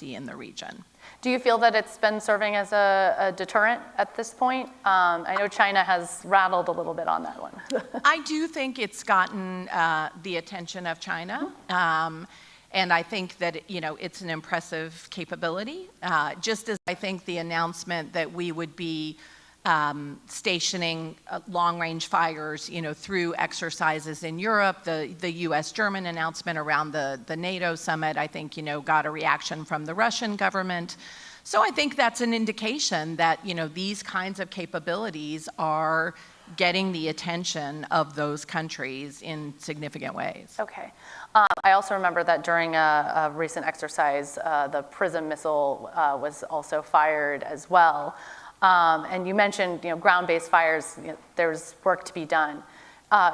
in the region. Do you feel that it's been serving as a deterrent at this point? I know China has rattled a little bit on that one. I do think it's gotten the attention of China. And I think that, it's an impressive capability. Just as I think the announcement that we would be stationing long-range fires, through exercises in Europe, the U.S.-German announcement around the NATO summit, I think, got a reaction from the Russian government. So I think that's an indication that, these kinds of capabilities are getting the attention of those countries in significant ways. Okay. I also remember that during a recent exercise, the PRISM missile was also fired as well. And you mentioned, ground-based fires, there's work to be done.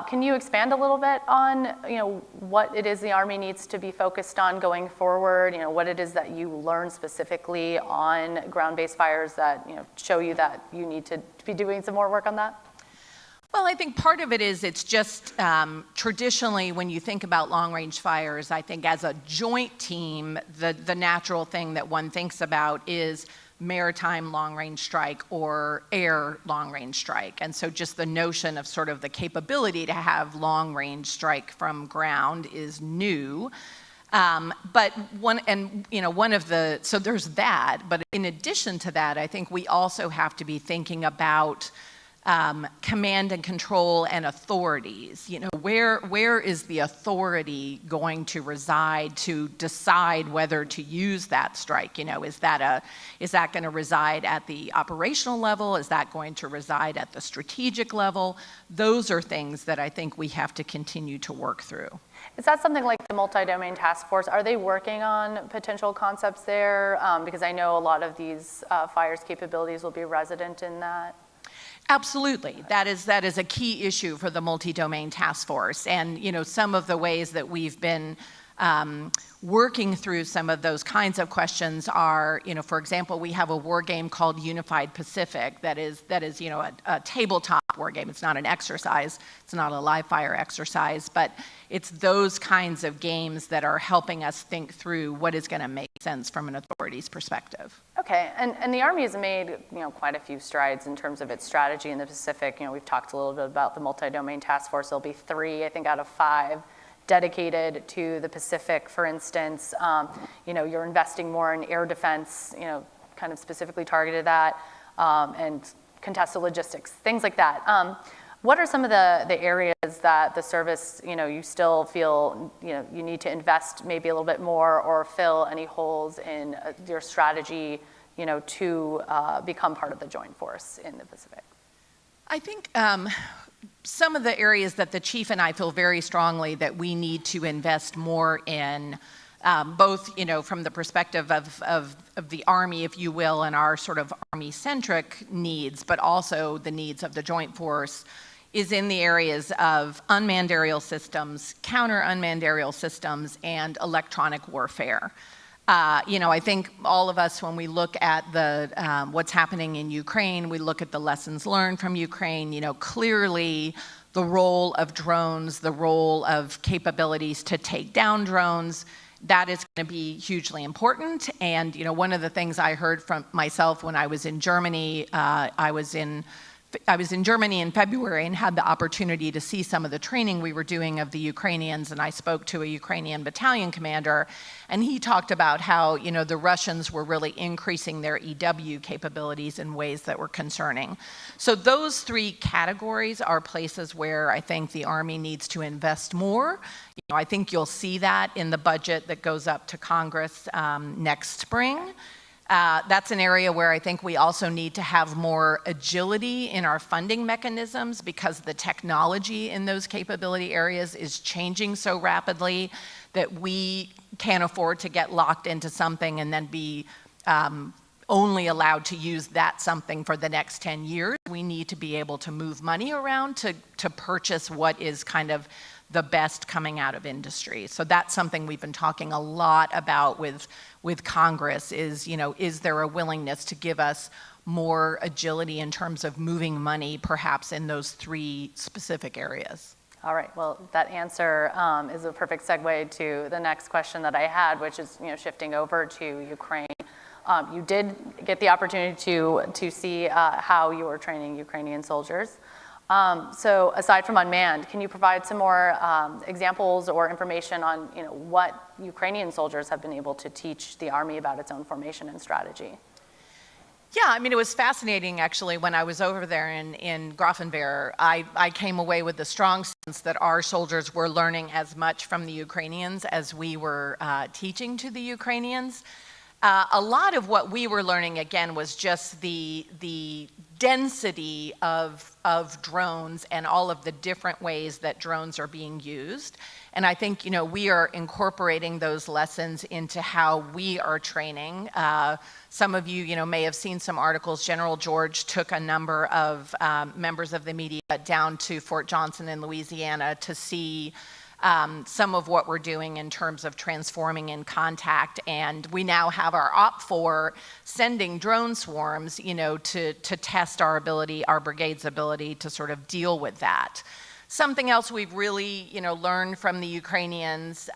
Can you expand a little bit on, what it is the Army needs to be focused on going forward? What it is that you learn specifically on ground-based fires that, show you that you need to be doing some more work on that? Well, I think part of it is it's just traditionally when you think about long-range fires, I think as a joint team, the natural thing that one thinks about is maritime long-range strike or air long-range strike. And so just the notion of sort of the capability to have long-range strike from ground is new. But so there's that. But in addition to that, I think we also have to be thinking about command and control and authorities. Where is the authority going to reside to decide whether to use that strike? Is that going to reside at the operational level? Is that going to reside at the strategic level? Those are things that I think we have to continue to work through. Is that something like the multi-domain task force? Are they working on potential concepts there? Because I know a lot of these fires capabilities will be resident in that. Absolutely. That is a key issue for the multi-domain task force. And, some of the ways that we've been working through some of those kinds of questions are, for example, we have a war game called Unified Pacific that is a tabletop war game. It's not an exercise. It's not a live fire exercise, but it's those kinds of games that are helping us think through what is going to make sense from an authority's perspective. Okay, and the Army has made quite a few strides in terms of its strategy in the Pacific. We've talked a little bit about the multi-domain task force. There'll be 3, I think, out of 5 dedicated to the Pacific, for instance. You're investing more in air defense, kind of specifically targeted that, and contested logistics, things like that. What are some of the areas that the service, you still feel, you need to invest maybe a little bit more or fill any holes in your strategy, to become part of the joint force in the Pacific? I think some of the areas that the chief and I feel very strongly that we need to invest more in, both, from the perspective of the Army, if you will, and our sort of Army-centric needs, but also the needs of the joint force, is in the areas of unmanned aerial systems, counter-unmanned aerial systems, and electronic warfare. I think all of us, when we look at what's happening in Ukraine, we look at the lessons learned from Ukraine, clearly the role of drones, the role of capabilities to take down drones, that is going to be hugely important. And, one of the things I heard from myself when I was in Germany, I was in Germany in February and had the opportunity to see some of the training we were doing of the Ukrainians, and I spoke to a Ukrainian battalion commander, and he talked about how, the Russians were really increasing their EW capabilities in ways that were concerning. So those 3 categories are places where I think the Army needs to invest more. I think you'll see that in the budget that goes up to Congress next spring. That's an area where I think we also need to have more agility in our funding mechanisms because the technology in those capability areas is changing so rapidly that we can't afford to get locked into something and then be only allowed to use that something for the next 10 years. We need to be able to move money around to purchase what is kind of the best coming out of industry. So that's something we've been talking a lot about with Congress is, is there a willingness to give us more agility in terms of moving money perhaps in those 3 specific areas? All right, well, that answer is a perfect segue to the next question that I had, which is, shifting over to Ukraine. You did get the opportunity to see how you were training Ukrainian soldiers. So aside from unmanned, can you provide some more examples or information on, what Ukrainian soldiers have been able to teach the Army about its own formation and strategy? Yeah, I mean, it was fascinating, actually, when I was over there in Grafenwehr. I came away with the strong sense that our soldiers were learning as much from the Ukrainians as we were teaching to the Ukrainians. A lot of what we were learning, again, was just the density of drones and all of the different ways that drones are being used. And I think, we are incorporating those lessons into how we are training. Some of you, may have seen some articles. General George took a number of members of the media down to Fort Johnson in Louisiana to see some of what we're doing in terms of transforming in contact. And we now have our OPFOR sending drone swarms, to test our ability, our brigade's ability to sort of deal with that. Something else we've really, learned from the Ukrainians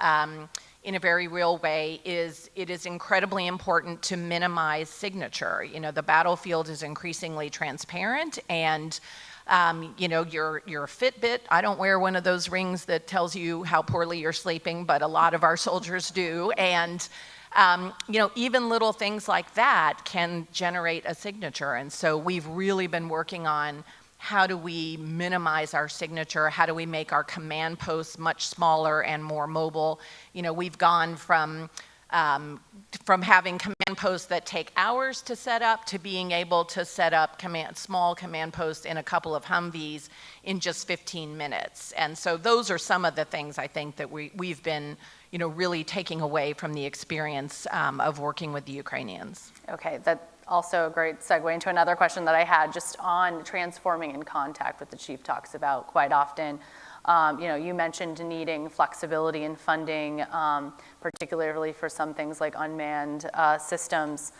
in a very real way is it is incredibly important to minimize signature. The battlefield is increasingly transparent, and your Fitbit, I don't wear one of those rings that tells you how poorly you're sleeping, but a lot of our soldiers do. And, even little things like that can generate a signature. And so we've really been working on how do we minimize our signature? How do we make our command posts much smaller and more mobile? We've gone from having command posts that take hours to set up to being able to set up small command posts in a couple of Humvees in just 15 minutes. And so those are some of the things I think that we've been, really taking away from the experience of working with the Ukrainians. Okay, that's also a great segue into another question that I had just on transforming in contact, what the chief talks about quite often. You mentioned needing flexibility in funding, particularly for some things like unmanned systems.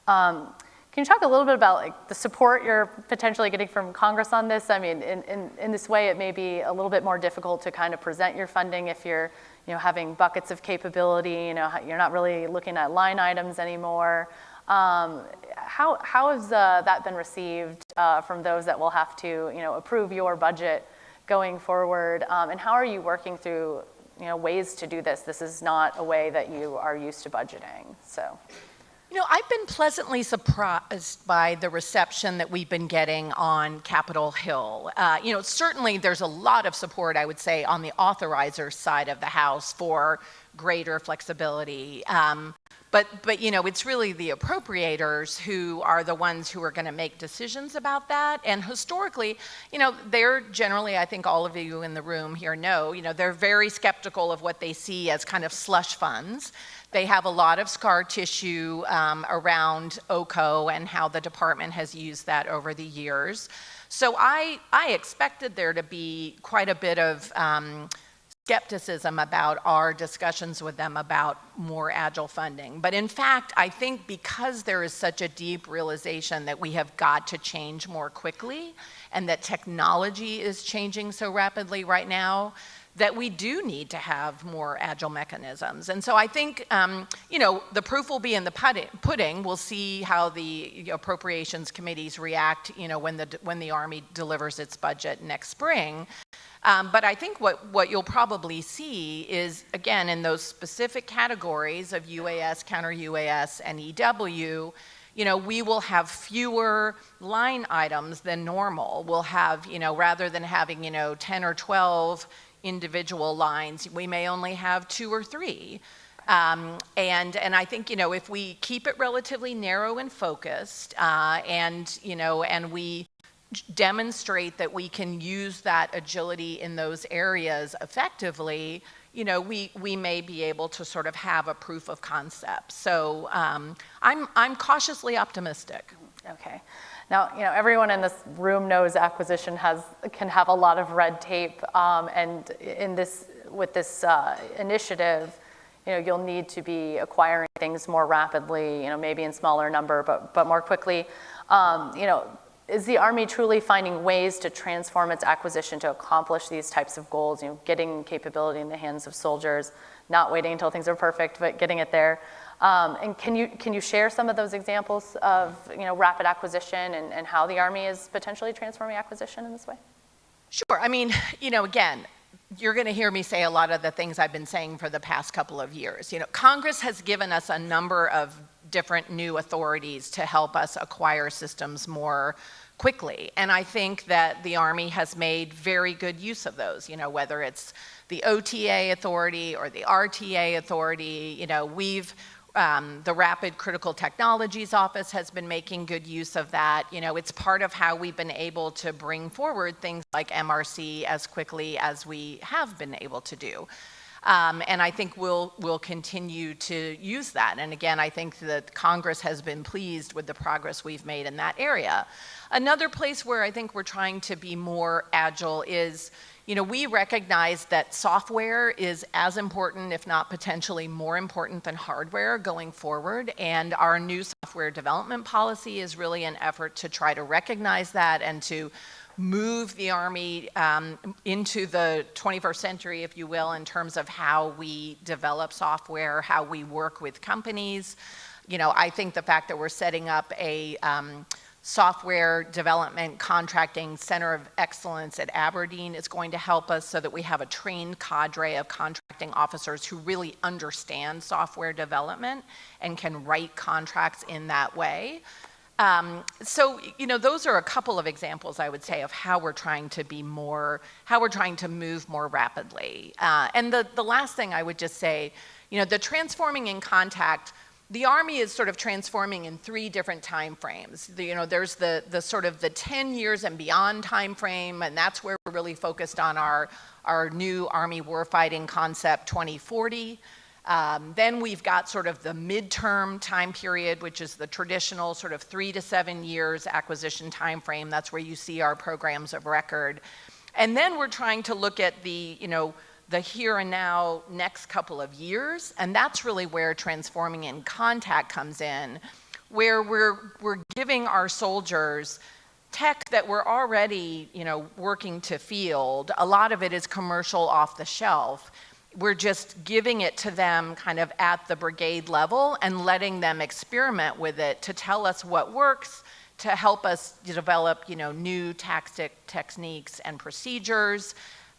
Can you talk a little bit about the support you're potentially getting from Congress on this? I mean, in this way, it may be a little bit more difficult to kind of present your funding if you're, having buckets of capability. You're not really looking at line items anymore. How has that been received from those that will have to, approve your budget going forward, and how are you working through, ways to do this? This is not a way that you are used to budgeting, so. I've been pleasantly surprised by the reception that we've been getting on Capitol Hill. Certainly there's a lot of support, I would say, on the authorizer side of the House for greater flexibility. But it's really the appropriators who are the ones who are going to make decisions about that. And historically, they're generally, I think all of you in the room here know, they're very skeptical of what they see as kind of slush funds. They have a lot of scar tissue around OCO and how the department has used that over the years. So I expected there to be quite a bit of skepticism about our discussions with them about more agile funding. But in fact, I think because there is such a deep realization that we have got to change more quickly and that technology is changing so rapidly right now, that we do need to have more agile mechanisms. And so I think, the proof will be in the pudding. We'll see how the appropriations committees react, when the Army delivers its budget next spring. But I think what you'll probably see is, again, in those specific categories of UAS, counter-UAS, and EW, we will have fewer line items than normal. We'll have, rather than having, 10 or 12 individual lines, we may only have 2 or 3. And I think, if we keep it relatively narrow and focused, and we demonstrate that we can use that agility in those areas effectively, we may be able to sort of have a proof of concept. So I'm cautiously optimistic. Okay. Now, everyone in this room knows acquisition can have a lot of red tape, and with this initiative, you'll need to be acquiring things more rapidly, maybe in smaller number, but more quickly. is the Army truly finding ways to transform its acquisition to accomplish these types of goals, getting capability in the hands of soldiers, not waiting until things are perfect, but getting it there? And can you share some of those examples of rapid acquisition and how the Army is potentially transforming acquisition in this way? Sure. I mean, again, you're going to hear me say a lot of the things I've been saying for the past couple of years. Congress has given us a number of different new authorities to help us acquire systems more quickly. And I think that the Army has made very good use of those, whether it's the OTA authority or the RTA authority. The Rapid Critical Technologies Office has been making good use of that. It's part of how we've been able to bring forward things like MRC as quickly as we have been able to do. And I think we'll continue to use that. And again, I think that Congress has been pleased with the progress we've made in that area. Another place where I think we're trying to be more agile is, we recognize that software is as important, if not potentially more important than hardware going forward. And our new software development policy is really an effort to try to recognize that and to move the Army into the 21st century, if you will, in terms of how we develop software, how we work with companies. I think the fact that we're setting up a software development contracting center of excellence at Aberdeen is going to help us so that we have a trained cadre of contracting officers who really understand software development and can write contracts in that way. So, those are a couple of examples, I would say, of how we're trying to move more rapidly. And the last thing I would just say, the transforming in contact, the Army is sort of transforming in 3 different time frames. There's the sort of the 10 years and beyond time frame, and that's where we're really focused on our new Army warfighting concept 2040. Then we've got sort of the midterm time period, which is the traditional sort of 3 to 7 years acquisition time frame. That's where you see our programs of record. And then we're trying to look at the here and now next couple of years, and that's really where transforming in contact comes in, where we're giving our soldiers tech that we're already working to field. A lot of it is commercial off the shelf. We're just giving it to them kind of at the brigade level and letting them experiment with it to tell us what works, to help us develop new techniques and procedures.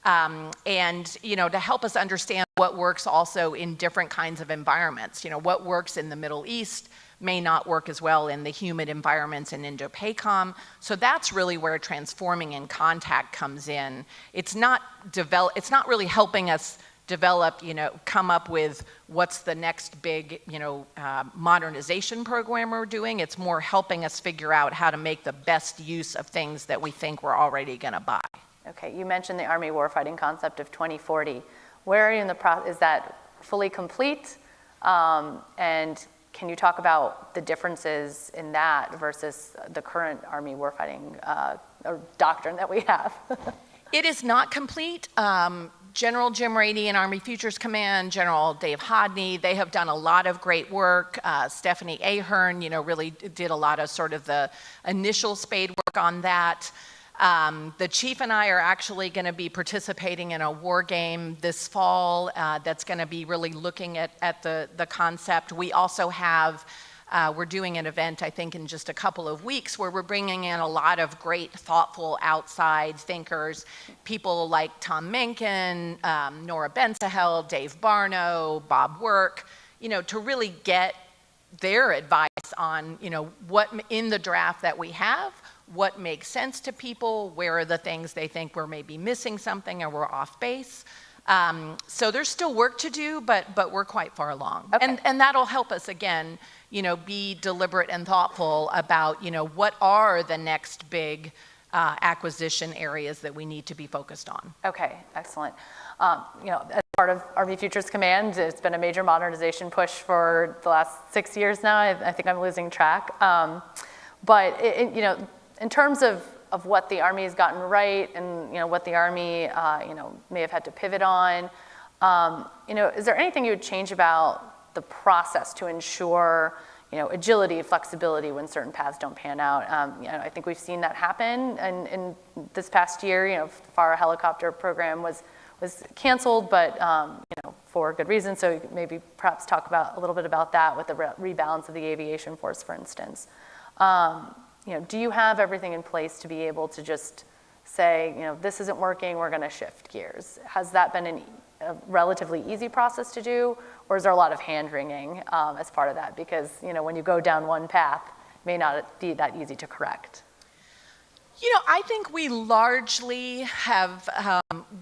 And to help us understand what works also in different kinds of environments. What works in the Middle East may not work as well in the humid environments in Indo-Pacific. So that's really where transforming in contact comes in. It's not really helping us develop, come up with what's the next big, modernization program we're doing. It's more helping us figure out how to make the best use of things that we think we're already going to buy. Okay, you mentioned the Army warfighting concept of 2040. Where are you in the process? Is that fully complete? And can you talk about the differences in that versus the current Army warfighting doctrine that we have? It is not complete. General Jim Rady and Army Futures Command, General Dave Hodney, they have done a lot of great work. Stephanie Ahern, really did a lot of sort of the initial spade work on that. The chief and I are actually going to be participating in a war game this fall that's going to be really looking at the concept. We also have, we're doing an event, I think, in just a couple of weeks where we're bringing in a lot of great, thoughtful outside thinkers, people like Tom Mencken, Nora Bensahel, Dave Barno, Bob Work, to really get their advice on, what in the draft that we have, what makes sense to people, where are the things they think we're maybe missing something or we're off base. So there's still work to do, but we're quite far along. Okay. And that'll help us, again, be deliberate and thoughtful about, what are the next big acquisition areas that we need to be focused on. Okay, excellent. As part of Army Futures Command, it's been a major modernization push for the last 6 years now. I think I'm losing track. But in terms of what the Army has gotten right and what the Army may have had to pivot on, is there anything you would change about the process to ensure agility, flexibility when certain paths don't pan out. I think we've seen that happen. And in this past year, the FARA helicopter program was canceled, but for good reason. So maybe perhaps talk a little bit about that with the rebalance of the aviation force, for instance. Do you have everything in place to be able to just say, this isn't working, we're going to shift gears? Has that been a relatively easy process to do, or is there a lot of hand-wringing as part of that? Because when you go down one path, it may not be that easy to correct. I think we largely have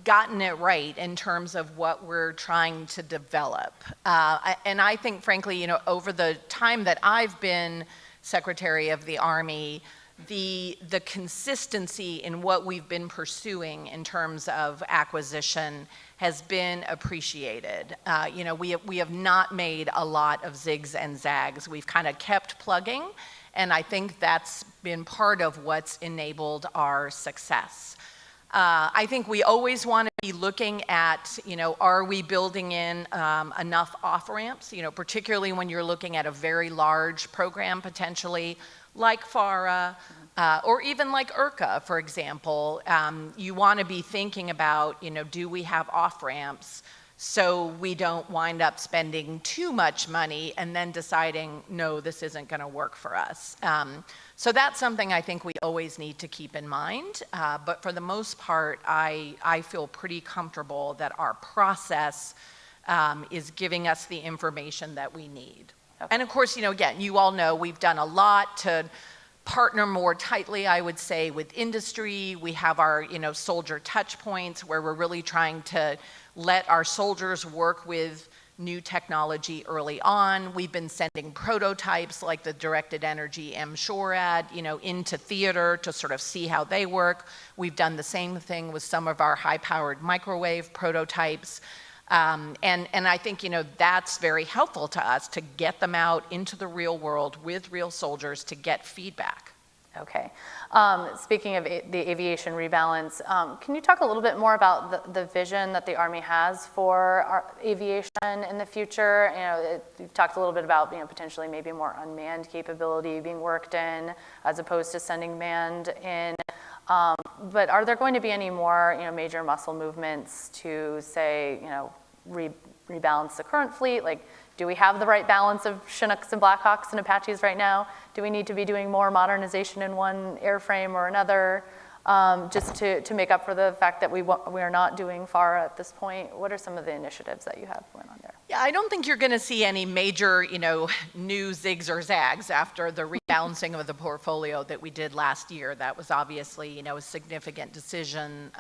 gotten it right in terms of what we're trying to develop. And I think, frankly, over the time that I've been Secretary of the Army, the consistency in what we've been pursuing in terms of acquisition has been appreciated. We have not made a lot of zigs and zags. We've kind of kept plugging, and I think that's been part of what's enabled our success. I think we always want to be looking at, are we building in enough off-ramps, particularly when you're looking at a very large program potentially, like FARA, or even like IRCA, for example. You want to be thinking about, do we have off-ramps so we don't wind up spending too much money and then deciding, no, this isn't going to work for us. So that's something I think we always need to keep in mind. But for the most part, I feel pretty comfortable that our process is giving us the information that we need. Okay. And of course, again, you all know we've done a lot to partner more tightly, I would say, with industry. We have our, soldier touch points where we're really trying to let our soldiers work with new technology early on. We've been sending prototypes like the directed energy MSHORAD, into theater to sort of see how they work. We've done the same thing with some of our high-powered microwave prototypes. And I think, that's very helpful to us to get them out into the real world with real soldiers to get feedback. Okay. Speaking of the aviation rebalance, can you talk a little bit more about the vision that the Army has for our aviation in the future? You've talked a little bit about, potentially maybe more unmanned capability being worked in as opposed to sending manned in. But are there going to be any more, major muscle movements to say, rebalance the current fleet? Like, do we have the right balance of Chinooks and Blackhawks and Apaches right now? Do we need to be doing more modernization in one airframe or another, just to make up for the fact that we are not doing FARA at this point? What are some of the initiatives that you have going on there? Yeah, I don't think you're going to see any major, new zigs or zags after the rebalancing of the portfolio that we did last year. That was obviously, a significant decision,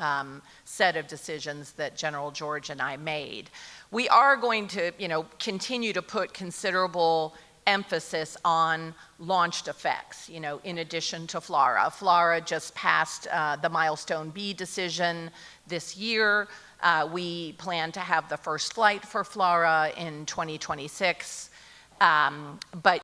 set of decisions that General George and I made. We are going to, continue to put considerable emphasis on launched effects, in addition to FLRAA. FLRAA just passed the Milestone B decision this year. We plan to have the first flight for FLRAA in 2026. But,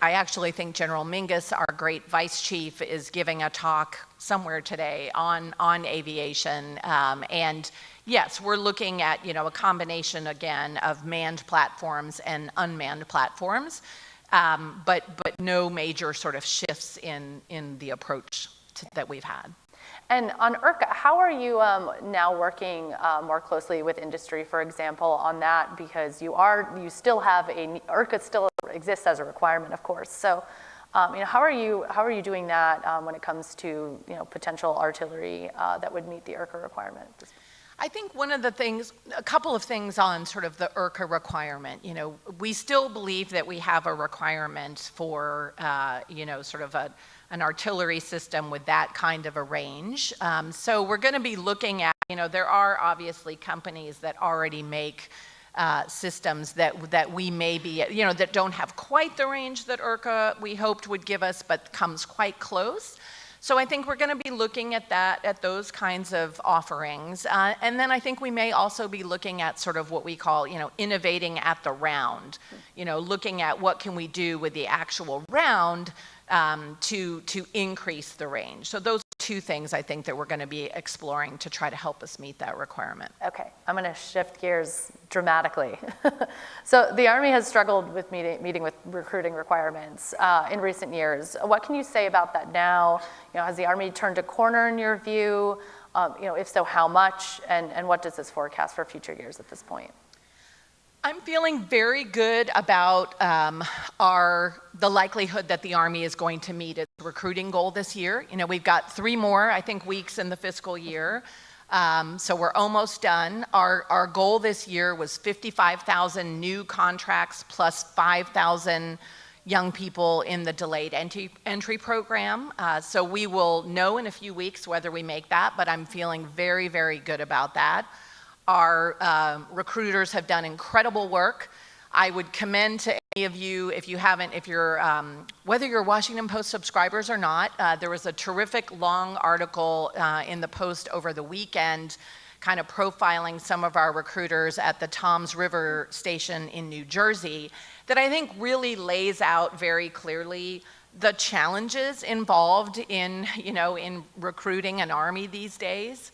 I actually think General Mingus, our great vice chief, is giving a talk somewhere today on aviation. And yes, we're looking at, a combination, again, of manned platforms and unmanned platforms, but no major sort of shifts in the approach that we've had. And on IRCA, how are you now working more closely with industry, for example, on that? Because you still have IRCA still exists as a requirement, of course. So, how are you doing that when it comes to potential artillery that would meet the IRCA requirement? I think a couple of things on sort of the IRCA requirement. We still believe that we have a requirement for, sort of an artillery system with that kind of a range. So we're going to be looking at, there are obviously companies that already make systems that we may be, that don't have quite the range that IRCA we hoped would give us, but comes quite close. So I think we're going to be looking at those kinds of offerings. And then I think we may also be looking at sort of what we call, innovating at the round, looking at what can we do with the actual round to increase the range. So those are two things I think that we're going to be exploring to try to help us meet that requirement. Okay, I'm going to shift gears dramatically. So the Army has struggled with meeting with recruiting requirements in recent years. What can you say about that now? Has the Army turned a corner in your view? If so, how much? And what does this forecast for future years at this point? I'm feeling very good about the likelihood that the Army is going to meet its recruiting goal this year. We've got 3 more, I think, weeks in the fiscal year, so we're almost done. Our goal this year was 55,000 new contracts plus 5,000 young people in the delayed entry program. So we will know in a few weeks whether we make that, but I'm feeling very, very good about that. Our recruiters have done incredible work. I would commend to any of you, whether you're Washington Post subscribers or not, there was a terrific long article in the Post over the weekend kind of profiling some of our recruiters at the Toms River station in New Jersey that I think really lays out very clearly the challenges involved in recruiting an Army these days.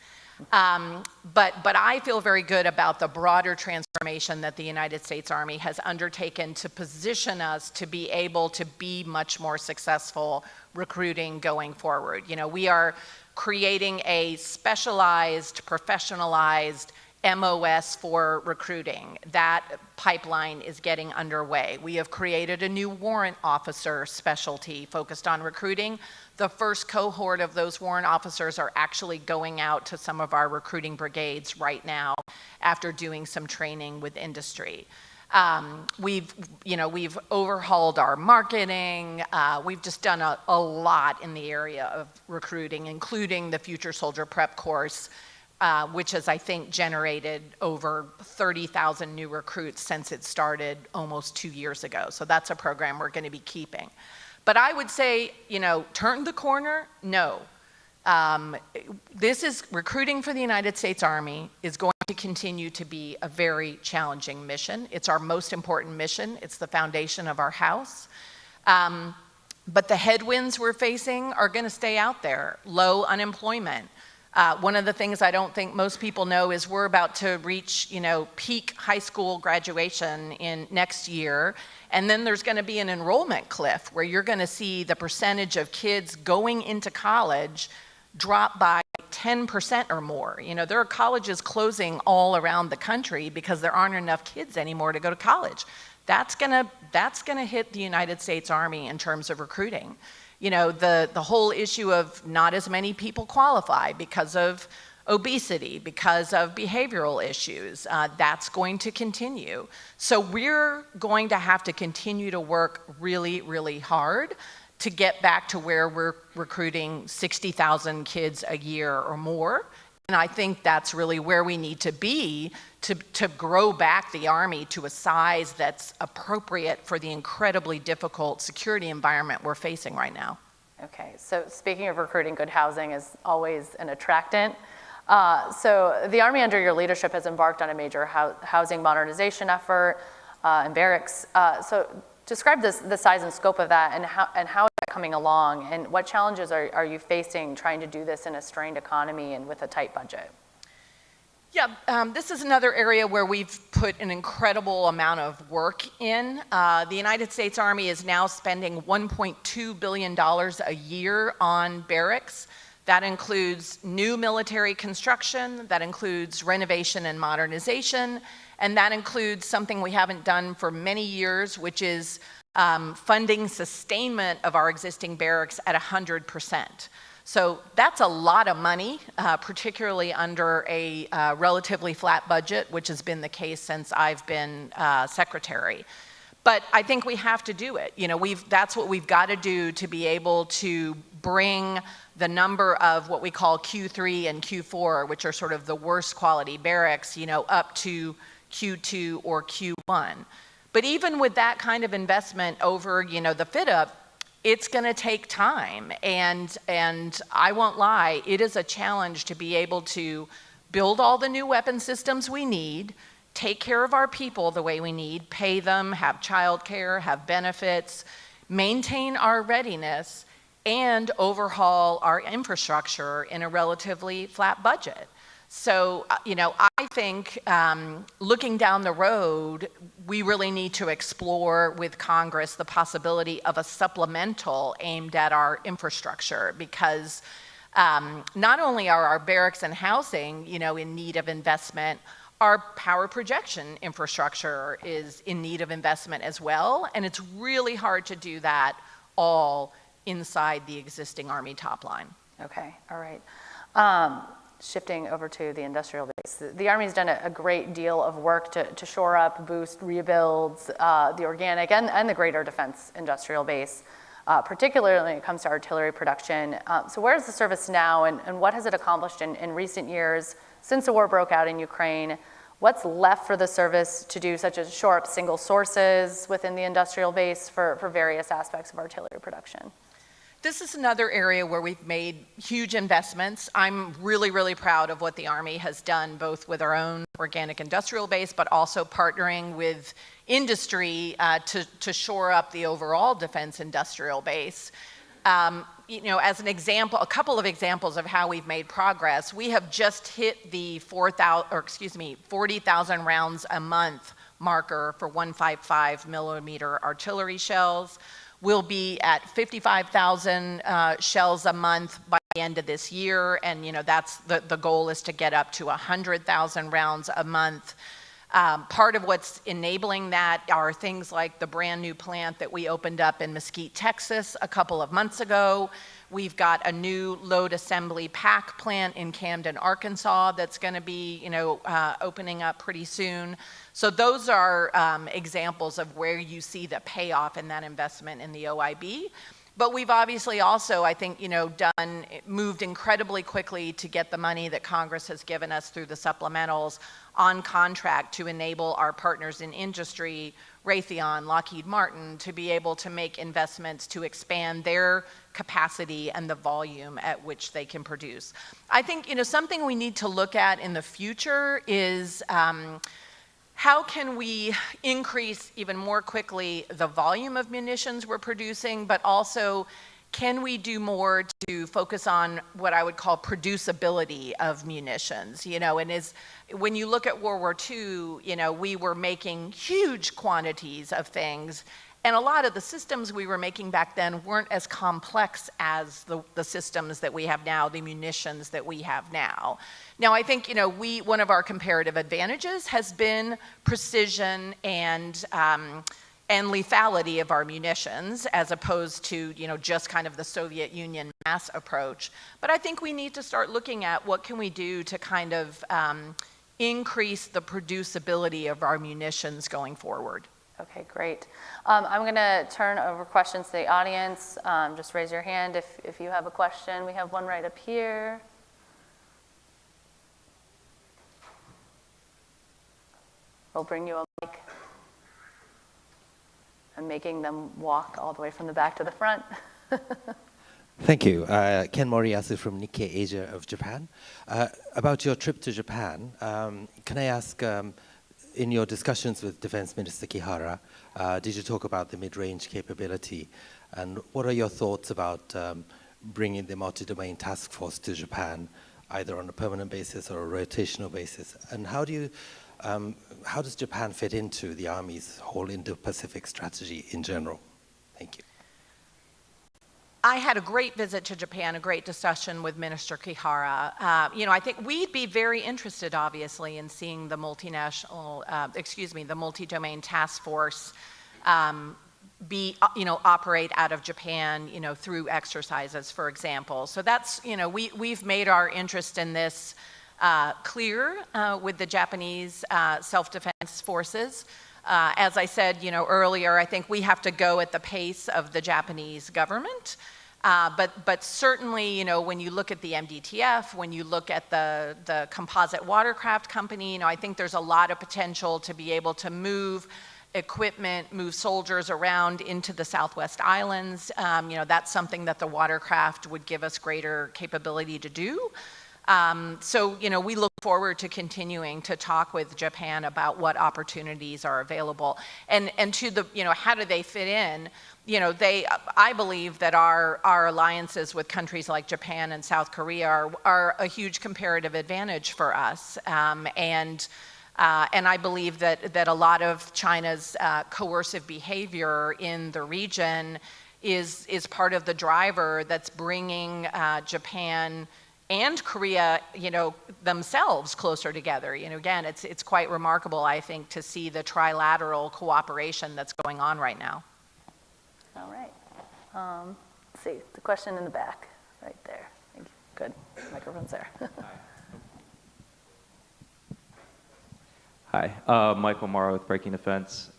But I feel very good about the broader transformation that the United States Army has undertaken to position us to be able to be much more successful recruiting going forward. We are creating a specialized, professionalized MOS for recruiting. That pipeline is getting underway. We have created a new warrant officer specialty focused on recruiting. The first cohort of those warrant officers are actually going out to some of our recruiting brigades right now after doing some training with industry. We've overhauled our marketing. We've just done a lot in the area of recruiting, including the Future Soldier Prep course, which has, I think, generated over 30,000 new recruits since it started almost 2 years ago. So that's a program we're going to be keeping. But I would say, turn the corner? No. This is recruiting for the United States Army is going to continue to be a very challenging mission. It's our most important mission. It's the foundation of our house. But the headwinds we're facing are going to stay out there. Low unemployment. One of the things I don't think most people know is we're about to reach, peak high school graduation in next year. And then there's going to be an enrollment cliff where you're going to see the percentage of kids going into college drop by 10% or more. There are colleges closing all around the country because there aren't enough kids anymore to go to college. That's going to hit the United States Army in terms of recruiting. The whole issue of not as many people qualify because of obesity, because of behavioral issues, that's going to continue. So we're going to have to continue to work really, really hard to get back to where we're recruiting 60,000 kids a year or more. And I think that's really where we need to be to grow back the Army to a size that's appropriate for the incredibly difficult security environment we're facing right now. Okay, so speaking of recruiting, good housing is always an attractant. So the Army under your leadership has embarked on a major housing modernization effort and barracks. So describe the size and scope of that and how is that coming along and what challenges are you facing trying to do this in a strained economy and with a tight budget? Yeah, this is another area where we've put an incredible amount of work in. The United States Army is now spending $1.2 billion a year on barracks. That includes new military construction, that includes renovation and modernization, and that includes something we haven't done for many years, which is funding sustainment of our existing barracks at 100%. So that's a lot of money, particularly under a relatively flat budget, which has been the case since I've been secretary. But I think we have to do it. That's what we've got to do to be able to bring the number of what we call Q3 and Q4, which are sort of the worst quality barracks, up to Q2 or Q1. But even with that kind of investment over, the fit up, it's going to take time. And I won't lie, it is a challenge to be able to build all the new weapon systems we need, take care of our people the way we need, pay them, have childcare, have benefits, maintain our readiness, and overhaul our infrastructure in a relatively flat budget. So, I think looking down the road, we really need to explore with Congress the possibility of a supplemental aimed at our infrastructure, because not only are our barracks and housing, in need of investment, our power projection infrastructure is in need of investment as well, and it's really hard to do that all inside the existing Army top line. Okay, all right. Shifting over to the industrial base. The Army's done a great deal of work to shore up, boost, rebuild the organic and the greater defense industrial base, particularly when it comes to artillery production. So where is the service now, and what has it accomplished in recent years since the war broke out in Ukraine? What's left for the service to do, such as shore up single sources within the industrial base for various aspects of artillery production? This is another area where we've made huge investments. I'm really, really proud of what the Army has done, both with our own organic industrial base, but also partnering with industry to shore up the overall defense industrial base. As an example, a couple of examples of how we've made progress, we have just hit the 40,000 rounds a month marker for 155 millimeter artillery shells. We'll be at 55,000 shells a month by the end of this year, and that's the goal is to get up to 100,000 rounds a month. Part of what's enabling that are things like the brand new plant that we opened up in Mesquite, Texas a couple of months ago. We've got a new load assembly pack plant in Camden, Arkansas that's going to be opening up pretty soon. So those are examples of where you see the payoff in that investment in the OIB. But we've obviously also, I think, moved incredibly quickly to get the money that Congress has given us through the supplementals on contract to enable our partners in industry, Raytheon, Lockheed Martin, to be able to make investments to expand their capacity and the volume at which they can produce. I think, something we need to look at in the future is how can we increase even more quickly the volume of munitions we're producing, but also can we do more to focus on what I would call producibility of munitions? When you look at World War II, we were making huge quantities of things, and a lot of the systems we were making back then weren't as complex as the systems that we have now, the munitions that we have now. Now, I think, one of our comparative advantages has been precision and lethality of our munitions, as opposed to, just kind of the Soviet Union mass approach. But I think we need to start looking at what can we do to kind of increase the producibility of our munitions going forward. Okay, great. I'm going to turn over questions to the audience. Just raise your hand if you have a question. We have one right up here. We'll bring you a mic. I'm making them walk all the way from the back to the front. Thank you. Ken Moriyasu from Nikkei Asia of Japan. About your trip to Japan, can I ask, in your discussions with Defense Minister Kihara, did you talk about the mid-range capability? And what are your thoughts about bringing the multi-domain task force to Japan, either on a permanent basis or a rotational basis? And how does Japan fit into the Army's whole Indo-Pacific strategy in general? Thank you. I had a great visit to Japan, a great discussion with Minister Kihara. I think we'd be very interested, obviously, in seeing the the multi-domain task force operate out of Japan, through exercises, for example. So that's, we've made our interest in this clear with the Japanese self-defense forces. As I said, earlier, I think we have to go at the pace of the Japanese government. But certainly, when you look at the MDTF, when you look at the composite watercraft company, I think there's a lot of potential to be able to move equipment, move soldiers around into the Southwest Islands. That's something that the watercraft would give us greater capability to do. So, we look forward to continuing to talk with Japan about what opportunities are available. And to the, how do they fit in? I believe that our alliances with countries like Japan and South Korea are a huge comparative advantage for us. And I believe that a lot of China's coercive behavior in the region is part of the driver that's bringing Japan and Korea, themselves closer together. Again, it's quite remarkable, I think, to see the trilateral cooperation that's going on right now. All right. Let's see, the question in the back, right there. Thank you. Good. Microphone's there. Hi, Michael Morrow with Breaking Defense.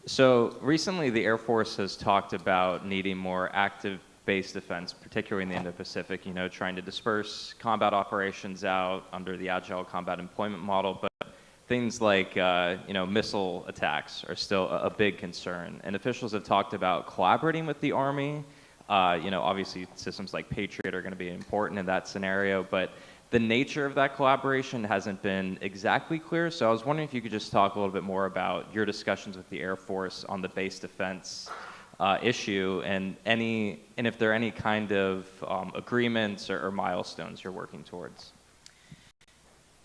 So recently the Air Force has talked about needing more active base defense, particularly in the Indo-Pacific, trying to disperse combat operations out under the Agile combat employment model, but things like missile attacks are still a big concern. And officials have talked about collaborating with the Army. Obviously systems like Patriot are going to be important in that scenario, but the nature of that collaboration hasn't been exactly clear, so I was wondering if you could just talk a little bit more about your discussions with the Air Force on the base defense issue, and if there are any kind of agreements or milestones you're working towards.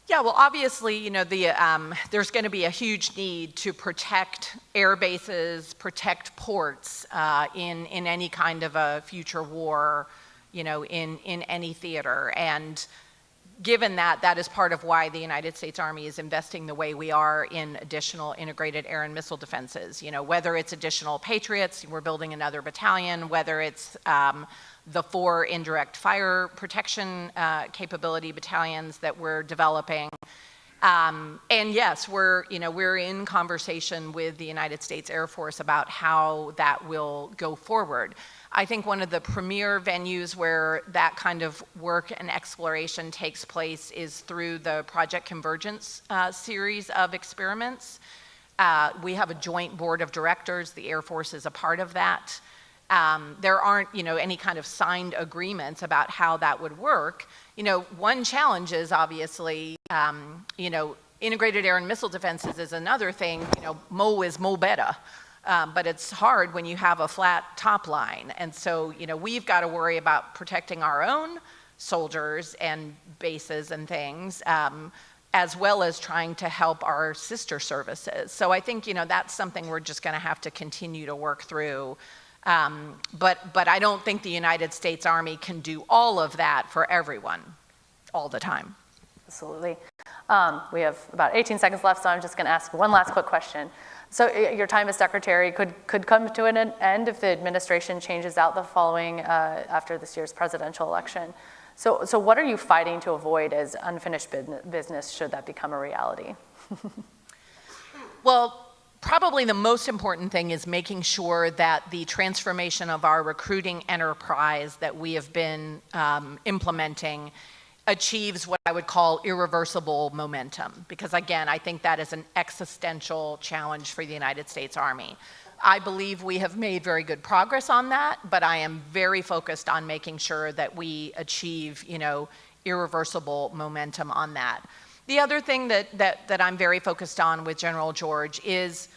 Yeah, well, obviously, there's going to be a huge need to protect air bases, protect ports in any kind of a future war, in any theater. And given that is part of why the United States Army is investing the way we are in additional integrated air and missile defenses. Whether it's additional Patriots, we're building another battalion, whether it's the 4 indirect fire protection capability battalions that we're developing. And yes, we're in conversation with the United States Air Force about how that will go forward. I think one of the premier venues where that kind of work and exploration takes place is through the Project Convergence series of experiments. We have a joint board of directors. The Air Force is a part of that. There aren't, any kind of signed agreements about how that would work. One challenge is obviously, integrated air and missile defenses is another thing. Mo is mo better. But it's hard when you have a flat top line. And so, we've got to worry about protecting our own soldiers and bases and things, as well as trying to help our sister services. So I think, that's something we're just going to have to continue to work through. But I don't think the United States Army can do all of that for everyone all the time. Absolutely. We have about 18 seconds left, so I'm just going to ask one last quick question. So your time as secretary could come to an end if the administration changes out the following after this year's presidential election. So what are you fighting to avoid as unfinished business should that become a reality? Well, probably the most important thing is making sure that the transformation of our recruiting enterprise that we have been implementing achieves what I would call irreversible momentum. Because again, I think that is an existential challenge for the United States Army. I believe we have made very good progress on that, but I am very focused on making sure that we achieve, irreversible momentum on that. The other thing that I'm very focused on with General George is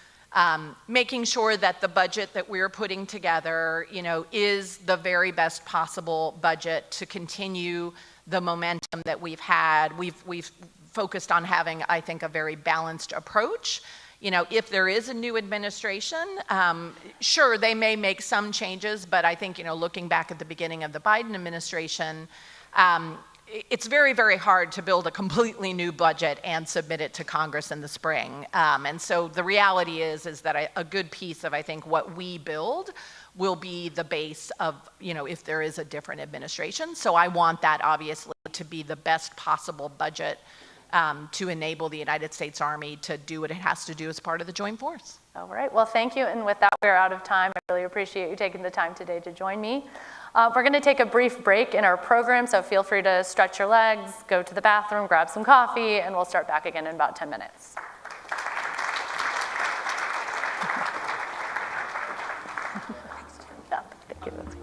making sure that the budget that we're putting together, is the very best possible budget to continue the momentum that we've had. We've focused on having, I think, a very balanced approach. If there is a new administration, sure, they may make some changes, but I think, looking back at the beginning of the Biden administration, it's very, very hard to build a completely new budget and submit it to Congress in the spring. And so the reality is that a good piece of, I think, what we build will be the base of, if there is a different administration. So I want that, obviously, to be the best possible budget to enable the United States Army to do what it has to do as part of the joint force. All right, well, thank you. And with that, we're out of time. I really appreciate you taking the time today to join me. We're going to take a brief break in our program, so feel free to stretch your legs, go to the bathroom, grab some coffee, and we'll start back again in about 10 minutes. Yeah, thank you. That's good.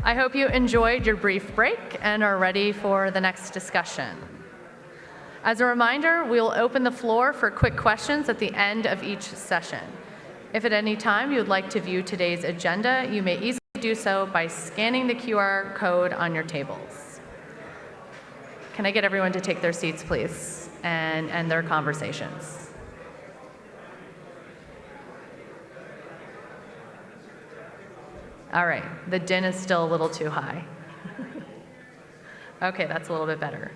I hope you enjoyed your brief break and are ready for the next discussion. As a reminder, we'll open the floor for quick questions at the end of each session. If at any time you would like to view today's agenda, you may easily do so by scanning the QR code on your tables. Can I get everyone to take their seats, please, and end their conversations? All right, the din is still a little too high. Okay, that's a little bit better.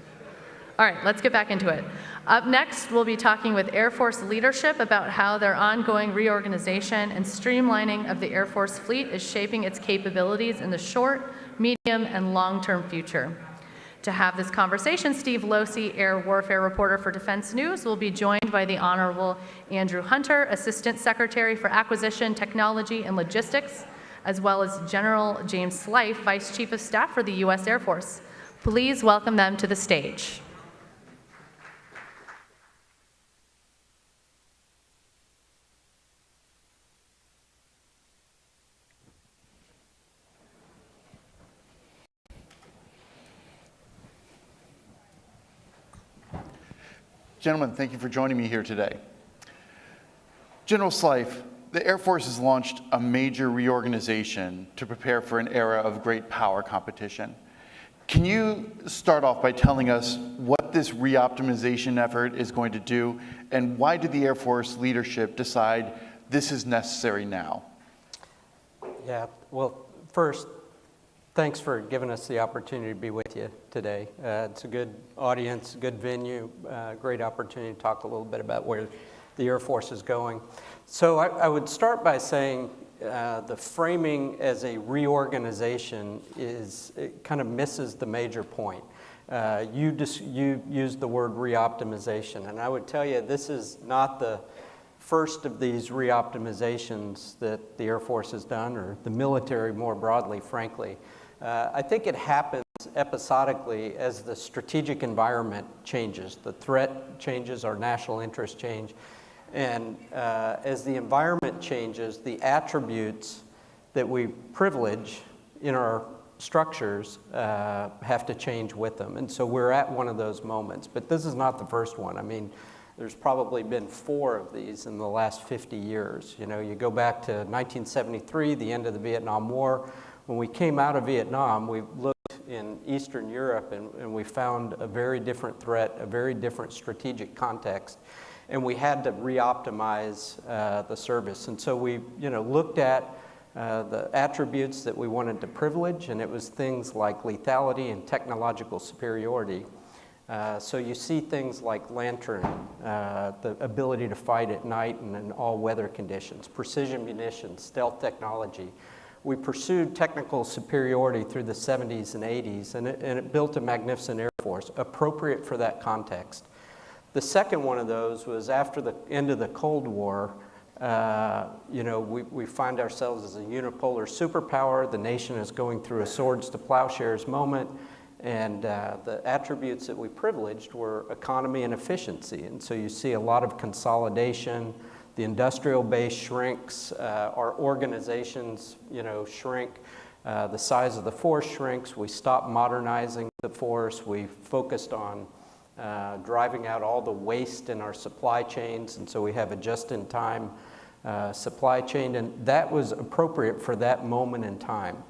All right, let's get back into it. Up next, we'll be talking with Air Force leadership about how their ongoing reorganization and streamlining of the Air Force fleet is shaping its capabilities in the short, medium, and long-term future. To have this conversation, Steve Losey, Air Warfare Reporter for Defense News, will be joined by the Honorable Andrew Hunter, Assistant Secretary for Acquisition, Technology, and Logistics, as well as General James Slife, Vice Chief of Staff for the U.S. Air Force. Please welcome them to the stage. Gentlemen, thank you for joining me here today. General Slife, the Air Force has launched a major reorganization to prepare for an era of great power competition. Can you start off by telling us what this reoptimization effort is going to do, and why did the Air Force leadership decide this is necessary now? Yeah, well, first, thanks for giving us the opportunity to be with you today. It's a good audience, good venue, great opportunity to talk a little bit about where the Air Force is going. So I would start by saying the framing as a reorganization it kind of misses the major point. You used the word reoptimization, and I would tell you this is not the first of these reoptimizations that the Air Force has done, or the military more broadly, frankly. I think it happens episodically as the strategic environment changes, the threat changes, our national interest change, and as the environment changes, the attributes that we privilege in our structures have to change with them. And so we're at one of those moments, but this is not the first one. I mean, there's probably been 4 of these in the last 50 years. You know, you go back to 1973, the end of the Vietnam War. When we came out of Vietnam, we looked in Eastern Europe and we found a very different threat, a very different strategic context, and we had to reoptimize the service. And so we, looked at the attributes that we wanted to privilege, and it was things like lethality and technological superiority. So you see things like Lantern, the ability to fight at night and in all weather conditions, precision munitions, stealth technology. We pursued technical superiority through the 70s and 80s, and it built a magnificent Air Force, appropriate for that context. The second one of those was after the end of the Cold War. We find ourselves as a unipolar superpower. The nation is going through a swords to plowshares moment, and the attributes that we privileged were economy and efficiency. And so you see a lot of consolidation. The industrial base shrinks, our organizations, shrink, the size of the force shrinks, we stop modernizing the force, we focused on driving out all the waste in our supply chains, and so we have a just-in-time supply chain, and that was appropriate for that moment in time.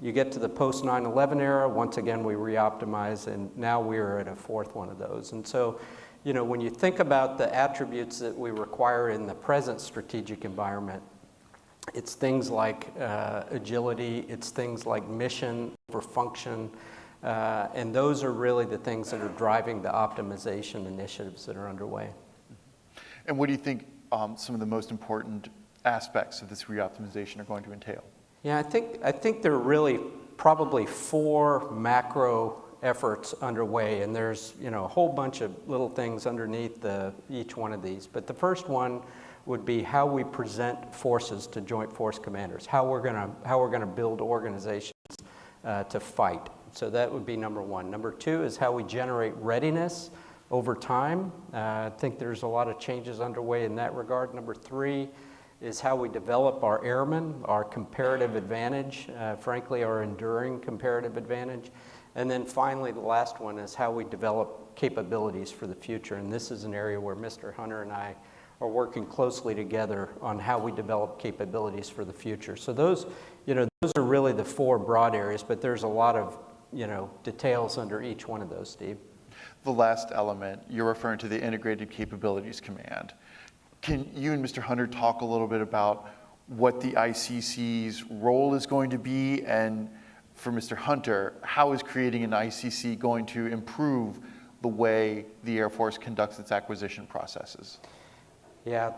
You get to the post-9/11 era, once again we reoptimize, and now we're at a 4th one of those. And so, when you think about the attributes that we require in the present strategic environment, it's things like agility, it's things like mission over function, and those are really the things that are driving the optimization initiatives that are underway. And what do you think some of the most important aspects of this reoptimization are going to entail? Yeah, I think there are really probably 4 macro efforts underway, and there's a whole bunch of little things underneath each one of these. But the first one would be how we present forces to Joint Force Commanders, how we're gonna build organizations to fight. So that would be number 1. Number 2 is how we generate readiness over time. I think there's a lot of changes underway in that regard. Number 3 is how we develop our airmen, our comparative advantage, frankly, our enduring comparative advantage. And then finally, the last one is how we develop capabilities for the future. And this is an area where Mr. Hunter and I are working closely together on how we develop capabilities for the future. So those are really the four broad areas, but there's a lot of, details under each one of those, Steve. The last element, you're referring to the Integrated Capabilities Command. Can you and Mr. Hunter talk a little bit about what the ICC's role is going to be? And for Mr. Hunter, how is creating an ICC going to improve the way the Air Force conducts its acquisition processes? Yeah,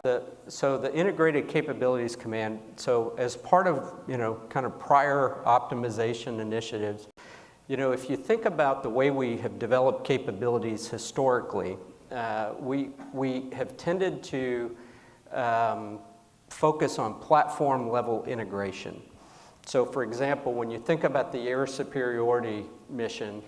so the Integrated Capabilities Command, so as part of, kind of prior optimization initiatives, if you think about the way we have developed capabilities historically, we have tended to focus on platform level integration. So for example, when you think about the air superiority mission,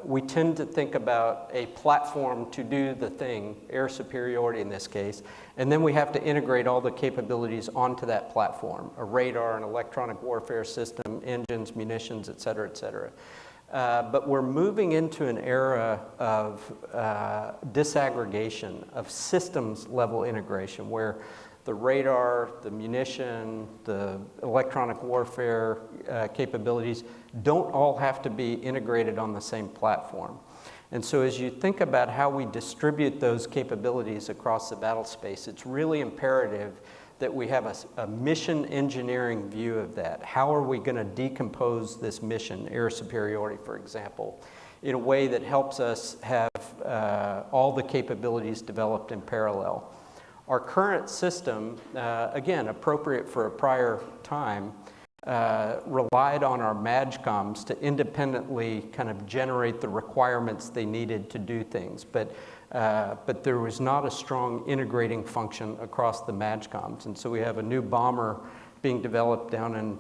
we tend to think about a platform to do the thing, air superiority in this case, and then we have to integrate all the capabilities onto that platform, a radar, an electronic warfare system, engines, munitions, et cetera, et cetera. But we're moving into an era of disaggregation, of systems level integration, where the radar, the munition, the electronic warfare capabilities don't all have to be integrated on the same platform. And so as you think about how we distribute those capabilities across the battle space, it's really imperative that we have a mission engineering view of that. How are we going to decompose this mission, air superiority, for example, in a way that helps us have all the capabilities developed in parallel? Our current system, again, appropriate for a prior time, relied on our MAGCOMs to independently kind of generate the requirements they needed to do things. But there was not a strong integrating function across the MAGCOMs. And so we have a new bomber being developed down in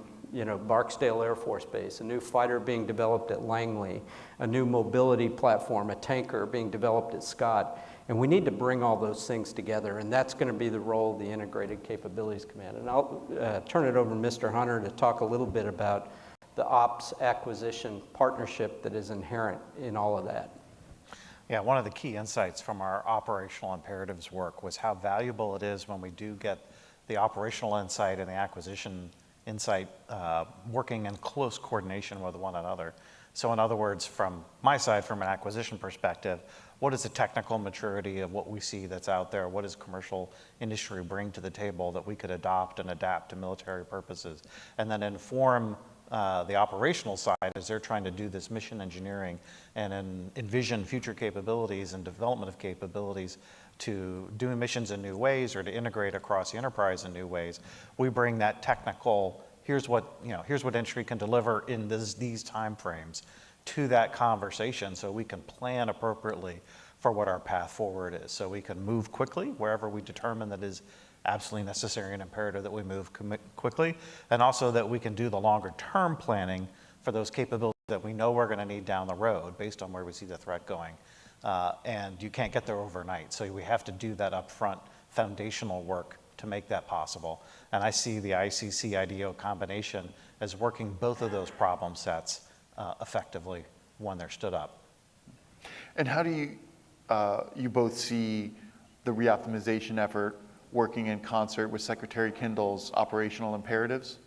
Barksdale Air Force Base, a new fighter being developed at Langley, a new mobility platform, a tanker being developed at Scott. And we need to bring all those things together, and that's going to be the role of the Integrated Capabilities Command. And I'll turn it over to Mr. Hunter to talk a little bit about the ops acquisition partnership that is inherent in all of that. Yeah, one of the key insights from our operational imperatives work was how valuable it is when we do get the operational insight and the acquisition insight working in close coordination with one another. So in other words, from my side, from an acquisition perspective, what is the technical maturity of what we see that's out there? What does commercial industry bring to the table that we could adopt and adapt to military purposes? And then inform the operational side as they're trying to do this mission engineering and envision future capabilities and development of capabilities to do missions in new ways or to integrate across the enterprise in new ways. We bring that technical, here's what industry can deliver in these time frames to that conversation so we can plan appropriately for what our path forward is. So we can move quickly wherever we determine that is absolutely necessary and imperative that we move quickly, and also that we can do the longer term planning for those capabilities that we know we're going to need down the road based on where we see the threat going. And you can't get there overnight. So we have to do that upfront foundational work to make that possible. And I see the ICC-IDO combination as working both of those problem sets effectively when they're stood up. And how do you both see the reoptimization effort working in concert with Secretary Kendall's operational imperatives?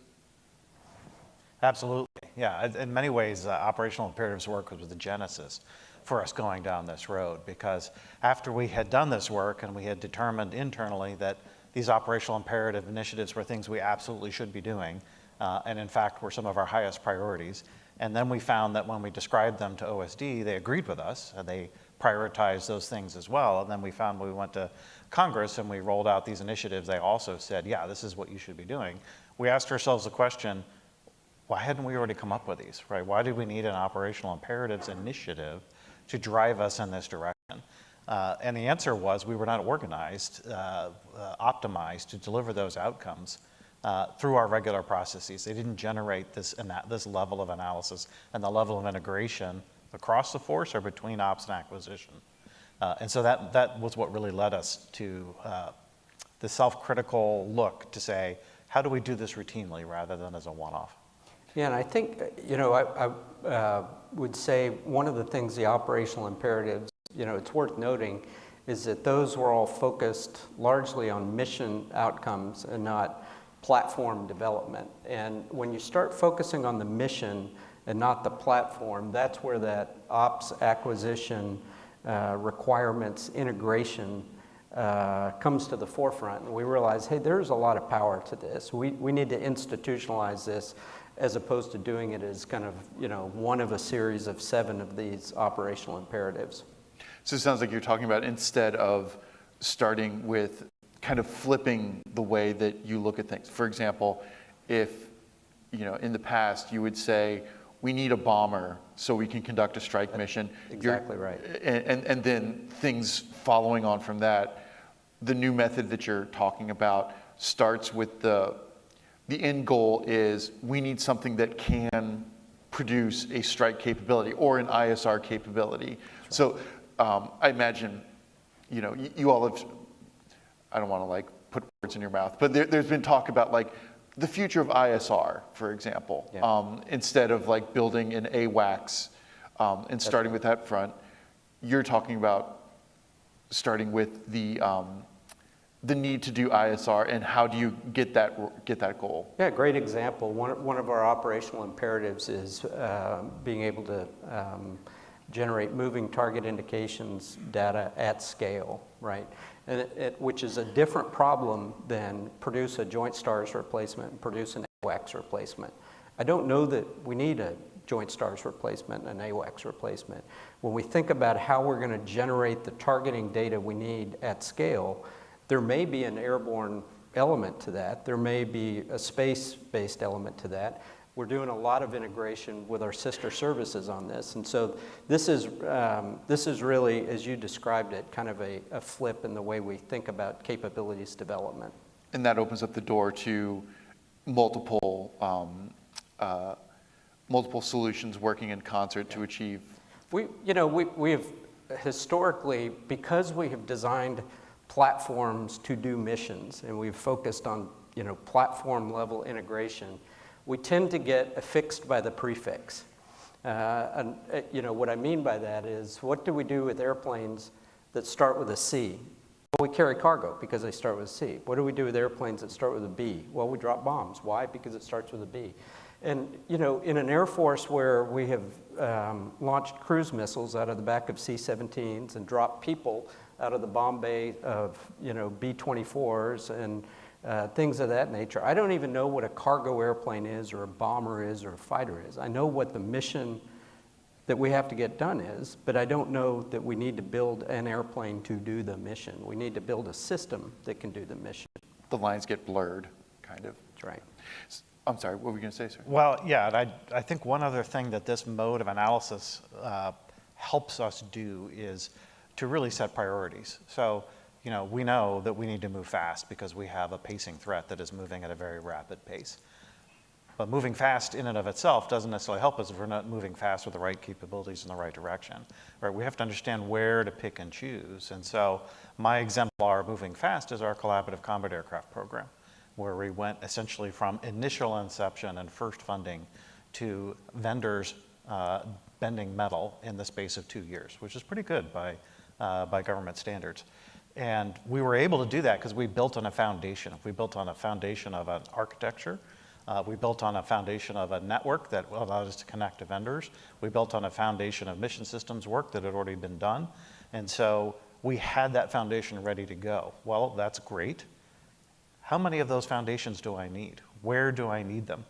Absolutely, yeah. In many ways, operational imperatives work was the genesis for us going down this road, because after we had done this work and we had determined internally that these operational imperative initiatives were things we absolutely should be doing, and in fact were some of our highest priorities, and then we found that when we described them to OSD, they agreed with us, and they prioritized those things as well. And then we found when we went to Congress and we rolled out these initiatives, they also said, yeah, this is what you should be doing. We asked ourselves the question, why hadn't we already come up with these, right? Why did we need an operational imperatives initiative to drive us in this direction? And the answer was we were not organized, optimized to deliver those outcomes through our regular processes. They didn't generate this level of analysis and the level of integration across the force or between ops and acquisition. And so that was what really led us to the self-critical look to say, how do we do this routinely rather than as a one-off? Yeah, and I think, I would say one of the things, the operational imperatives, it's worth noting, is that those were all focused largely on mission outcomes and not platform development. And when you start focusing on the mission and not the platform, that's where that ops acquisition requirements integration comes to the forefront. And we realize, hey, there's a lot of power to this. We need to institutionalize this as opposed to doing it as kind of, one of a series of 7 of these operational imperatives. So it sounds like you're talking about, instead of starting with kind of flipping the way that you look at things. For example, if, in the past you would say, we need a bomber so we can conduct a strike mission. Exactly right. And then things following on from that, the new method that you're talking about starts with the end goal is we need something that can produce a strike capability or an ISR capability. Right. So I imagine, you all have, I don't want to put words in your mouth, but there's been talk about the future of ISR, for example, yeah. Instead of building an AWACS and starting with that front, you're talking about starting with the need to do ISR and how do you get that goal? Yeah, great example. One of our operational imperatives is being able to generate moving target indications data at scale, right? And which is a different problem than produce a Joint STARS replacement and produce an AWACS replacement. I don't know that we need a Joint STARS replacement and an AWACS replacement. When we think about how we're going to generate the targeting data we need at scale, there may be an airborne element to that. There may be a space-based element to that. We're doing a lot of integration with our sister services on this. And so this is really, as you described it, kind of a flip in the way we think about capabilities development. And that opens up the door to multiple solutions working in concert to achieve. We have historically, because we have designed platforms to do missions and we've focused on platform level integration, we tend to get affixed by the prefix. What I mean by that is, what do we do with airplanes that start with a C? Well, we carry cargo because they start with a C. What do we do with airplanes that start with a B? Well, we drop bombs. Why? Because it starts with a B. And in an Air Force where we have launched cruise missiles out of the back of C-17s and dropped people out of the bomb bay of B-24s and things of that nature. I don't even know what a cargo airplane is or a bomber is or a fighter is. I know what the mission that we have to get done is, but I don't know that we need to build an airplane to do the mission. We need to build a system that can do the mission. The lines get blurred, kind of. That's right. I'm sorry, what were you going to say, sir? Well, yeah, and I think one other thing that this mode of analysis helps us do is to really set priorities. So, we know that we need to move fast because we have a pacing threat that is moving at a very rapid pace. But moving fast in and of itself doesn't necessarily help us if we're not moving fast with the right capabilities in the right direction. Right? We have to understand where to pick and choose. And so my exemplar of moving fast is our collaborative combat aircraft program, where we went essentially from initial inception and first funding to vendors bending metal in the space of 2 years, which is pretty good by government standards. And we were able to do that because we built on a foundation. We built on a foundation of an architecture. We built on a foundation of a network that allowed us to connect to vendors. We built on a foundation of mission systems work that had already been done. And so we had that foundation ready to go. Well, that's great. How many of those foundations do I need? Where do I need them?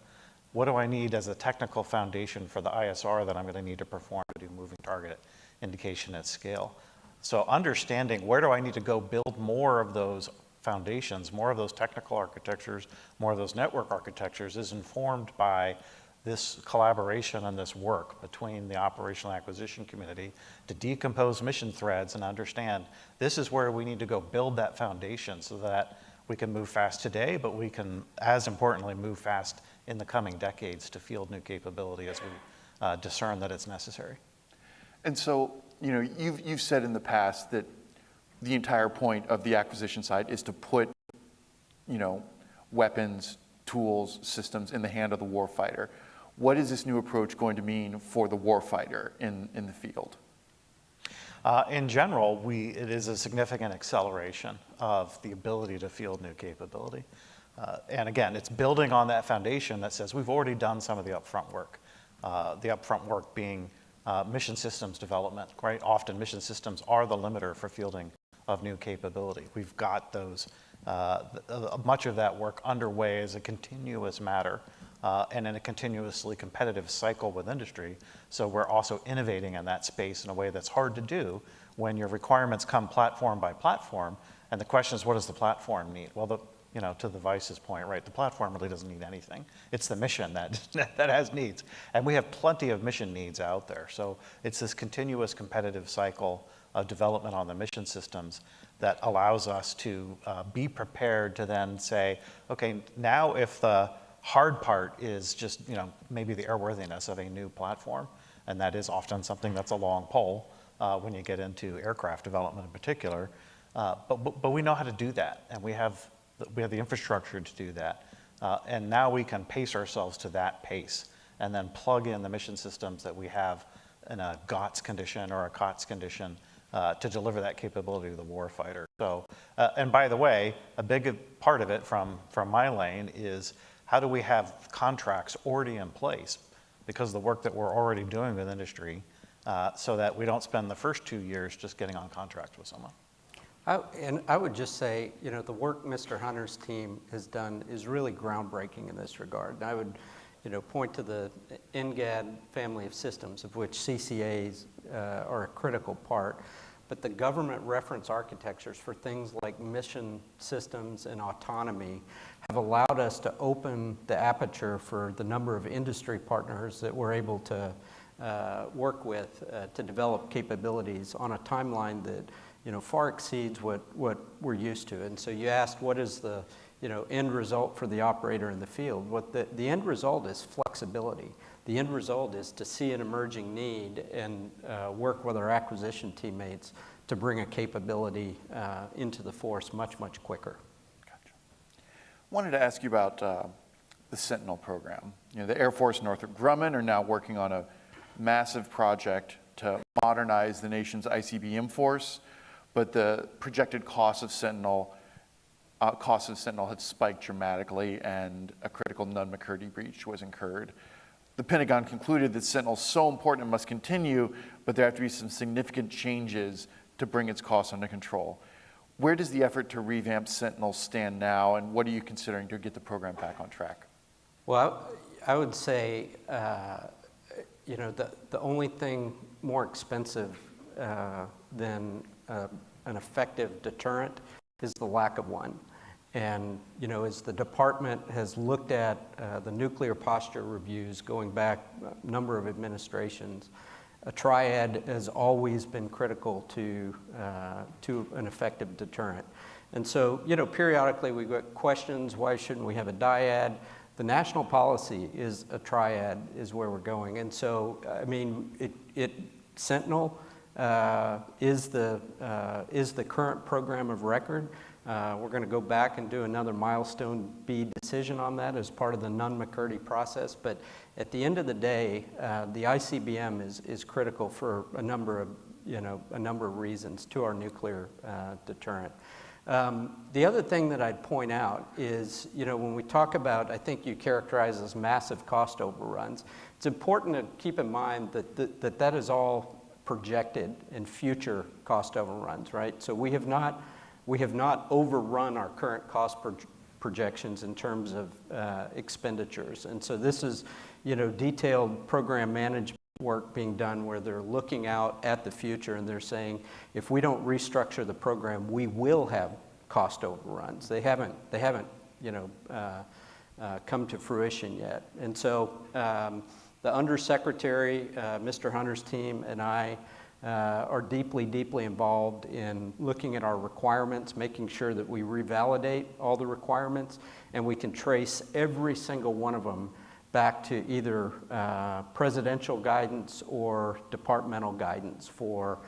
What do I need as a technical foundation for the ISR that I'm going to need to perform to do moving target indication at scale? So understanding where do I need to go build more of those foundations, more of those technical architectures, more of those network architectures is informed by this collaboration and this work between the operational acquisition community to decompose mission threads and understand this is where we need to go build that foundation so that we can move fast today, but we can, as importantly, move fast in the coming decades to field new capability as we discern that it's necessary. And so, you've said in the past that the entire point of the acquisition side is to put weapons, tools, systems in the hand of the warfighter. What is this new approach going to mean for the warfighter in the field? In general, it is a significant acceleration of the ability to field new capability. And again, it's building on that foundation that says we've already done some of the upfront work. The upfront work being mission systems development, right? Often mission systems are the limiter for fielding of new capability. We've got those, much of that work underway as a continuous matter and in a continuously competitive cycle with industry. So we're also innovating in that space in a way that's hard to do when your requirements come platform by platform. And the question is, what does the platform need? Well, to the Vice's point, right, the platform really doesn't need anything. It's the mission that has needs. And we have plenty of mission needs out there. So it's this continuous competitive cycle of development on the mission systems that allows us to be prepared to then say, okay, now if the hard part is just, maybe the airworthiness of a new platform, and that is often something that's a long pole when you get into aircraft development in particular, but we know how to do that, and we have the infrastructure to do that. And now we can pace ourselves to that pace and then plug in the mission systems that we have in a GOTS condition or a COTS condition to deliver that capability to the warfighter. So, and by the way, a big part of it from my lane is how do we have contracts already in place because of the work that we're already doing with industry so that we don't spend the first 2 years just getting on contract with someone. And I would just say, the work Mr. Hunter's team has done is really groundbreaking in this regard. And I would, point to the NGAD family of systems, of which CCAs are a critical part. But the government reference architectures for things like mission systems and autonomy have allowed us to open the aperture for the number of industry partners that we're able to work with to develop capabilities on a timeline that far exceeds what we're used to. And so you asked, what is the end result for the operator in the field? What the end result is flexibility. The end result is to see an emerging need and work with our acquisition teammates to bring a capability into the force much, much quicker. Gotcha. Wanted to ask you about the Sentinel program. The Air Force and Northrop Grumman are now working on a massive project to modernize the nation's ICBM force. But the projected cost of Sentinel had spiked dramatically, and a critical Nunn-McCurdy breach was incurred. The Pentagon concluded that Sentinel is so important it must continue, but there have to be some significant changes to bring its costs under control. Where does the effort to revamp Sentinel stand now, and what are you considering to get the program back on track? Well, I would say, the only thing more expensive than an effective deterrent is the lack of one. And, as the department has looked at the nuclear posture reviews going back a number of administrations, a triad has always been critical to an effective deterrent. And so, periodically we get questions, why shouldn't we have a dyad? The national policy is a triad, is where we're going. And so, Sentinel is the current program of record. We're going to go back and do another milestone B decision on that as part of the Nunn-McCurdy process. But at the end of the day, the ICBM is critical for a number of reasons to our nuclear deterrent. The other thing that I'd point out is, when we talk about, I think you characterize as massive cost overruns, it's important to keep in mind that is all projected and future cost overruns, right? So we have not overrun our current cost projections in terms of expenditures. And so this is, detailed program management work being done where they're looking out at the future and they're saying, if we don't restructure the program, we will have cost overruns. They haven't come to fruition yet. And so the Undersecretary, Mr. Hunter's team, and I are deeply, deeply involved in looking at our requirements, making sure that we revalidate all the requirements, and we can trace every single one of them back to either presidential guidance or departmental guidance for,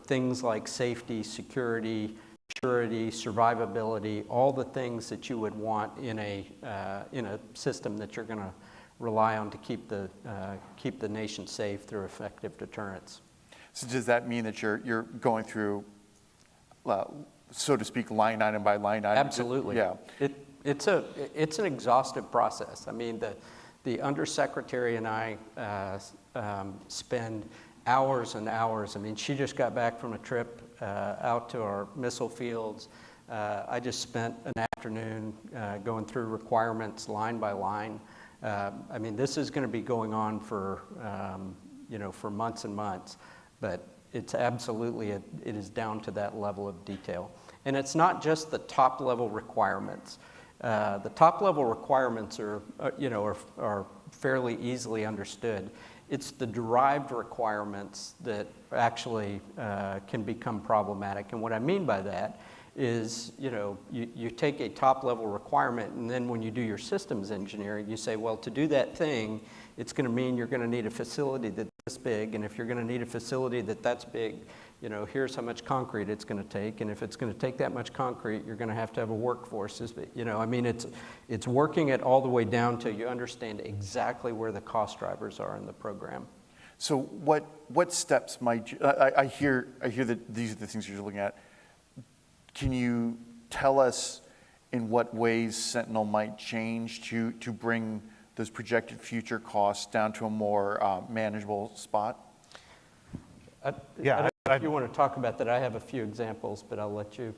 things like safety, security, maturity, survivability, all the things that you would want in a system that you're going to rely on to keep the nation safe through effective deterrence. So does that mean that you're going through, so to speak, line item by line item? Absolutely. Yeah. It's an exhaustive process. I mean, the undersecretary and I spend hours and hours. I mean, she just got back from a trip out to our missile fields. I just spent an afternoon going through requirements line by line. I mean, this is going to be going on for for months and months, but it's absolutely it is down to that level of detail. And it's not just the top level requirements. The top level requirements are fairly easily understood. It's the derived requirements that actually can become problematic. And what I mean by that is, you take a top level requirement, and then when you do your systems engineering, you say, well, to do that thing, it's going to mean you're going to need a facility that's this big, and if you're going to need a facility that's big, here's how much concrete it's going to take, and if it's going to take that much concrete, you're going to have a workforce. I mean, it's working it all the way down till you understand exactly where the cost drivers are in the program. So what steps might you, I hear that these are the things you're looking at. Can you tell us in what ways Sentinel might change to bring those projected future costs down to a more manageable spot? I don't know if you want to talk about that. I have a few examples, but I'll let you.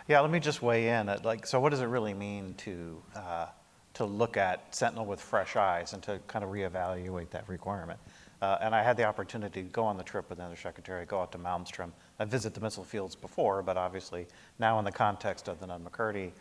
Yeah, let me just weigh in. So what does it really mean to look at Sentinel with fresh eyes and to kind of reevaluate that requirement? And I had the opportunity to go on the trip with the Undersecretary, go out to Malmstrom. I visited the missile fields before, but obviously now in the context of the Nunn-McCurdy,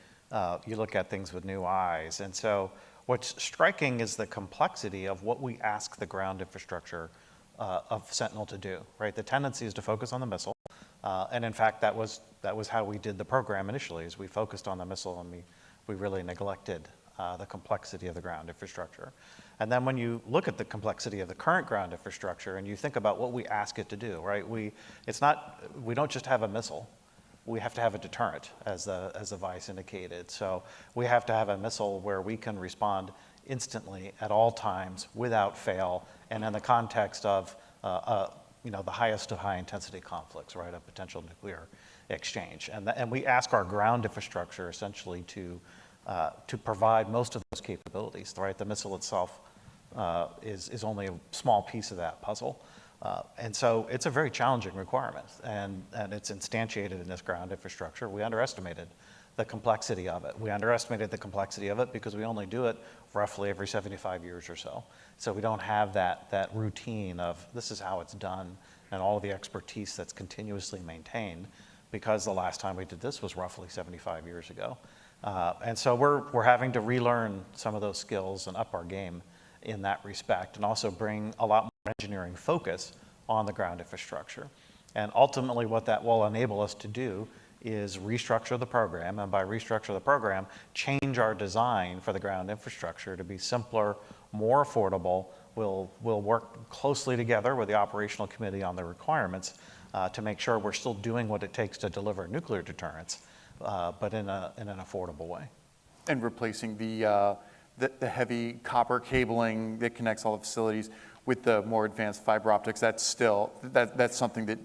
you look at things with new eyes. And so what's striking is the complexity of what we ask the ground infrastructure of Sentinel to do, right? The tendency is to focus on the missile. And in fact, that was how we did the program initially, is we focused on the missile and we really neglected the complexity of the ground infrastructure. And then when you look at the complexity of the current ground infrastructure and you think about what we ask it to do, right? We don't just have a missile. We have to have a deterrent, as the Vice indicated. So we have to have a missile where we can respond instantly at all times without fail, and in the context of the highest of high intensity conflicts, right? A potential nuclear exchange. And we ask our ground infrastructure essentially to provide most of those capabilities, right? The missile itself is only a small piece of that puzzle. And so it's a very challenging requirement, and it's instantiated in this ground infrastructure. We underestimated the complexity of it. We underestimated the complexity of it because we only do it roughly every 75 years or so. So we don't have that routine of this is how it's done and all of the expertise that's continuously maintained, because the last time we did this was roughly 75 years ago. And so we're having to relearn some of those skills and up our game in that respect, and also bring a lot more engineering focus on the ground infrastructure. And ultimately what that will enable us to do is restructure the program, and by restructure the program, change our design for the ground infrastructure to be simpler, more affordable. We'll work closely together with the operational committee on the requirements to make sure we're still doing what it takes to deliver nuclear deterrence, but in an affordable way. And replacing the heavy copper cabling that connects all the facilities with the more advanced fiber optics, that's something that,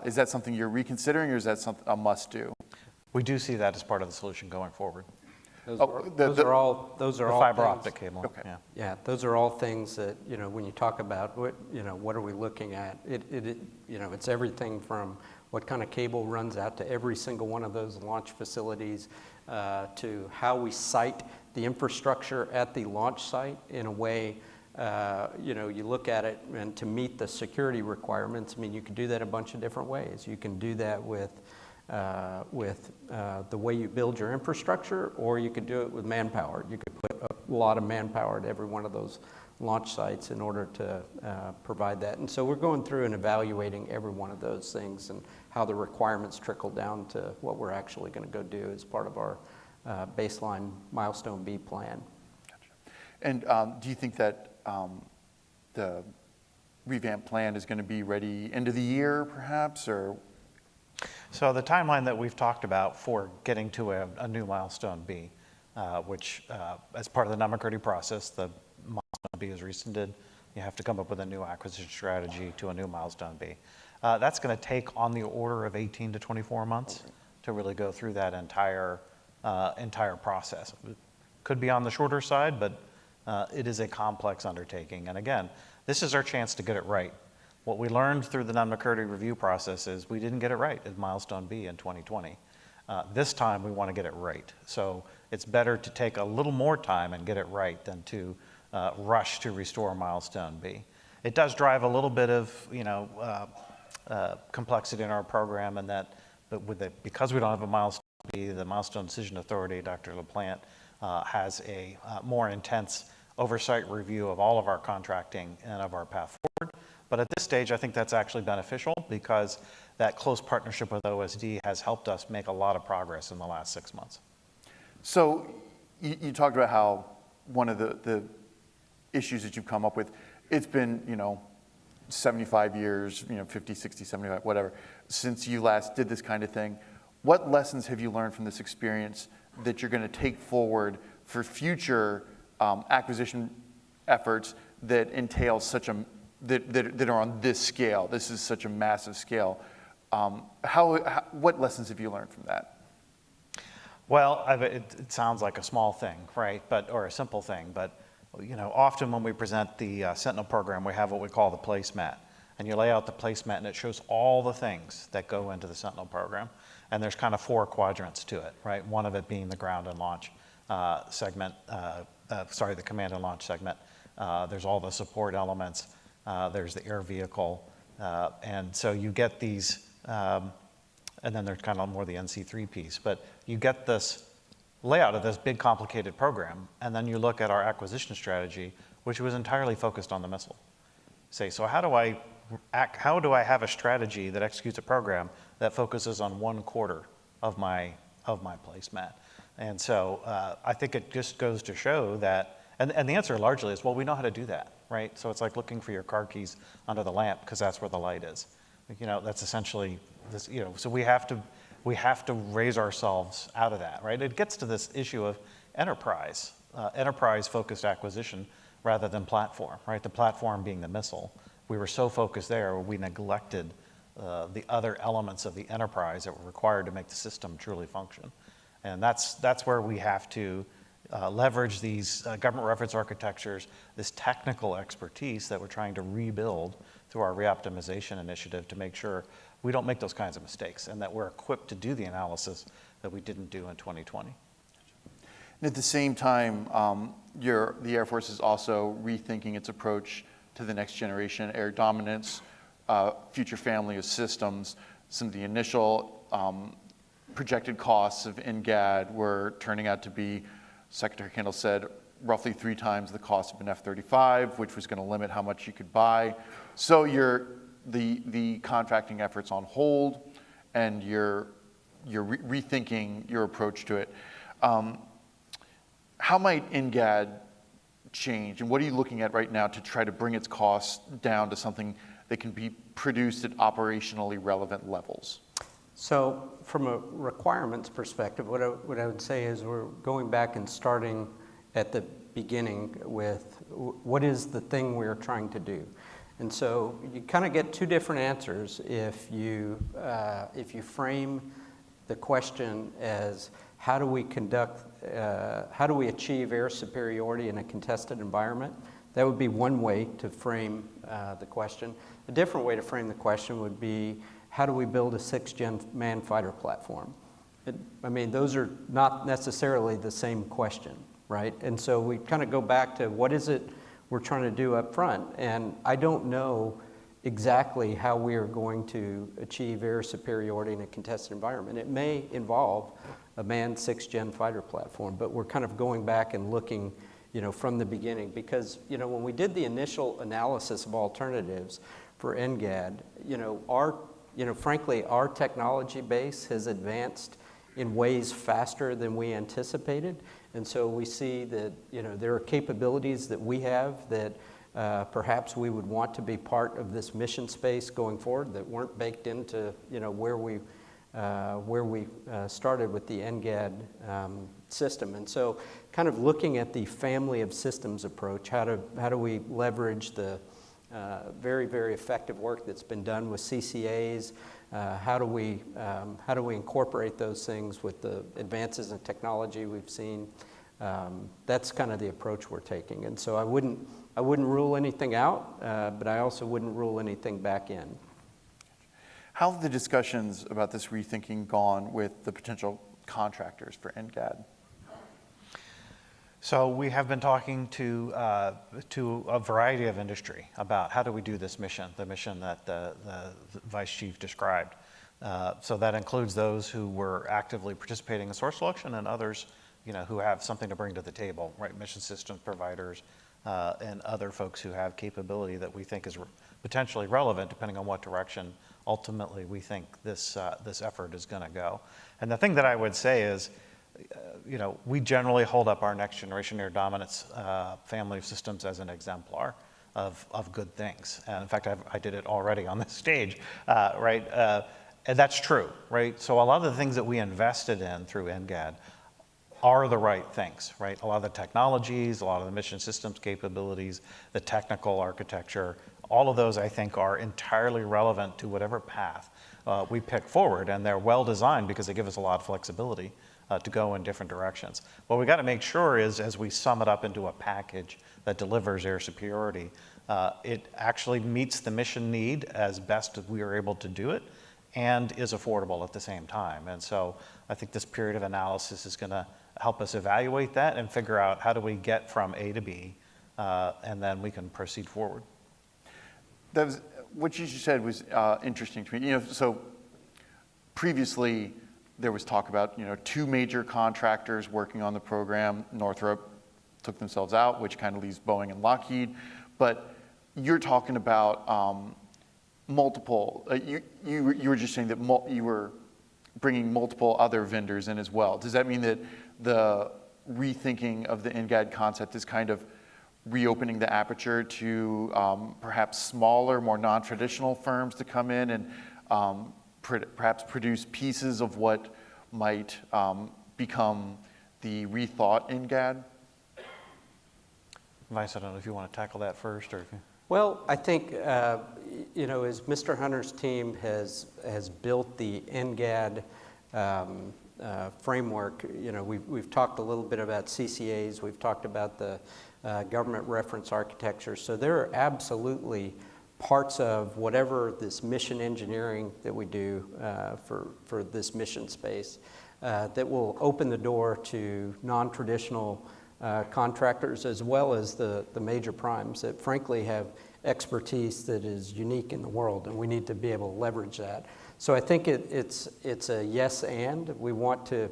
is that something you're reconsidering, or is that a must do? We do see that as part of the solution going forward. Those are all fiber things. optic cable. Okay. Yeah, those are all things that, when you talk about what are we looking at, it's everything from what kind of cable runs out to every single one of those launch facilities, to how we site the infrastructure at the launch site in a way, you look at it, and to meet the security requirements, I mean, you can do that a bunch of different ways. You can do that with the way you build your infrastructure, or you could do it with manpower. You could put a lot of manpower at every one of those launch sites in order to provide that. And so we're going through and evaluating every one of those things and how the requirements trickle down to what we're actually going to go do as part of our baseline milestone B plan. Gotcha. And do you think that the revamp plan is going to be ready end of the year, perhaps, or? So the timeline that we've talked about for getting to a new milestone B, which as part of the Namakriti process, the milestone B is rescinded. You have to come up with a new acquisition strategy to a new milestone B. That's going to take on the order of 18 to 24 months to really go through that entire process. It could be on the shorter side, but it is a complex undertaking. And again, this is our chance to get it right. What we learned through the Namakriti review process is we didn't get it right at milestone B in 2020. This time we want to get it right. So it's better to take a little more time and get it right than to rush to restore milestone B. It does drive a little bit of complexity in our program, and that, but because we don't have a milestone B, the Milestone Decision Authority, Dr. LaPlante, has a more intense oversight review of all of our contracting and of our path forward. But at this stage, I think that's actually beneficial because that close partnership with OSD has helped us make a lot of progress in the last 6 months. So you talked about how one of the issues that you've come up with, it's been, 75 years, 50, 60, 75, whatever, since you last did this kind of thing. What lessons have you learned from this experience that you're going to take forward for future acquisition efforts that entail that are on this scale? This is such a massive scale. What lessons have you learned from that? Well, it sounds like a small thing, right? Or a simple thing, but often when we present the Sentinel program, we have what we call the placemat. And you lay out the placemat and it shows all the things that go into the Sentinel program. And there's kind of 4 quadrants to it, right? One of it being the ground and launch segment, the command and launch segment. There's all the support elements. There's the air vehicle. And so you get these, and then there's kind of more the NC3 piece. But you get this layout of this big complicated program, and then you look at our acquisition strategy, which was entirely focused on the missile. Say, so how do I have a strategy that executes a program that focuses on 1/4 of my placemat? And so I think it just goes to show that, and the answer largely is, well, we know how to do that, right? So it's like looking for your car keys under the lamp because that's where the light is. That's essentially this. So we have to raise ourselves out of that, right? It gets to this issue of enterprise-focused acquisition rather than platform, right? The platform being the missile. We were so focused there, we neglected the other elements of the enterprise that were required to make the system truly function. And that's where we have to leverage these government reference architectures, this technical expertise that we're trying to rebuild through our reoptimization initiative to make sure we don't make those kinds of mistakes and that we're equipped to do the analysis that we didn't do in 2020. And at the same time, the Air Force is also rethinking its approach to the next generation air dominance, future family of systems. Some of the initial projected costs of NGAD were turning out to be, Secretary Kendall said, roughly 3 times the cost of an F-35, which was going to limit how much you could buy. So the contracting efforts on hold, and you're rethinking your approach to it. How might NGAD change, and what are you looking at right now to try to bring its costs down to something that can be produced at operationally relevant levels? So from a requirements perspective, what I would say is we're going back and starting at the beginning with what is the thing we're trying to do. And so you kind of get 2 different answers if you frame the question as how do we achieve air superiority in a contested environment? That would be one way to frame the question. A different way to frame the question would be, how do we build a 6th-gen manned fighter platform? Those are not necessarily the same question, right? And so we kind of go back to what is it we're trying to do up front. And I don't know exactly how we are going to achieve air superiority in a contested environment. It may involve a manned 6th-gen fighter platform, but we're kind of going back and looking, from the beginning. Because, when we did the initial analysis of alternatives for NGAD, frankly, our technology base has advanced in ways faster than we anticipated. And so we see that, there are capabilities that we have that perhaps we would want to be part of this mission space going forward that weren't baked into, where we where we started with the NGAD system. And so kind of looking at the family of systems approach, how do we leverage the very, very effective work that's been done with CCAs? How do we incorporate those things with the advances in technology we've seen? That's kind of the approach we're taking. And so I wouldn't rule anything out, but I also wouldn't rule anything back in. How have the discussions about this rethinking gone with the potential contractors for NGAD? So we have been talking to a variety of industry about how do we do this mission, the mission that the Vice Chief described. So that includes those who were actively participating in source selection and others, who have something to bring to the table, right? Mission systems providers and other folks who have capability that we think is potentially relevant, depending on what direction ultimately we think this effort is going to go. And the thing that I would say is, we generally hold up our next generation air dominance family of systems as an exemplar of good things. And in fact, I did it already on this stage, right? And that's true, right? So a lot of the things that we invested in through NGAD are the right things, right? A lot of the technologies, a lot of the mission systems capabilities, the technical architecture, all of those I think are entirely relevant to whatever path we pick forward, and they're well designed because they give us a lot of flexibility to go in different directions. What we got to make sure is, as we sum it up into a package that delivers air superiority, it actually meets the mission need as best as we are able to do it, and is affordable at the same time. And so I think this period of analysis is going to help us evaluate that and figure out how do we get from A to B, and then we can proceed forward. What you just said was interesting to me. So previously there was talk about two major contractors working on the program. Northrop took themselves out, which kind of leaves Boeing and Lockheed. But you're talking about multiple. You were just saying that you were bringing multiple other vendors in as well. Does that mean that the rethinking of the NGAD concept is kind of reopening the aperture to perhaps smaller, more non-traditional firms to come in and perhaps produce pieces of what might become the rethought NGAD? Vice, I don't know if you want to tackle that first, or if you... Well, I think, as Mr. Hunter's team has built the NGAD framework, we've talked a little bit about CCAs, we've talked about the government reference architecture. So there are absolutely parts of whatever this mission engineering that we do for this mission space that will open the door to non-traditional contractors, as well as the major primes that frankly have expertise that is unique in the world, and we need to be able to leverage that. So I think it's a yes and. We want to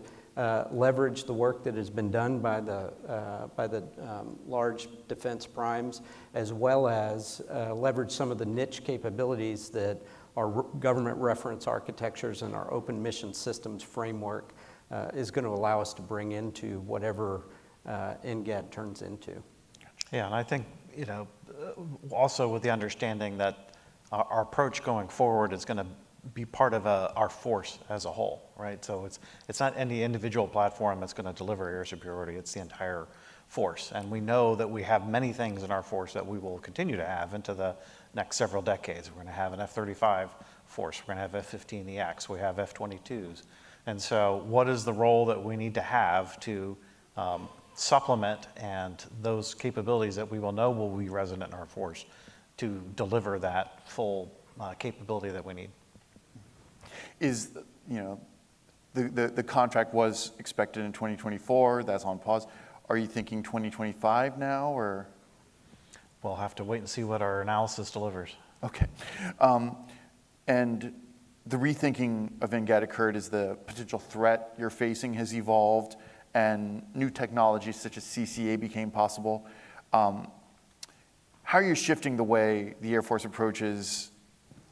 leverage the work that has been done by the large defense primes, as well as leverage some of the niche capabilities that our government reference architectures and our open mission systems framework is going to allow us to bring into whatever NGAD turns into. Yeah, and I think, also with the understanding that our approach going forward is going to be part of our force as a whole, right? So it's not any individual platform that's going to deliver air superiority, it's the entire force. And we know that we have many things in our force that we will continue to have into the next several decades. We're going to have an F-35 force, we're going to have F-15EX, we have F-22s. And so what is the role that we need to have to supplement and those capabilities that we will know will be resonant in our force to deliver that full capability that we need? Is, the contract was expected in 2024, that's on pause. Are you thinking 2025 now, or? We'll have to wait and see what our analysis delivers. Okay. And the rethinking of NGAD occurred as the potential threat you're facing has evolved and new technologies such as CCA became possible. How are you shifting the way the Air Force approaches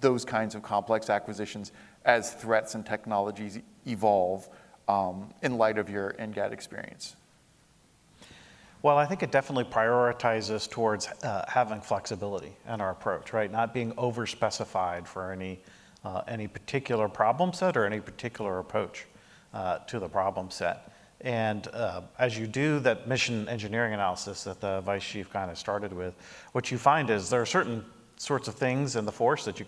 those kinds of complex acquisitions as threats and technologies evolve in light of your NGAD experience? Well, I think it definitely prioritizes towards having flexibility in our approach, right? Not being over-specified for any any particular problem set or any particular approach to the problem set. And as you do that mission engineering analysis that the Vice Chief kind of started with, what you find is there are certain sorts of things in the force that you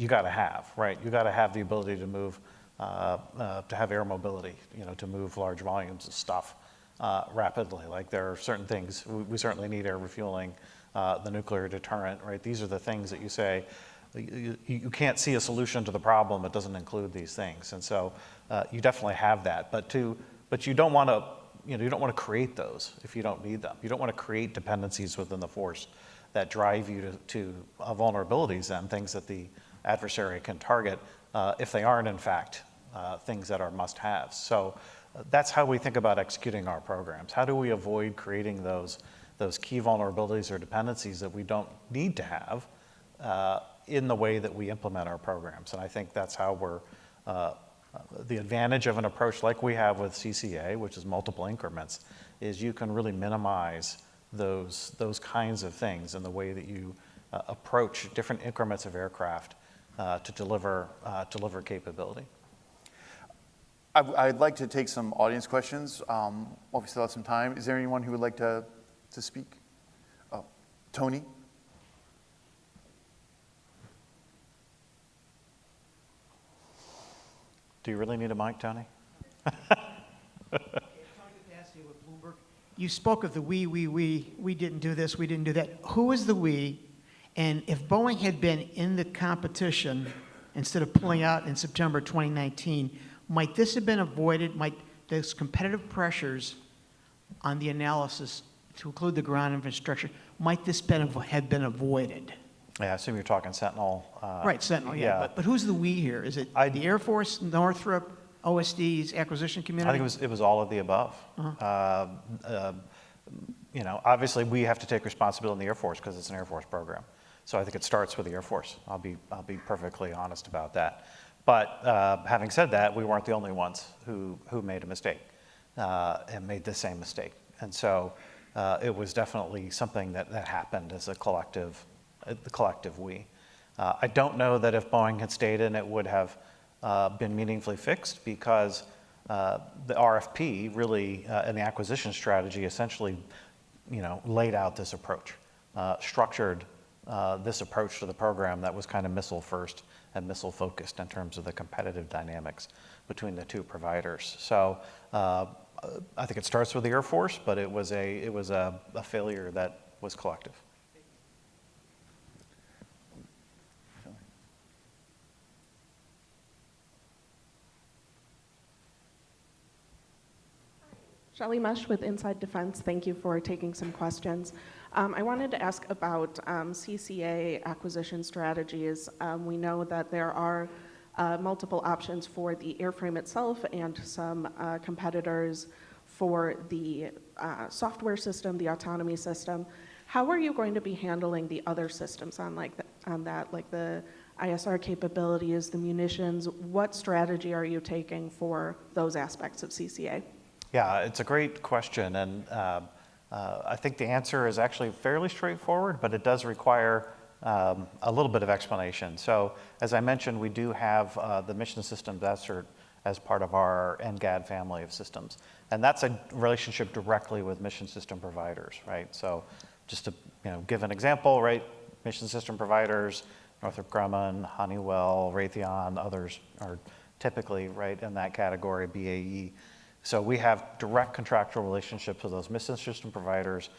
got to have, right? You got to have the ability to move, to have air mobility, to move large volumes of stuff rapidly. Like there are certain things, we certainly need air refueling, the nuclear deterrent, right? These are the things that you say, you can't see a solution to the problem that doesn't include these things. And so you definitely have that. But you don't want to, you don't want to create those if you don't need them. You don't want to create dependencies within the force that drive you to vulnerabilities and things that the adversary can target if they aren't, in fact, things that are must-haves. So that's how we think about executing our programs. How do we avoid creating those key vulnerabilities or dependencies that we don't need to have in the way that we implement our programs? And I think that's how we're, the advantage of an approach like we have with CCA, which is multiple increments, is you can really minimize those kinds of things in the way that you approach different increments of aircraft to deliver capability. I'd like to take some audience questions. We still have some time. Is there anyone who would like to speak? Oh, Tony? Do you really need a mic, Tony? You spoke of the we didn't do this, we didn't do that. Who is the we? And if Boeing had been in the competition instead of pulling out in September 2019, might this have been avoided? Might those competitive pressures on the analysis to include the ground infrastructure, might this have been avoided? Yeah, I assume you're talking Sentinel. Right, Sentinel, yeah. But who's the we here? Is it the Air Force, Northrop, OSD's acquisition community? I think it was all of the above. Obviously we have to take responsibility in the Air Force because it's an Air Force program. So I think it starts with the Air Force. I'll be perfectly honest about that. But having said that, we weren't the only ones who made a mistake and made the same mistake. And so it was definitely something that happened as the collective we. I don't know that if Boeing had stayed in, it would have been meaningfully fixed because the RFP really and the acquisition strategy essentially, laid out this approach, structured this approach to the program that was kind of missile first and missile focused in terms of the competitive dynamics between the two providers. So I think it starts with the Air Force, but it was a failure that was collective. Shelley Mesh with Inside Defense. Thank you for taking some questions. I wanted to ask about CCA acquisition strategies. We know that there are multiple options for the airframe itself and some competitors for the software system, the autonomy system. How are you going to be handling the other systems on that, like the ISR capabilities, the munitions? What strategy are you taking for those aspects of CCA? Yeah, it's a great question, and I think the answer is actually fairly straightforward, but it does require a little bit of explanation. So, as I mentioned, we do have the mission systems as part of our NGAD family of systems, and that's a relationship directly with mission system providers, right? So, just to give an example, right? Mission system providers, Northrop Grumman, Honeywell, Raytheon, others are typically right in that category, BAE. So we have direct contractual relationships with those mission system providers,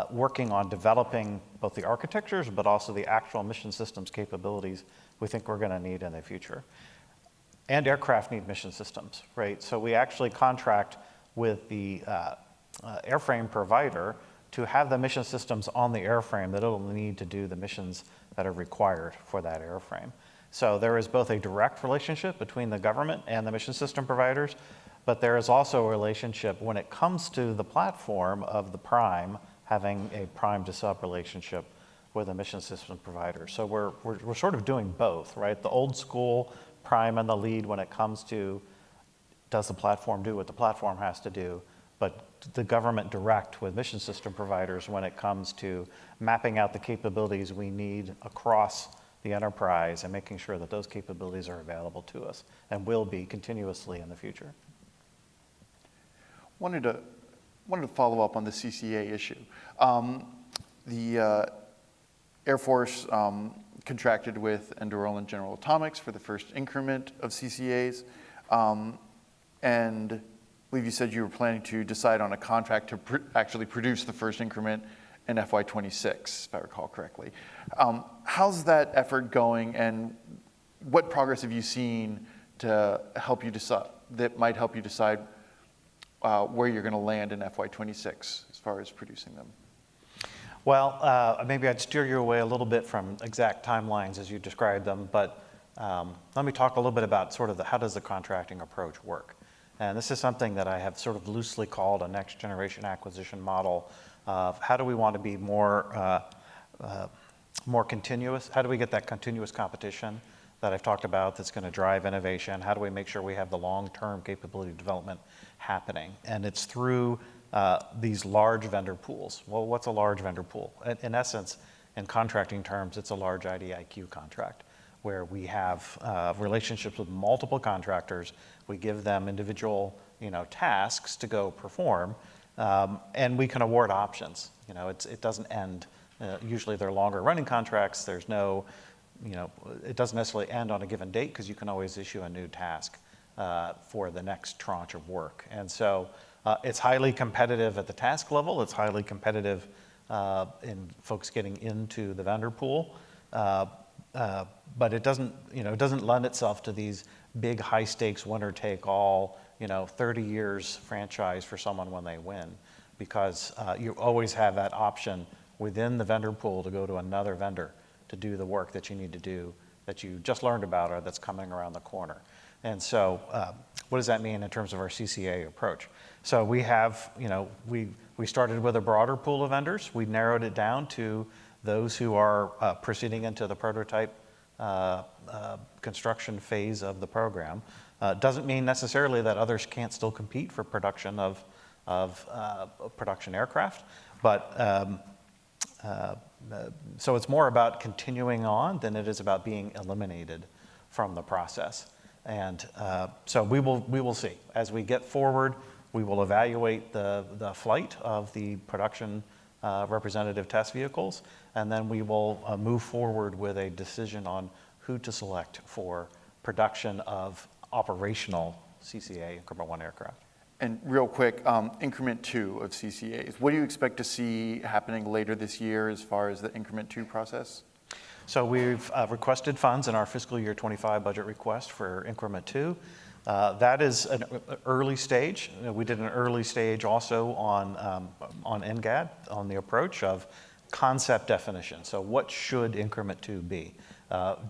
working on developing both the architectures, but also the actual mission systems capabilities we think we're going to need in the future. And aircraft need mission systems, right? So we actually contract with the airframe provider to have the mission systems on the airframe that it'll need to do the missions that are required for that airframe. So there is both a direct relationship between the government and the mission system providers, but there is also a relationship when it comes to the platform of the prime having a prime to sub relationship with a mission system provider. So we're sort of doing both, right? The old school prime and the lead when it comes to does the platform do what the platform has to do, but the government direct with mission system providers when it comes to mapping out the capabilities we need across the enterprise, and making sure that those capabilities are available to us and will be continuously in the future. Wanted to follow up on the CCA issue. The Air Force contracted with Anduril and General Atomics for the first increment of CCAs, and I believe you said you were planning to decide on a contract to actually produce the first increment in FY26, if I recall correctly. How's that effort going, and what progress have you seen to help you decide, that might help you decide where you're going to land in FY26 as far as producing them? Well, maybe I'd steer you away a little bit from exact timelines as you described them, but let me talk a little bit about sort of how does the contracting approach work. And this is something that I have sort of loosely called a next generation acquisition model of how do we want to be more continuous? How do we get that continuous competition that I've talked about that's going to drive innovation? How do we make sure we have the long-term capability development happening? And it's through these large vendor pools. Well, what's a large vendor pool? In essence, in contracting terms, it's a large IDIQ contract where we have relationships with multiple contractors. We give them individual, tasks to go perform, and we can award options. It doesn't end. Usually, they're longer running contracts. There's no, it doesn't necessarily end on a given date because you can always issue a new task for the next tranche of work. And so it's highly competitive at the task level. It's highly competitive in folks getting into the vendor pool. But it doesn't lend itself to these big high stakes winner take all, 30 years franchise for someone when they win, because you always have that option within the vendor pool to go to another vendor to do the work that you need to do that you just learned about or that's coming around the corner. And so what does that mean in terms of our CCA approach? So we have, we started with a broader pool of vendors. We narrowed it down to those who are proceeding into the prototype construction phase of the program. Doesn't mean necessarily that others can't still compete for production of production aircraft, but so it's more about continuing on than it is about being eliminated from the process. And so we will see. As we get forward, we will evaluate the flight of the production representative test vehicles, and then we will move forward with a decision on who to select for production of operational CCA Increment 1 aircraft. And real quick, Increment 2 of CCAs, what do you expect to see happening later this year as far as the Increment 2 process? So we've requested funds in our fiscal year 25 budget request for Increment 2. That is an early stage. We did an early stage also on NGAD, on the approach of concept definition. So what should Increment 2 be?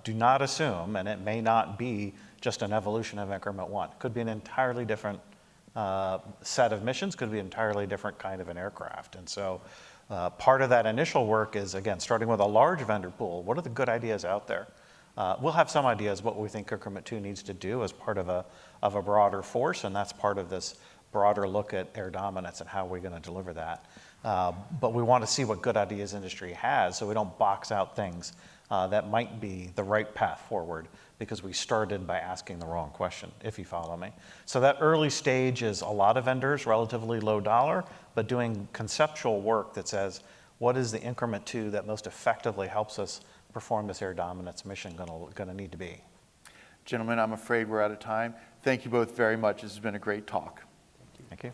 Do not assume, and it may not be just an evolution of Increment 1. It could be an entirely different set of missions, could be an entirely different kind of an aircraft. And so part of that initial work is, again, starting with a large vendor pool. What are the good ideas out there? We'll have some ideas what we think Increment 2 needs to do as part of a broader force, and that's part of this broader look at air dominance and how we're going to deliver that. But we want to see what good ideas industry has so we don't box out things that might be the right path forward because we started by asking the wrong question, if you follow me. So that early stage is a lot of vendors, relatively low dollar, but doing conceptual work that says, what is the Increment 2 that most effectively helps us perform this air dominance mission going to need to be? Gentlemen, I'm afraid we're out of time. Thank you both very much. This has been a great talk. Thank you.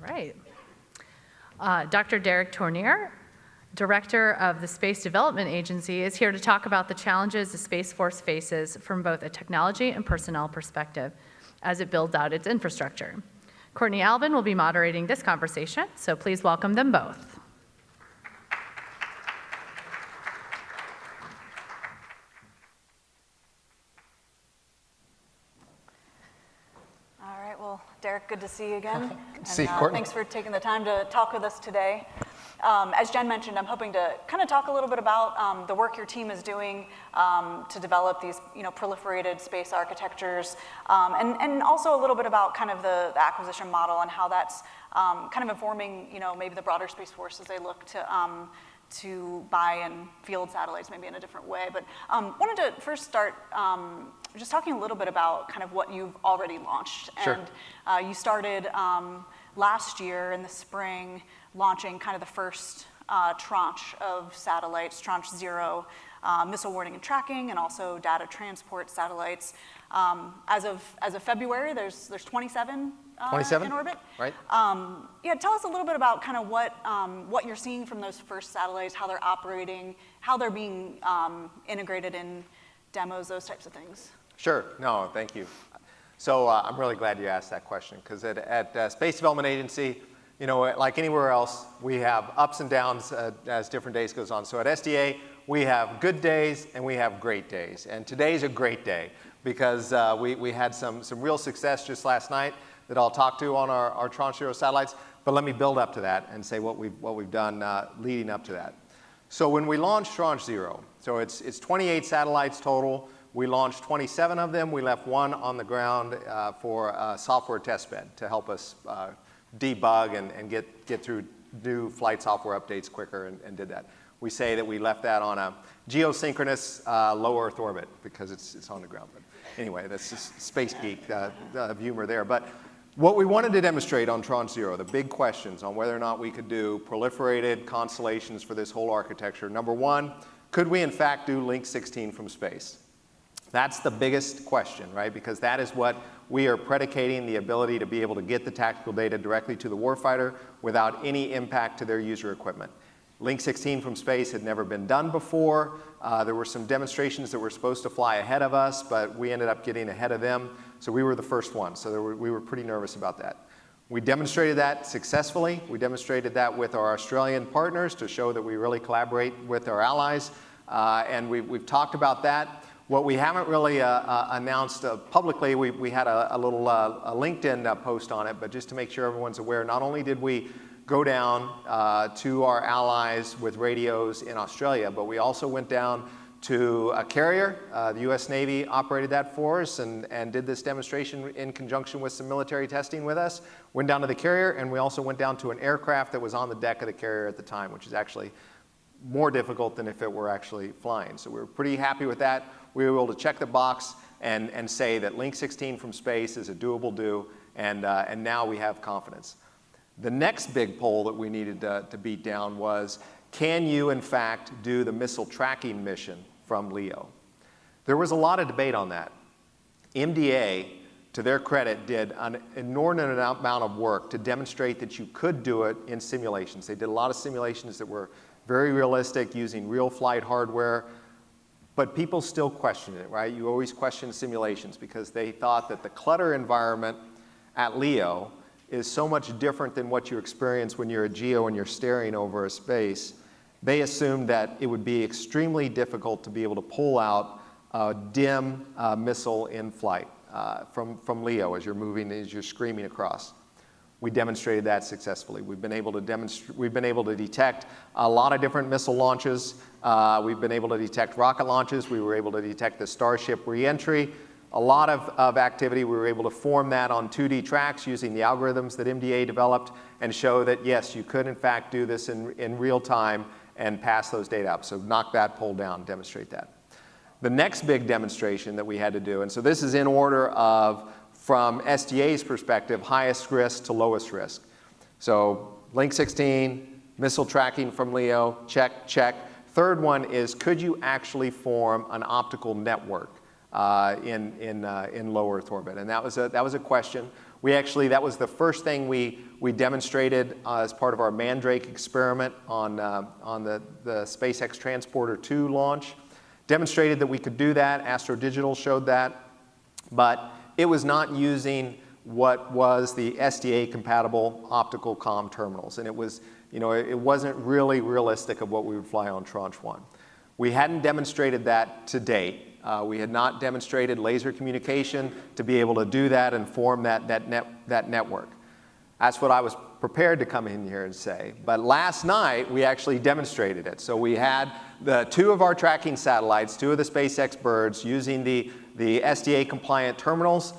Right. Dr. Derek Tournier, Director of the Space Development Agency, is here to talk about the challenges the Space Force faces from both a technology and personnel perspective as it builds out its infrastructure. Courtney Alvin will be moderating this conversation, so please welcome them both. All right, well, to see you again. See you, And Courtney. thanks for taking the time to talk with us today. As Jen mentioned, I'm hoping to kind of talk a little bit about the work your team is doing to develop these, proliferated space architectures, and also a little bit about kind of the acquisition model and how that's kind of informing, maybe the broader Space Force as they look to buy and field satellites maybe in a different way. But wanted to first start just talking a little bit about kind of what you've already launched. Sure. And you started last year in the spring launching kind of the first tranche of satellites, Tranche 0, missile warning and tracking, and also data transport satellites. As of February, there's 27 27? in orbit. Right. Yeah, tell us a little bit about kind of what you're seeing from those first satellites, how they're operating, how they're being integrated in demos, those types of things. Sure. No, thank you. So I'm really glad you asked that question, because at Space Development Agency, like anywhere else, we have ups and downs as different days goes on. So at SDA, we have good days and we have great days. And today's a great day because we had some real success just last night that I'll talk to on our Tranche 0 satellites. But let me build up to that and say what we've done leading up to that. So when we launched Tranche 0, so it's 28 satellites total. We launched 27 of them. We left one on the ground for a software test bed to help us debug and get through new flight software updates quicker and did that. We say that we left that on a geosynchronous low Earth orbit because it's on the ground. But anyway, that's just space geek humor there. But what we wanted to demonstrate on Tranche 0, the big questions on whether or not we could do proliferated constellations for this whole architecture. Number one, could we in fact do Link 16 from space? That's the biggest question, right? Because that is what we are predicating the ability to be able to get the tactical data directly to the warfighter without any impact to their user equipment. Link 16 from space had never been done before. There were some demonstrations that were supposed to fly ahead of us, but we ended up getting ahead of them. So we were the first ones. So we were pretty nervous about that. We demonstrated that successfully. We demonstrated that with our Australian partners to show that we really collaborate with our allies. And we've talked about that. What we haven't really announced publicly, we had a little LinkedIn post on it, but just to make sure everyone's aware, not only did we go down to our allies with radios in Australia, but we also went down to a carrier. The US Navy operated that for us and did this demonstration in conjunction with some military testing with us. Went down to the carrier, and we also went down to an aircraft that was on the deck of the carrier at the time, which is actually more difficult than if it were actually flying. So we were pretty happy with that. We were able to check the box and say that Link 16 from space is a doable do, and now we have confidence. The next big poll that we needed to beat down was, can you in fact do the missile tracking mission from LEO? There was a lot of debate on that. MDA, to their credit, did an inordinate amount of work to demonstrate that you could do it in simulations. They did a lot of simulations that were very realistic using real flight hardware. But people still question it, right? You always question simulations because they thought that the clutter environment at LEO is so much different than what you experience when you're a GEO and you're staring over a space. They assumed that it would be extremely difficult to be able to pull out a dim missile in flight from LEO as you're moving, as you're screaming across. We demonstrated that successfully. We've been able to detect a lot of different missile launches. We've been able to detect rocket launches. We were able to detect the Starship reentry. A lot of activity. We were able to form that on 2D tracks using the algorithms that MDA developed and show that, yes, you could in fact do this in real time and pass those data up. So knock that poll down, demonstrate that. The next big demonstration that we had to do, and so this is in order of, from SDA's perspective, highest risk to lowest risk. So Link 16, missile tracking from LEO, check, check. Third one is, could you actually form an optical network in low Earth orbit? And that was a question. That was the first thing we demonstrated as part of our Mandrake experiment on the SpaceX Transporter 2 launch. Demonstrated that we could do that. Astro Digital showed that. But it was not using what was the SDA-compatible optical comm terminals. And it wasn't really realistic of what we would fly on Tranche 1. We hadn't demonstrated that to date. We had not demonstrated laser communication to be able to do that and form that network. That's what I was prepared to come in here and say. But last night, we actually demonstrated it. So we had two of our tracking satellites, two of the SpaceX birds, using the SDA-compliant terminals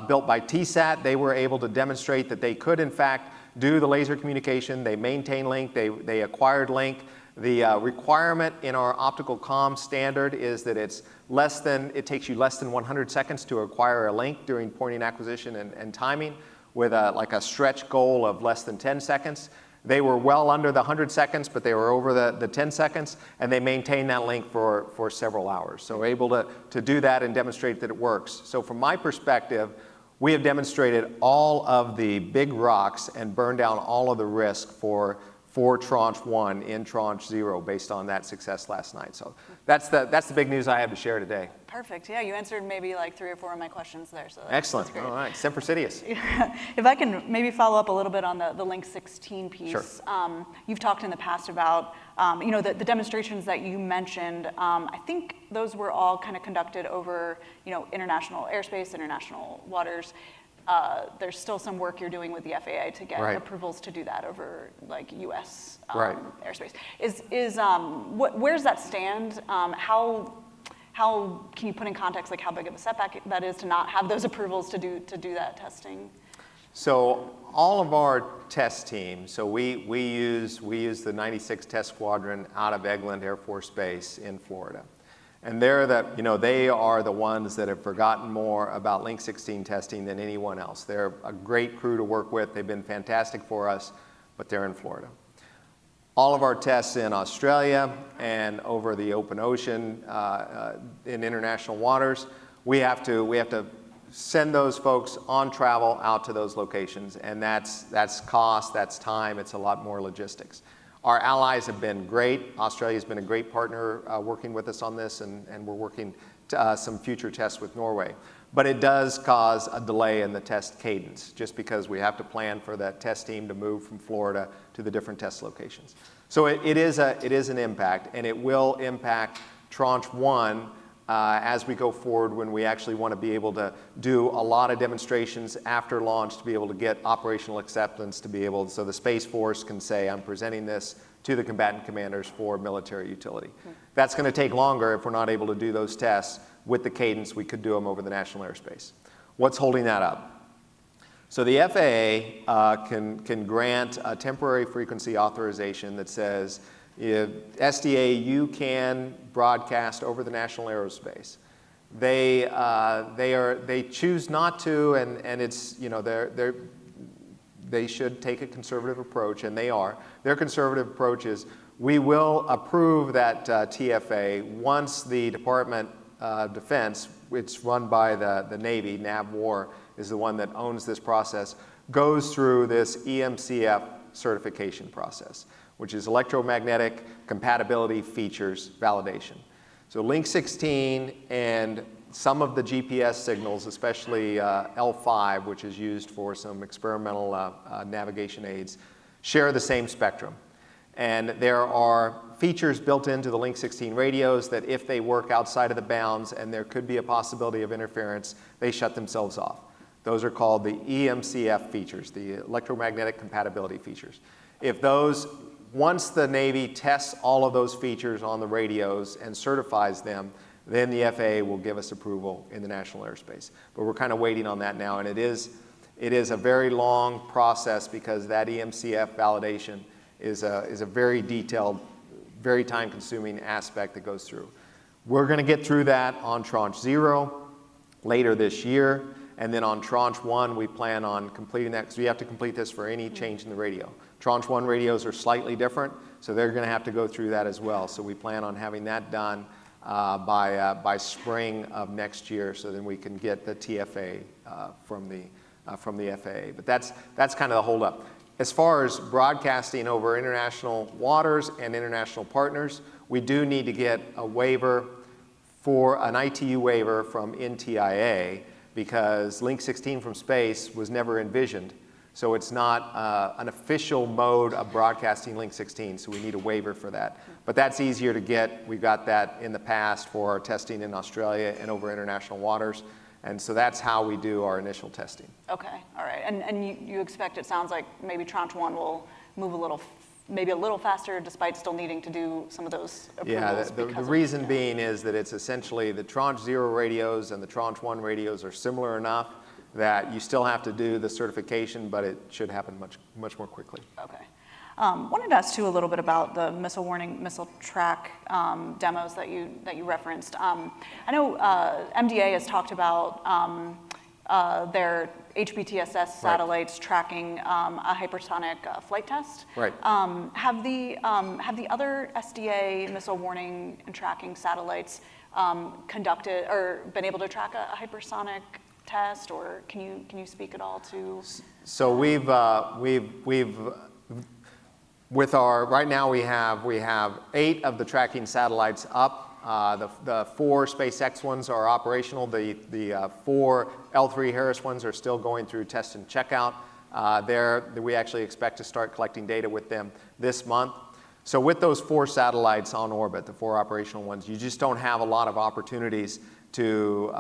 built by TSAT. They were able to demonstrate that they could, in fact, do the laser communication. They maintain link. They acquired link. The requirement in our optical comm standard is that it takes you less than 100 seconds to acquire a link during pointing acquisition and timing, with like a stretch goal of less than 10 seconds. They were well under the 100 seconds, but they were over the 10 seconds, and they maintained that link for several hours. So we're able to do that and demonstrate that it works. So from my perspective, we have demonstrated all of the big rocks and burned down all of the risk for Tranche 1 in Tranche 0 based on that success last night. So that's the big news I have to share today. Perfect. Yeah, you answered maybe like 3 or 4 of my questions there. So Excellent. That's great. All right. Semper Citius. If I can maybe follow up a little bit on the Link 16 piece. Sure. You've talked in the past about the demonstrations that you mentioned. I think those were all kind of conducted over international airspace, international waters. There's still some work you're doing with the FAA to get approvals to do that over like U.S. Airspace. Where's that stand? How can you put in context like how big of a setback that is to not have those approvals to do that testing? So all of our test teams, so we use the 96 Test Squadron out of Eglin Air Force Base in Florida. And they are the ones that have forgotten more about Link 16 testing than anyone else. They're a great crew to work with. They've been fantastic for us, but they're in Florida. All of our tests in Australia and over the open ocean in international waters, we have to send those folks on travel out to those locations, and that's cost, that's time, it's a lot more logistics. Our allies have been great. Australia's been a great partner working with us on this, and we're working some future tests with Norway. But it does cause a delay in the test cadence, just because we have to plan for that test team to move from Florida to the different test locations. So it is an impact, and it will impact Tranche 1 as we go forward, when we actually want to be able to do a lot of demonstrations after launch to be able to get operational acceptance, so the Space Force can say, I'm presenting this to the combatant commanders for military utility. That's going to take longer if we're not able to do those tests with the cadence we could do them over the national airspace. What's holding that up? So the FAA can grant a temporary frequency authorization that says, SDA, you can broadcast over the national aerospace. They choose not to, and it's they should take a conservative approach, and they are. Their conservative approach is we will approve that TFA once the Department of Defense, it's run by the Navy, NAVWAR is the one that owns this process, goes through this EMCF certification process, which is electromagnetic compatibility features validation. So Link 16 and some of the GPS signals, especially L5, which is used for some experimental navigation aids, share the same spectrum. And there are features built into the Link 16 radios that if they work outside of the bounds and there could be a possibility of interference, they shut themselves off. Those are called the EMCF features, the electromagnetic compatibility features. Once the Navy tests all of those features on the radios and certifies them, then the FAA will give us approval in the national airspace. But we're kind of waiting on that now, and it is a very long process because that EMCF validation is a very detailed, very time-consuming aspect that goes through. We're going to get through that on Tranche 0 later this year, and then on Tranche 1, we plan on completing that, because we have to complete this for any change in the radio. Tranche 1 radios are slightly different, so they're going to have to go through that as well. So we plan on having that done by spring of next year, so then we can get the TFA from the FAA. But that's kind of the holdup. As far as broadcasting over international waters and international partners, we do need to get a waiver an ITU waiver from NTIA, because Link 16 from space was never envisioned So it's not an official mode of broadcasting Link 16, so we need a waiver for that. But that's easier to get. We've got that in the past for our testing in Australia and over international waters. And so that's how we do our initial testing. Okay, all right. And you expect, it sounds like maybe Tranche 1 will move maybe a little faster despite still needing to do some of those approvals? Yeah, the reason being is that it's essentially the Tranche 0 radios and the Tranche 1 radios are similar enough that you still have to do the certification, but it should happen much more quickly. Okay. Wanted to ask too a little bit about the missile warning, missile track demos that you referenced. I know MDA has talked about their HBTSS satellites tracking a hypersonic flight test. Right. Have the other SDA missile warning and tracking satellites conducted or been able to track a hypersonic test, or can you speak at all to? So we've with our right now we have 8 of the tracking satellites up. The 4 SpaceX ones are operational. The 4 L3 Harris ones are still going through test and checkout. We actually expect to start collecting data with them this month. So with those 4 satellites on orbit, the 4 operational ones, you just don't have a lot of opportunities to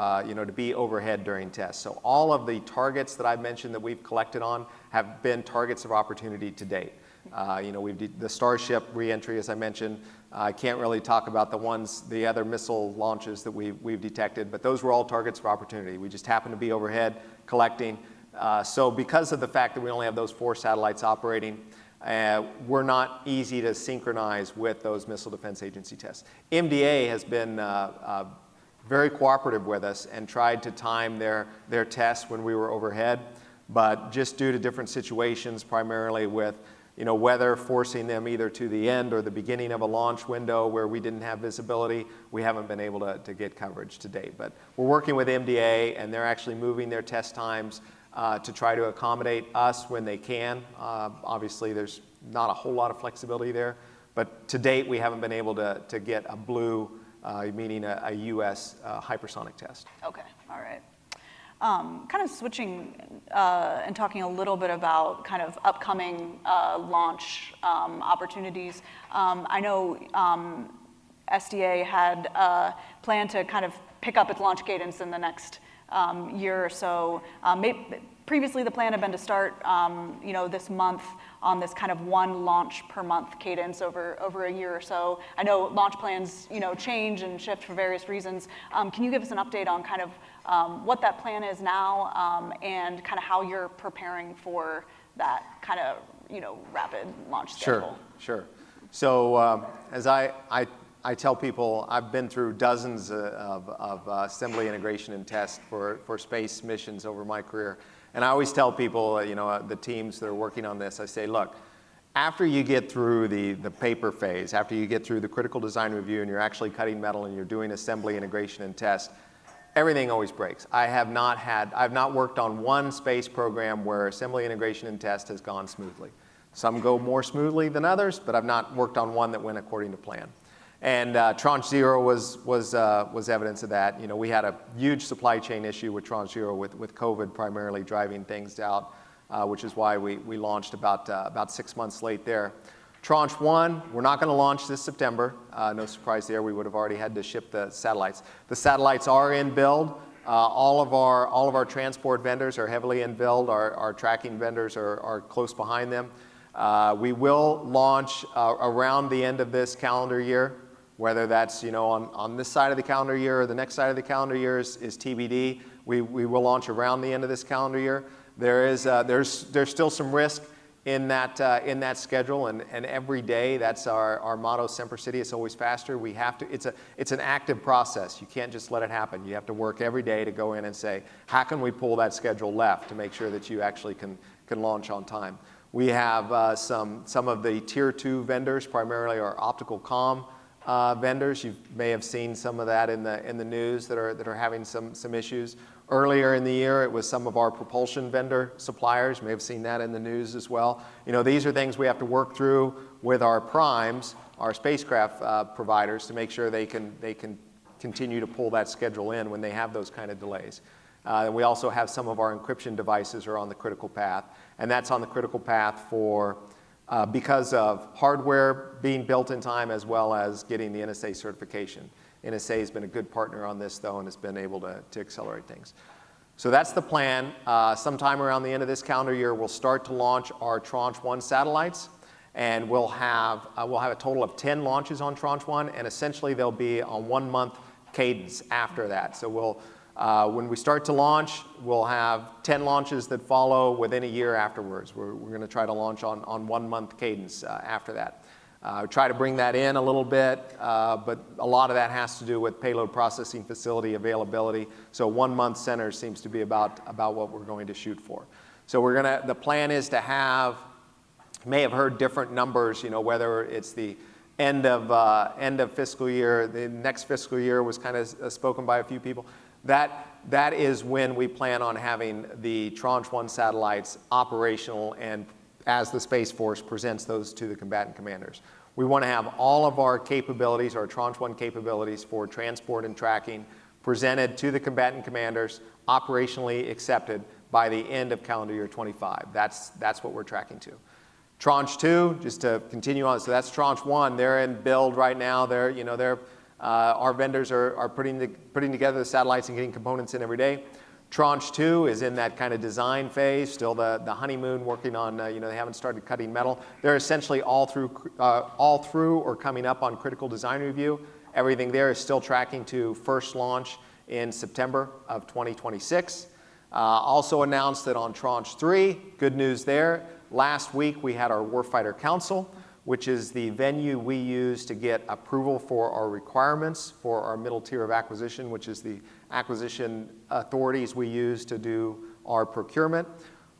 be overhead during tests. So all of the targets that I've mentioned that we've collected on have been targets of opportunity to date. The Starship reentry, as I mentioned. I can't really talk about the other missile launches that we've detected, but those were all targets of opportunity. We just happened to be overhead collecting. So because of the fact that we only have those 4 satellites operating, we're not easy to synchronize with those Missile Defense Agency tests. MDA has been very cooperative with us and tried to time their tests when we were overhead, but just due to different situations, primarily with weather forcing them either to the end or the beginning of a launch window where we didn't have visibility, we haven't been able to get coverage to date. But we're working with MDA, and they're actually moving their test times to try to accommodate us when they can. Obviously, there's not a whole lot of flexibility there, but to date, we haven't been able to get a blue, meaning a U.S. hypersonic test. Okay, all right. Kind of switching and talking a little bit about kind of upcoming launch opportunities. I know SDA had planned to kind of pick up its launch cadence in the next year or so. Previously, the plan had been to start, this month on this kind of 1 launch per month cadence over a year or so. I know launch plans, change and shift for various reasons. Can you give us an update on kind of what that plan is now and kind of how you're preparing for that kind of, rapid launch schedule? Sure. So as I tell people, I've been through dozens of assembly, integration, and test for space missions over my career. And I always tell people, the teams that are working on this, I say, look, after you get through the paper phase, after you get through the critical design review and you're actually cutting metal and you're doing assembly, integration, and test, everything always breaks. I've not worked on one space program where assembly, integration, and test has gone smoothly. Some go more smoothly than others, but I've not worked on one that went according to plan. And Tranche 0 was evidence of that. We had a huge supply chain issue with Tranche 0 with COVID primarily driving things out, which is why we launched about 6 months late there. Tranche 1, we're not going to launch this September. No surprise there. We would have already had to ship the satellites. The satellites are in build. All of our transport vendors are heavily in build. Our tracking vendors are close behind them. We will launch around the end of this calendar year. Whether that's on this side of the calendar year or the next side of the calendar year is TBD. We will launch around the end of this calendar year. There's still some risk in that schedule, and every day that's our motto, Semper City. It's always faster. We have to. It's an active process. You can't just let it happen. You have to work every day to go in and say, how can we pull that schedule left to make sure that you actually can launch on time. We have some of the tier 2 vendors, primarily our optical comm vendors. You may have seen some of that in the news that are having some issues. Earlier in the year, it was some of our propulsion vendor suppliers. You may have seen that in the news as well. These are things we have to work through with our primes, our spacecraft providers, to make sure they can continue to pull that schedule in when they have those kind of delays. We also have some of our encryption devices are on the critical path, and that's on the critical path for because of hardware being built in time as well as getting the NSA certification. NSA has been a good partner on this, though, and has been able to accelerate things. So that's the plan. Sometime around the end of this calendar year, we'll start to launch our Tranche 1 satellites, and we'll have a total of 10 launches on Tranche 1, and essentially they'll be on 1-month cadence after that. So when we start to launch, we'll have 10 launches that follow within a year afterwards. We're going to try to launch on 1-month cadence after that. Try to bring that in a little bit, but a lot of that has to do with payload processing facility availability. So 1-month center seems to be about what we're going to shoot for. So the plan is to have, you may have heard different numbers, whether it's the end of fiscal year, the next fiscal year was kind of spoken by a few people. That is when we plan on having the Tranche 1 satellites operational and as the Space Force presents those to the combatant commanders. We want to have all of our capabilities, our Tranche 1 capabilities for transport and tracking presented to the combatant commanders, operationally accepted by the end of calendar year 25. That's what we're tracking to. Tranche 2, just to continue on, so that's Tranche 1. They're in build right now. Our vendors are putting together the satellites and getting components in every day. Tranche 2 is in that kind of design phase, still the honeymoon, working on, they haven't started cutting metal. They're essentially all through or coming up on critical design review. Everything there is still tracking to first launch in September of 2026. Also announced that on Tranche 3, good news there. Last week we had our Warfighter Council, which is the venue we use to get approval for our requirements for our middle tier of acquisition, which is the acquisition authorities we use to do our procurement.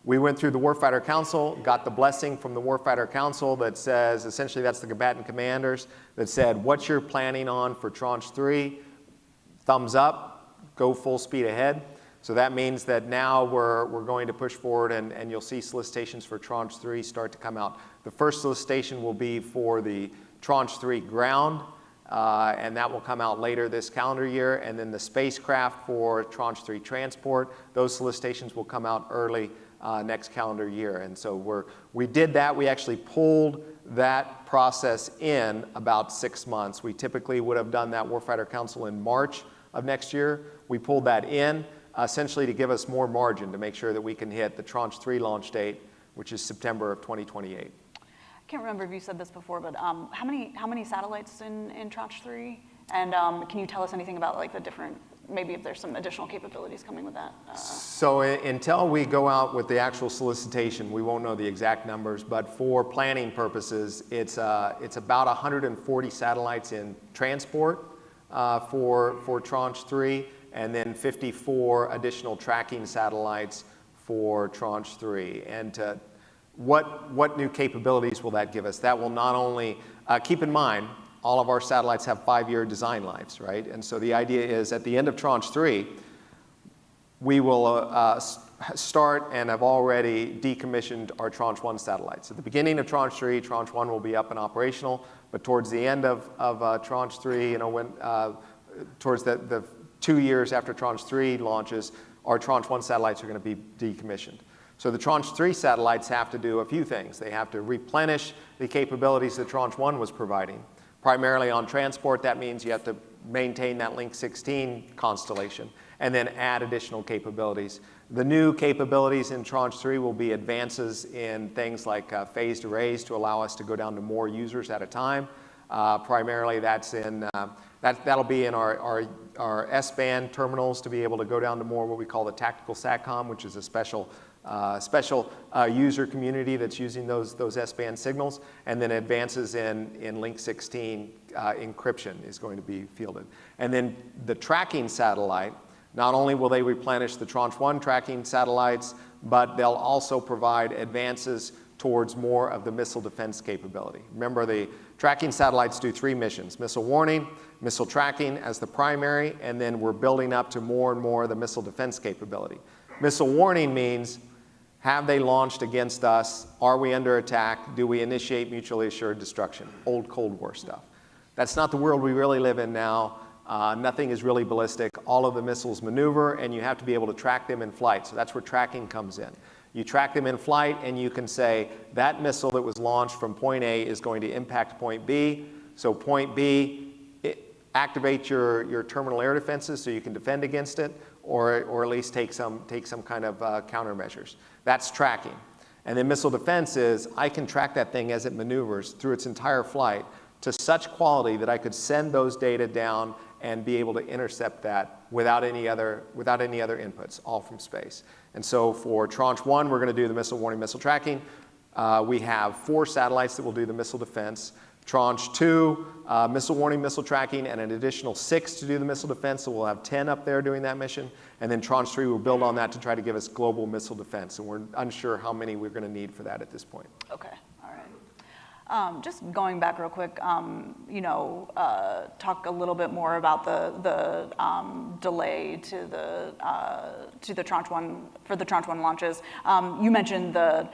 We went through the Warfighter Council, got the blessing from the Warfighter Council that says, essentially that's the combatant commanders, that said, what you're planning on for Tranche 3, thumbs up, go full speed ahead. So that means that now we're going to push forward, and you'll see solicitations for Tranche 3 start to come out. The first solicitation will be for the Tranche 3 ground, and that will come out later this calendar year. And then the spacecraft for Tranche 3 transport, those solicitations will come out early next calendar year. And so we did that. We actually pulled that process in about 6 months. We typically would have done that Warfighter Council in March of next year. We pulled that in essentially to give us more margin to make sure that we can hit the Tranche 3 launch date, which is September of 2028. I can't remember if you said this before, but how many satellites in Tranche 3? And can you tell us anything about like the different, maybe if there's some additional capabilities coming with that? So until we go out with the actual solicitation, we won't know the exact numbers, but for planning purposes, it's about 140 satellites in transport for Tranche 3, and then 54 additional tracking satellites for Tranche 3. And what new capabilities will that give us? That will not only, keep in mind, all of our satellites have 5-year design lives, right? And so the idea is at the end of Tranche 3, we will start and have already decommissioned our Tranche 1 satellites. At the beginning of Tranche 3, Tranche 1 will be up and operational, but towards the end of Tranche 3, towards the 2 years after Tranche 3 launches, our Tranche 1 satellites are going to be decommissioned. So the Tranche 3 satellites have to do a few things. They have to replenish the capabilities that Tranche 1 was providing. Primarily on transport, that means you have to maintain that Link 16 constellation and then add additional capabilities. The new capabilities in Tranche 3 will be advances in things like phased arrays to allow us to go down to more users at a time. Primarily that's that'll be in our S-band terminals to be able to go down to more what we call the tactical SATCOM, which is a special user community that's using those S-band signals, and then advances in Link 16 encryption is going to be fielded. And then the tracking satellite, not only will they replenish the Tranche 1 tracking satellites, but they'll also provide advances towards more of the missile defense capability. Remember, the tracking satellites do 3 missions: missile warning, missile tracking as the primary, and then we're building up to more and more of the missile defense capability. Missile warning means, have they launched against us? Are we under attack? Do we initiate mutually assured destruction? Old Cold War stuff. That's not the world we really live in now. Nothing is really ballistic. All of the missiles maneuver, and you have to be able to track them in flight. So that's where tracking comes in. You track them in flight, and you can say that missile that was launched from point A is going to impact point B. So point B, activate your terminal air defenses so you can defend against it, or at least take some kind of countermeasures. That's tracking. And then missile defense is, I can track that thing as it maneuvers through its entire flight to such quality that I could send those data down and be able to intercept that without any other inputs, all from space. And so for Tranche 1, we're going to do the missile warning, missile tracking. We have 4 satellites that will do the missile defense. Tranche 2, missile warning, missile tracking, and an additional 6 to do the missile defense, so we'll have 10 up there doing that mission. And then Tranche 3 will build on that to try to give us global missile defense, and we're unsure how many we're going to need for that at this point. Okay, all right. Just going back real quick, talk a little bit more about the delay to the Tranche 1, for the Tranche 1 launches. You mentioned the,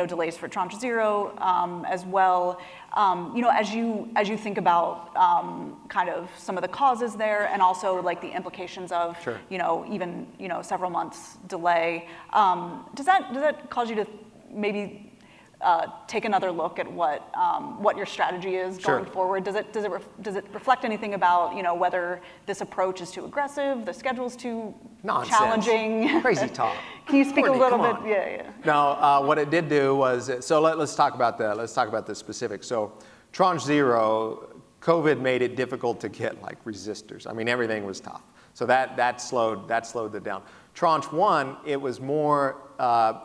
delays for Tranche 0 as well. As you think about kind of some of the causes there, and also like the implications of, Sure. Even several months delay, does that cause you to maybe take another look at what your strategy is going Sure. forward? Does it reflect anything about whether this approach is too aggressive, the schedule's too Nonsense. challenging? Crazy talk. Can you speak Courtney, a little come bit? on. Yeah. No, what it did do was, so let's talk about the specifics. So Tranche 0, COVID made it difficult to get like resistors. I mean, everything was tough. So that slowed it down. Tranche 1, it was more,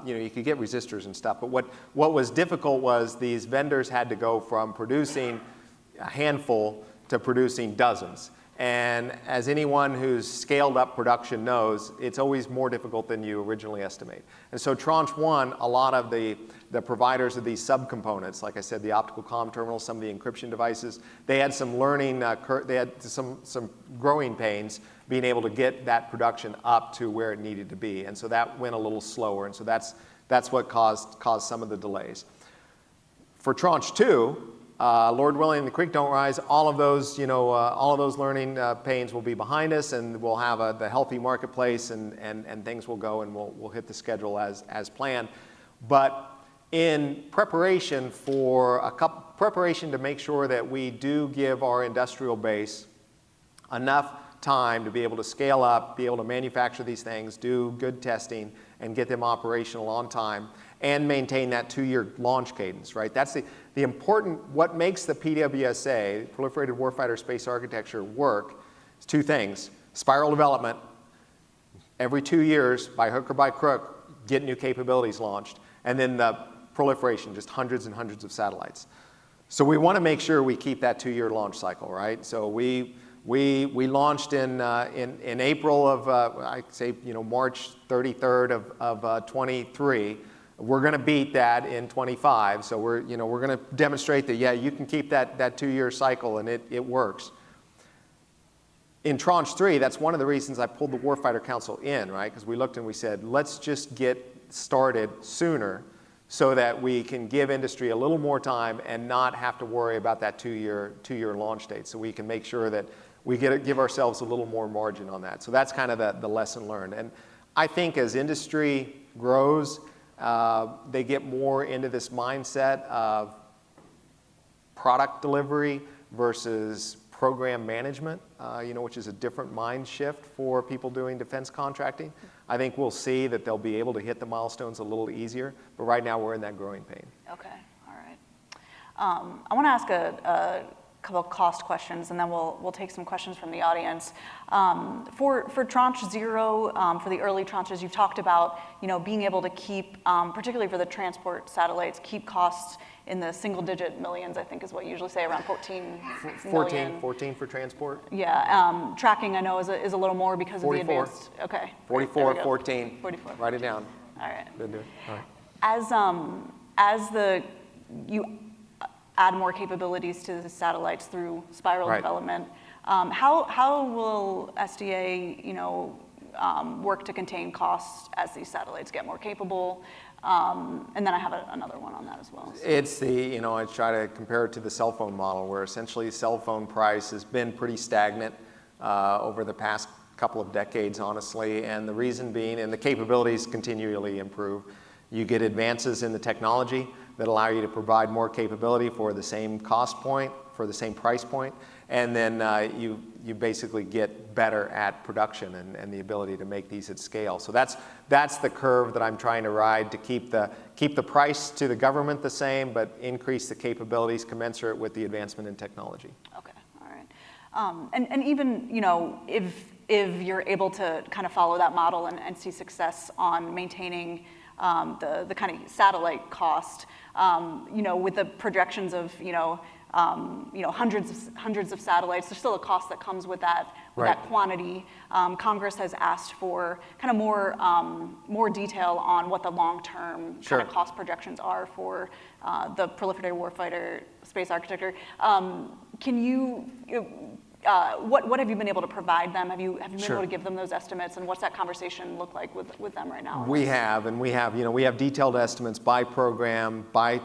you could get resistors and stuff, but what was difficult was these vendors had to go from producing a handful to producing dozens. And as anyone who's scaled up production knows, it's always more difficult than you originally estimate. And so Tranche 1, a lot of the providers of these subcomponents, like I said, the optical comm terminals, some of the encryption devices, they had some learning, they had some growing pains being able to get that production up to where it needed to be. And so that went a little slower. And so that's what caused some of the delays. For Tranche 2, Lord willing, the creek don't rise. All of those, learning pains will be behind us, and we'll have the healthy marketplace, and things will go, and we'll hit the schedule as planned. But in preparation to make sure that we do give our industrial base enough time to be able to scale up, be able to manufacture these things, do good testing, and get them operational on time, and maintain that 2-year launch cadence, right? That's the important, what makes the PWSA, Proliferated Warfighter Space Architecture, work is 2 things. Spiral development, every 2 years, by hook or by crook, get new capabilities launched, and then the proliferation, just hundreds and hundreds of satellites. So we want to make sure we keep that 2-year launch cycle, right? So we launched in April of, I'd say, March 33rd of 23. We're going to beat that in 25. So we're going to demonstrate that, yeah, you can keep that 2-year cycle, and it works. In Tranche 3, that's one of the reasons I pulled the Warfighter Council in, right? Because we looked and we said, let's just get started sooner so that we can give industry a little more time and not have to worry about that 2-year launch date. So we can make sure that we give ourselves a little more margin on that. So that's kind of the lesson learned. And I think as industry grows, they get more into this mindset of product delivery versus program management, which is a different mind shift for people doing defense contracting. I think we'll see that they'll be able to hit the milestones a little easier, but right now we're in that growing pain. Okay, all right. I want to ask a couple of cost questions, and then we'll take some questions from the audience. For Tranche 0, for the early tranches, you talked about being able to keep, particularly for the transport satellites, keep costs in the single-digit millions. I think is what you usually say, around 14 million. 14 for transport. Yeah, tracking I know is a little more because 44. of the advanced. Okay. 44, 14. 44. Write it down. All right. Good to do it. All right. As you add more capabilities to the satellites through spiral Right. development, how will SDA work to contain costs as these satellites get more capable? And then I have another one on that as well. So. It's I try to compare it to the cell phone model, where essentially cell phone price has been pretty stagnant. over the past couple of decades, honestly, and the reason being, and the capabilities continually improve. You get advances in the technology that allow you to provide more capability for the same cost point, for the same price point, and then you basically get better at production and the ability to make these at scale. So that's the curve that I'm trying to ride, to keep the price to the government the same, but increase the capabilities commensurate with the advancement in technology. Okay, all right. And even, you know, if you're able to kind of follow that model and see success on maintaining the kind of satellite cost, you know, with the projections of, you know, hundreds of satellites, there's still a cost that comes with that, Right. that quantity. Congress has asked for kind of more detail on what the long-term Sure. kind of cost projections are for the proliferated warfighter space architecture. Can you, what have you been able to provide them? Have you been Sure. able to give them those estimates, and what's that conversation look like with them right now? We have detailed estimates by program, by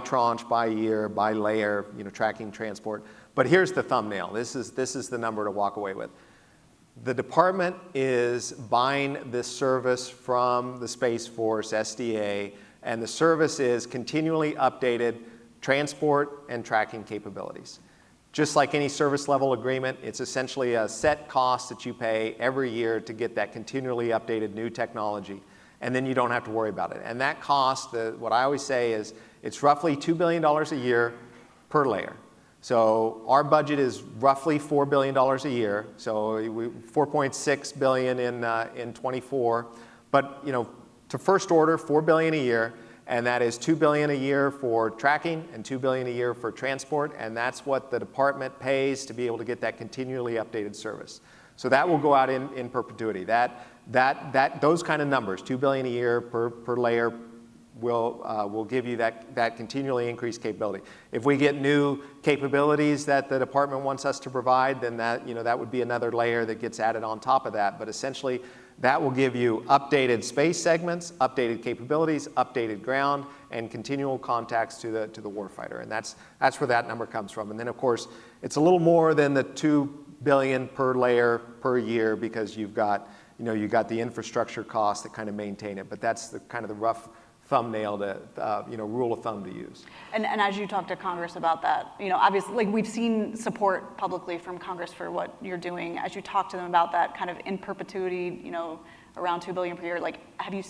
tranche, by year, by layer, you know, tracking, transport. But here's the thumbnail. This is the number to walk away with. The department is buying this service from the Space Force, SDA, and the service is continually updated transport and tracking capabilities. Just like any service level agreement, it's essentially a set cost that you pay every year to get that continually updated new technology, and then you don't have to worry about it. And that cost, what I always say is, it's roughly $2 billion a year per layer. So our budget is roughly $4 billion a year, so $4.6 billion in 24. But, you know, to first order, $4 billion a year, and that is $2 billion a year for tracking and $2 billion a year for transport, and that's what the department pays to be able to get that continually updated service. So that will go out in perpetuity. Those kind of numbers, $2 billion a year per layer, will give you that continually increased capability. If we get new capabilities that the department wants us to provide, then that would be another layer that gets added on top of that. But essentially, that will give you updated space segments, updated capabilities, updated ground, and continual contacts to the warfighter. And that's where that number comes from. And then, of course, it's a little more than the $2 billion per layer per year, because you've got the infrastructure costs that kind of maintain it. But that's the kind of the rough thumbnail rule of thumb to use. And as you talk to Congress about that, you know, obviously, like, we've seen support publicly from Congress for what you're doing. As you talk to them about that kind of in perpetuity, you know, around $2 billion per year, like, have you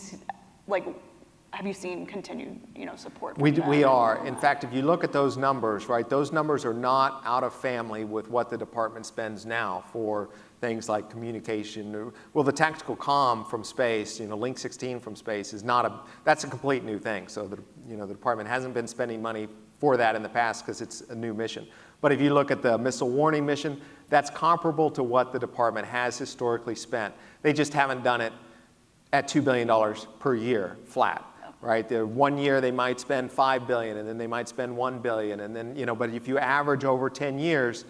seen continued, you know, support? We are. In fact, if you look at those numbers, right, those numbers are not out of family with what the department spends now for things like communication. Well, the tactical comm from space, you know, Link 16 from space is that's a complete new thing. So the department hasn't been spending money for that in the past because it's a new mission. But if you look at the missile warning mission, that's comparable to what the department has historically spent. They just haven't done it at $2 billion per year flat. Right? One year they might spend $5 billion, and then they might spend $1 billion, and then, you know, but if you average over 10 years,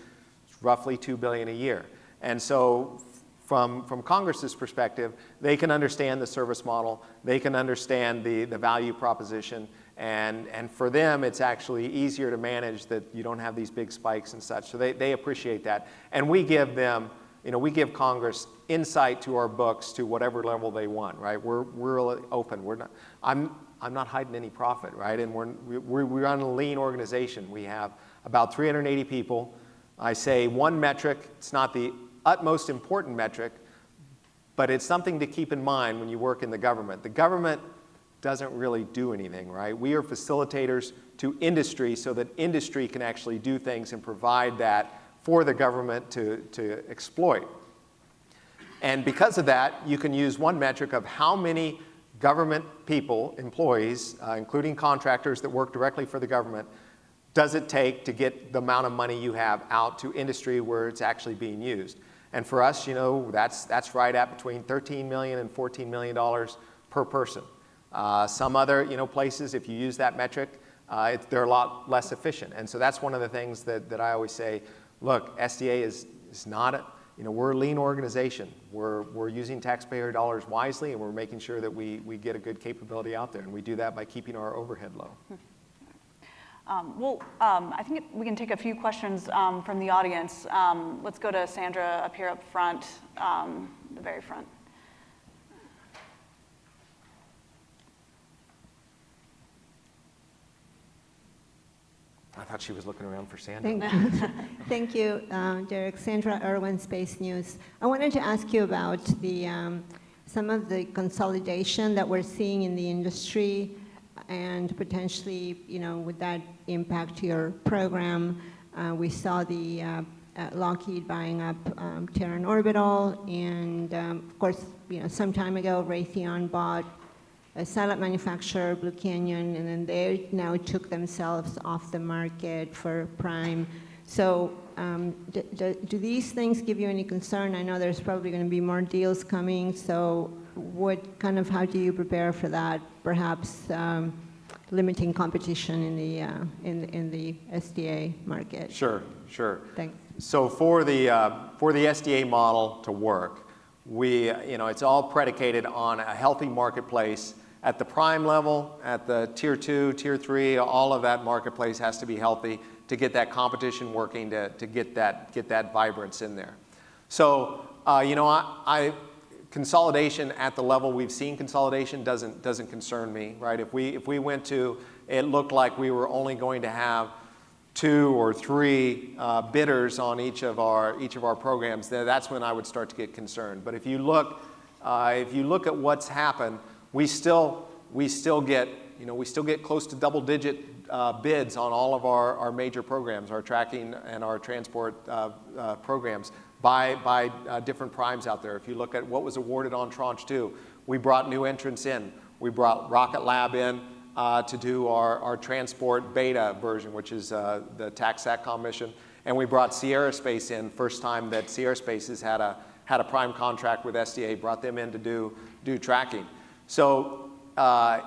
it's roughly $2 billion a year. And so from Congress's perspective, they can understand the service model, they can understand the value proposition, and for them, it's actually easier to manage that you don't have these big spikes and such. So they appreciate that. And we give them, you know, we give Congress insight to our books to whatever level they want, right? We're really open. I'm not hiding any profit, right? And we run a lean organization. We have about 380 people. I say one metric, it's not the utmost important metric, but it's something to keep in mind when you work in the government. The government doesn't really do anything, right? We are facilitators to industry so that industry can actually do things and provide that for the government to exploit. And because of that, you can use one metric of how many government people, employees, including contractors that work directly for the government, does it take to get the amount of money you have out to industry where it's actually being used. And for us, you know, that's right at between $13 million and $14 million per person. Some other, you know, places, if you use that metric, they're a lot less efficient. And so that's one of the things that I always say, look, SDA is not you know, we're a lean organization. We're using taxpayer dollars wisely, and we're making sure that we get a good capability out there. And we do that by keeping our overhead low. I think we can take a few questions from the audience. Let's go to Sandra up here up front, the very front. I thought she was looking around for Sandra. Thank you, Derek. Sandra Irwin, Space News. I wanted to ask you about some of the consolidation that we're seeing in the industry, and potentially, would that impact your program? We saw the Lockheed buying up Terran Orbital, and of course, some time ago, Raytheon bought a satellite manufacturer, Blue Canyon, and then they now took themselves off the market for Prime. So do these things give you any concern? I know there's probably going to be more deals coming, so how do you prepare for that? Perhaps limiting competition in the SDA market. Sure. Thanks. So for the SDA model to work, it's all predicated on a healthy marketplace at the prime level, at the tier 2, tier 3. All of that marketplace has to be healthy to get that competition working, to get that vibrance in there. So consolidation at the level we've seen consolidation doesn't concern me, right? If we went to, it looked like we were only going to have 2 or 3 bidders on each of our programs, then that's when I would start to get concerned. But if you look at what's happened, we still get close to double-digit bids on all of our major programs, our tracking and our transport programs by different primes out there. If you look at what was awarded on Tranche 2, we brought new entrants in. We brought Rocket Lab in to do our transport beta version, which is the TAC-SATCOM mission, and we brought Sierra Space in. First time that Sierra Space has had a prime contract with SDA, brought them in to do tracking. So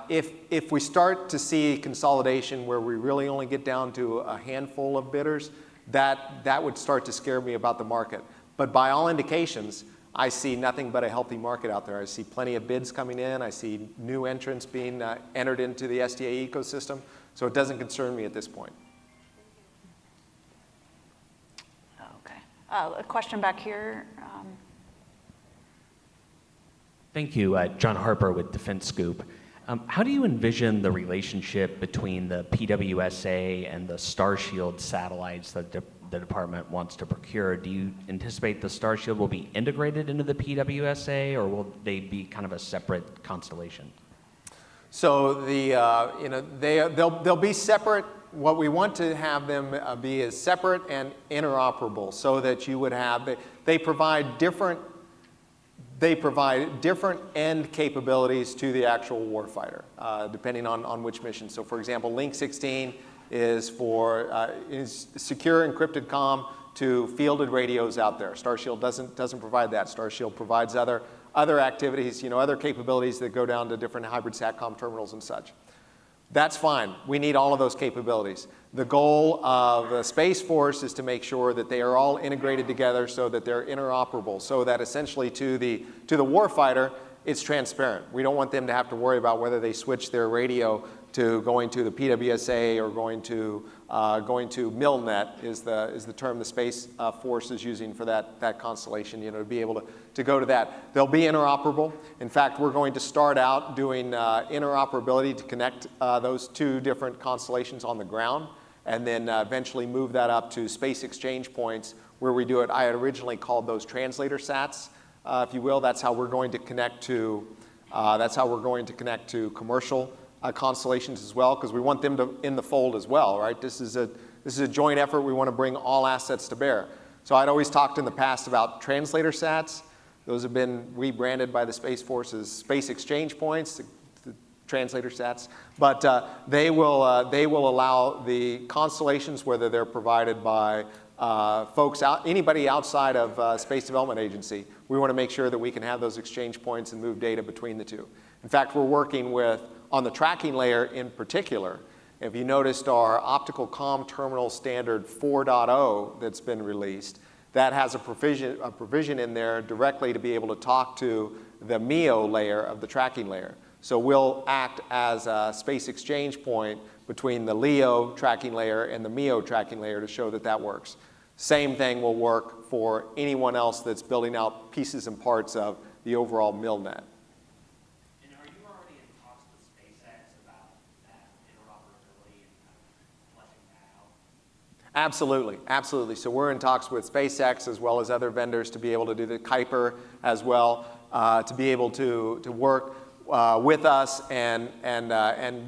if we start to see consolidation where we really only get down to a handful of bidders, that would start to scare me about the market. But by all indications, I see nothing but a healthy market out there. I see plenty of bids coming in. I see new entrants being entered into the SDA ecosystem. So it doesn't concern me at this point. Okay. A question back here. Thank you. John Harper with Defense Scoop. How do you envision the relationship between the PWSA and the Starshield satellites that the department wants to procure? Do you anticipate the Starshield will be integrated into the PWSA, or will they be kind of a separate constellation? So they'll be separate. What we want to have them be is separate and interoperable, so that you would have they provide different end capabilities to the actual warfighter, depending on which mission. So, for example, Link 16 is for secure encrypted comm to fielded radios out there. Starshield doesn't provide that. Starshield provides other activities, other capabilities that go down to different hybrid SATCOM terminals and such. That's fine. We need all of those capabilities. The goal of the Space Force is to make sure that they are all integrated together so that they're interoperable, so that essentially to the warfighter, it's transparent. We don't want them to have to worry about whether they switch their radio to going to the PWSA or going to MILNET is the term the Space Force is using for that constellation, to be able to go to that. They'll be interoperable. In fact, we're going to start out doing interoperability to connect those 2 different constellations on the ground, and then eventually move that up to space exchange points where we do it. I had originally called those translator sats, if you will. That's how we're going to connect to commercial constellations as well, because we want them in the fold as well, right? This is a joint effort. We want to bring all assets to bear. So I'd always talked in the past about translator sats. Those have been rebranded by the Space Force as space exchange points, the translator sats. But they will allow the constellations, whether they're provided by anybody outside of Space Development Agency. We want to make sure that we can have those exchange points and move data between the 2. In fact, we're working on the tracking layer in particular. If you noticed our optical comm terminal standard 4.0 that's been released, that has a provision in there directly to be able to talk to the MEO layer of the tracking layer. So we'll act as a space exchange point between the LEO tracking layer and the MEO tracking layer to show that that works. Same thing will work for anyone else that's building out pieces and parts of the overall MILNet. And are you already in talks with SpaceX about that interoperability and fleshing that out? Absolutely, absolutely. So we're in talks with SpaceX as well as other vendors to be able to do the Kuiper as well, to be able to work with us and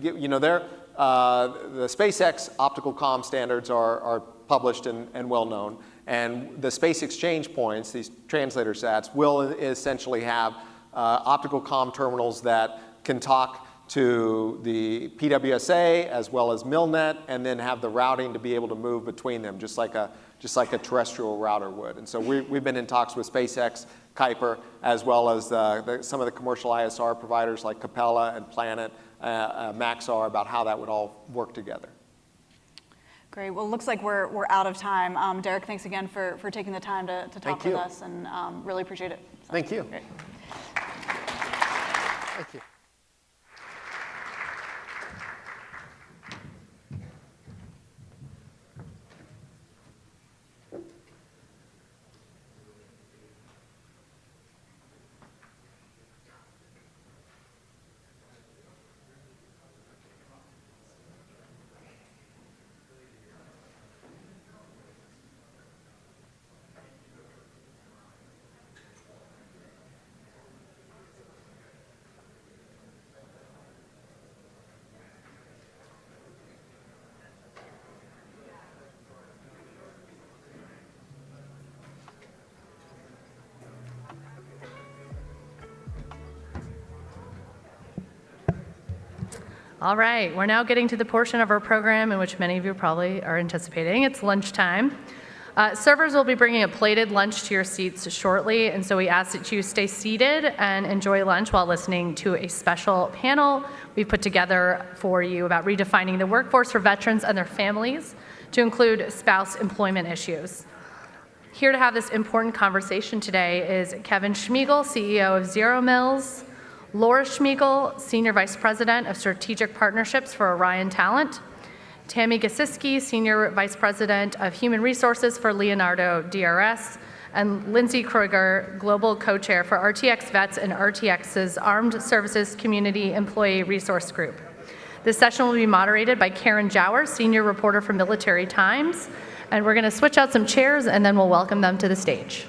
you know, the SpaceX optical comm standards are published and well known, and the space exchange points, these translator sats, will essentially have optical comm terminals that can talk to the PWSA as well as MILNet, and then have the routing to be able to move between them, just like a terrestrial router would. And so we've been in talks with SpaceX, Kuiper, as well as some of the commercial ISR providers like Capella and Planet, Maxar, about how that would all work together. Great. Well, it looks like we're out of time. Derek, thanks again for taking the time to talk with us, and really appreciate it. So, Thank you. Great. Thank you. All right, we're now getting to the portion of our program in which many of you probably are anticipating. It's lunchtime. Servers will be bringing a plated lunch to your seats shortly, and so we ask that you stay seated and enjoy lunch while listening to a special panel we've put together for you about redefining the workforce for veterans and their families to include spouse employment issues. Here to have this important conversation today is Kevin Schmiegel, CEO of Zero Mills, Laura Schmiegel, Senior Vice President of Strategic Partnerships for Orion Talent, Tammy Gasiski, Senior Vice President of Human Resources for Leonardo DRS, and Lindsay Kruger, Global Co-Chair for RTX Vets and RTX's Armed Services Community Employee Resource Group. This session will be moderated by Karen Jower, Senior Reporter for Military Times, and we're going to switch out some chairs and then we'll welcome them to the stage.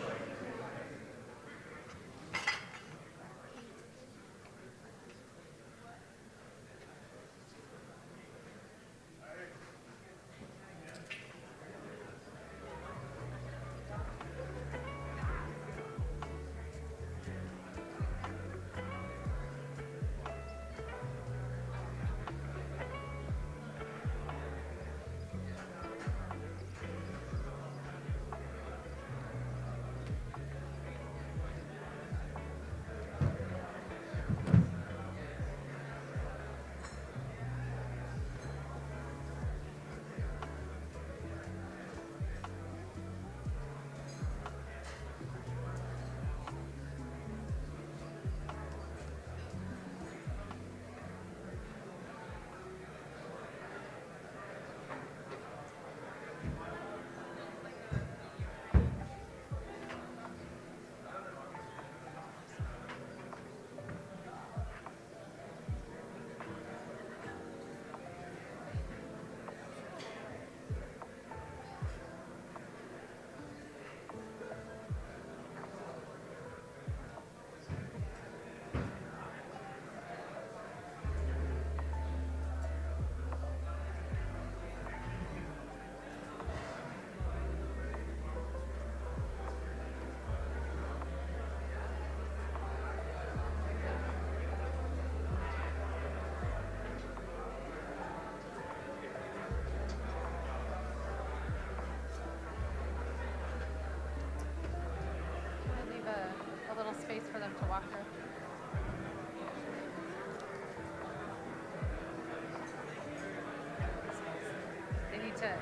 Space for them to walk through.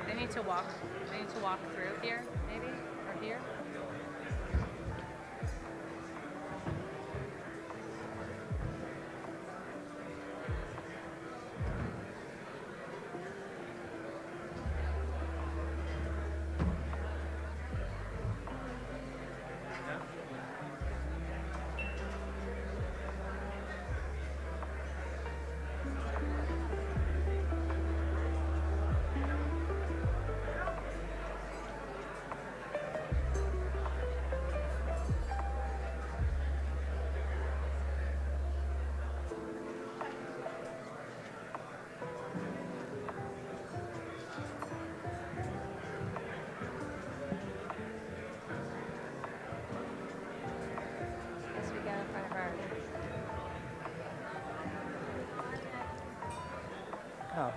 They need to walk through here, maybe, or here.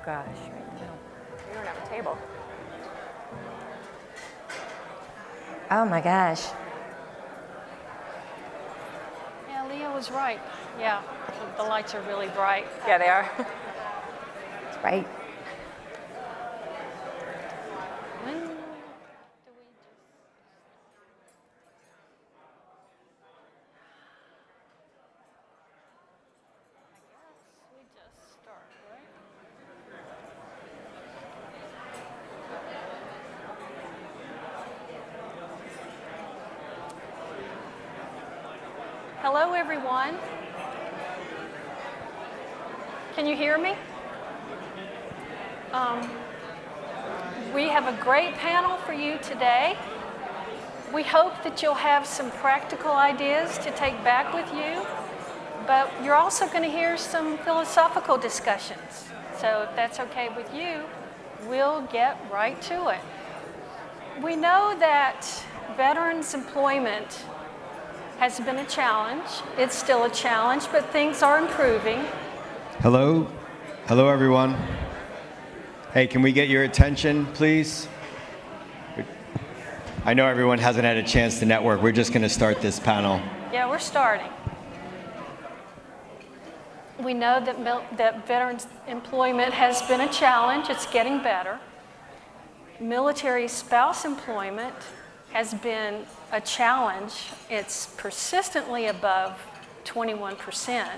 gosh. We don't have a table. Oh my gosh. Yeah, Leah was right. Yeah, the lights are really bright. Yeah, they are. It's right. When do we just... I guess we just start, right? Hello, everyone. Can you hear me? We have a great panel for you today. We hope that you'll have some practical ideas to take back with you, but you're also going to hear some philosophical discussions. So if that's okay with you, we'll get right to it. We know that veterans' employment has been a challenge. It's still a challenge, but things are improving. Hello? Hello, everyone. Hey, can we get your attention, please? I know everyone hasn't had a chance to network. We're just going to start this panel. Yeah, we're starting. We know that veterans' employment has been a challenge. It's getting better. Military spouse employment has been a challenge. It's persistently above 21%.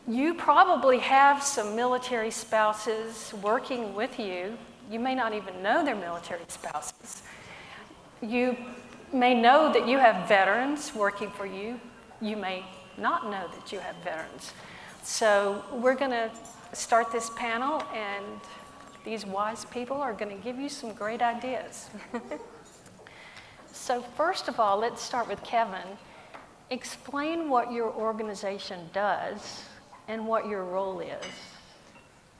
You probably have some military spouses working with you. You may not even know they're military spouses. You may know that you have veterans working for you. You may not know that you have veterans. So we're going to start this panel, and these wise people are going to give you some great ideas. So first of all, let's start with Kevin. Explain what your organization does and what your role is.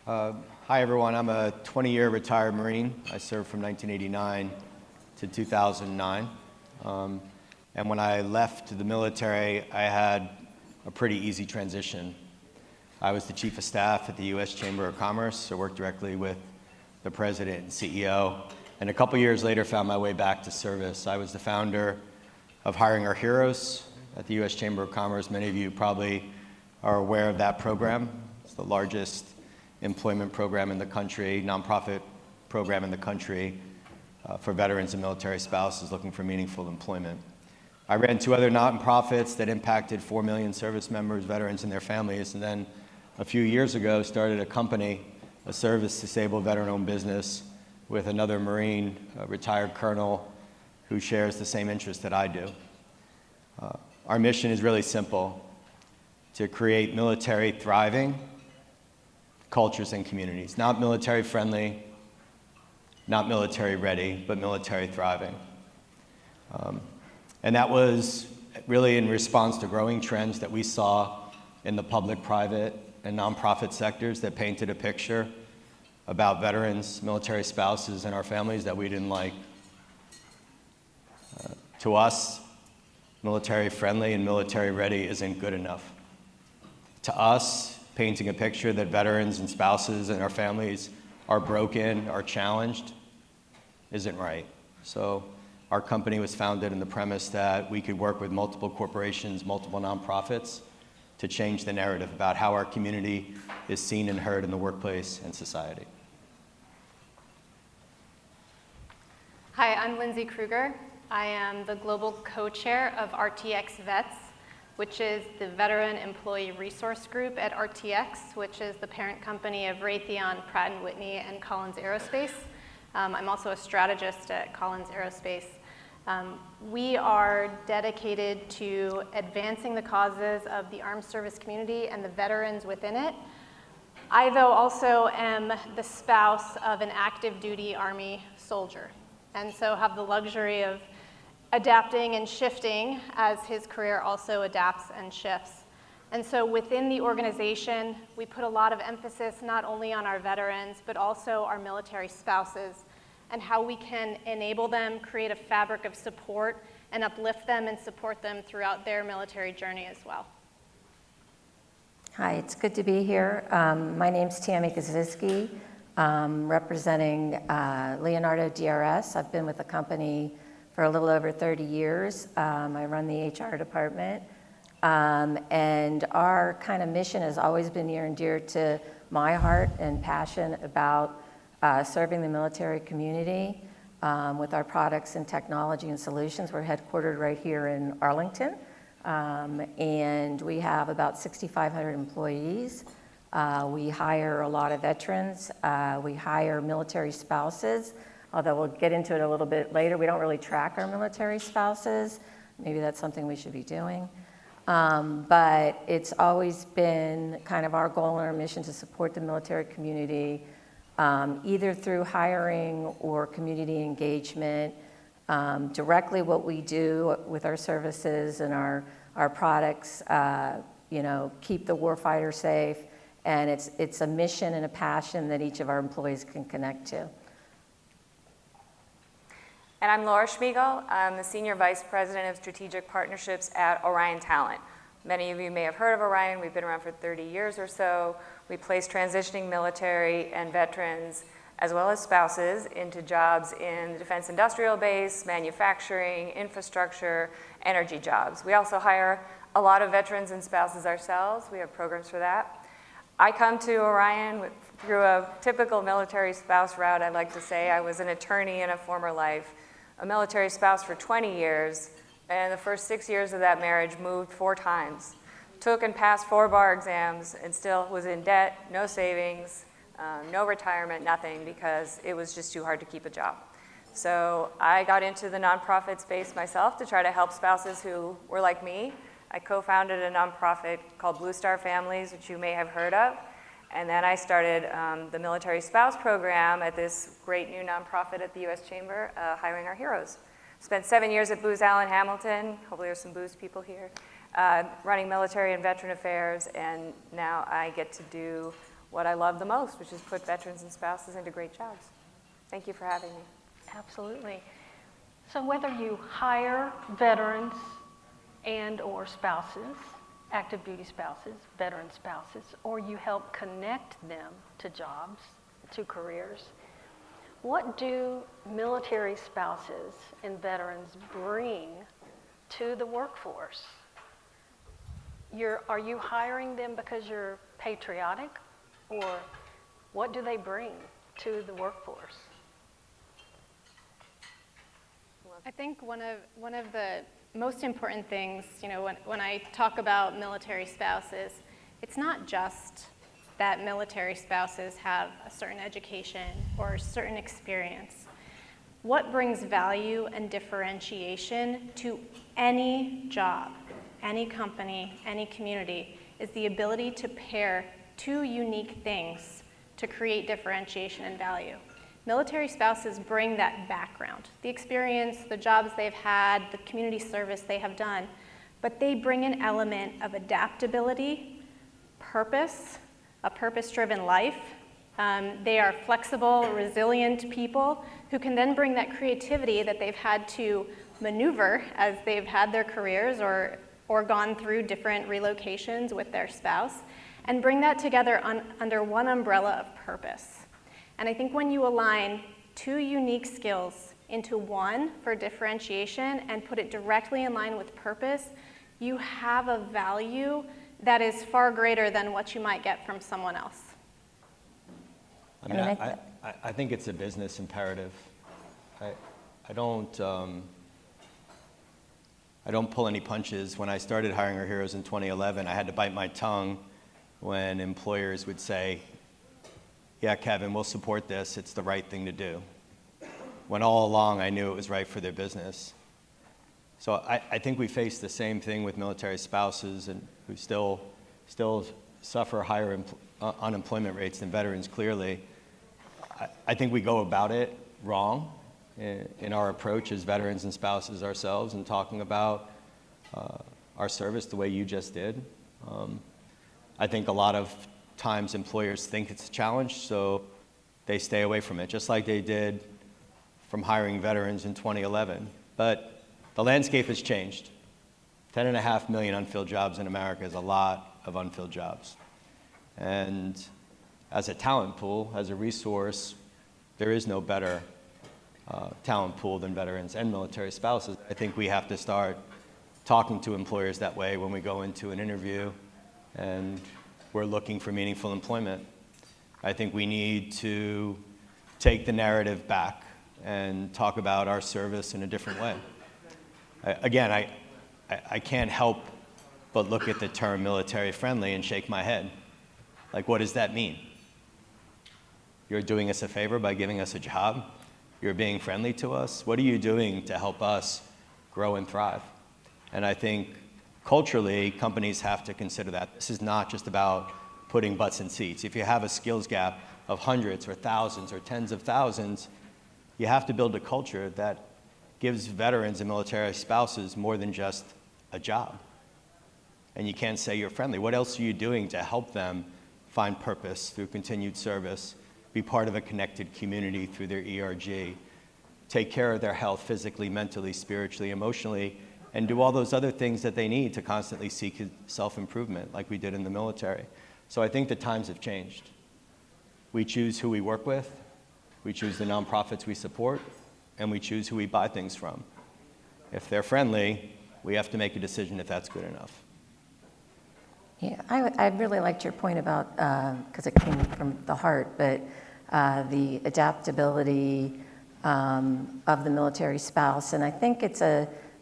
Hi, everyone. I'm a 20-year retired Marine. I served from 1989 to 2009. And when I left the military, I had a pretty easy transition. I was the Chief of Staff at the U.S. Chamber of Commerce, so worked directly with the President and CEO. And a couple years later, found my way back to service. I was the founder of Hiring Our Heroes at the U.S. Chamber of Commerce. Many of you probably are aware of that program. It's the largest employment program in the country, nonprofit program in the country for veterans and military spouses looking for meaningful employment. I ran 2 other nonprofits that impacted 4 million service members, veterans, and their families, and then a few years ago started a company, a service-disabled veteran-owned business with another Marine, a retired colonel, who shares the same interest that I do. Our mission is really simple: to create military thriving cultures and communities. Not military friendly, not military ready, but military thriving. And that was really in response to growing trends that we saw in the public, private, and nonprofit sectors that painted a picture about veterans, military spouses, and our families that we didn't like. To us, military friendly and military ready isn't good enough. To us, painting a picture that veterans and spouses and our families are broken, are challenged, isn't right. So our company was founded on the premise that we could work with multiple corporations, multiple nonprofits, to change the narrative about how our community is seen and heard in the workplace and society. Hi, I'm Lindsay Kruger. I am the global co-chair of RTX Vets, which is the Veteran Employee Resource Group at RTX, which is the parent company of Raytheon, Pratt & Whitney, and Collins Aerospace. I'm also a strategist at Collins Aerospace. We are dedicated to advancing the causes of the armed service community and the veterans within it. I, though, also am the spouse of an active duty Army soldier, and so have the luxury of adapting and shifting as his career also adapts and shifts. And so within the organization, we put a lot of emphasis not only on our veterans, but also our military spouses, and how we can enable them, create a fabric of support, and uplift them and support them throughout their military journey as well. Hi, it's good to be here. My name's Tammy Kaczynski, representing Leonardo DRS. I've been with the company for a little over 30 years. I run the HR department. And our kind of mission has always been near and dear to my heart and passion about serving the military community with our products and technology and solutions. We're headquartered right here in Arlington. And we have about 6,500 employees. We hire a lot of veterans. We hire military spouses, although we'll get into it a little bit later. We don't really track our military spouses. Maybe that's something we should be doing. But it's always been kind of our goal and our mission to support the military community, either through hiring or community engagement. Directly what we do with our services and our products, keep the warfighter safe, and it's a mission and a passion that each of our employees can connect to. And I'm Laura Schmiegel. I'm the Senior Vice President of Strategic Partnerships at Orion Talent. Many of you may have heard of Orion. We've been around for 30 years or so. We place transitioning military and veterans, as well as spouses, into jobs in the defense industrial base, manufacturing, infrastructure, energy jobs. We also hire a lot of veterans and spouses ourselves. We have programs for that. I come to Orion through a typical military spouse route, I like to say. I was an attorney in a former life, a military spouse for 20 years, and the first 6 years of that marriage moved 4 times. Took and passed 4 bar exams and still was in debt, no savings, no retirement, nothing, because it was just too hard to keep a job. So I got into the nonprofit space myself to try to help spouses who were like me. I co-founded a nonprofit called Blue Star Families, which you may have heard of. And then I started the military spouse program at this great new nonprofit at the U.S. Chamber, Hiring Our Heroes. Spent 7 years at Booz Allen Hamilton. Hopefully there's some Booz people here. Running military and veteran affairs, and now I get to do what I love the most, which is put veterans and spouses into great jobs. Thank you for having me. Absolutely. So whether you hire veterans and or spouses, active duty spouses, veteran spouses, or you help connect them to jobs, to careers, what do military spouses and veterans bring to the workforce? Are you hiring them because you're patriotic, or what do they bring to the workforce? I think one of the most important things, when I talk about military spouses, it's not just that military spouses have a certain education or a certain experience. What brings value and differentiation to any job, any company, any community, is the ability to pair 2 unique things to create differentiation and value. Military spouses bring that background, the experience, the jobs they've had, the community service they have done, but they bring an element of adaptability, purpose, a purpose-driven life. They are flexible, resilient people who can then bring that creativity that they've had to maneuver as they've had their careers or gone through different relocations with their spouse, and bring that together under one umbrella of purpose. And I think when you align 2 unique skills into one for differentiation and put it directly in line with purpose, you have a value that is far greater than what you might get from someone else. I think it's a business imperative. I don't pull any punches. When I started Hiring Our Heroes in 2011, I had to bite my tongue when employers would say, yeah, Kevin, we'll support this. It's the right thing to do. When all along I knew it was right for their business. So I think we face the same thing with military spouses and who still suffer higher unemployment rates than veterans, clearly. I think we go about it wrong in our approach as veterans and spouses ourselves and talking about our service the way you just did. I think a lot of times employers think it's a challenge, so they stay away from it, just like they did from hiring veterans in 2011. But the landscape has changed. 10.5 million unfilled jobs in America is a lot of unfilled jobs. And as a talent pool, as a resource, there is no better talent pool than veterans and military spouses. I think we have to start talking to employers that way when we go into an interview and we're looking for meaningful employment. I think we need to take the narrative back and talk about our service in a different way. I can't help but look at the term military friendly and shake my head. Like, what does that mean? You're doing us a favor by giving us a job? You're being friendly to us? What are you doing to help us grow and thrive? And I think culturally, companies have to consider that. This is not just about putting butts in seats. If you have a skills gap of hundreds or thousands or tens of thousands, you have to build a culture that gives veterans and military spouses more than just a job. And you can't say you're friendly. What else are you doing to help them find purpose through continued service, be part of a connected community through their ERG, take care of their health physically, mentally, spiritually, emotionally, and do all those other things that they need to constantly seek self-improvement like we did in the military. So I think the times have changed. We choose who we work with, we choose the nonprofits we support, and we choose who we buy things from. If they're friendly, we have to make a decision if that's good enough. Yeah, I really liked your point about, because it came from the heart, but the adaptability of the military spouse. And I think it's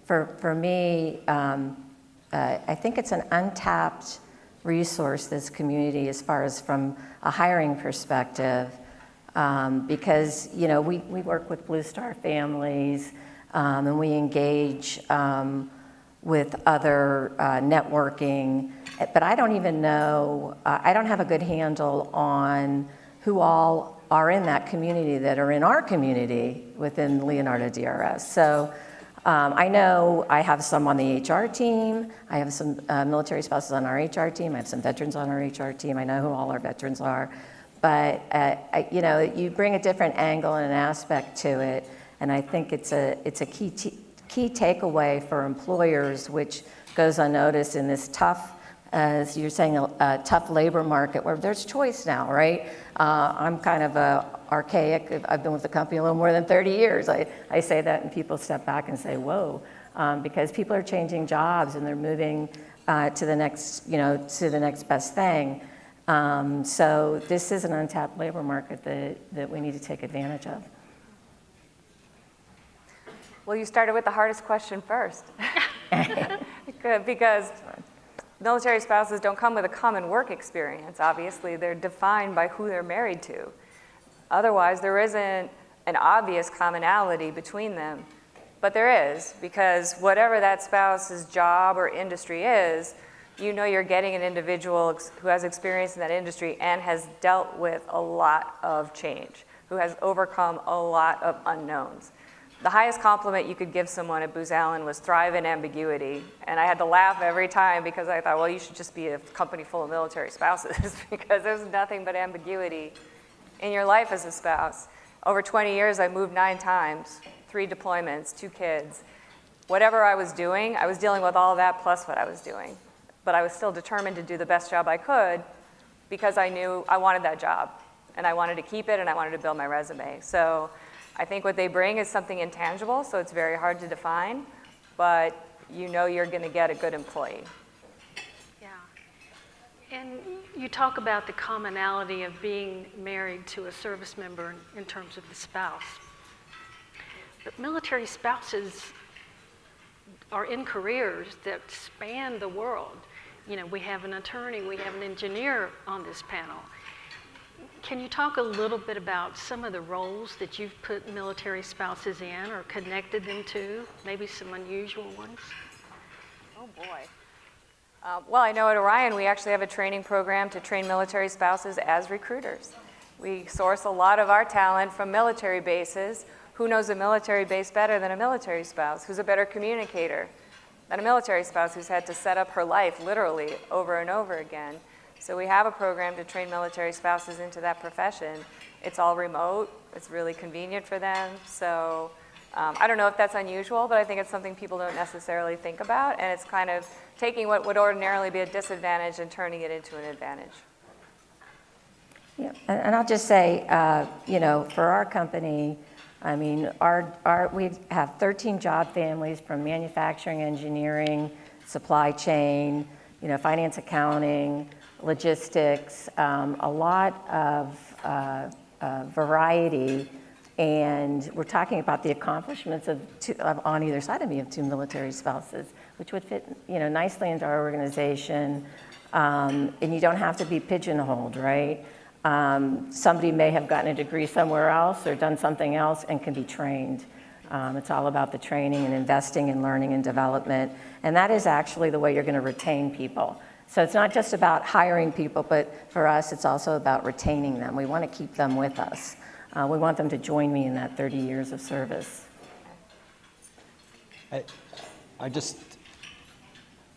for me, I think it's an untapped resource, this community, as far as from a hiring perspective, because, you know, we work with Blue Star families, and we engage with other networking, but I don't even know, I don't have a good handle on who all are in that community that are in our community within Leonardo DRS. So I know I have some on the HR team, I have some military spouses on our HR team, I have some veterans on our HR team, I know who all our veterans are, but you know, you bring a different angle and an aspect to it, and I think it's a key takeaway for employers, which goes unnoticed in this tough, as you're saying, a tough labor market where there's choice now, right? I'm kind of archaic. I've been with the company a little more than 30 years. I say that and people step back and say, whoa, because people are changing jobs and they're moving to the next, you know, to the next best thing. So this is an untapped labor market that we need to take advantage of. Well, you started with the hardest question first. Good, because military spouses don't come with a common work experience. Obviously, they're defined by who they're married to. Otherwise, there isn't an obvious commonality between them. But there is, because whatever that spouse's job or industry is, you know you're getting an individual who has experience in that industry and has dealt with a lot of change, who has overcome a lot of unknowns. The highest compliment you could give someone at Booz Allen was thrive in ambiguity. And I had to laugh every time because I thought, well, you should just be a company full of military spouses because there's nothing but ambiguity in your life as a spouse. Over 20 years, I moved 9 times, 3 deployments, 2 kids. Whatever I was doing, I was dealing with all of that plus what I was doing. But I was still determined to do the best job I could because I knew I wanted that job. And I wanted to keep it and I wanted to build my resume. So I think what they bring is something intangible, so it's very hard to define, but you know you're going to get a good employee. Yeah. And you talk about the commonality of being married to a service member in terms of the spouse. But military spouses are in careers that span the world. You know, we have an attorney, we have an engineer on this panel. Can you talk a little bit about some of the roles that you've put military spouses in or connected them to, maybe some unusual ones? Oh boy. Well, I know at Orion we actually have a training program to train military spouses as recruiters. We source a lot of our talent from military bases. Who knows a military base better than a military spouse? Who's a better communicator than a military spouse who's had to set up her life literally over and over again? So we have a program to train military spouses into that profession. It's all remote. It's really convenient for them. So I don't know if that's unusual, but I think it's something people don't necessarily think about. And it's kind of taking what would ordinarily be a disadvantage and turning it into an advantage. Yeah, and I'll just say, for our company, I mean, we have 13 job families from manufacturing, engineering, supply chain, finance, accounting, logistics, a lot of variety. And we're talking about the accomplishments of on either side of me of 2 military spouses, which would fit, nicely into our organization. And you don't have to be pigeonholed, right? Somebody may have gotten a degree somewhere else or done something else and can be trained. It's all about the training and investing in learning and development. And that is actually the way you're going to retain people. So it's not just about hiring people, but for us, it's also about retaining them. We want to keep them with us. We want them to join me in that 30 years of service. I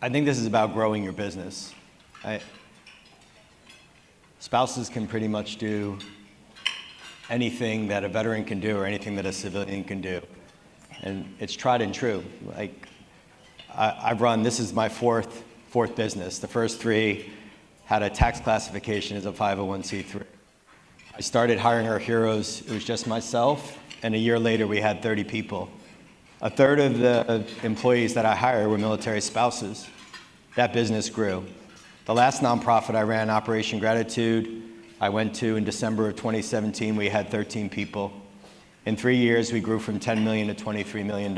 think this is about growing your business. Spouses can pretty much do anything that a veteran can do or anything that a civilian can do. And it's tried and true. Like, this is my fourth business. The first 3 had a tax classification as a 501c3. I started hiring our heroes, it was just myself, and a year later we had 30 people. A third of the employees that I hired were military spouses. That business grew. The last nonprofit I ran, Operation Gratitude, I went to in December of 2017, we had 13 people. In 3 years, we grew from $10 million to $23 million.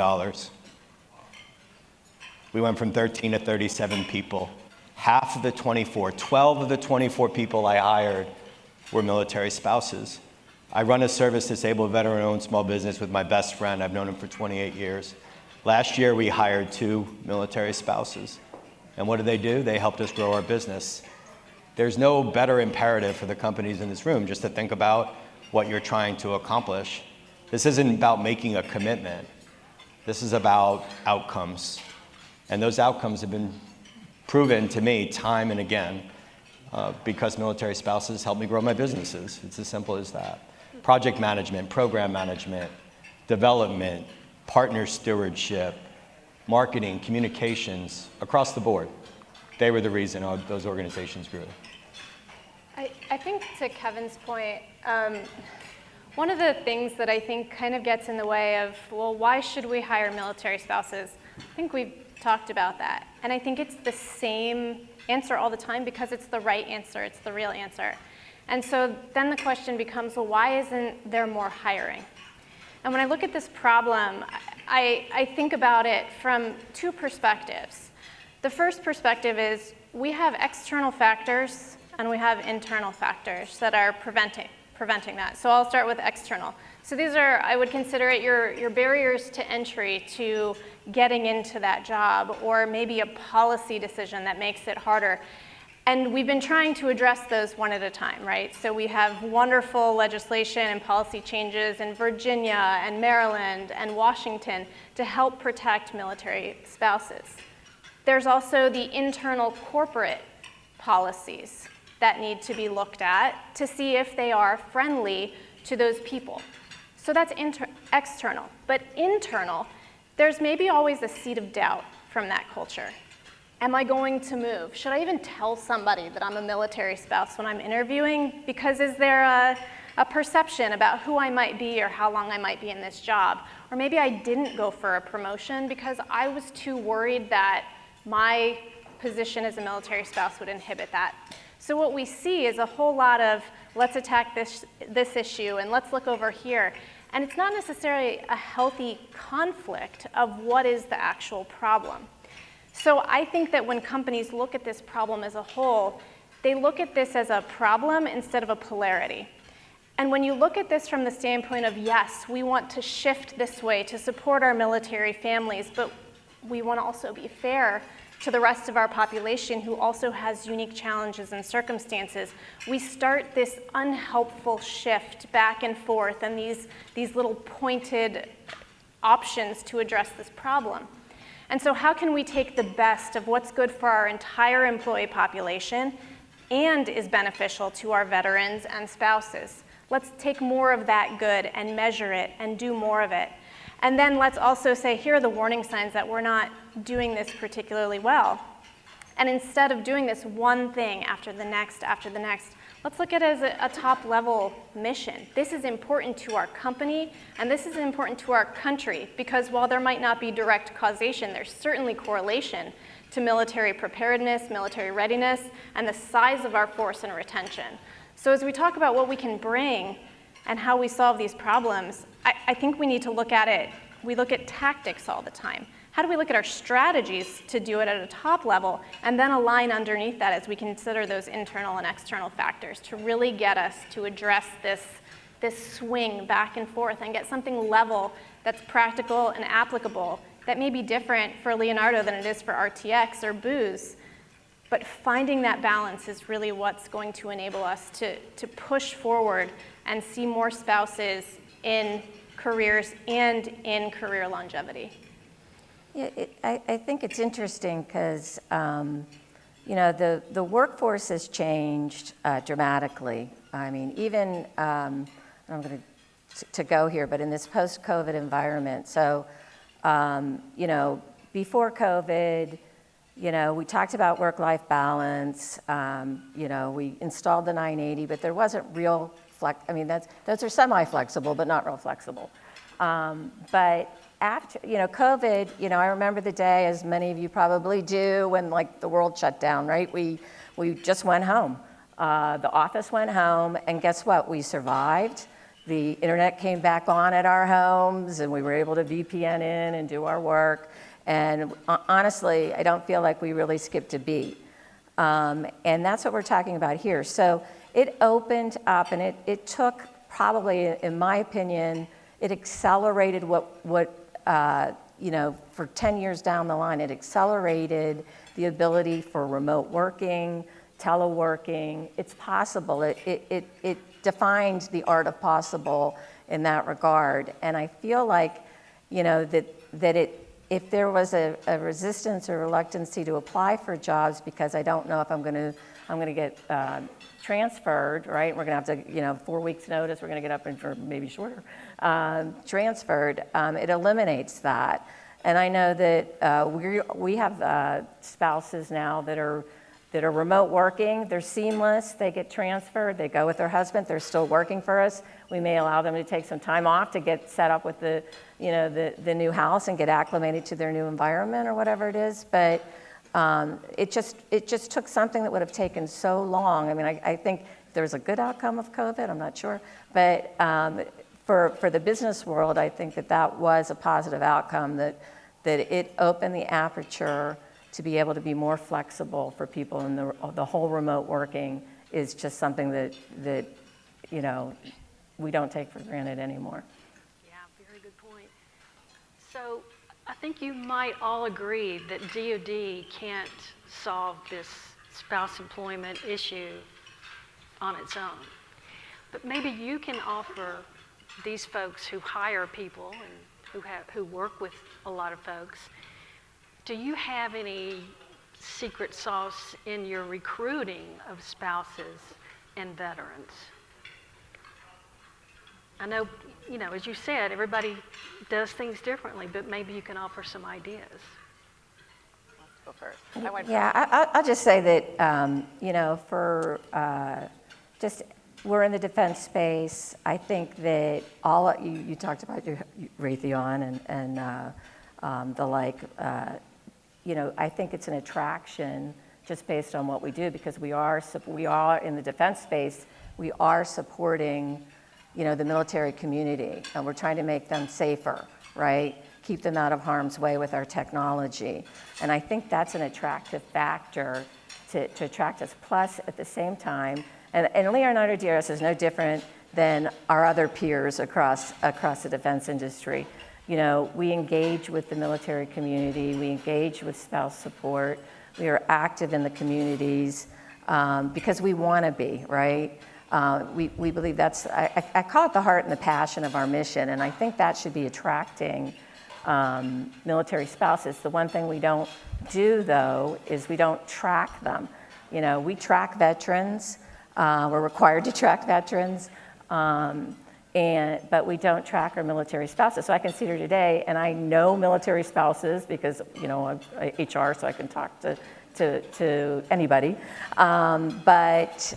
We went from 13 to 37 people. 12 of the 24 people I hired were military spouses. I run a service-disabled veteran-owned small business with my best friend. I've known him for 28 years. Last year, we hired 2 military spouses. And what do? They helped us grow our business. There's no better imperative for the companies in this room just to think about what you're trying to accomplish. This isn't about making a commitment. This is about outcomes. And those outcomes have been proven to me time and again because military spouses help me grow my businesses. It's as simple as that. Project management, program management, development, partner stewardship, marketing, communications, across the board. They were the reason those organizations grew. I think to Kevin's point, one of the things that I think kind of gets in the way of, well, why should we hire military spouses? I think we've talked about that. And I think it's the same answer all the time because it's the right answer, it's the real answer. And so then the question becomes, well, why isn't there more hiring? And when I look at this problem, I think about it from 2 perspectives. The first perspective is we have external factors and we have internal factors that are preventing that. So I'll start with external. So these are, I would consider it your barriers to entry to getting into that job, or maybe a policy decision that makes it harder. And we've been trying to address those one at a time, right? So we have wonderful legislation and policy changes in Virginia and Maryland and Washington to help protect military spouses. There's also the internal corporate policies that need to be looked at to see if they are friendly to those people. So that's external. But internal, there's maybe always a seed of doubt from that culture. Am I going to move? Should I even tell somebody that I'm a military spouse when I'm interviewing? Because is there a perception about who I might be or how long I might be in this job? Or maybe I didn't go for a promotion because I was too worried that my position as a military spouse would inhibit that. So what we see is a whole lot of, let's attack this issue and let's look over here. And it's not necessarily a healthy conflict of what is the actual problem. So I think that when companies look at this problem as a whole, they look at this as a problem instead of a polarity. And when you look at this from the standpoint of, yes, we want to shift this way to support our military families, but we want to also be fair to the rest of our population who also has unique challenges and circumstances, we start this unhelpful shift back and forth and these little pointed options to address this problem. And so how can we take the best of what's good for our entire employee population and is beneficial to our veterans and spouses? Let's take more of that good and measure it and do more of it. And then let's also say, here are the warning signs that we're not doing this particularly well. And instead of doing this one thing after the next, Let's look at it as a top-level mission. This is important to our company, and this is important to our country, because while there might not be direct causation, there's certainly correlation to military preparedness, military readiness, and the size of our force and retention. So as we talk about what we can bring and how we solve these problems, I think we need to look at it. We look at tactics all the time. How do we look at our strategies to do it at a top level and then align underneath that as we consider those internal and external factors to really get us to address this swing back and forth and get something level that's practical and applicable that may be different for Leonardo than it is for RTX or Booz. But finding that balance is really what's going to enable us to push forward and see more spouses in careers and in career longevity. Yeah, I think it's interesting because, the workforce has changed dramatically. I mean, even, I'm going to go here, but in this post-COVID environment. So, before COVID, we talked about work-life balance. We installed the 980, but there wasn't real those are semi-flexible, but not real flexible. But after, COVID, I remember the day, as many of you probably do, when the world shut down, right? We just went home. The office went home, and guess what? We survived. The internet came back on at our homes, and we were able to VPN in and do our work. And honestly, I don't feel like we really skipped a beat. And that's what we're talking about here. So it opened up, and it took probably, in my opinion, it accelerated for 10 years down the line, it accelerated the ability for remote working, teleworking. It's possible. It defined the art of possible in that regard. And I feel like, if there was a resistance or reluctancy to apply for jobs because I don't know if I'm going to get transferred, right? We're going to have to, 4 weeks notice, we're going to get up and or maybe shorter, transferred, it eliminates that. And I know that we have spouses now that are remote working, they're seamless, they get transferred, they go with their husband, they're still working for us. We may allow them to take some time off to get set up with the new house and get acclimated to their new environment or whatever it is. But it just took something that would have taken so long. I mean, I think there's a good outcome of COVID, I'm not sure. But for the business world, I think that was a positive outcome, that it opened the aperture to be able to be more flexible for people, and the whole remote working is just something that we don't take for granted anymore. Yeah, very good point. So I think you might all agree that DoD can't solve this spouse employment issue on its own. But maybe you can offer these folks who hire people and who work with a lot of folks, do you have any secret sauce in your recruiting of spouses and veterans? I know, as you said, everybody does things differently, but maybe you can offer some ideas. Let's go first. I went first. Yeah, I'll just say that, we're in the defense space. I think that you talked about Raytheon and the like. I think it's an attraction just based on what we do, because we are in the defense space. We are supporting, the military community, and we're trying to make them safer, right? Keep them out of harm's way with our technology. And I think that's an attractive factor to attract us. Plus, at the same time, and Leonardo DRS is no different than our other peers across the defense industry. We engage with the military community, we engage with spouse support, we are active in the communities because we want to be, right? We believe that's, I call it the heart and the passion of our mission, and I think that should be attracting military spouses. The one thing we don't do, though, is we don't track them. We track veterans, we're required to track veterans, but we don't track our military spouses. So I can sit here today, and I know military spouses because, I'm HR, so I can talk to to anybody, but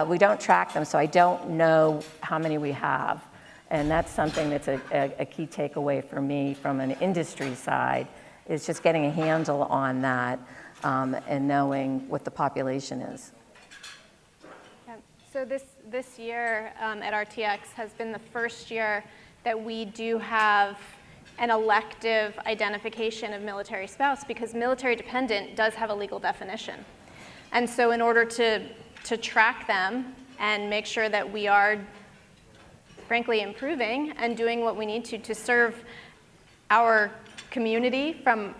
we don't track them, so I don't know how many we have. And that's something that's a key takeaway for me from an industry side, is just getting a handle on that and knowing what the population is. Yeah. So this year at RTX has been the first year that we do have an elective identification of military spouse, because military dependent does have a legal definition. And so in order to track them and make sure that we are frankly improving and doing what we need to serve our community from,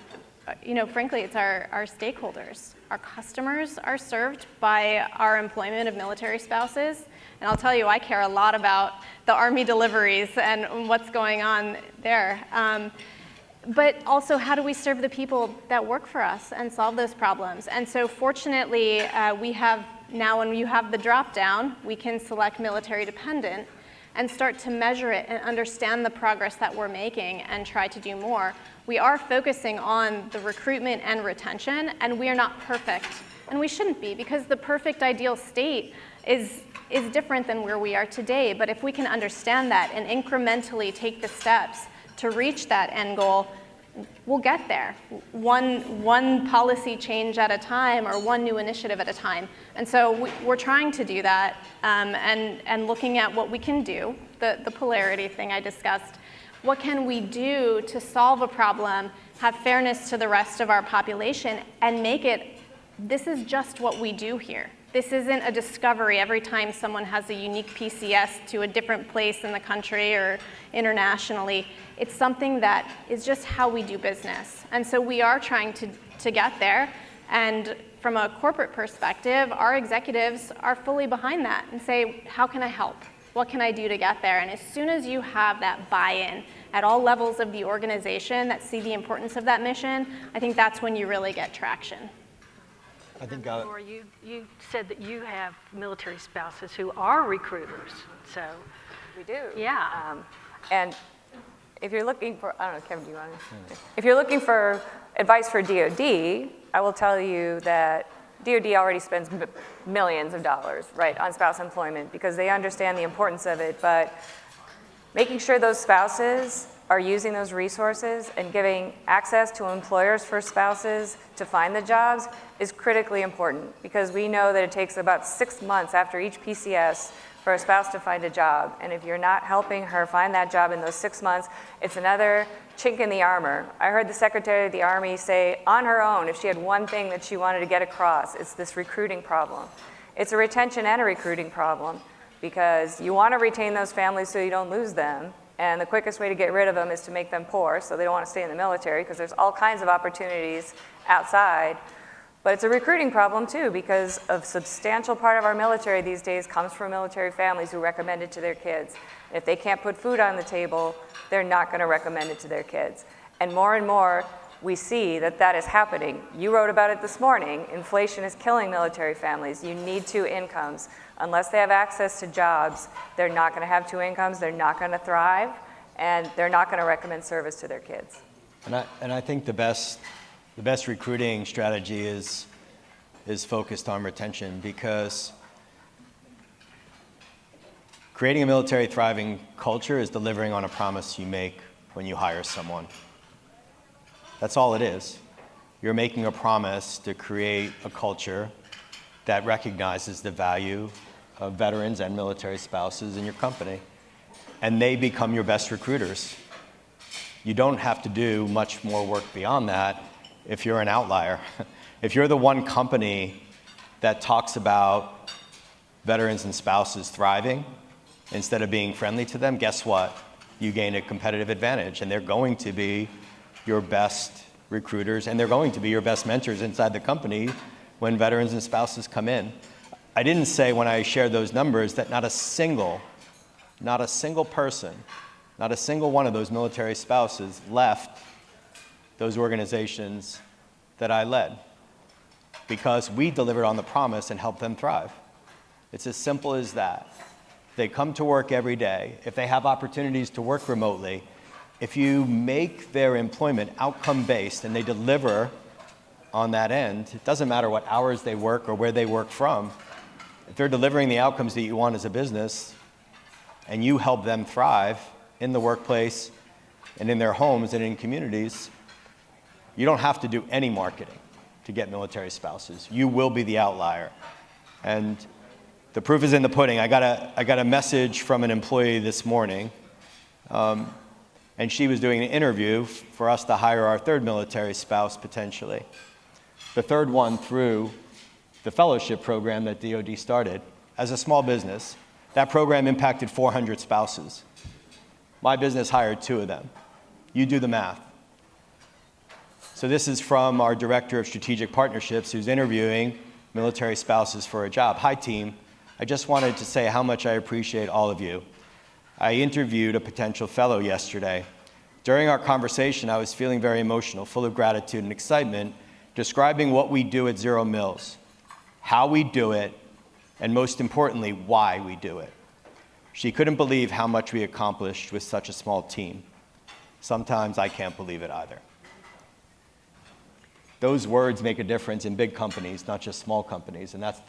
frankly, it's our stakeholders. Our customers are served by our employment of military spouses. And I'll tell you, I care a lot about the Army deliveries and what's going on there. But also, how do we serve the people that work for us and solve those problems? And so fortunately, we have now, when you have the drop down, we can select military dependent and start to measure it and understand the progress that we're making and try to do more. We are focusing on the recruitment and retention, and we are not perfect. And we shouldn't be, because the perfect ideal state is different than where we are today. But if we can understand that and incrementally take the steps to reach that end goal, we'll get there. One policy change at a time, or one new initiative at a time. And so we're trying to do that, and looking at what we can do, the polarity thing I discussed. What can we do to solve a problem, have fairness to the rest of our population, and make it, this is just what we do here. This isn't a discovery every time someone has a unique PCS to a different place in the country or internationally. It's something that is just how we do business. And so we are trying to get there. And from a corporate perspective, our executives are fully behind that and say, how can I help? What can I do to get there? And as soon as you have that buy-in at all levels of the organization that see the importance of that mission, I think that's when you really get traction. I think you said that you have military spouses who are recruiters, so. We do. Yeah. And if you're looking for, I don't know, Kevin, do you want to? If you're looking for advice for DoD, I will tell you that DoD already spends millions of dollars, right, on spouse employment, because they understand the importance of it. But making sure those spouses are using those resources and giving access to employers for spouses to find the jobs is critically important, because we know that it takes about 6 months after each PCS for a spouse to find a job. And if you're not helping her find that job in those 6 months, it's another chink in the armor. I heard the Secretary of the Army say on her own, if she had one thing that she wanted to get across, it's this recruiting problem. It's a retention and a recruiting problem, because you want to retain those families so you don't lose them. And the quickest way to get rid of them is to make them poor, so they don't want to stay in the military, because there's all kinds of opportunities outside. But it's a recruiting problem too, because a substantial part of our military these days comes from military families who recommend it to their kids. And if they can't put food on the table, they're not going to recommend it to their kids. And more, we see that that is happening. You wrote about it this morning. Inflation is killing military families. You need 2 incomes. Unless they have access to jobs, they're not going to have 2 incomes, they're not going to thrive, and they're not going to recommend service to their kids. And I think the best recruiting strategy is focused on retention, because creating a military thriving culture is delivering on a promise you make when you hire someone. That's all it is. You're making a promise to create a culture that recognizes the value of veterans and military spouses in your company, and they become your best recruiters. You don't have to do much more work beyond that if you're an outlier. If you're the one company that talks about veterans and spouses thriving instead of being friendly to them, guess what? You gain a competitive advantage, and they're going to be your best recruiters, and they're going to be your best mentors inside the company when veterans and spouses come in. I didn't say when I shared those numbers that not a single person, not a single one of those military spouses left those organizations that I led, because we delivered on the promise and helped them thrive. It's as simple as that. They come to work every day. If they have opportunities to work remotely, if you make their employment outcome-based and they deliver on that end, it doesn't matter what hours they work or where they work from. If they're delivering the outcomes that you want as a business and you help them thrive in the workplace and in their homes and in communities, you don't have to do any marketing to get military spouses. You will be the outlier. And the proof is in the pudding. I got a message from an employee this morning, and she was doing an interview for us to hire our third military spouse potentially. The third one through the fellowship program that DoD started as a small business. That program impacted 400 spouses. My business hired 2 of them. You do the math. So this is from our Director of Strategic Partnerships who's interviewing military spouses for a job. Hi, team. I just wanted to say how much I appreciate all of you. I interviewed a potential fellow yesterday. During our conversation, I was feeling very emotional, full of gratitude and excitement, describing what we do at Zero Mills, how we do it, and most importantly, why we do it. She couldn't believe how much we accomplished with such a small team. Sometimes I can't believe it either. Those words make a difference in big companies, not just small companies, and that's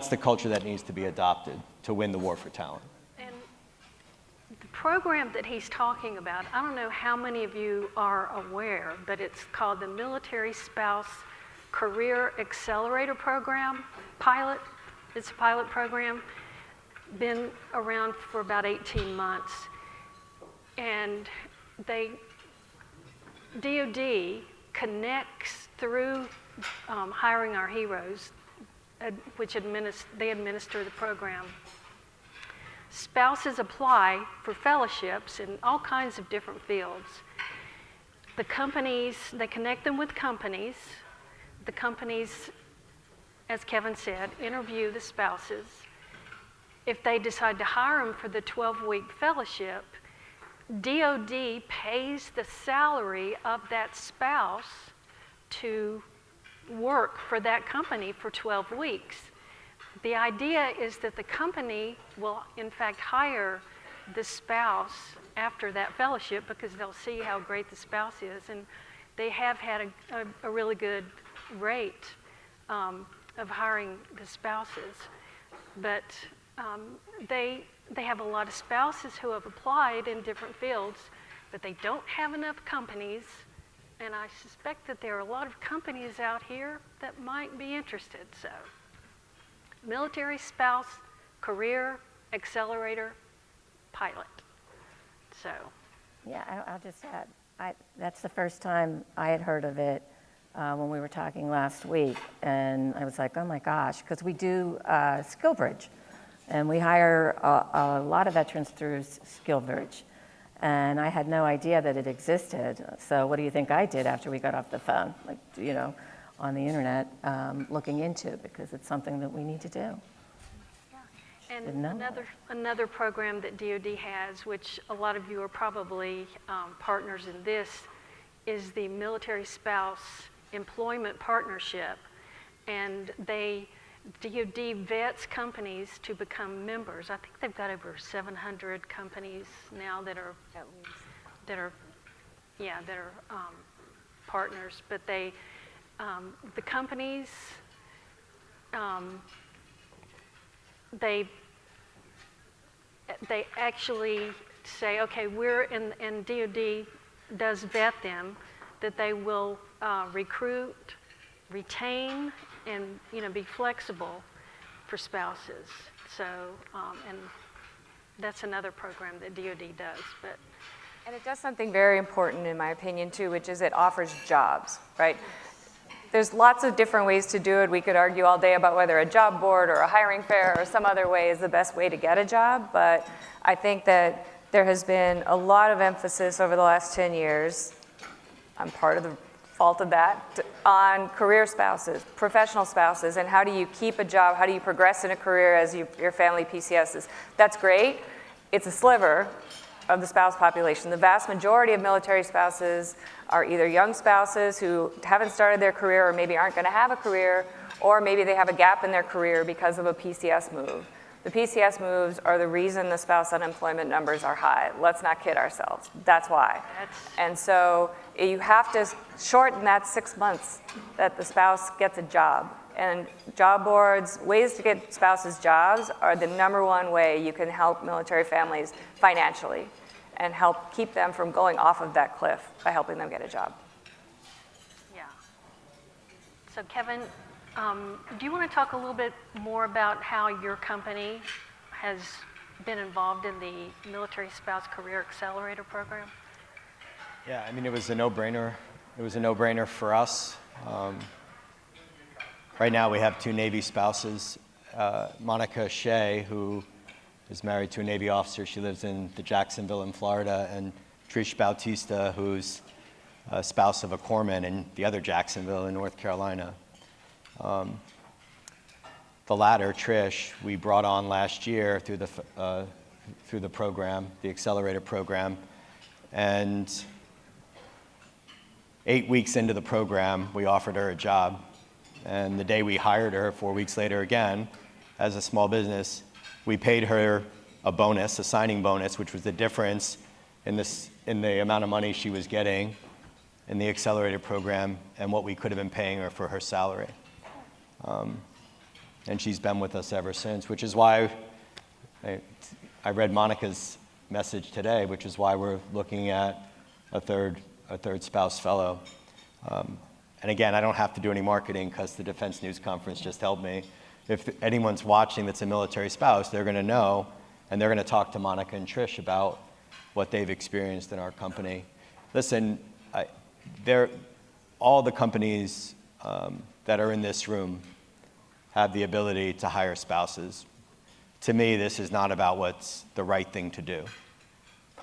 the culture that needs to be adopted to win the war for talent. And the program that he's talking about, I don't know how many of you are aware, but it's called the Military Spouse Career Accelerator Program, pilot. It's a pilot program, been around for about 18 months. And DoD connects through Hiring Our Heroes, which they administer the program. Spouses apply for fellowships in all kinds of different fields. The companies, they connect them with companies. The companies, as Kevin said, interview the spouses. If they decide to hire them for the 12-week fellowship, DoD pays the salary of that spouse to work for that company for 12 weeks. The idea is that the company will, in fact, hire the spouse after that fellowship because they'll see how great the spouse is. And they have had a really good rate of hiring the spouses. But they have a lot of spouses who have applied in different fields, but they don't have enough companies. And I suspect that there are a lot of companies out here that might be interested. So, Military Spouse Career Accelerator Pilot. So. Yeah, I'll just add, that's the first time I had heard of it when we were talking last week. And I was like, oh my gosh, because we do SkillBridge. And we hire a lot of veterans through SkillBridge. And I had no idea that it existed. So what do you think I did after we got off the phone? Like, on the internet, looking into it because it's something that we need to do. Yeah. And another program that DoD has, which a lot of you are probably partners in this, is the Military Spouse Employment Partnership. And DoD vets companies to become members. I think they've got over 700 companies now that are partners. But the companies, they actually say, okay, and DoD does vet them, that they will recruit, retain, and be flexible for spouses. So, and that's another program that DoD does. And it does something very important, in my opinion, too, which is it offers jobs, right? There's lots of different ways to do it. We could argue all day about whether a job board or a hiring fair or some other way is the best way to get a job, but I think that there has been a lot of emphasis over the last 10 years, I'm part of the fault of that, on career spouses, professional spouses, and how do you keep a job, how do you progress in a career as your family PCSs. That's great. It's a sliver of the spouse population. The vast majority of military spouses are either young spouses who haven't started their career or maybe aren't going to have a career, or maybe they have a gap in their career because of a PCS move. The PCS moves are the reason the spouse unemployment numbers are high. Let's not kid ourselves. That's why. And so you have to shorten that 6 months that the spouse gets a job. And job boards, ways to get spouses jobs are the #1 way you can help military families financially and help keep them from going off of that cliff by helping them get a job. Yeah. So Kevin, do you want to talk a little bit more about how your company has been involved in the Military Spouse Career Accelerator Program? Yeah, I mean, it was a no-brainer. It was a no-brainer for us. Right now, we have 2 Navy spouses. Monica Shea, who is married to a Navy officer. She lives in the Jacksonville in Florida. And Trish Bautista, who's a spouse of a corpsman in the other Jacksonville in North Carolina. The latter, Trish, we brought on last year through the program, the Accelerator program. And 8 weeks into the program, we offered her a job. And the day we hired her, 4 weeks later again, as a small business, we paid her a bonus, a signing bonus, which was the difference in the amount of money she was getting in the Accelerator program and what we could have been paying her for her salary. And she's been with us ever since, which is why I read Monica's message today, which is why we're looking at a third spouse fellow. And again, I don't have to do any marketing because the Defense News Conference just helped me. If anyone's watching that's a military spouse, they're going to know, and they're going to talk to Monica and Trish about what they've experienced in our company. Listen, all the companies that are in this room have the ability to hire spouses. To me, this is not about what's the right thing to do.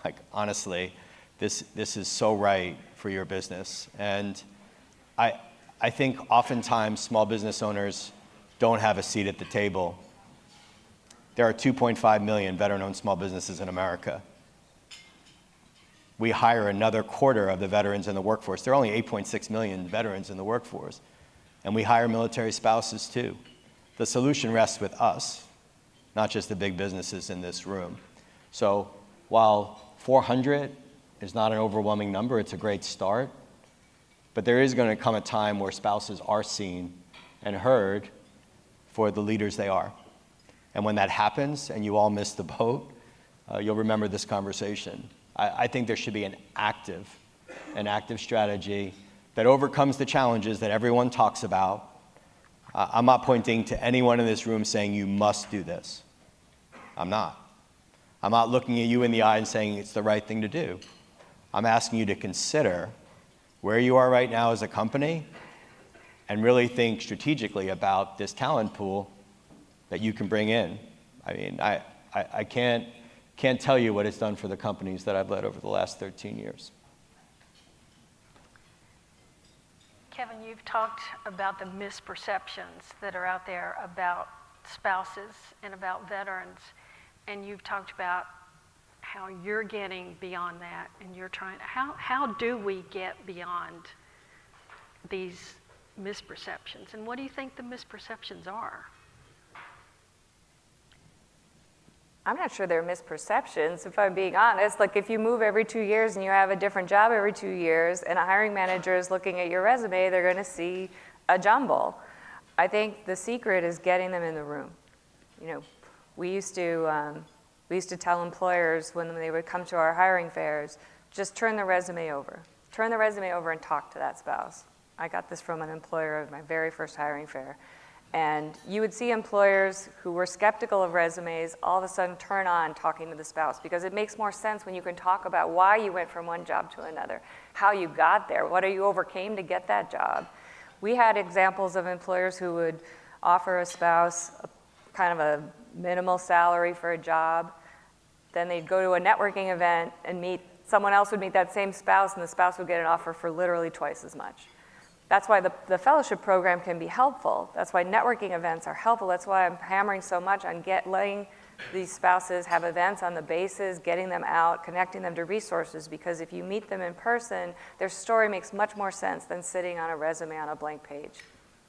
Like, honestly, this is so right for your business. And I think oftentimes small business owners don't have a seat at the table. There are 2.5 million veteran-owned small businesses in America. We hire another quarter of the veterans in the workforce. There are only 8.6 million veterans in the workforce. And we hire military spouses too. The solution rests with us, not just the big businesses in this room. So while 400 is not an overwhelming number, it's a great start. But there is going to come a time where spouses are seen and heard for the leaders they are. And when that happens and you all miss the boat, you'll remember this conversation. I think there should be an active strategy that overcomes the challenges that everyone talks about. I'm not pointing to anyone in this room saying you must do this. I'm not. I'm not looking at you in the eye and saying it's the right thing to do. I'm asking you to consider where you are right now as a company and really think strategically about this talent pool that you can bring in. I mean, I can't tell you what it's done for the companies that I've led over the last 13 years. Kevin, you've talked about the misperceptions that are out there about spouses and about veterans, and you've talked about how you're getting beyond that, and you're trying. How do we get beyond these misperceptions, and what do you think the misperceptions are? I'm not sure they're misperceptions, if I'm being honest. Like, if you move every 2 years and you have a different job every 2 years, and a hiring manager is looking at your resume, they're going to see a jumble. I think the secret is getting them in the room. You know, we used to tell employers when they would come to our hiring fairs, just turn the resume over. Turn the resume over and talk to that spouse. I got this from an employer at my very first hiring fair. And you would see employers who were skeptical of resumes all of a sudden turn on talking to the spouse, because it makes more sense when you can talk about why you went from one job to another, how you got there, what you overcame to get that job. We had examples of employers who would offer a spouse kind of a minimal salary for a job. Then they'd go to a networking event and someone else would meet that same spouse, and the spouse would get an offer for literally twice as much. That's why the fellowship program can be helpful. That's why networking events are helpful. That's why I'm hammering so much on letting these spouses have events on the bases, getting them out, connecting them to resources, because if you meet them in person, their story makes much more sense than sitting on a resume on a blank page.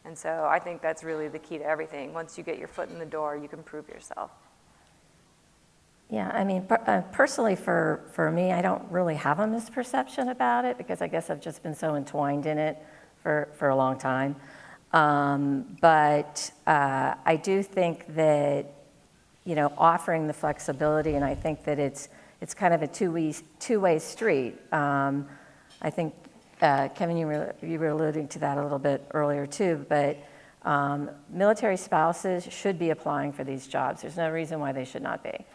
And so I think that's really the key to everything. Once you get your foot in the door, you can prove yourself. Yeah, I mean, personally for me, I don't really have a misperception about it because I guess I've just been so entwined in it for a long time. But I do think that, you know, offering the flexibility, and I think that it's kind of a two-way street. I think, Kevin, you were alluding to that a little bit earlier too, but military spouses should be applying for these jobs. There's no reason why they should not be.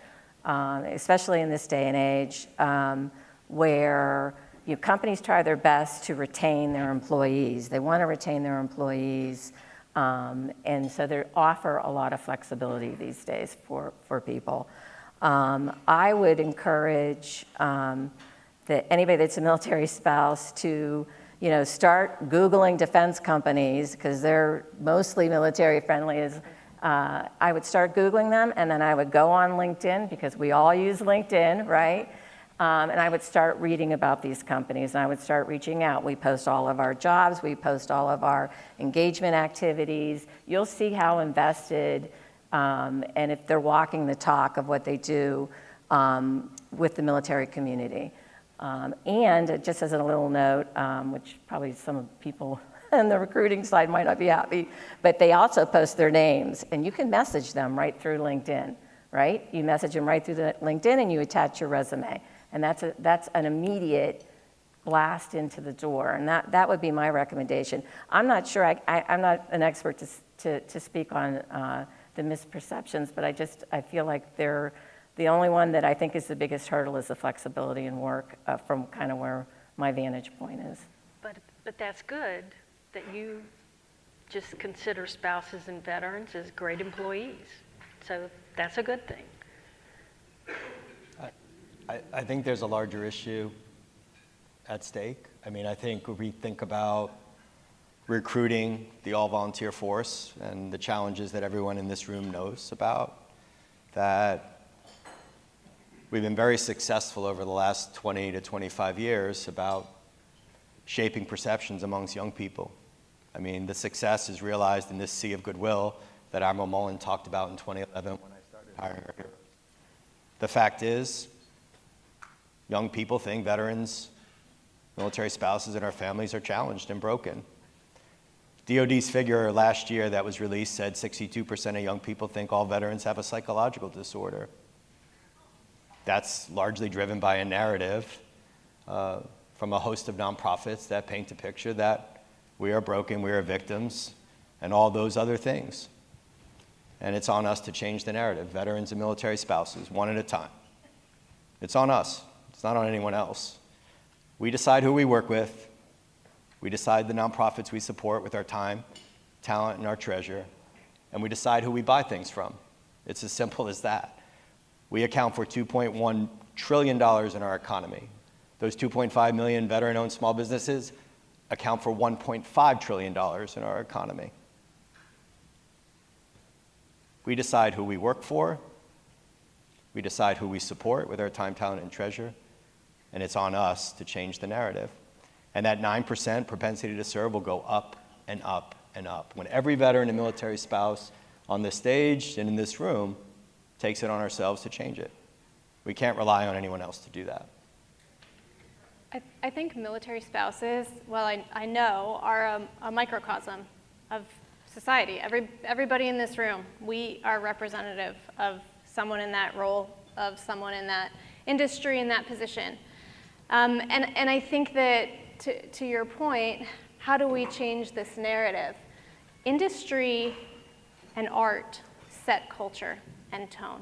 Especially in this day and age where companies try their best to retain their employees. They want to retain their employees, and so they offer a lot of flexibility these days for people. I would encourage that anybody that's a military spouse to start Googling defense companies, because they're mostly military friendly. I would start Googling them, and then I would go on LinkedIn, because we all use LinkedIn, right? And I would start reading about these companies, and I would start reaching out. We post all of our jobs, we post all of our engagement activities. You'll see how invested, and if they're walking the talk of what they do with the military community. And just as a little note, which probably some people on the recruiting side might not be happy, but they also post their names, and you can message them right through LinkedIn, right? You message them right through the LinkedIn, and you attach your resume, and that's an immediate blast into the door, and that would be my recommendation. I'm not sure, I'm not an expert to speak on the misperceptions, but I feel like they're the only one that I think is the biggest hurdle is the flexibility in work from kind of where my vantage point is. But that's good that you just consider spouses and veterans as great employees. So that's a good thing. I think there's a larger issue at stake. I mean, I think when we think about recruiting the all-volunteer force and the challenges that everyone in this room knows about, that we've been very successful over the last 20 to 25 years about shaping perceptions amongst young people. I mean, the success is realized in this sea of goodwill that Admiral Mullen talked about in 2011 when I started hiring her here. The fact is, young people think veterans, military spouses, and our families are challenged and broken. DOD's figure last year that was released said 62% of young people think all veterans have a psychological disorder. That's largely driven by a narrative from a host of nonprofits that paint a picture that we are broken, we are victims, and all those other things. And it's on us to change the narrative, veterans and military spouses, one at a time. It's on us. It's not on anyone else. We decide who we work with. We decide the nonprofits we support with our time, talent, and our treasure. And we decide who we buy things from. It's as simple as that. We account for $2.1 trillion in our economy. Those 2.5 million veteran-owned small businesses account for $1.5 trillion in our economy. We decide who we work for. We decide who we support with our time, talent, and treasure. And it's on us to change the narrative. And that 9% propensity to serve will go up and up and up. When every veteran and military spouse on this stage and in this room takes it on ourselves to change it. We can't rely on anyone else to do that. I think military spouses, well, I know, are a microcosm of society. Everybody in this room, we are representative of someone in that role, of someone in that industry, in that position. And I think that, to your point, how do we change this narrative? Industry and art set culture and tone.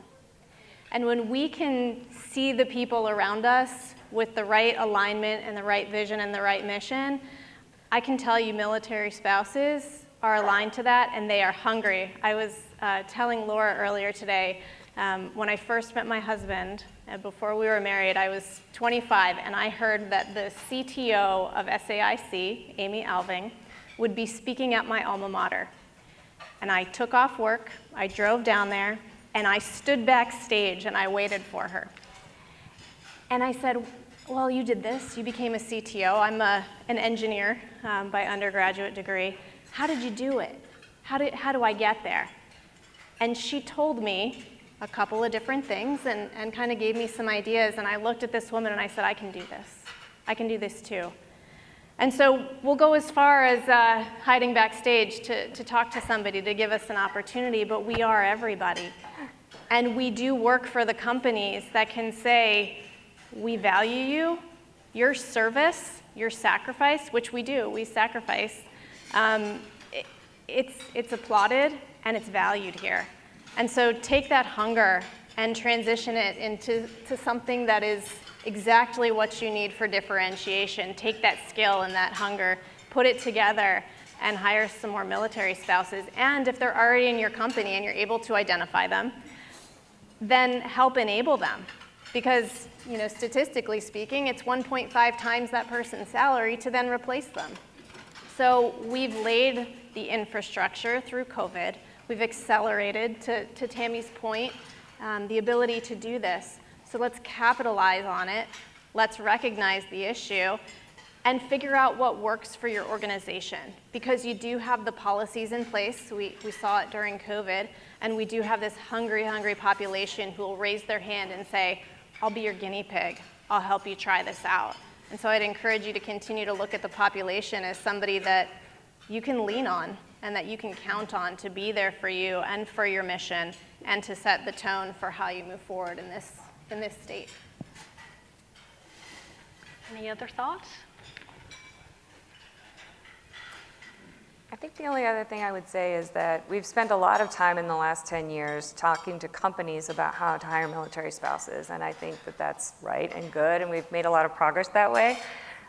And when we can see the people around us with the right alignment and the right vision and the right mission, I can tell you military spouses are aligned to that and they are hungry. I was telling Laura earlier today, when I first met my husband, before we were married, I was 25, and I heard that the CTO of SAIC, Amy Alving, would be speaking at my alma mater. And I took off work, I drove down there, and I stood backstage and I waited for her. And I said, well, you did this, you became a CTO. I'm an engineer by undergraduate degree. How did you do it? How do I get there? And she told me, a couple of different things and kind of gave me some ideas. And I looked at this woman and I said, I can do this. I can do this too. And so we'll go as far as hiding backstage to talk to somebody to give us an opportunity, but we are everybody. And we do work for the companies that can say, we value you, your service, your sacrifice, which we do, we sacrifice. It's applauded and it's valued here. And so take that hunger and transition it into something that is exactly what you need for differentiation. Take that skill and that hunger, put it together, and hire some more military spouses. And if they're already in your company and you're able to identify them, then help enable them. Because, you know, statistically speaking, it's 1.5 times that person's salary to then replace them. So we've laid the infrastructure through COVID. We've accelerated, to Tammy's point, the ability to do this. So let's capitalize on it. Let's recognize the issue and figure out what works for your organization. Because you do have the policies in place. We saw it during COVID. And we do have this hungry, hungry population who will raise their hand and say, I'll be your guinea pig. I'll help you try this out. And so I'd encourage you to continue to look at the population as somebody that you can lean on and that you can count on to be there for you and for your mission and to set the tone for how you move forward in this state. Any other thoughts? I think the only other thing I would say is that we've spent a lot of time in the last 10 years talking to companies about how to hire military spouses, and I think that that's right and good, and we've made a lot of progress that way.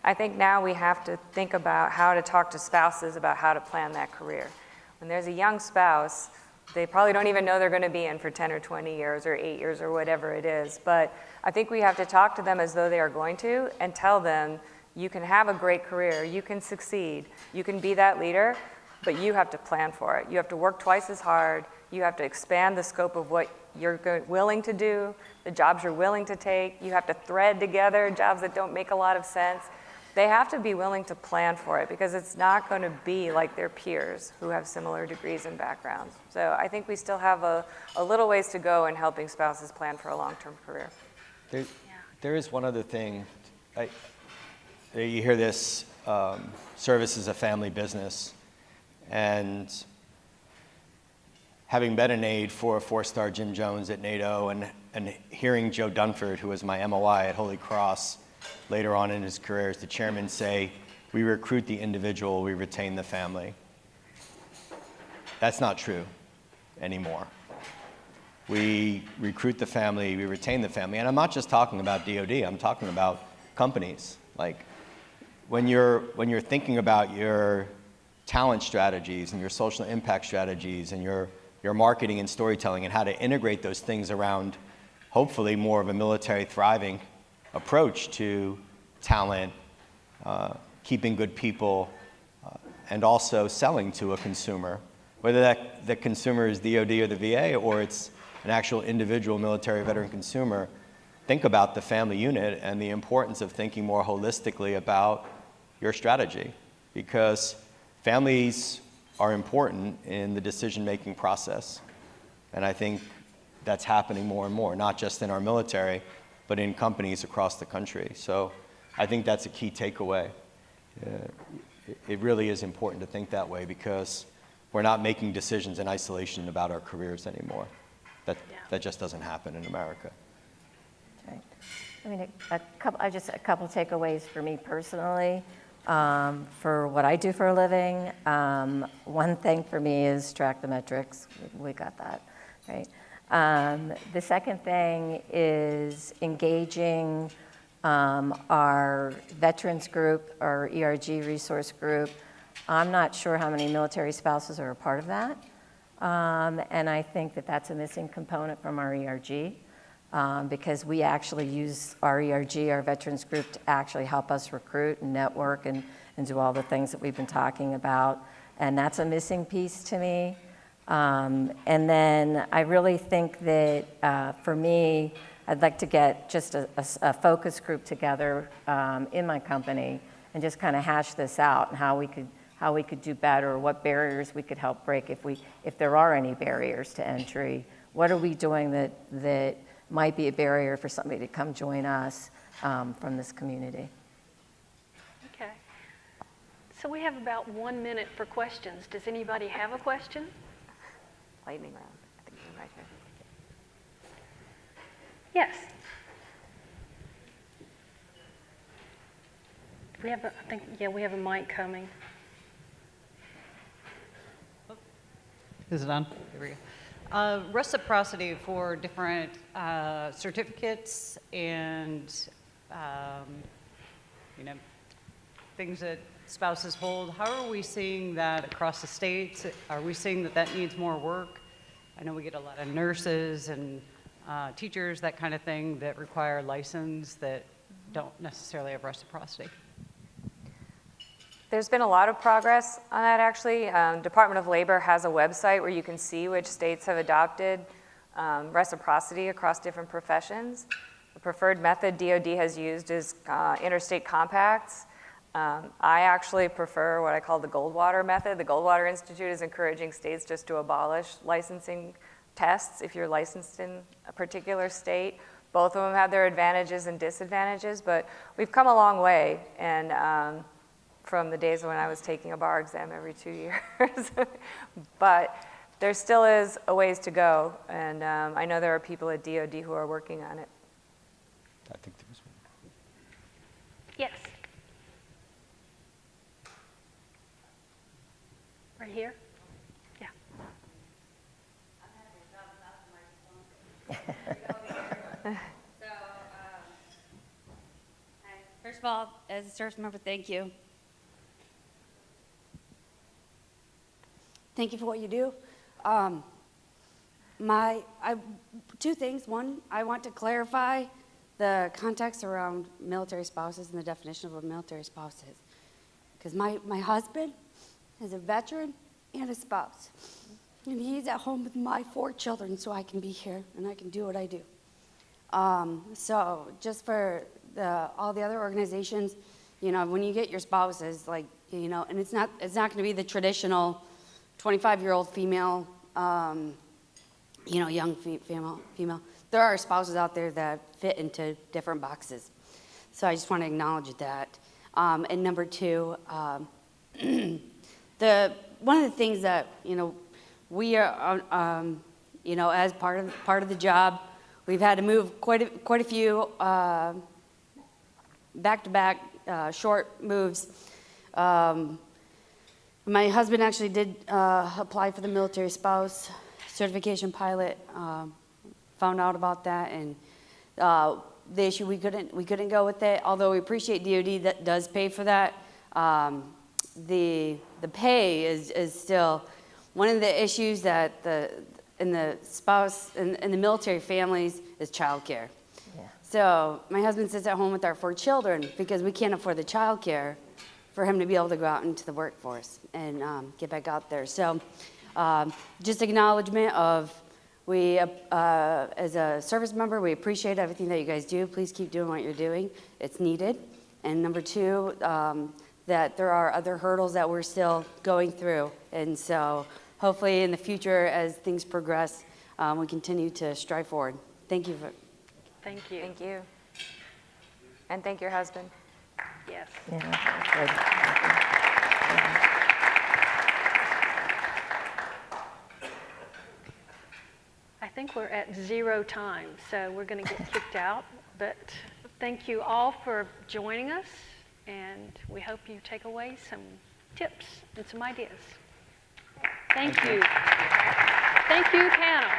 I think now we have to think about how to talk to spouses about how to plan that career. When there's a young spouse, they probably don't even know they're going to be in for 10 or 20 years or 8 years or whatever it is, but I think we have to talk to them as though they are going to and tell them, you can have a great career, you can succeed, you can be that leader, but you have to plan for it. You have to work twice as hard. You have to expand the scope of what you're willing to do, the jobs you're willing to take. You have to thread together jobs that don't make a lot of sense. They have to be willing to plan for it because it's not going to be like their peers who have similar degrees and backgrounds. So I think we still have a little ways to go in helping spouses plan for a long-term career. There is one other thing. You hear this, service is a family business. And having been an aide for a 4-star Jim Jones at NATO and hearing Joe Dunford, who was my MOI at Holy Cross later on in his career as the chairman, say, we recruit the individual, we retain the family. That's not true anymore. We recruit the family, we retain the family. And I'm not just talking about DOD, I'm talking about companies. Like when you're thinking about your talent strategies and your social impact strategies and your marketing and storytelling and how to integrate those things around hopefully more of a military thriving approach to talent, keeping good people, and also selling to a consumer, whether that consumer is DOD or the VA or it's an actual individual military veteran consumer. Think about the family unit and the importance of thinking more holistically about your strategy, because families are important in the decision-making process. And I think that's happening more and more, not just in our military, but in companies across the country. So I think that's a key takeaway. It really is important to think that way because we're not making decisions in isolation about our careers anymore. That just doesn't happen in America. Right. I mean, a couple takeaways for me personally. For what I do for a living, one thing for me is track the metrics. We got that, right? The second thing is engaging our veterans group, our ERG resource group. I'm not sure how many military spouses are a part of that. And I think that that's a missing component from our ERG. Because we actually use our ERG, our veterans group, to actually help us recruit and network and do all the things that we've been talking about. And that's a missing piece to me. And then I really think that for me, I'd like to get just a focus group together in my company and just kind of hash this out and how we could do better, or what barriers we could help break if there are any barriers to entry. What are we doing that might be a barrier for somebody to come join us from this community? Okay. So we have about 1 minute for questions. Does anybody have a question? Lightning round. I think you're right here. Yes. We have, we have a mic coming. Is it on? There we go. Reciprocity for different certificates and things that spouses hold. How are we seeing that across the states? Are we seeing that needs more work? I know we get a lot of nurses and teachers, that kind of thing, that require license that don't necessarily have reciprocity. There's been a lot of progress on that, actually. Department of Labor has a website where you can see which states have adopted reciprocity across different professions. The preferred method DoD has used is interstate compacts. I actually prefer what I call the Goldwater method. The Goldwater Institute is encouraging states just to abolish licensing tests if you're licensed in a particular state. Both of them have their advantages and disadvantages, but we've come a long way. And from the days when I was taking a bar exam every 2 years. But there still is a ways to go, and I know there are people at DoD who are working on it. I think there was one. Yes. Right here? Yeah. First of all, as a service member, thank you. Thank you for what you do. Two things. One, I want to clarify the context around military spouses and the definition of what military spouse is. Because my husband is a veteran and a spouse. And he's at home with my 4 children, so I can be here and I can do what I do. So just for all the other organizations, when you get your spouses, and it's not going to be the traditional 25-year-old female, young female. There are spouses out there that fit into different boxes. So I just want to acknowledge that. And number 2, one of the things that, we are, as part of the job, we've had to move quite a few back-to-back short moves. My husband actually did apply for the military spouse certification pilot. Found out about that, and the issue we couldn't go with it. Although we appreciate DoD that does pay for that, the pay is still one of the issues that in the spouse in the military families is childcare. Yeah. So my husband sits at home with our 4 children because we can't afford the childcare for him to be able to go out into the workforce and get back out there. So just acknowledgement of we, as a service member, we appreciate everything that you guys do. Please keep doing what you're doing. It's needed. And number 2, that there are other hurdles that we're still going through. And so hopefully in the future, as things progress, we continue to strive forward. Thank you. Thank you. Thank you. And thank your husband. Yes. Yeah, I think we're at 0 time, so we're going to get kicked out. But thank you all for joining us, and we hope you take away some tips and some ideas. Thank you. Thank you, panel.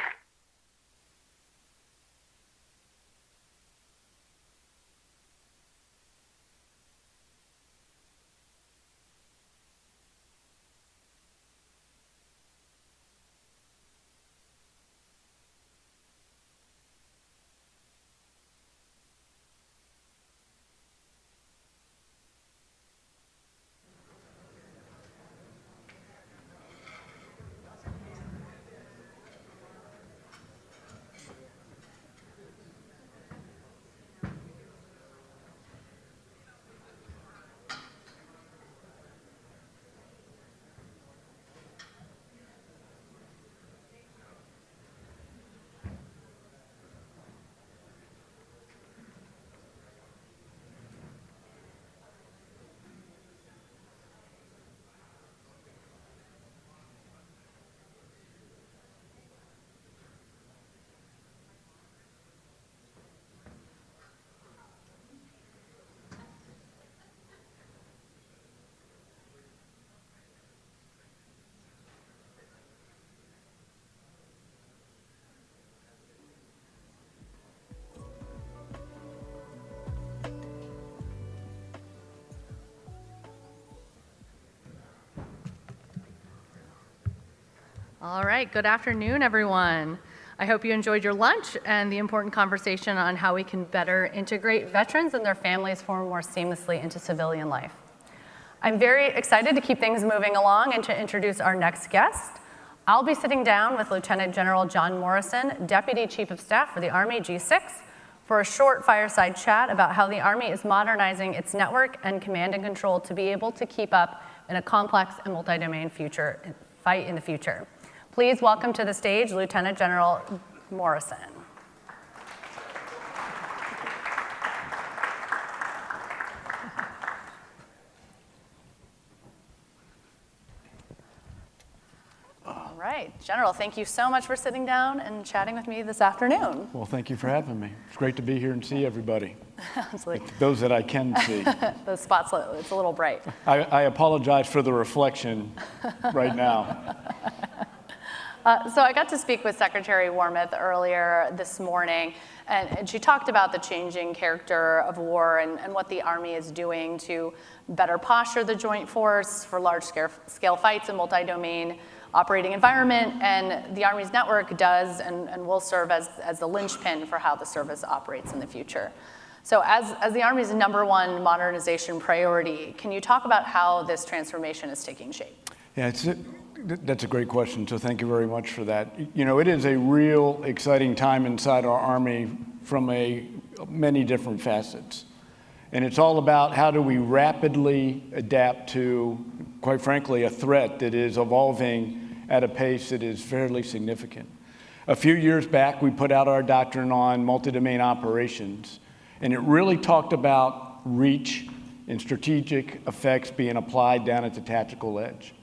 All right, good afternoon, everyone. I hope you enjoyed your lunch and the important conversation on how we can better integrate veterans and their families more seamlessly into civilian life. I'm very excited to keep things moving along and to introduce our next guest. I'll be sitting down with Lieutenant General John Morrison, Deputy Chief of Staff for the Army G6, for a short fireside chat about how the Army is modernizing its network and command and control to be able to keep up in a complex and multi-domain fight in the future. Please welcome to the stage Lieutenant General Morrison. All right, General, thank you so much for sitting down and chatting with me this afternoon. Well, thank you for having me. It's great to be here and see everybody. Absolutely. Those that I can see. The spot's it's a little bright. I apologize for the reflection right now. So I got to speak with Secretary Wormuth earlier this morning, and she talked about the changing character of war and what the Army is doing to better posture the joint force for large-scale fights in multi-domain operating environment, and the Army's network does and will serve as the linchpin for how the service operates in the future. So as the Army's #1 modernization priority, can you talk about how this transformation is taking shape? Yeah, that's a great question, so thank you very much for that. You know, it is a real exciting time inside our Army from many different facets. And it's all about how do we rapidly adapt to, quite frankly, a threat that is evolving at a pace that is fairly significant. A few years back, we put out our doctrine on multi-domain operations, and it really talked about reach and strategic effects being applied down at the tactical edge.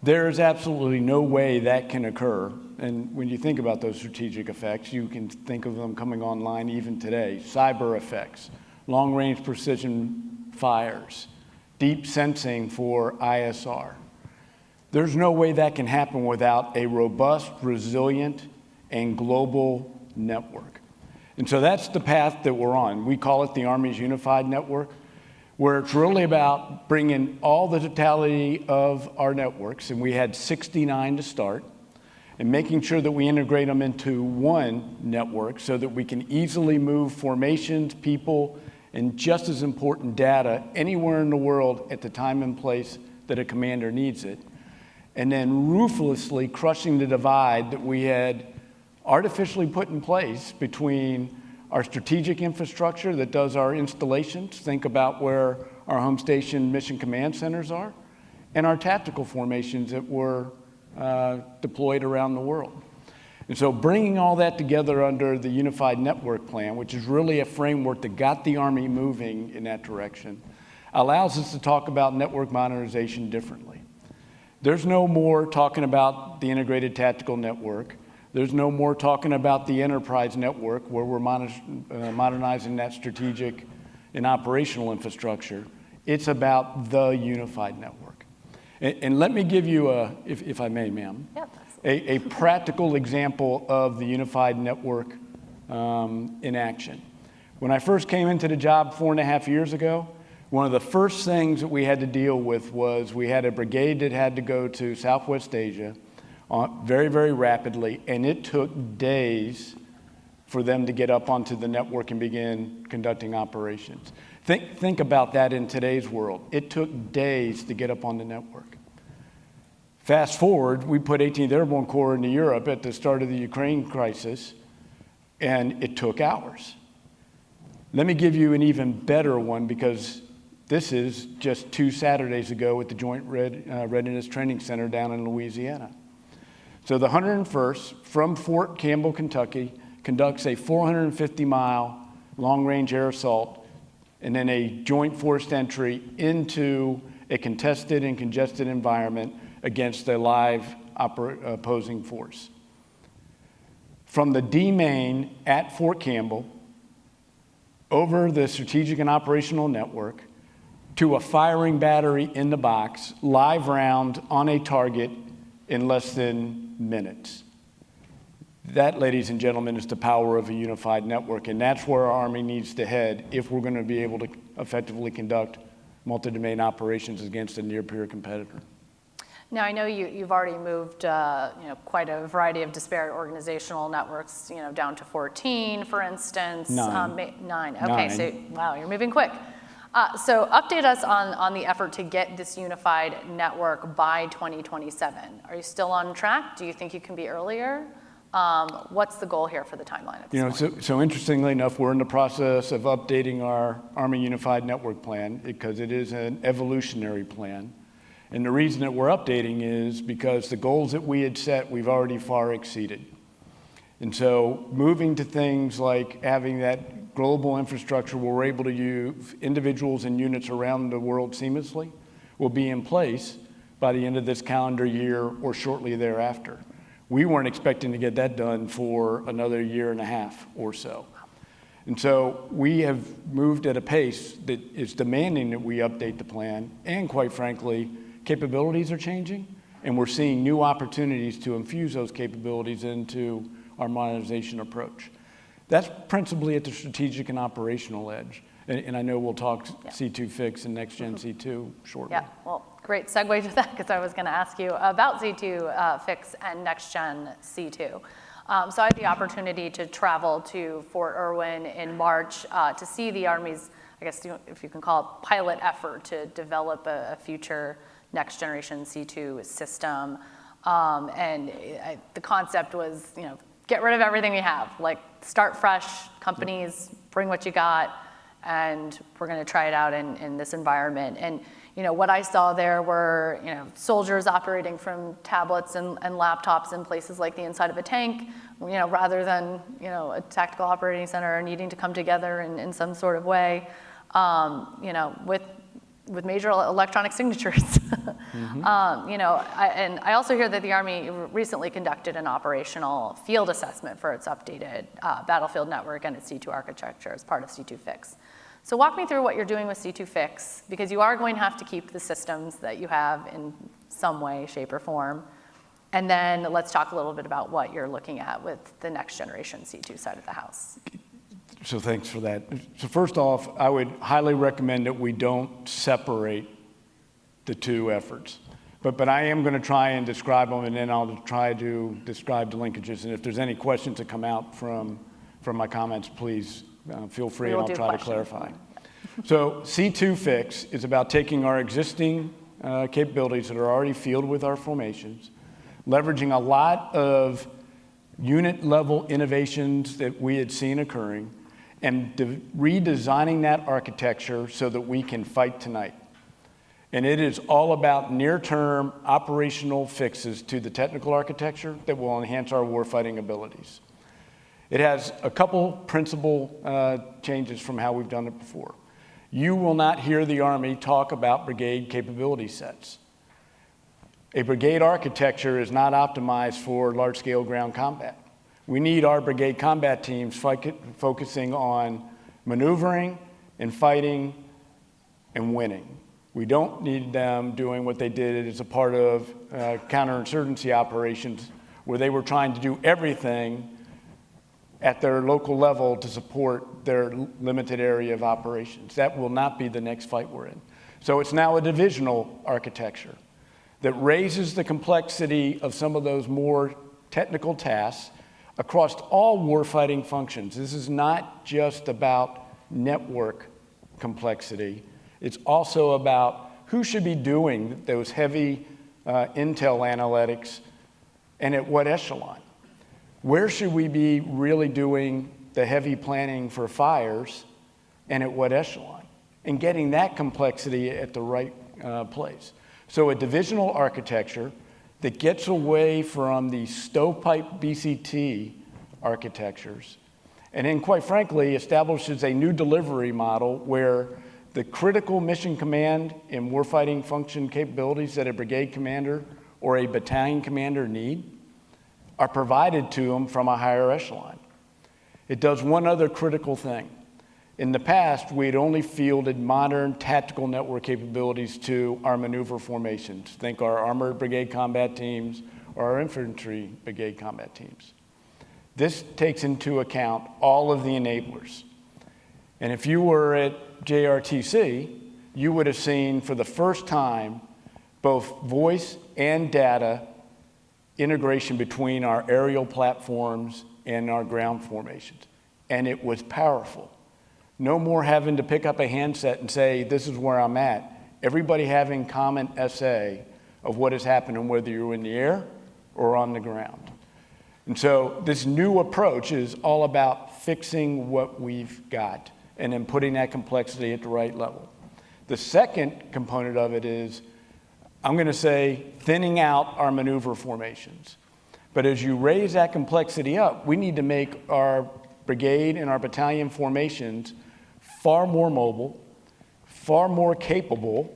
There is absolutely no way that can occur. And when you think about those strategic effects, you can think of them coming online even today. Cyber effects, long-range precision fires, deep sensing for ISR. There's no way that can happen without a robust, resilient, and global network. And so that's the path that we're on. We call it the Army's Unified Network, where it's really about bringing all the totality of our networks, and we had 69 to start, and making sure that we integrate them into one network so that we can easily move formations, people, and just as important data anywhere in the world at the time and place that a commander needs it. And then ruthlessly crushing the divide that we had artificially put in place between our strategic infrastructure that does our installations, think about where our home station mission command centers are, and our tactical formations that were deployed around the world. And so bringing all that together under the Unified Network Plan, which is really a framework that got the Army moving in that direction, allows us to talk about network modernization differently. There's no more talking about the integrated tactical network. There's no more talking about the enterprise network where we're modernizing that strategic and operational infrastructure. It's about the unified network. And let me give you, if I may, ma'am, a practical example of the unified network in action. When I first came into the job 4.5 years ago, one of the first things that we had to deal with was we had a brigade that had to go to Southwest Asia very, very rapidly, and it took days for them to get up onto the network and begin conducting operations. Think about that in today's world. It took days to get up on the network. Fast forward, we put 18th Airborne Corps into Europe at the start of the Ukraine crisis, and it took hours. Let me give you an even better one, because this is just 2 Saturdays ago at the Joint Readiness Training Center down in Louisiana. So the 101st from Fort Campbell, Kentucky, conducts a 450-mile long-range air assault and then a joint forced entry into a contested and congested environment against a live opposing force. From the D main at Fort Campbell, over the strategic and operational network, to a firing battery in the box, live round on a target in less than minutes. That, ladies and gentlemen, is the power of a unified network, and that's where our Army needs to head if we're going to be able to effectively conduct multi-domain operations against a near-peer competitor. Now, I know you've already moved quite a variety of disparate organizational networks down to 14, for instance. 9. 9. Okay, so wow, you're moving quick. So update us on the effort to get this unified network by 2027. Are you still on track? Do you think you can be earlier? What's the goal here for the timeline at this point? So interestingly enough, we're in the process of updating our Army Unified Network Plan because it is an evolutionary plan. And the reason that we're updating is because the goals that we had set, we've already far exceeded. And so moving to things like having that global infrastructure where we're able to use individuals and units around the world seamlessly will be in place by the end of this calendar year or shortly thereafter. We weren't expecting to get that done for another year and a half or so. And so we have moved at a pace that is demanding that we update the plan, and quite frankly, capabilities are changing, and we're seeing new opportunities to infuse those capabilities into our modernization approach. That's principally at the strategic and operational edge. And I know we'll talk C2 Fix and Next Gen C2 shortly. Yeah, well, great segue to that because I was going to ask you about C2 Fix and Next Gen C2. So I had the opportunity to travel to Fort Irwin in March to see the Army's, I guess if you can call it, pilot effort to develop a future next generation C2 system. The concept was, get rid of everything we have, like start fresh, companies, bring what you got, and we're going to try it out in this environment. And what I saw there were soldiers operating from tablets and laptops in places like the inside of a tank, rather than a tactical operating center needing to come together in some sort of way, with major electronic signatures. Mm-hmm. And I also hear that the Army recently conducted an operational field assessment for its updated battlefield network and its C2 architecture as part of C2 Fix. So walk me through what you're doing with C2 Fix, because you are going to have to keep the systems that you have in some way, shape, or form. And then let's talk a little bit about what you're looking at with the next generation C2 side of the house. So thanks for that. So first off, I would highly recommend that we don't separate the two efforts. But I am going to try and describe them, and then I'll try to describe the linkages. And if there's any questions that come out from my comments, please feel free, and I'll try to clarify. So C2 Fix is about taking our existing capabilities that are already fielded with our formations, leveraging a lot of unit-level innovations that we had seen occurring, and redesigning that architecture so that we can fight tonight. And it is all about near-term operational fixes to the technical architecture that will enhance our warfighting abilities. It has a couple principal changes from how we've done it before. You will not hear the Army talk about brigade capability sets. A brigade architecture is not optimized for large-scale ground combat. We need our brigade combat teams focusing on maneuvering and fighting and winning. We don't need them doing what they did as a part of counterinsurgency operations, where they were trying to do everything at their local level to support their limited area of operations. That will not be the next fight we're in. So it's now a divisional architecture that raises the complexity of some of those more technical tasks across all warfighting functions. This is not just about network complexity. It's also about who should be doing those heavy intel analytics and at what echelon. Where should we be really doing the heavy planning for fires and at what echelon? And getting that complexity at the right place. So a divisional architecture that gets away from the stovepipe BCT architectures, and then quite frankly establishes a new delivery model where the critical mission command and warfighting function capabilities that a brigade commander or a battalion commander need are provided to them from a higher echelon. It does one other critical thing. In the past, we had only fielded modern tactical network capabilities to our maneuver formations. Think our armored brigade combat teams or our infantry brigade combat teams. This takes into account all of the enablers. And if you were at JRTC, you would have seen for the first time both voice and data integration between our aerial platforms and our ground formations. And it was powerful. No more having to pick up a handset and say, this is where I'm at. Everybody having common essay of what is happening, whether you're in the air or on the ground. And so this new approach is all about fixing what we've got and then putting that complexity at the right level. The second component of it is, I'm going to say, thinning out our maneuver formations. But as you raise that complexity up, we need to make our brigade and our battalion formations far more mobile, far more capable,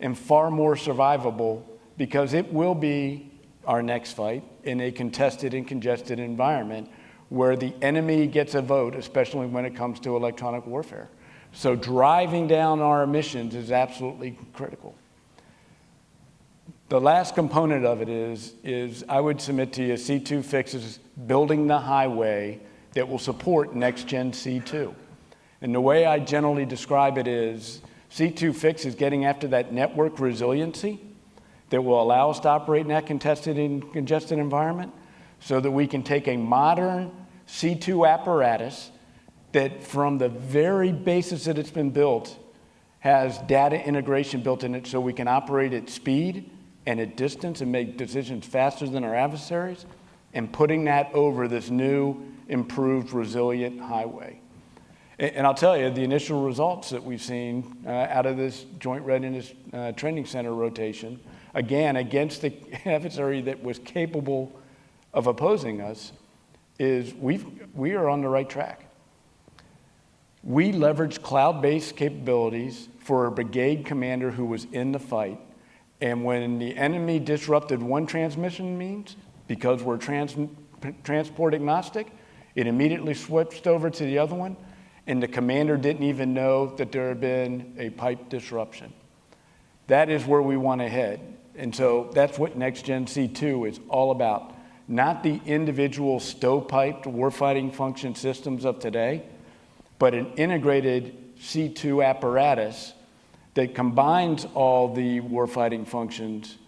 and far more survivable, because it will be our next fight in a contested and congested environment where the enemy gets a vote, especially when it comes to electronic warfare. So driving down our emissions is absolutely critical. The last component of it is I would submit to you, C2 fixes building the highway that will support next-gen C2. And the way I generally describe it is C2 fix is getting after that network resiliency that will allow us to operate in that contested and congested environment so that we can take a modern C2 apparatus that from the very basis that it's been built has data integration built in it so we can operate at speed and at distance and make decisions faster than our adversaries, and putting that over this new, improved, resilient highway. And I'll tell you, the initial results that we've seen out of this Joint Readiness Training Center rotation, again, against the adversary that was capable of opposing us, is we are on the right track. We leveraged cloud-based capabilities for a brigade commander who was in the fight. And when the enemy disrupted one transmission means, because we're transport agnostic, it immediately switched over to the other one, and the commander didn't even know that there had been a pipe disruption. That is where we want to head. And so that's what Next Gen C2 is all about. Not the individual stovepiped warfighting function systems of today, but an integrated C2 apparatus that combines all the warfighting functions,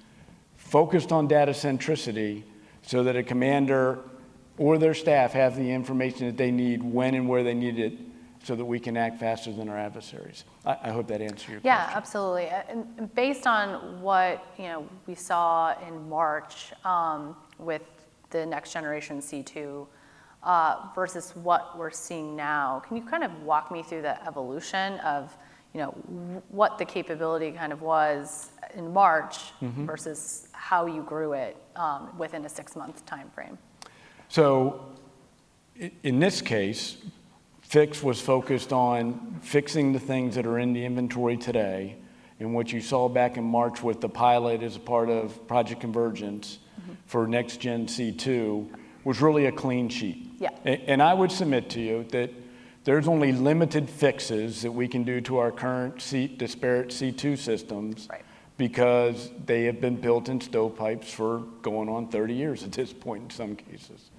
focused on data centricity, so that a commander or their staff have the information that they need when and where they need it, so that we can act faster than our adversaries. I hope that answers your question. Yeah, absolutely. And based on what we saw in March with the next generation C2 versus what we're seeing now, can you kind of walk me through the evolution of what the capability kind of was in March versus how you grew it within a 6-month time frame? So in this case, Fix was focused on fixing the things that are in the inventory today. And what you saw back in March with the pilot as a part of Project Convergence for Next Gen C2 was really a clean sheet. Yeah. And I would submit to you that there's only limited fixes that we can do to our current disparate C2 systems, because they have been built in stovepipes for going on 30 years at this point in some cases.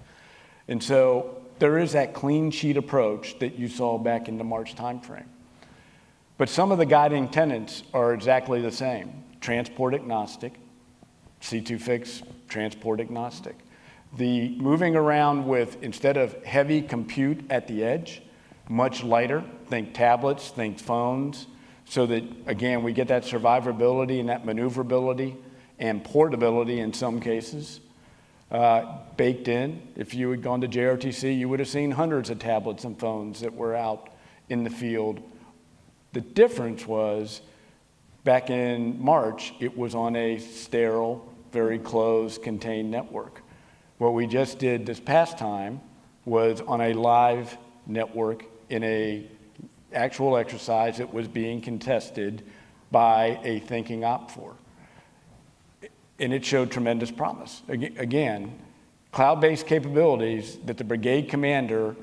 And so there is that clean sheet approach that you saw back in the March timeframe. But some of the guiding tenets are exactly the same. Transport agnostic, C2 fix, transport agnostic. The moving around with, instead of heavy compute at the edge, much lighter, think tablets, think phones, so that, again, we get that survivability and that maneuverability and portability in some cases baked in. If you had gone to JRTC, you would have seen hundreds of tablets and phones that were out in the field. The difference was, back in March, it was on a sterile, very closed, contained network. What we just did this past time was on a live network in a actual exercise that was being contested by a thinking OPFOR. And it showed tremendous promise. Again, cloud-based capabilities that the brigade commander,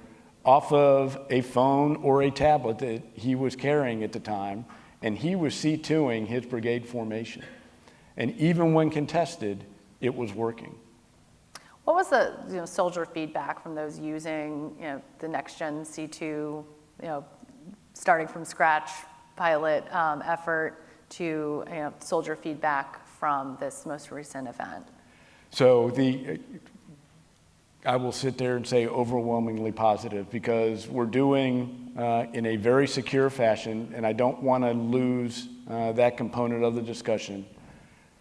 off of a phone or a tablet that he was carrying at the time, and he was C2ing his brigade formation. And even when contested, it was working. What was the soldier feedback from those using the next gen C2, starting from scratch pilot effort to soldier feedback from this most recent event? So I will sit there and say overwhelmingly positive, because we're doing in a very secure fashion, and I don't want to lose that component of the discussion.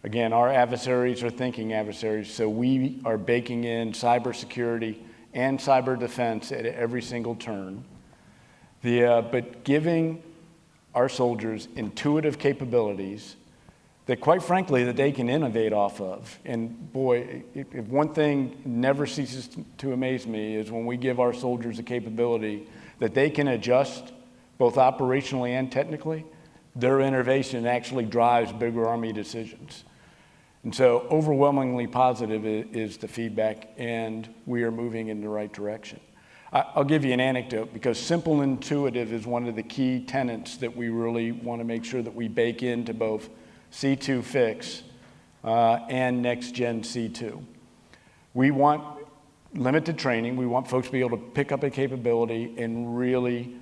Again, our adversaries are thinking adversaries, so we are baking in cybersecurity and cyber defense at every single turn. But giving our soldiers intuitive capabilities that, quite frankly, that they can innovate off of. And boy, if one thing never ceases to amaze me is when we give our soldiers a capability that they can adjust both operationally and technically, their innovation actually drives bigger Army decisions. And so overwhelmingly positive is the feedback, and we are moving in the right direction. I'll give you an anecdote, because simple and intuitive is one of the key tenets that we really want to make sure that we bake into both C2 Fix and Next Gen C2. We want limited training. We want folks to be able to pick up a capability and really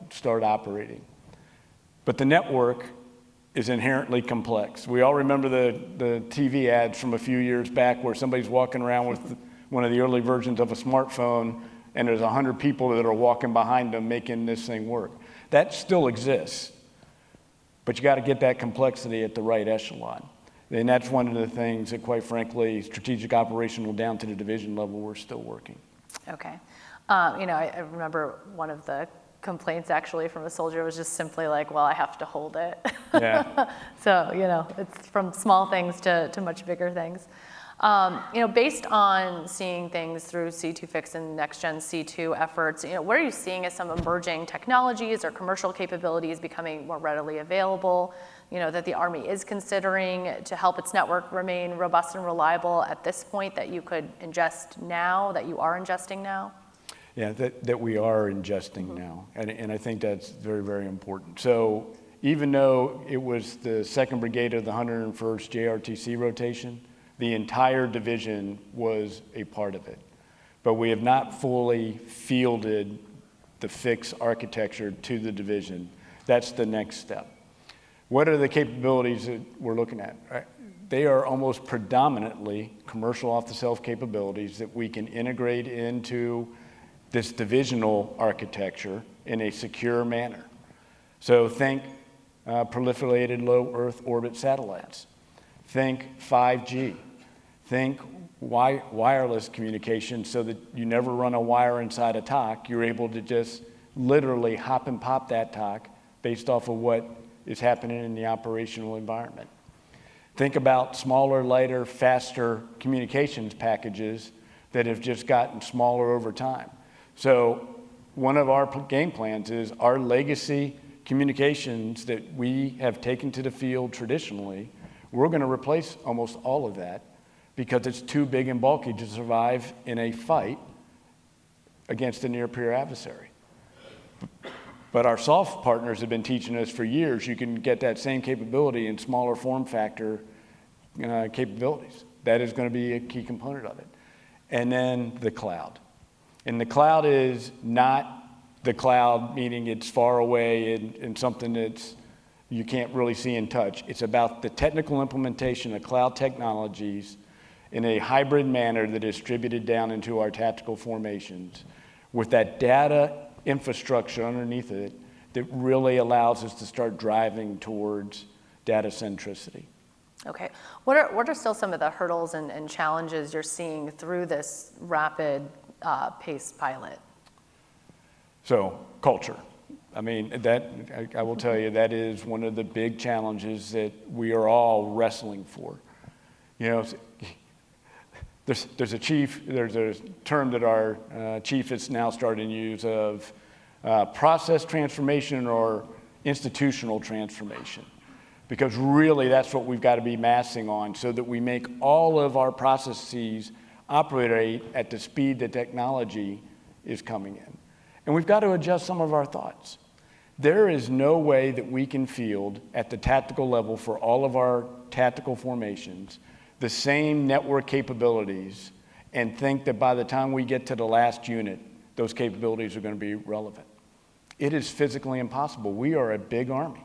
start operating. But the network is inherently complex. We all remember the TV ads from a few years back where somebody's walking around with one of the early versions of a smartphone, and there's 100 people that are walking behind them making this thing work. That still exists, but you got to get that complexity at the right echelon. And that's one of the things that, quite frankly, strategic operational down to the division level, we're still working. Okay. I remember one of the complaints actually from a soldier was just simply like, well, I have to hold it. Yeah. So, it's from small things to much bigger things. Based on seeing things through C2 Fix and Next Gen C2 efforts, what are you seeing as some emerging technologies or commercial capabilities becoming more readily available, that the Army is considering to help its network remain robust and reliable at this point that you could ingest now, that you are ingesting now? Yeah, that we are ingesting now, and I think that's very, very important. So even though it was the 2nd Brigade of the 101st JRTC rotation, the entire division was a part of it. But we have not fully fielded the Fix architecture to the division. That's the next step. What are the capabilities that we're looking at? They are almost predominantly commercial off-the-shelf capabilities that we can integrate into this divisional architecture in a secure manner. So think proliferated low Earth orbit satellites. Think 5G. Think wireless communication, so that you never run a wire inside a TOC. You're able to just literally hop and pop that TOC based off of what is happening in the operational environment. Think about smaller, lighter, faster communications packages that have just gotten smaller over time. So one of our game plans is our legacy communications that we have taken to the field traditionally, we're going to replace almost all of that because it's too big and bulky to survive in a fight against a near-peer adversary. But our soft partners have been teaching us for years you can get that same capability in smaller form factor capabilities. That is going to be a key component of it. And then the cloud. And the cloud is not the cloud, meaning it's far away and something that's you can't really see and touch. It's about the technical implementation of cloud technologies in a hybrid manner that is distributed down into our tactical formations with that data infrastructure underneath it that really allows us to start driving towards data centricity. Okay. What are still some of the hurdles and challenges you're seeing through this rapid pace pilot? So, culture. I mean, I will tell you, that is one of the big challenges that we are all wrestling for. You know, there's a term that our chief is now starting to use of process transformation or institutional transformation. Because really that's what we've got to be massing on so that we make all of our processes operate at the speed that technology is coming in. And we've got to adjust some of our thoughts. There is no way that we can field at the tactical level for all of our tactical formations the same network capabilities and think that by the time we get to the last unit, those capabilities are going to be relevant. It is physically impossible. We are a big army.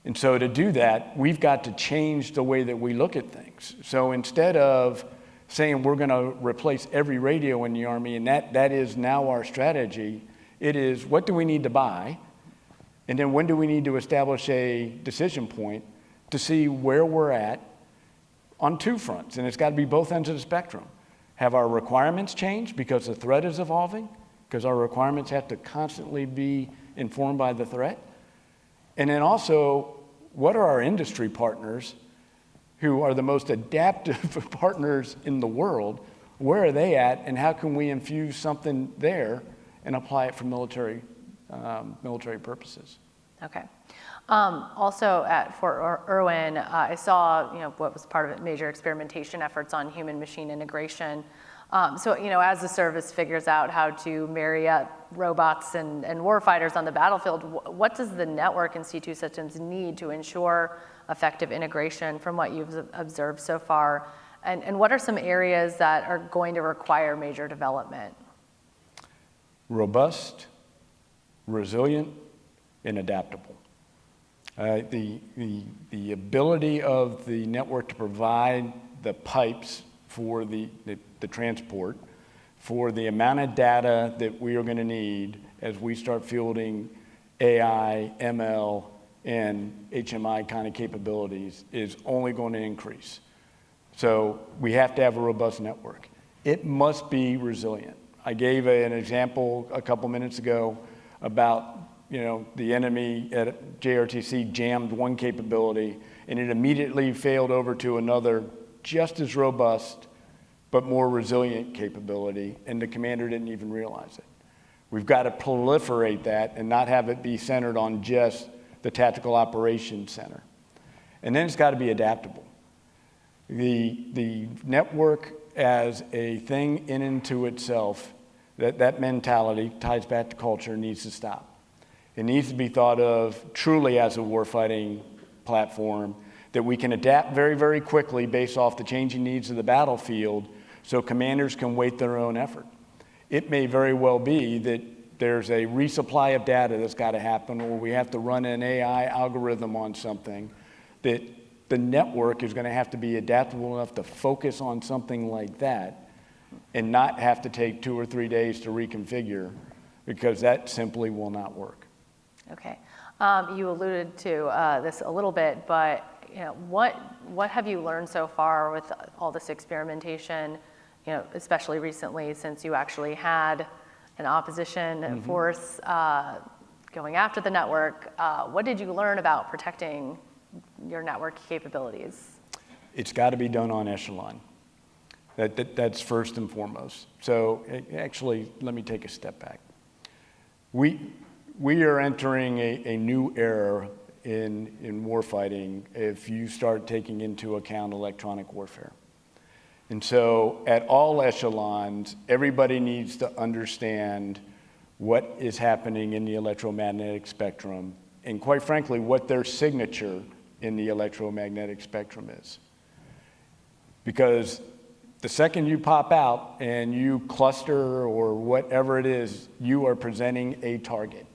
And so to do that, we've got to change the way that we look at things. So instead of saying we're going to replace every radio in the Army, and that is now our strategy, it is what do we need to buy, and then when do we need to establish a decision point to see where we're at on two fronts. And it's got to be both ends of the spectrum. Have our requirements changed because the threat is evolving? Because our requirements have to constantly be informed by the threat. And then also, what are our industry partners who are the most adaptive partners in the world? Where are they at, and how can we infuse something there and apply it for military purposes? Okay. Also at Fort Irwin, I saw what was part of it, major experimentation efforts on human-machine integration. So as the service figures out how to marry up robots and warfighters on the battlefield, what does the network and C2 systems need to ensure effective integration from what you've observed so far? And what are some areas that are going to require major development? Robust, resilient, and adaptable. The ability of the network to provide the pipes for the transport, for the amount of data that we are going to need as we start fielding AI, ML, and HMI kind of capabilities is only going to increase. So we have to have a robust network. It must be resilient. I gave an example a couple minutes ago about the enemy at JRTC jammed one capability, and it immediately failed over to another just as robust but more resilient capability, and the commander didn't even realize it. We've got to proliferate that and not have it be centered on just the Tactical Operations Center. And then it's got to be adaptable. The network as a thing in and to itself, that mentality ties back to culture, needs to stop. It needs to be thought of truly as a warfighting platform that we can adapt very, very quickly based off the changing needs of the battlefield so commanders can weight their own effort. It may very well be that there's a resupply of data that's got to happen, or we have to run an AI algorithm on something, that the network is going to have to be adaptable enough to focus on something like that and not have to take 2 or 3 days to reconfigure, because that simply will not work. Okay. You alluded to this a little bit, but what have you learned so far with all this experimentation, especially recently since you actually had an opposition force going after the network? What did you learn about protecting your network capabilities? It's got to be done on echelon. That's first and foremost. So actually, let me take a step back. We are entering a new era in warfighting if you start taking into account electronic warfare. And so at all echelons, everybody needs to understand what is happening in the electromagnetic spectrum, and quite frankly, what their signature in the electromagnetic spectrum is. Because the second you pop out and you cluster or whatever it is, you are presenting a target.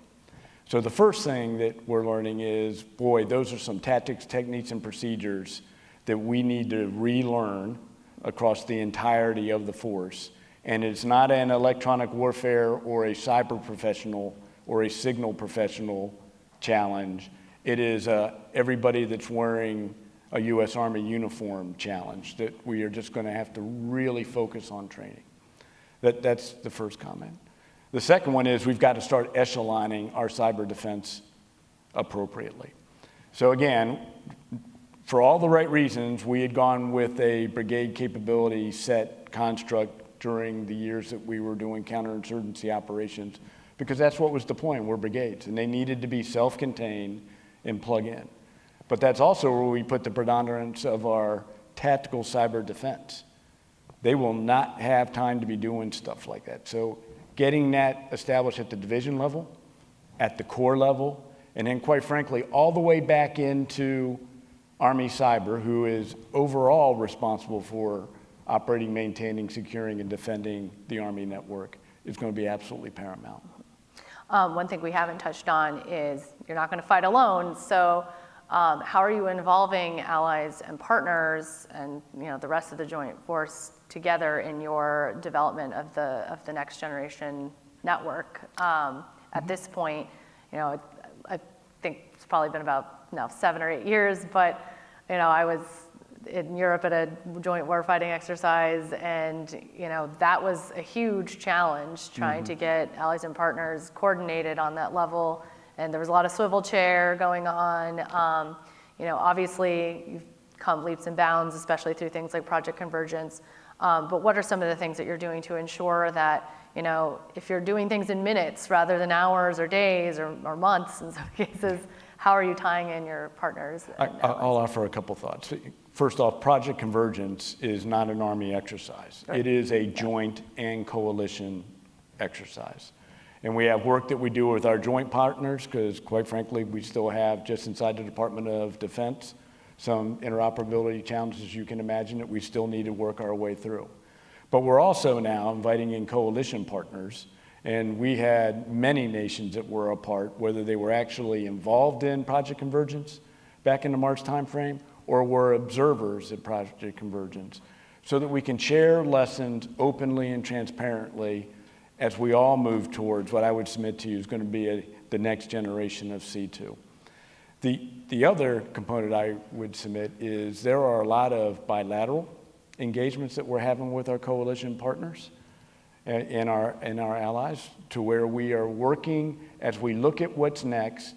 So the first thing that we're learning is, boy, those are some tactics, techniques, and procedures that we need to relearn across the entirety of the force. And it's not an electronic warfare or a cyber professional or a signal professional challenge. It is everybody that's wearing a U.S. Army uniform challenge that we are just going to have to really focus on training. That's the first comment. The second one is we've got to start echeloning our cyber defense appropriately. So again, for all the right reasons, we had gone with a brigade capability set construct during the years that we were doing counterinsurgency operations, because that's what was deploying, were brigades, and they needed to be self-contained and plug in. But that's also where we put the predominance of our tactical cyber defense. They will not have time to be doing stuff like that. So getting that established at the division level, at the corps level, and then quite frankly, all the way back into Army Cyber, who is overall responsible for operating, maintaining, securing, and defending the Army network, is going to be absolutely paramount. One thing we haven't touched on is you're not going to fight alone. So How are you involving allies and partners and the rest of the joint force together in your development of the next generation network? At this point, I think it's probably been about now 7 or 8 years, but I was in Europe at a joint warfighting exercise, and that was a huge challenge trying to get allies and partners coordinated on that level. And there was a lot of swivel chair going on. Obviously, you've come leaps and bounds, especially through things like Project Convergence. But what are some of the things that you're doing to ensure that, if you're doing things in minutes rather than hours or days or months in some cases, how are you tying in your partners? I'll offer a couple thoughts. First off, Project Convergence is not an Army exercise. It is a joint and coalition exercise. And we have work that we do with our joint partners, because quite frankly, we still have, just inside the Department of Defense, some interoperability challenges you can imagine that we still need to work our way through. But we're also now inviting in coalition partners, and we had many nations that were a part, whether they were actually involved in Project Convergence back in the March timeframe, or were observers at Project Convergence, so that we can share lessons openly and transparently as we all move towards what I would submit to you is going to be the next generation of C2. The other component I would submit is there are a lot of bilateral engagements that we're having with our coalition partners and our allies, to where we are working as we look at what's next,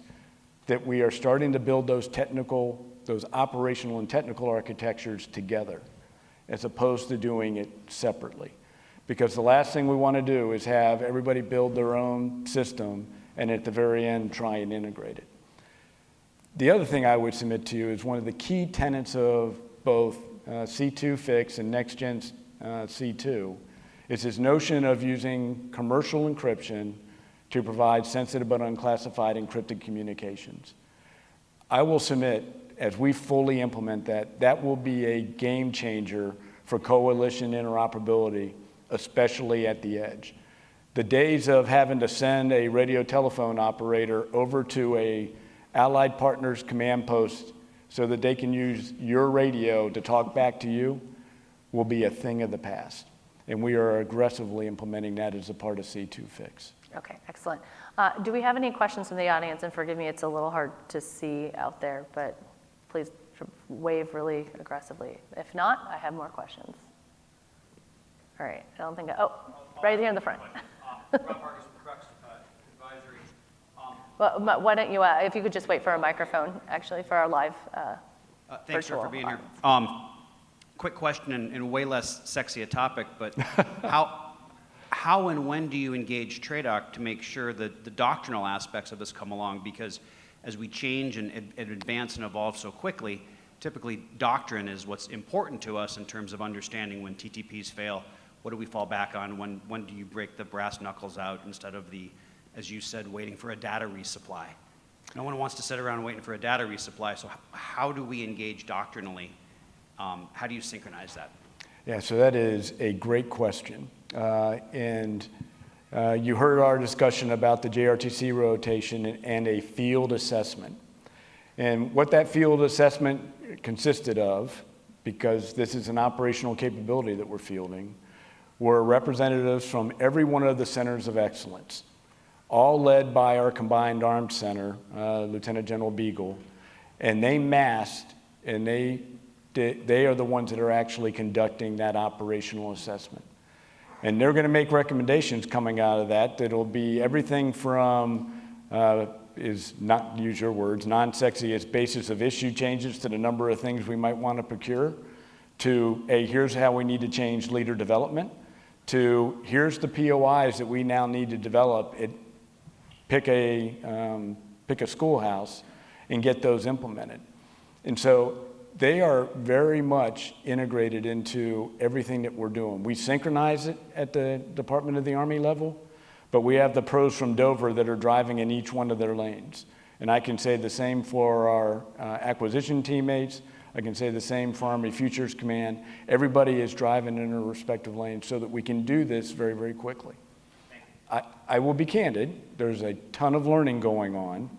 that we are starting to build those operational and technical architectures together, as opposed to doing it separately. Because the last thing we want to do is have everybody build their own system and at the very end try and integrate it. The other thing I would submit to you is one of the key tenets of both C2 Fix and Next Gen C2 is this notion of using commercial encryption to provide sensitive but unclassified encrypted communications. I will submit, as we fully implement that, that will be a game changer for coalition interoperability, especially at the edge. The days of having to send a radio telephone operator over to a allied partner's command post so that they can use your radio to talk back to you will be a thing of the past. And we are aggressively implementing that as a part of C2 Fix. Okay, excellent. Do we have any questions from the audience? And forgive me, it's a little hard to see out there, but please wave really aggressively. If not, I have more questions. All right, I don't think right here in the front. Well, why don't you, if you could just wait for a microphone, actually, for our live Thanks virtual for being audience. here. Quick question, and way less sexy a topic, but how and when do you engage TRADOC to make sure that the doctrinal aspects of this come along? Because as we change and advance and evolve so quickly, typically doctrine is what's important to us in terms of understanding when TTPs fail. What do we fall back on? When do you break the brass knuckles out instead of as you said, waiting for a data resupply? No one wants to sit around waiting for a data resupply, so how do we engage doctrinally? How do you synchronize that? Yeah, so that is a great question. And you heard our discussion about the JRTC rotation and a field assessment. And what that field assessment consisted of, because this is an operational capability that we're fielding, were representatives from every one of the centers of excellence, all led by our combined arms center, Lieutenant General Beagle, and they massed, and they are the ones that are actually conducting that operational assessment. And they're going to make recommendations coming out of that that'll be everything from, is not use your words, non-sexy as basis of issue changes to the number of things we might want to procure, to here's how we need to change leader development, to here's the POIs that we now need to develop. Pick a schoolhouse and get those implemented. And so they are very much integrated into everything that we're doing. We synchronize it at the Department of the Army level, but we have the pros from Dover that are driving in each one of their lanes. And I can say the same for our acquisition teammates. I can say the same for Army Futures Command. Everybody is driving in their respective lanes so that we can do this very, very quickly. I will be candid, there's a ton of learning going on,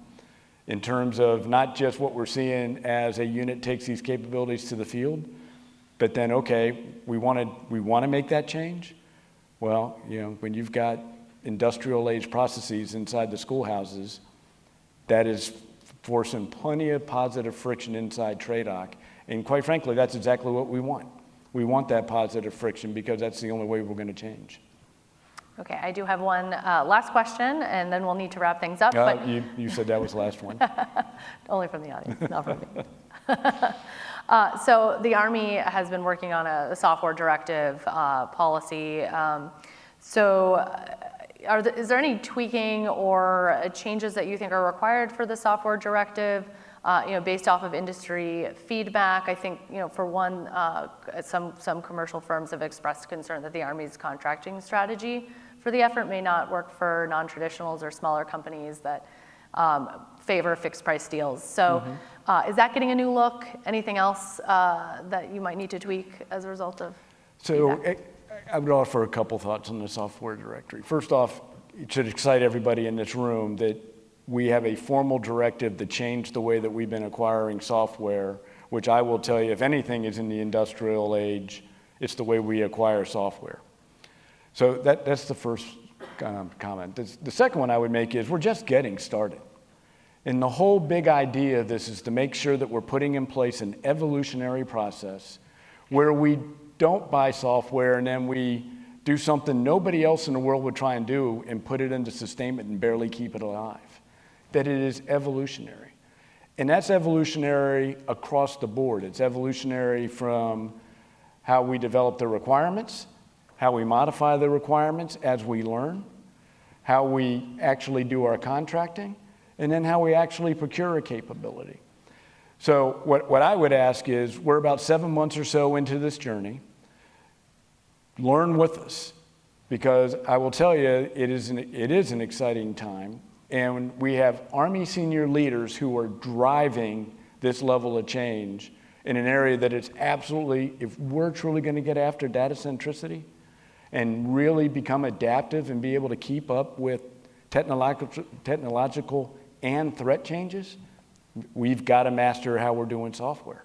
in terms of not just what we're seeing as a unit takes these capabilities to the field, but then, okay, we want to make that change. Well, when you've got industrial age processes inside the schoolhouses, that is forcing plenty of positive friction inside TRADOC. And quite frankly, that's exactly what we want. We want that positive friction because that's the only way we're going to change. Okay, I do have one last question, and then we'll need to wrap things up. But you said that was the last one. Only from the audience, not from me. So the Army has been working on a software directive policy. Is there any tweaking or changes that you think are required for the software directive, based off of industry feedback? I think, for one, some commercial firms have expressed concern that the Army's contracting strategy for the effort may not work for non-traditionals or smaller companies that favor fixed price deals. So is that getting a new look? Anything else that you might need to tweak as a result of feedback? I would offer a couple thoughts on the software directory. First off, it should excite everybody in this room that we have a formal directive that changed the way that we've been acquiring software, which I will tell you, if anything is in the industrial age, it's the way we acquire software. So that's the first comment. The second one I would make is we're just getting started. And the whole big idea of this is to make sure that we're putting in place an evolutionary process where we don't buy software and then we do something nobody else in the world would try and do and put it into sustainment and barely keep it alive. That it is evolutionary. And that's evolutionary across the board. It's evolutionary from how we develop the requirements, how we modify the requirements as we learn, how we actually do our contracting, and then how we actually procure a capability. So what I would ask is, we're about 7 months or so into this journey. Learn with us, because I will tell you, it is an exciting time. And we have Army senior leaders who are driving this level of change in an area that is absolutely, if we're truly going to get after data centricity and really become adaptive and be able to keep up with technological and threat changes, we've got to master how we're doing software.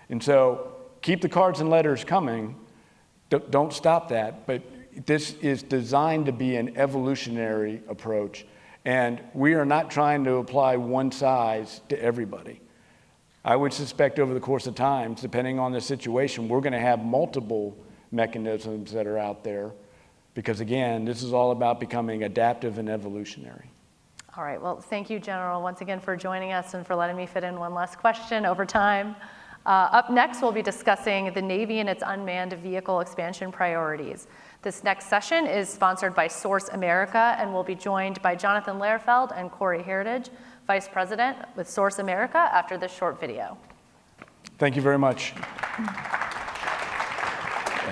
And so keep the cards and letters coming. Don't stop that. But this is designed to be an evolutionary approach. And we are not trying to apply one size to everybody. I would suspect over the course of time, depending on the situation, we're going to have multiple mechanisms that are out there. Because again, this is all about becoming adaptive and evolutionary. All right, well, thank you, General, once again for joining us and for letting me fit in one last question over time. Up next, we'll be discussing the Navy and its unmanned vehicle expansion priorities. This next session is sponsored by Source America, and we'll be joined by Jonathan Lehrfeld and Corey Heritage, Vice President with Source America, after this short video. Thank you very much. Thank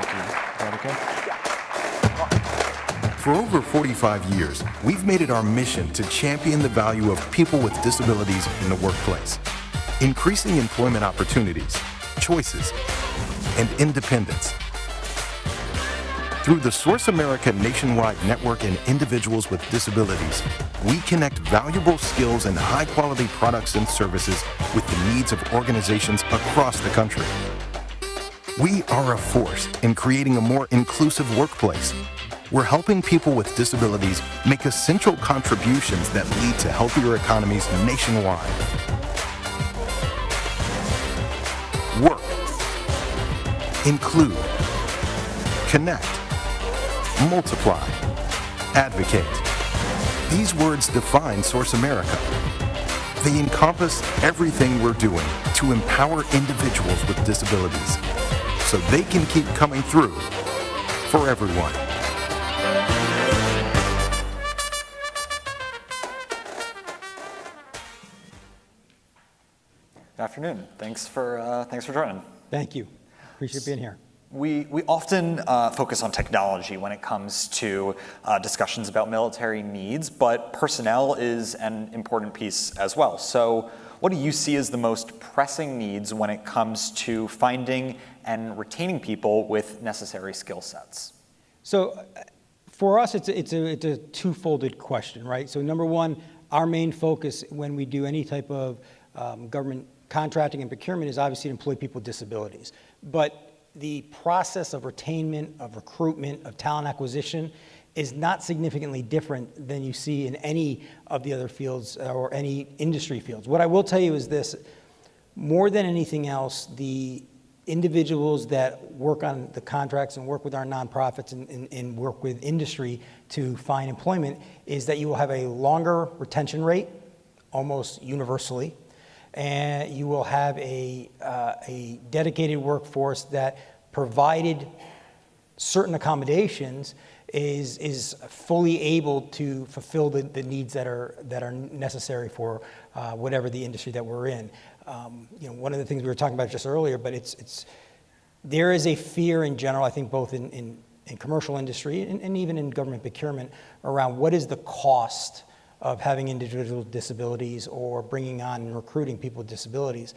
you. Is that okay? For over 45 years, we've made it our mission to champion the value of people with disabilities in the workplace, increasing employment opportunities, choices, and independence. Through the Source America nationwide network and individuals with disabilities, we connect valuable skills and high-quality products and services with the needs of organizations across the country. We are a force in creating a more inclusive workplace. We're helping people with disabilities make essential contributions that lead to healthier economies nationwide. Work, include, connect, multiply, advocate. These words define Source America. They encompass everything we're doing to empower individuals with disabilities so they can keep coming through for everyone. Good afternoon. Thanks for joining. Thank you. Appreciate being here. We often focus on technology when it comes to discussions about military needs, but personnel is an important piece as well. So what do you see as the most pressing needs when it comes to finding and retaining people with necessary skill sets? So for us, it's a two-folded question, right? So number one, our main focus when we do any type of government contracting and procurement is obviously to employ people with disabilities. But the process of retainment, of recruitment, of talent acquisition is not significantly different than you see in any of the other fields or any industry fields. What I will tell you is this: more than anything else, the individuals that work on the contracts and work with our nonprofits and work with industry to find employment is that you will have a longer retention rate, almost universally, and you will have a dedicated workforce that, provided certain accommodations, is fully able to fulfill the needs that are necessary for whatever the industry that we're in. One of the things we were talking about just earlier, but there is a fear in general, I think both in commercial industry and even in government procurement, around what is the cost of having individuals with disabilities or bringing on and recruiting people with disabilities.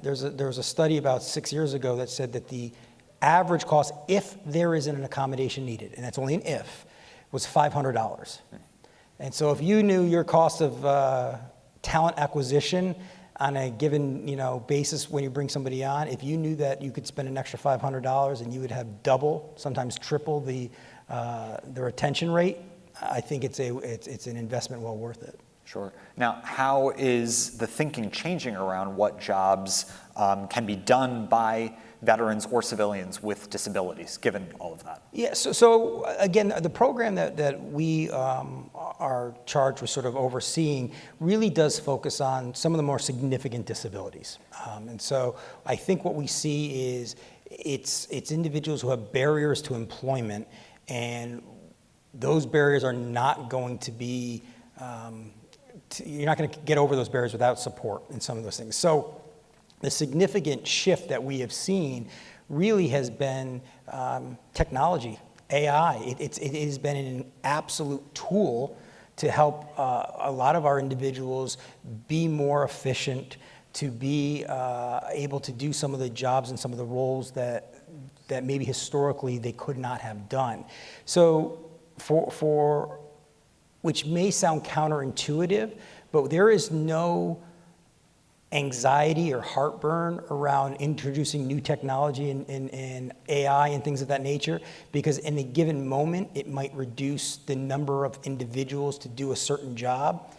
There was a study about 6 years ago that said that the average cost, if there isn't an accommodation needed, and that's only an if, was $500. And so if you knew your cost of talent acquisition on a given basis when you bring somebody on, if you knew that you could spend an extra $500 and you would have double, sometimes triple the retention rate, I think it's an investment well worth it. Sure. Now, how is the thinking changing around what jobs can be done by veterans or civilians with disabilities, given all of that? Yeah, so again, the program that we are charged with sort of overseeing really does focus on some of the more significant disabilities. And so I think what we see is it's individuals who have barriers to employment, and those barriers are not going to be, you're not going to get over those barriers without support in some of those things. So the significant shift that we have seen really has been technology, AI. It has been an absolute tool to help a lot of our individuals be more efficient, to be able to do some of the jobs and some of the roles that maybe historically they could not have done. So for which may sound counterintuitive, but there is no anxiety or heartburn around introducing new technology and AI and things of that nature, because in a given moment, it might reduce the number of individuals to do a certain job.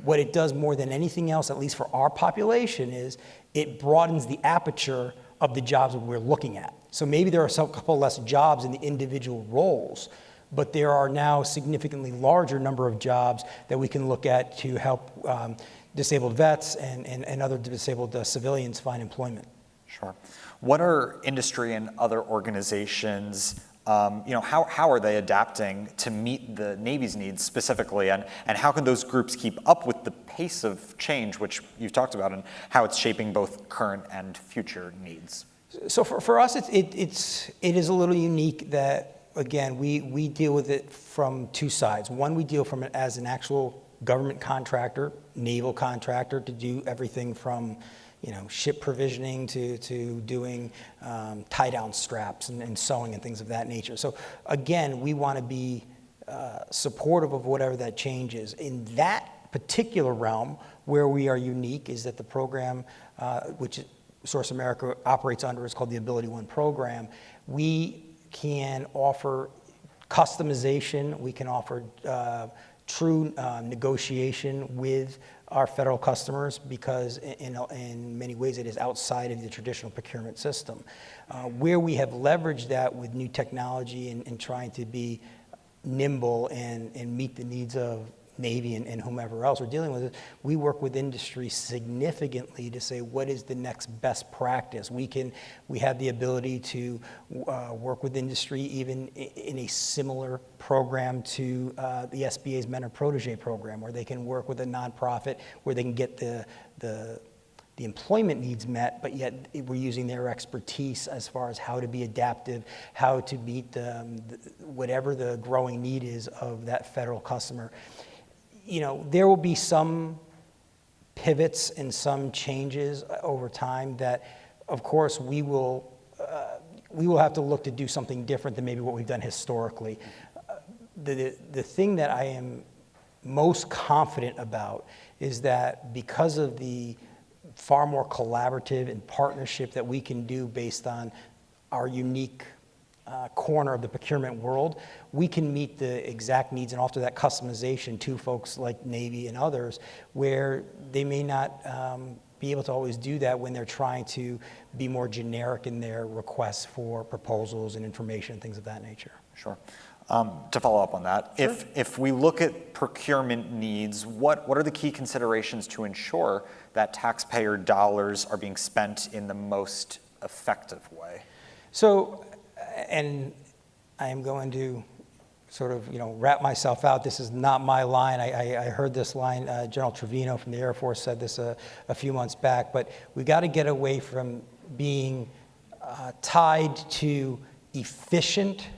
What it does more than anything else, at least for our population, is it broadens the aperture of the jobs that we're looking at. So maybe there are a couple less jobs in the individual roles, but there are now a significantly larger number of jobs that we can look at to help disabled vets and other disabled civilians find employment. Sure. What are industry and other organizations, how are they adapting to meet the Navy's needs specifically, and how can those groups keep up with the pace of change, which you've talked about, and how it's shaping both current and future needs? So for us, it is a little unique that, again, we deal with it from two sides. One, we deal from it as an actual government contractor, naval contractor, to do everything from ship provisioning to doing tie-down straps and sewing and things of that nature. So again, we want to be supportive of whatever that change is. In that particular realm, where we are unique is that the program, which Source America operates under, is called the Ability One program. We can offer customization, we can offer true negotiation with our federal customers, because in many ways it is outside of the traditional procurement system. Where we have leveraged that with new technology and trying to be nimble and meet the needs of Navy and whomever else we're dealing with, we work with industry significantly to say what is the next best practice. We have the ability to work with industry even in a similar program to the SBA's Mentor Protege program, where they can work with a nonprofit where they can get the employment needs met, but yet we're using their expertise as far as how to be adaptive, how to meet whatever the growing need is of that federal customer. There will be some pivots and some changes over time that, of course, we will have to look to do something different than maybe what we've done historically. The thing that I am most confident about is that because of the far more collaborative and partnership that we can do based on our unique corner of the procurement world, we can meet the exact needs and offer that customization to folks like Navy and others, where they may not be able to always do that when they're trying to be more generic in their requests for proposals and information and things of that nature. Sure. To follow up on that, Sure. if we look at procurement needs, what are the key considerations to ensure that taxpayer dollars are being spent in the most effective way? So, and I am going to sort of, wrap myself out. This is not my line. I heard this line, General Trevino from the Air Force said this a few months back, but we got to get away from being tied to efficient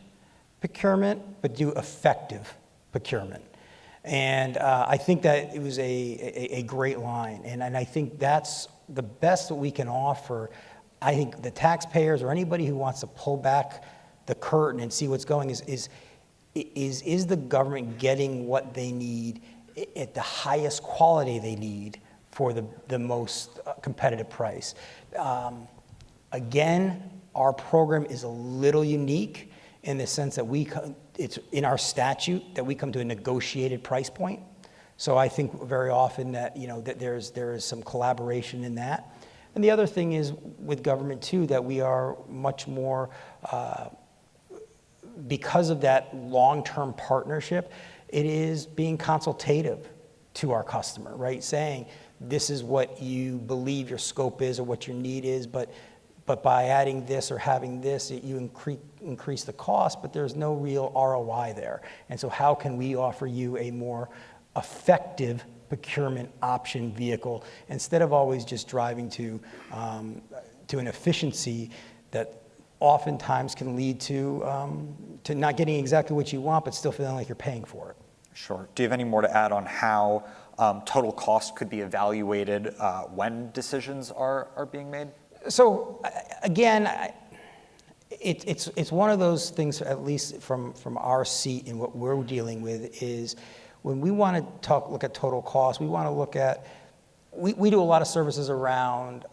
procurement, but do effective procurement. And I think that it was a great line. And I think that's the best that we can offer. I think the taxpayers or anybody who wants to pull back the curtain and see what's going is the government getting what they need at the highest quality they need for the most competitive price. Again, our program is a little unique in the sense that it's in our statute that we come to a negotiated price point. So I think very often that, that there is some collaboration in that. And the other thing is with government too, that we are much more, because of that long-term partnership, it is being consultative to our customer, right? Saying, this is what you believe your scope is or what your need is, but by adding this or having this, you increase the cost, but there's no real ROI there. And so how can we offer you a more effective procurement option vehicle instead of always just driving to an efficiency that oftentimes can lead to not getting exactly what you want, but still feeling like you're paying for it. Sure. Do you have any more to add on how total cost could be evaluated when decisions are being made? So again, it's one of those things, at least from our seat and what we're dealing with, is when we want to look at total cost, we want to look at, we do a lot of services around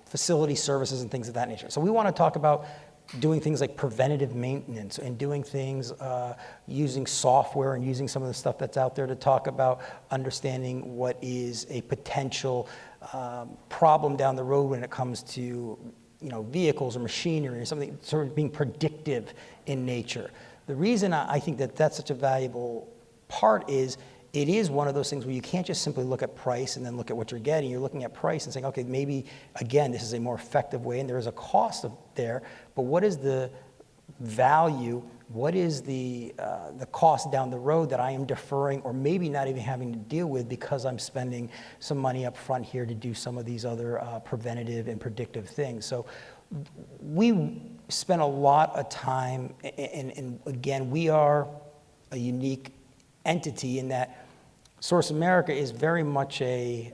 facility services and things of that nature. So we want to talk about doing things like preventative maintenance and doing things, using software and using some of the stuff that's out there to talk about understanding what is a potential problem down the road when it comes to vehicles or machinery or something, sort of being predictive in nature. The reason I think that that's such a valuable part is it is one of those things where you can't just simply look at price and then look at what you're getting. You're looking at price and saying, okay, maybe, again, this is a more effective way and there is a cost there, but what is the value, what is the cost down the road that I am deferring or maybe not even having to deal with because I'm spending some money up front here to do some of these other preventative and predictive things. So we spend a lot of time, and again, we are a unique entity in that Source America is very much a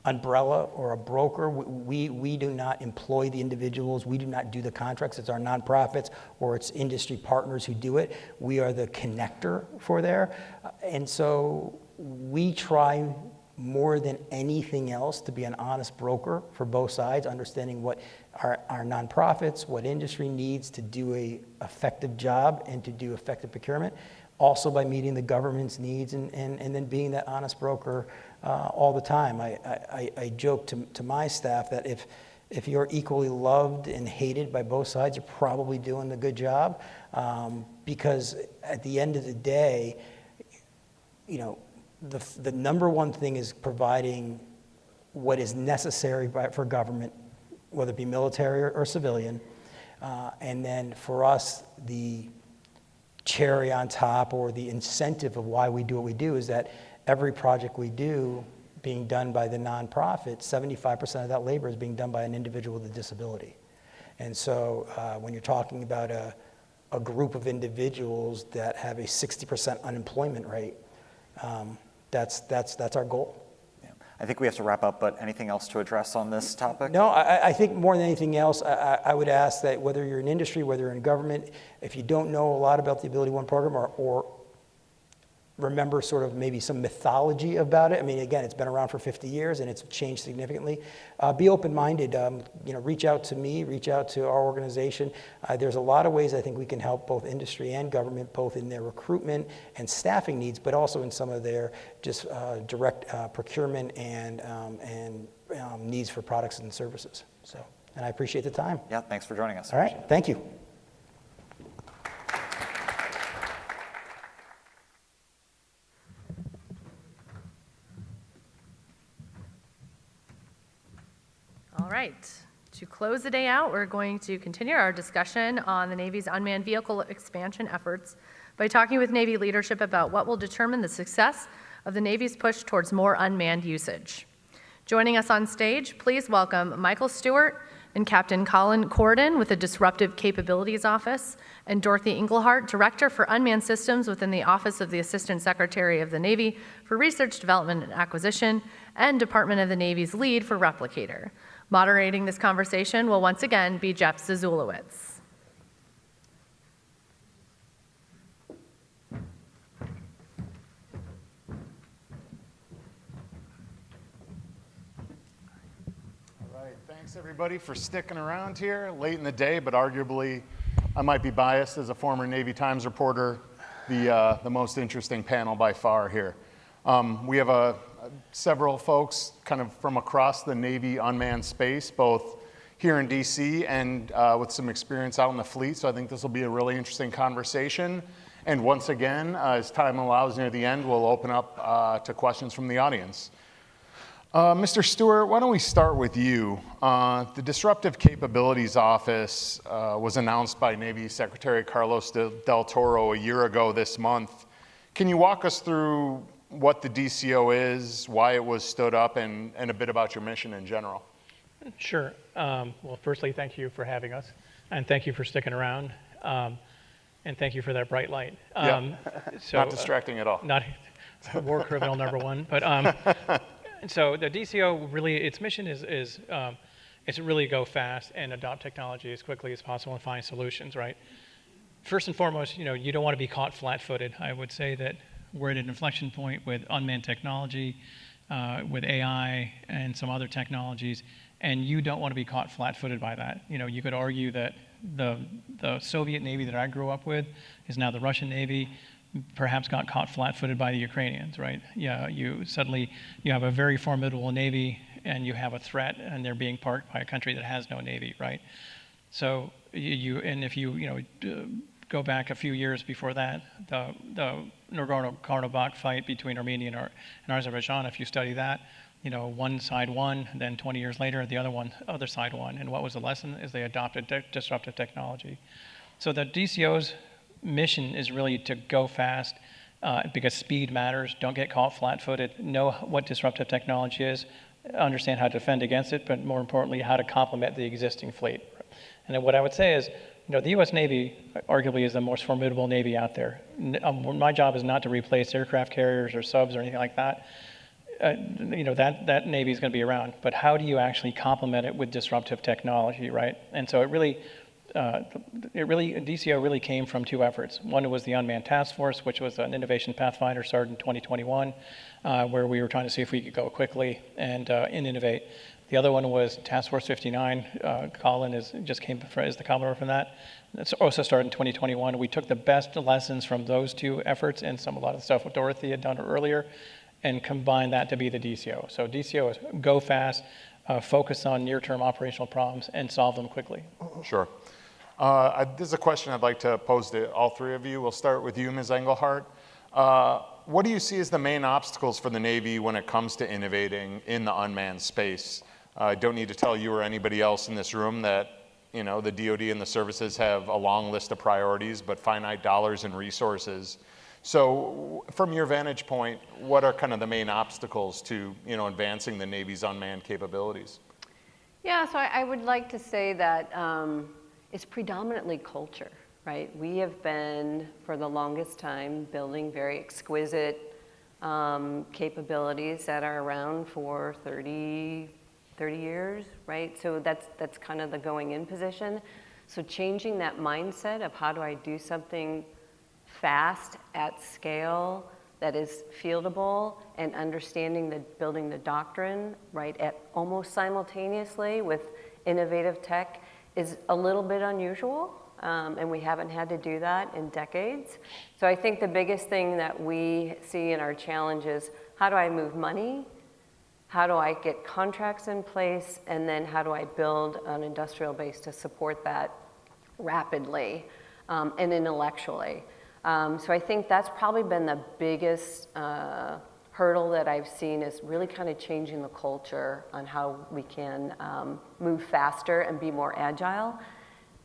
umbrella or a broker. We do not employ the individuals. We do not do the contracts. It's our nonprofits or it's industry partners who do it. We are the connector for there. And so we try more than anything else to be an honest broker for both sides, understanding what our nonprofits, what industry needs to do a effective job and to do effective procurement. Also by meeting the government's needs and then being that honest broker all the time. I joke to my staff that if you're equally loved and hated by both sides, you're probably doing a good job, because at the end of the day, the number one thing is providing what is necessary for government, whether it be military or civilian, and then for us, the cherry on top or the incentive of why we do what we do is that every project we do being done by the nonprofit, 75% of that labor is being done by an individual with a disability. And so when you're talking about a group of individuals that have a 60% unemployment rate, that's our goal. I think we have to wrap up, but anything else to address on this topic? No, I think more than anything else, I would ask that whether you're in industry, whether you're in government, if you don't know a lot about the Ability One program or remember sort of maybe some mythology about it. I mean, again, it's been around for 50 years and it's changed significantly. Be open-minded, reach out to me, reach out to our organization. There's a lot of ways I think we can help both industry and government, both in their recruitment and staffing needs, but also in some of their just direct procurement and needs for products and services. So, and I appreciate the time. Yeah, thanks for joining us. All right, thank you. All right, to close the day out, we're going to continue our discussion on the Navy's unmanned vehicle expansion efforts by talking with Navy leadership about what will determine the success of the Navy's push towards more unmanned usage. Joining us on stage, please welcome Michael Stewart and Captain Colin Corden with the Disruptive Capabilities Office, and Dorothy Englehart, Director for Unmanned Systems within the Office of the Assistant Secretary of the Navy for Research, Development, and Acquisition, and Department of the Navy's lead for Replicator. Moderating this conversation will once again be Jeff Zazulowicz. Thanks everybody for sticking around here late in the day, but arguably I might be biased as a former Navy Times reporter, the most interesting panel by far here. We have several folks kind of from across the Navy unmanned space, both here in DC and with some experience out in the fleet, so I think this will be a really interesting conversation. And once again, as time allows near the end, we'll open up to questions from the audience. Mr. Stewart, why don't we start with you? The Disruptive Capabilities Office was announced by Navy Secretary Carlos Del Toro a year ago this month. Can you walk us through what the DCO is, why it was stood up, and a bit about your mission in general? Sure. Well, firstly, thank you for having us, and thank you for sticking around, and thank you for that bright light. Not distracting at all. Not war criminal number one, but so the DCO really, its mission is to really go fast and adopt technology as quickly as possible and find solutions, right? First and foremost, you don't want to be caught flat-footed. I would say that we're at an inflection point with unmanned technology, with AI and some other technologies, and you don't want to be caught flat-footed by that. You could argue that the Soviet Navy that I grew up with is now the Russian Navy, perhaps got caught flat-footed by the Ukrainians, right? Yeah, you have a very formidable Navy, and you have a threat, and they're being parked by a country that has no Navy, right? So if you go back a few years before that, the Nagorno-Karabakh fight between Armenia and Azerbaijan, if you study that, one side won, then 20 years later, the other side won. And what was the lesson is they adopted disruptive technology. So the DCO's mission is really to go fast because speed matters. Don't get caught flat-footed. Know what disruptive technology is, understand how to defend against it, but more importantly, how to complement the existing fleet. And then what I would say is, the U.S. Navy arguably is the most formidable Navy out there. My job is not to replace aircraft carriers or subs or anything like that. That Navy is going to be around. But how do you actually complement it with disruptive technology, right? And so DCO really came from two efforts. One was the Unmanned Task Force, which was an innovation pathfinder started in 2021, where we were trying to see if we could go quickly and innovate. The other one was Task Force 59. Colin just came as the Commodore from that. It's also started in 2021. We took the best lessons from those two efforts and a lot of the stuff what Dorothy had done earlier and combined that to be the DCO. So DCO is go fast, focus on near-term operational problems, and solve them quickly. Sure. This is a question I'd like to pose to all three of you. We'll start with you, Ms. Engelhardt. What do you see as the main obstacles for the Navy when it comes to innovating in the unmanned space? I don't need to tell you or anybody else in this room that the DoD and the services have a long list of priorities, but finite dollars and resources. So from your vantage point, what are kind of the main obstacles to advancing the Navy's unmanned capabilities? Yeah, so I would like to say that it's predominantly culture, right? We have been, for the longest time, building very exquisite capabilities that are around for 30 years, right? So that's kind of the going in position. So changing that mindset of how do I do something fast, at scale, that is fieldable and understanding building the doctrine, right, at almost simultaneously with innovative tech is a little bit unusual. And we haven't had to do that in decades. So I think the biggest thing that we see in our challenge is, how do I move money? How do I get contracts in place? And then how do I build an industrial base to support that rapidly and intellectually? So I think that's probably been the biggest hurdle that I've seen, is really kind of changing the culture on how we can move faster and be more agile.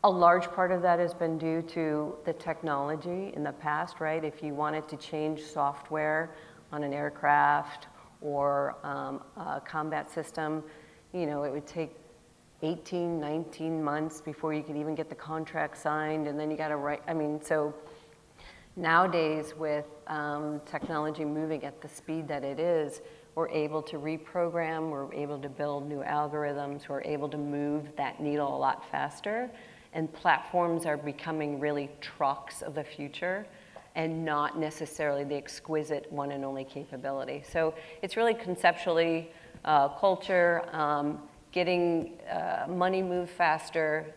A large part of that has been due to the technology in the past, right? If you wanted to change software on an aircraft or a combat system, you know, it would take 18, 19 months before you could even get the contract signed, and then you got to write. I mean, so nowadays with technology moving at the speed that it is, we're able to reprogram, we're able to build new algorithms, we're able to move that needle a lot faster. And platforms are becoming really trucks of the future and not necessarily the exquisite one and only capability. So it's really conceptually culture, getting money moved faster,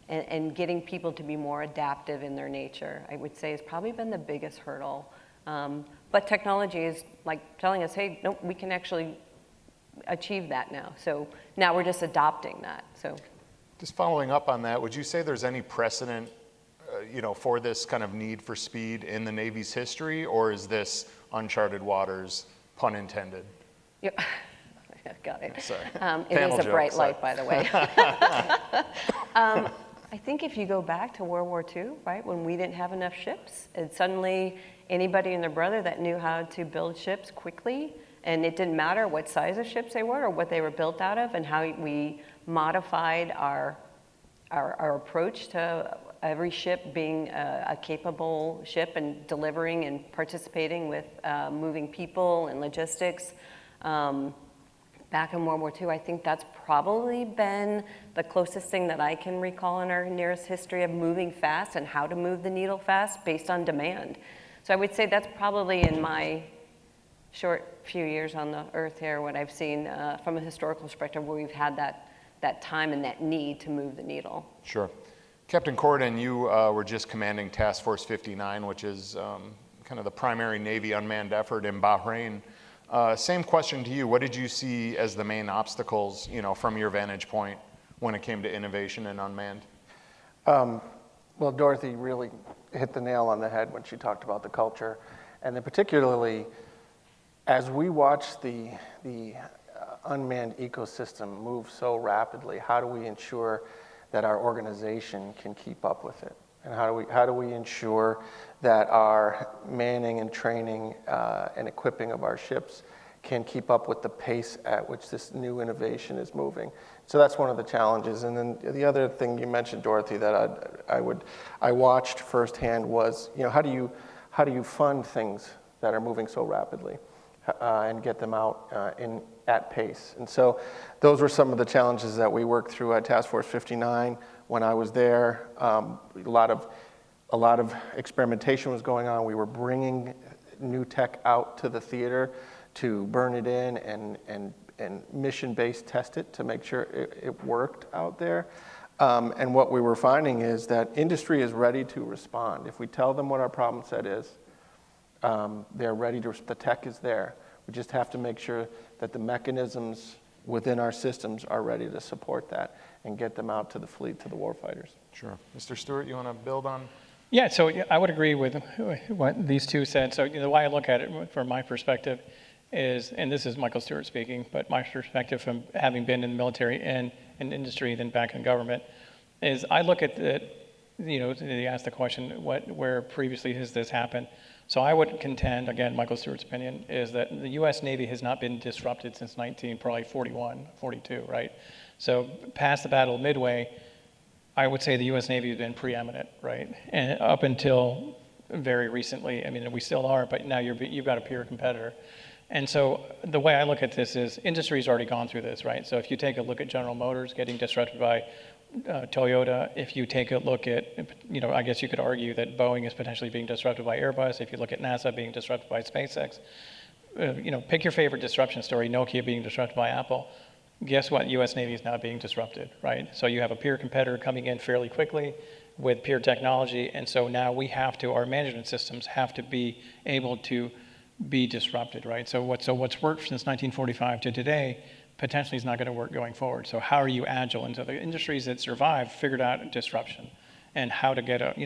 and getting people to be more adaptive in their nature, I would say, has probably been the biggest hurdle. But technology is like telling us, hey, no, we can actually achieve that now. So now we're just adopting that. So. Just following up on that, would you say there's any precedent, you know, for this kind of need for speed in the Navy's history, or is this uncharted waters, pun intended? Yep. Got it. Sorry. It is a bright light, by the way. I think if you go back to World War II, right, when we didn't have enough ships, and suddenly anybody and their brother that knew how to build ships quickly, and it didn't matter what size of ships they were or what they were built out of, and how we modified our approach to every ship being a capable ship and delivering and participating with moving people and logistics. Back in World War II, I think that's probably been the closest thing that I can recall in our nearest history of moving fast and how to move the needle fast based on demand. So I would say that's probably, in my short few years on the earth here, what I've seen from a historical perspective, where we've had that time and that need to move the needle. Sure. Captain Corden, you were just commanding Task Force 59, which is kind of the primary Navy unmanned effort in Bahrain. Same question to you. What did you see as the main obstacles, you know, from your vantage point when it came to innovation and unmanned? Well, Dorothy really hit the nail on the head when she talked about the culture. And then particularly, as we watch the unmanned ecosystem move so rapidly, how do we ensure that our organization can keep up with it? And how do we ensure that our manning and training and equipping of our ships can keep up with the pace at which this new innovation is moving? So that's one of the challenges. And then the other thing you mentioned, Dorothy, that I watched firsthand was, you know, how do you fund things that are moving so rapidly and get them out at pace? And so those were some of the challenges that we worked through at Task Force 59 when I was there. A lot of experimentation was going on. We were bringing new tech out to the theater to burn it in and mission-based test it to make sure it worked out there. And what we were finding is that industry is ready to respond. If we tell them what our problem set is, they're ready to, the tech is there. We just have to make sure that the mechanisms within our systems are ready to support that and get them out to the fleet, to the warfighters. Sure. Mr. Stewart, you want to build on? Yeah, so I would agree with what these two said. So the way I look at it from my perspective is, and this is Michael Stewart speaking, but my perspective from having been in the military and in industry, then back in government, is I look at the, you know, they asked the question, where previously has this happened? So I would contend, again, Michael Stewart's opinion, is that the U.S. Navy has not been disrupted since probably 41, 42, right? So past the Battle of Midway, I would say the U.S. Navy has been preeminent, right? And up until very recently, I mean, we still are, but now you've got a peer competitor. And so the way I look at this is industry's already gone through this, right? So if you take a look at General Motors getting disrupted by Toyota. If you take a look at, I guess you could argue that Boeing is potentially being disrupted by Airbus. If you look at NASA being disrupted by SpaceX, pick your favorite disruption story, Nokia being disrupted by Apple. Guess what? U.S. Navy is now being disrupted, right? So you have a peer competitor coming in fairly quickly with peer technology, and so now our management systems have to be able to be disrupted, right? So what's worked since 1945 to today potentially is not going to work going forward. So how are you agile? And so the industries that survived figured out disruption and how to get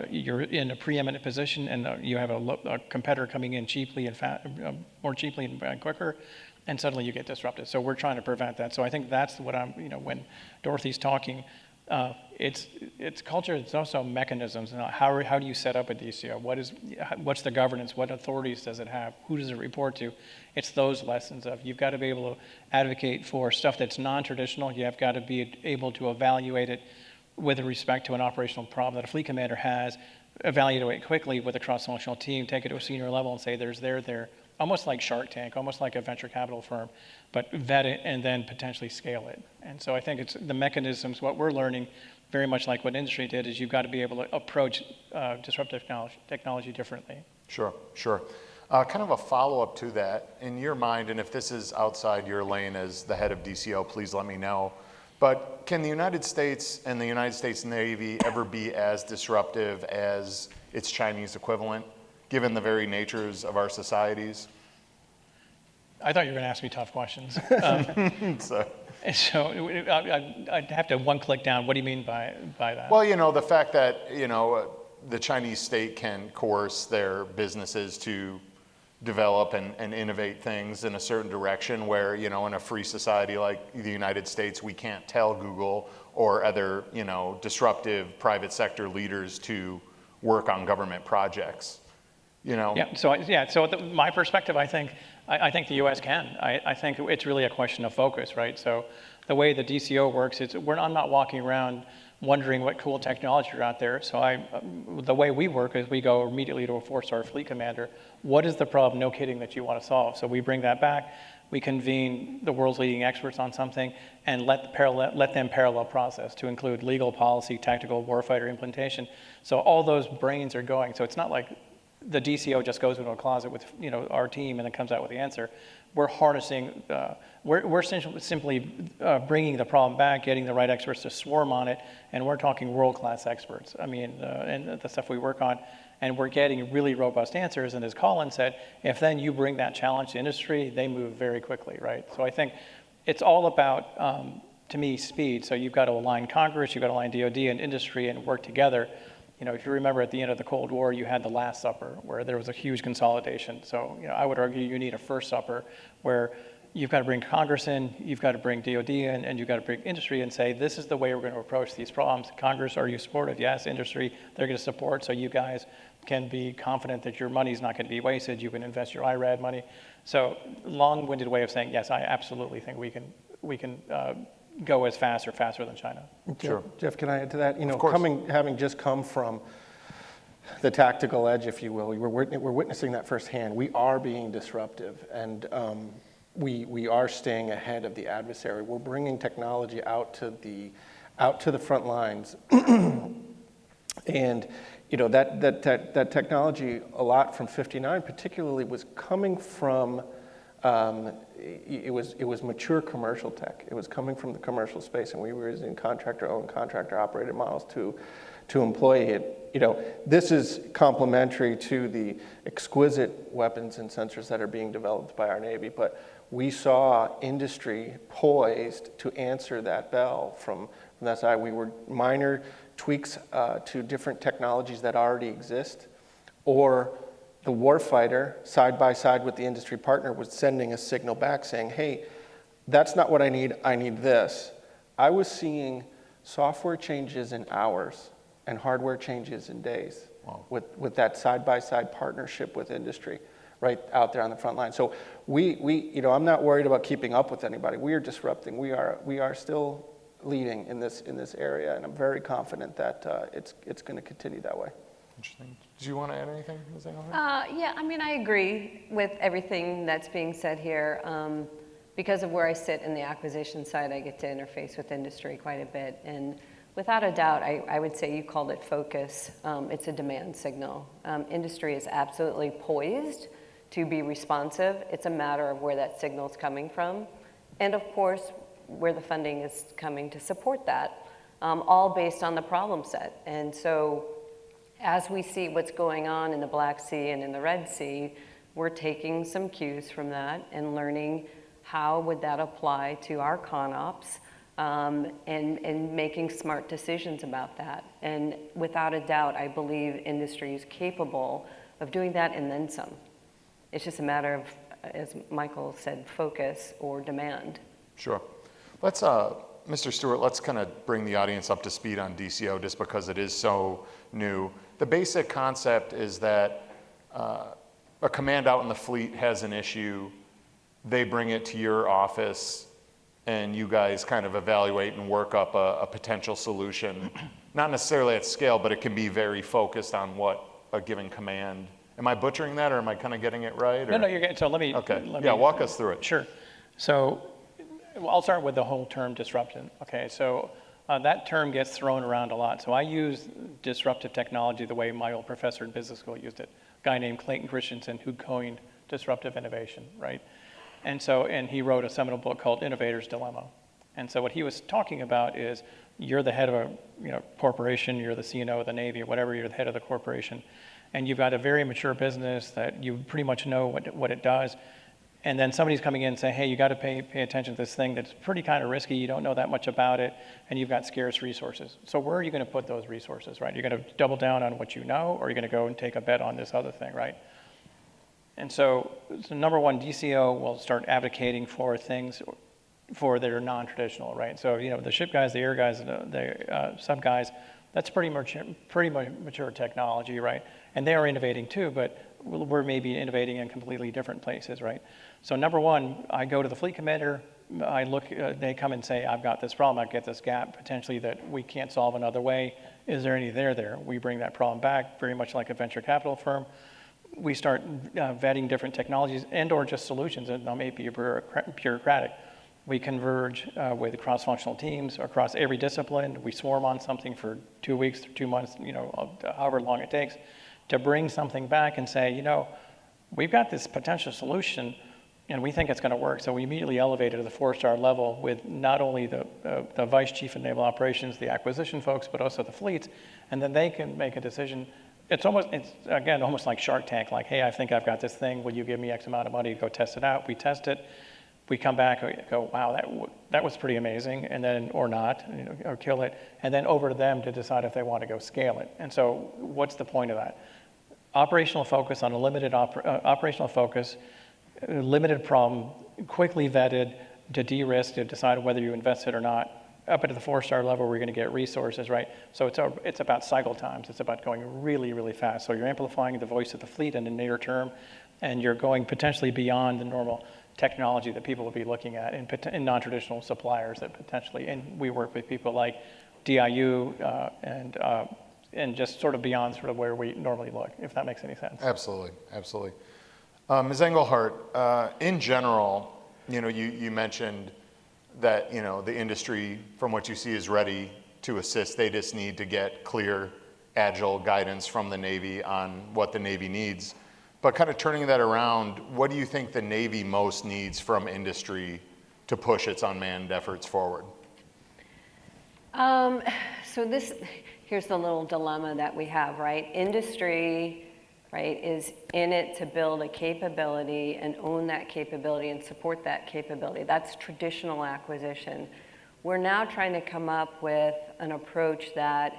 you're in a preeminent position, and you have a competitor coming in cheaply and more cheaply and quicker, and suddenly you get disrupted. So we're trying to prevent that. So I think that's what when Dorothy's talking, it's culture. It's also mechanisms. How do you set up a DCO? What's the governance? What authorities does it have? Who does it report to? It's those lessons of you've got to be able to advocate for stuff that's non-traditional. You've got to be able to evaluate it with respect to an operational problem that a fleet commander has, evaluate it quickly with a cross-functional team, take it to a senior level and say there's there. Almost like Shark Tank, almost like a venture capital firm, but vet it and then potentially scale it. And so I think it's the mechanisms, what we're learning, very much like what industry did, is you've got to be able to approach disruptive technology differently. Sure. Kind of a follow-up to that, in your mind, and if this is outside your lane as the head of DCO, please let me know, but can the United States and the United States Navy ever be as disruptive as its Chinese equivalent, given the very natures of our societies? I thought you were going to ask me tough questions. So I'd have to one click down. What do you mean by that? Well, the fact that, the Chinese state can coerce their businesses to develop and innovate things in a certain direction where, in a free society like the United States, we can't tell Google or other, disruptive private sector leaders to work on government projects. Yeah. So my perspective, I think the U.S. can. I think it's really a question of focus, right? So the way the DCO works is I'm not walking around wondering what cool technology are out there. So the way we work is we go immediately to a 4-star fleet commander. What is the problem? No kidding that you want to solve. So we bring that back. We convene the world's leading experts on something and let them parallel process to include legal, policy, tactical, warfighter implementation. So all those brains are going. So it's not like the DCO just goes into a closet with our team and then comes out with the answer. We're harnessing, we're simply bringing the problem back, getting the right experts to swarm on it, and we're talking world-class experts. I mean, and the stuff we work on, and we're getting really robust answers. And as Colin said, if then you bring that challenge to industry, they move very quickly, right? So I think it's all about, to me, speed. So you've got to align Congress, you've got to align DoD and industry and work together. If you remember at the end of the Cold War, you had the Last Supper where there was a huge consolidation. So, I would argue you need a First Supper where you've got to bring Congress in, you've got to bring DoD in, and you've got to bring industry and say, this is the way we're going to approach these problems. Congress, are you supportive? Yes. Industry, they're going to support. So you guys can be confident that your money is not going to be wasted. You can invest your IRAD money. So long-winded way of saying, yes, I absolutely think we can go as fast or faster than China. Sure. Jeff, can I add to that? Of course. Having just come from the tactical edge, if you will, we're witnessing that firsthand. We are being disruptive, and we are staying ahead of the adversary. We're bringing technology out to the front lines, and that technology, a lot from '59 particularly, was coming from. It was mature commercial tech. It was coming from the commercial space, and we were using contractor-owned, contractor-operated models to employ it. This is complementary to the exquisite weapons and sensors that are being developed by our Navy, but we saw industry poised to answer that bell from that side. We were minor tweaks to different technologies that already exist, or the warfighter, side by side with the industry partner, was sending a signal back saying, hey, that's not what I need this. I was seeing software changes in hours and hardware changes in days. Wow. with that side by side partnership with industry right out there on the front line. So I'm not worried about keeping up with anybody. We are disrupting. We are still leading in this area, and I'm very confident that it's going to continue that way. Interesting. Do you want to add anything, Ms. Engelhardt? Yeah, I agree with everything that's being said here. Because of where I sit in the acquisition side, I get to interface with industry quite a bit. And Without a doubt, I would say you called it focus. It's a demand signal. Industry is absolutely poised to be responsive. It's a matter of where that signal is coming from, and of course, where the funding is coming to support that, all based on the problem set. And so, as we see what's going on in the Black Sea and in the Red Sea, we're taking some cues from that and learning how would that apply to our ConOps, and making smart decisions about that. And without a doubt, I believe industry is capable of doing that and then some. It's just a matter of, as Michael said, focus or demand. Sure. Let's, Mr. Stewart, let's kind of bring the audience up to speed on DCO just because it is so new. The basic concept is that a command out in the fleet has an issue, they bring it to your office, and you guys kind of evaluate and work up a potential solution. Not necessarily at scale, but it can be very focused on what a given command. Am I butchering that, or am I kind of getting it right? Or? No, you're getting, so let me. Okay, let yeah, me, walk us through it. Sure. So I'll start with the whole term disruptive. Okay, so that term gets thrown around a lot. So I use disruptive technology the way my old professor in business school used it. A guy named Clayton Christensen, who coined disruptive innovation, right? And he wrote a seminal book called Innovator's Dilemma. And so what he was talking about is you're the head of a corporation, you're the CNO of the Navy or whatever, you're the head of the corporation, and you've got a very mature business that you pretty much know what it does. And then somebody's coming in and saying, hey, you got to pay attention to this thing that's pretty kind of risky, you don't know that much about it, and you've got scarce resources. So where are you going to put those resources, right? You're going to double down on what you know, or you're going to go and take a bet on this other thing, right? And so number one, DCO will start advocating for things that are non-traditional, right? So, the ship guys, the air guys, the sub guys, that's pretty mature technology, right? And they are innovating too, but we're maybe innovating in completely different places, right? So number one, I go to the fleet commander, I look, they come and say, I've got this problem, I've got this gap potentially that we can't solve another way. Is there any there? We bring that problem back, very much like a venture capital firm. We start vetting different technologies and or just solutions, and they may be bureaucratic. We converge with cross-functional teams across every discipline. We swarm on something for 2 weeks, 2 months, however long it takes, to bring something back and say, we've got this potential solution and we think it's going to work. So we immediately elevate it to the 4-star level with not only the vice chief of naval operations, the acquisition folks, but also the fleets, and then they can make a decision. It's again almost like Shark Tank, like, hey, I think I've got this thing, will you give me X amount of money to go test it out? We test it, we come back, we go, wow, that was pretty amazing, and then, or not, or kill it, and then over to them to decide if they want to go scale it. And so what's the point of that? Operational focus on a limited operational focus, limited problem, quickly vetted to de-risk, to decide whether you invest it or not. Up at the 4-star level, we're going to get resources, right? So it's about cycle times. It's about going really, really fast. So you're amplifying the voice of the fleet in the near term, and you're going potentially beyond the normal technology that people will be looking at in non-traditional suppliers that potentially, and we work with people like DIU and just sort of beyond sort of where we normally look, if that makes any sense. Absolutely, absolutely. Ms. Engelhardt, in general, you mentioned that, the industry, from what you see, is ready to assist. They just need to get clear, agile guidance from the Navy on what the Navy needs. But kind of turning that around, what do you think the Navy most needs from industry to push its unmanned efforts forward? Here's the little dilemma that we have, right? Industry, right, is in it to build a capability and own that capability and support that capability. That's traditional acquisition. We're now trying to come up with an approach that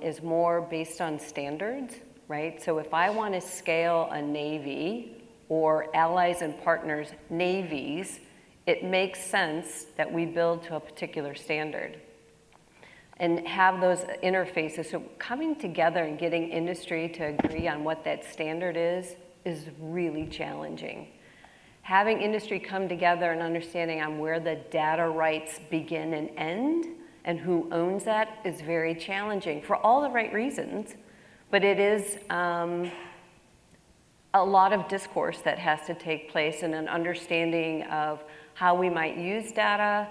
is more based on standards, right? So if I want to scale a Navy or allies and partners navies, it makes sense that we build to a particular standard and have those interfaces. So coming together and getting industry to agree on what that standard is really challenging. Having industry come together and understanding on where the data rights begin and end and who owns that is very challenging for all the right reasons, but it is a lot of discourse that has to take place and an understanding of how we might use data,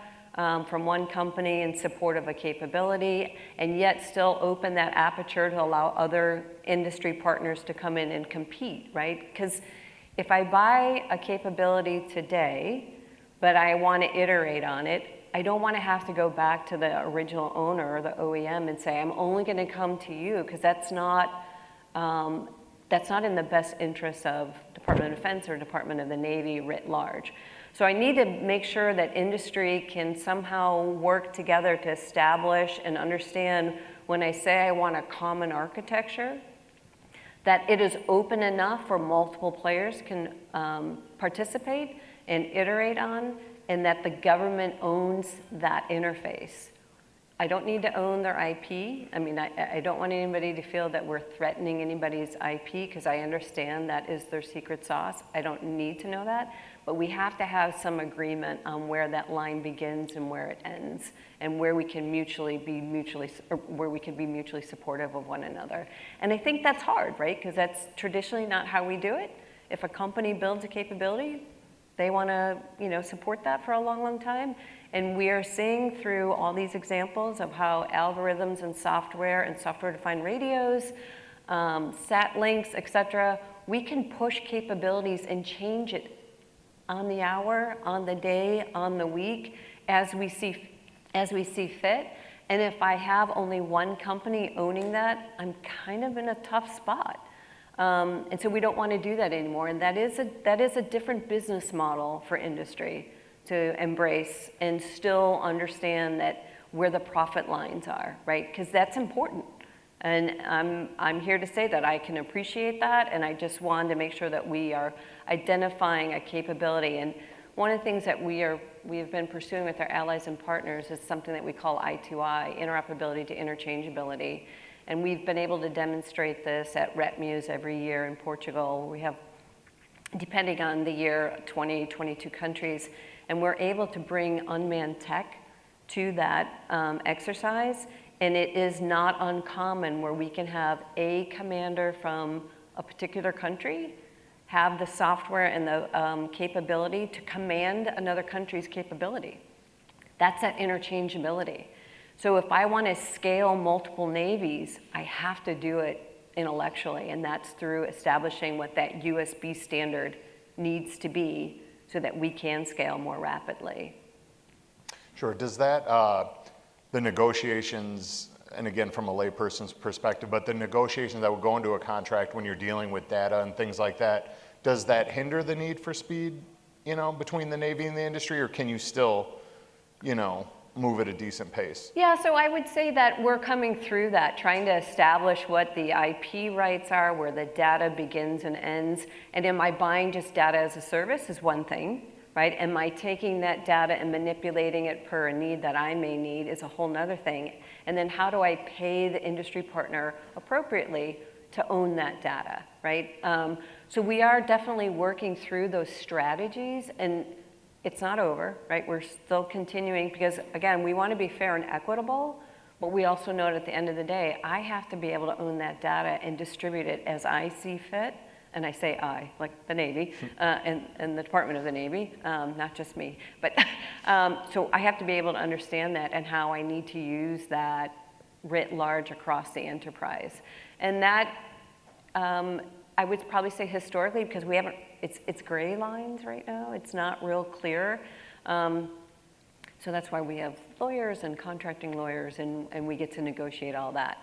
from one company in support of a capability, and yet still open that aperture to allow other industry partners to come in and compete, right? Because if I buy a capability today, but I want to iterate on it, I don't want to have to go back to the original owner or the OEM and say, I'm only going to come to you, because that's not in the best interest of Department of Defense or Department of the Navy writ large. So I need to make sure that industry can somehow work together to establish and understand when I say I want a common architecture, that it is open enough for multiple players can participate and iterate on, and that the government owns that interface. I don't need to own their IP. I mean, I don't want anybody to feel that we're threatening anybody's IP, because I understand that is their secret sauce. I don't need to know that, but we have to have some agreement on where that line begins and where it ends, and where we can be mutually supportive of one another. And I think that's hard, right? Because that's traditionally not how we do it. If a company builds a capability, they want to, support that for a long, long time. And we are seeing through all these examples of how algorithms and software-defined radios, sat links, et cetera, we can push capabilities and change it on the hour, on the day, on the week, as we see fit. And if I have only one company owning that, I'm kind of in a tough spot. And so we don't want to do that anymore. And that is a different business model for industry to embrace and still understand that where the profit lines are, right? Because that's important. And I'm here to say that I can appreciate that, and I just wanted to make sure that we are identifying a capability. And one of the things that we have been pursuing with our allies and partners is something that we call I2I, interoperability to interchangeability. And we've been able to demonstrate this at RetMuse every year in Portugal. We have, depending on the year, 20, 22 countries. And we're able to bring unmanned tech to that exercise. And it is not uncommon where we can have a commander from a particular country have the software and the capability to command another country's capability. That's that interchangeability. So if I want to scale multiple navies, I have to do it intellectually, and that's through establishing what that USB standard needs to be so that we can scale more rapidly. Sure. Does that, the negotiations, and again from a layperson's perspective, but the negotiations that would go into a contract when you're dealing with data and things like that, does that hinder the need for speed, between the Navy and the industry, or can you still, move at a decent pace? Yeah, so I would say that we're coming through that, trying to establish what the IP rights are, where the data begins and ends. And am I buying just data as a service is one thing, right? Am I taking that data and manipulating it per a need that I may need is a whole nother thing. And then how do I pay the industry partner appropriately to own that data, right? So we are definitely working through those strategies, and it's not over, right? We're still continuing because, again, we want to be fair and equitable, but we also know that at the end of the day, I have to be able to own that data and distribute it as I see fit. And I say I, like the Navy and the Department of the Navy, not just me. But so I have to be able to understand that and how I need to use that writ large across the enterprise. And that, I would probably say historically, because we haven't, it's gray lines right now. It's not real clear. So that's why we have lawyers and contracting lawyers, and we get to negotiate all that.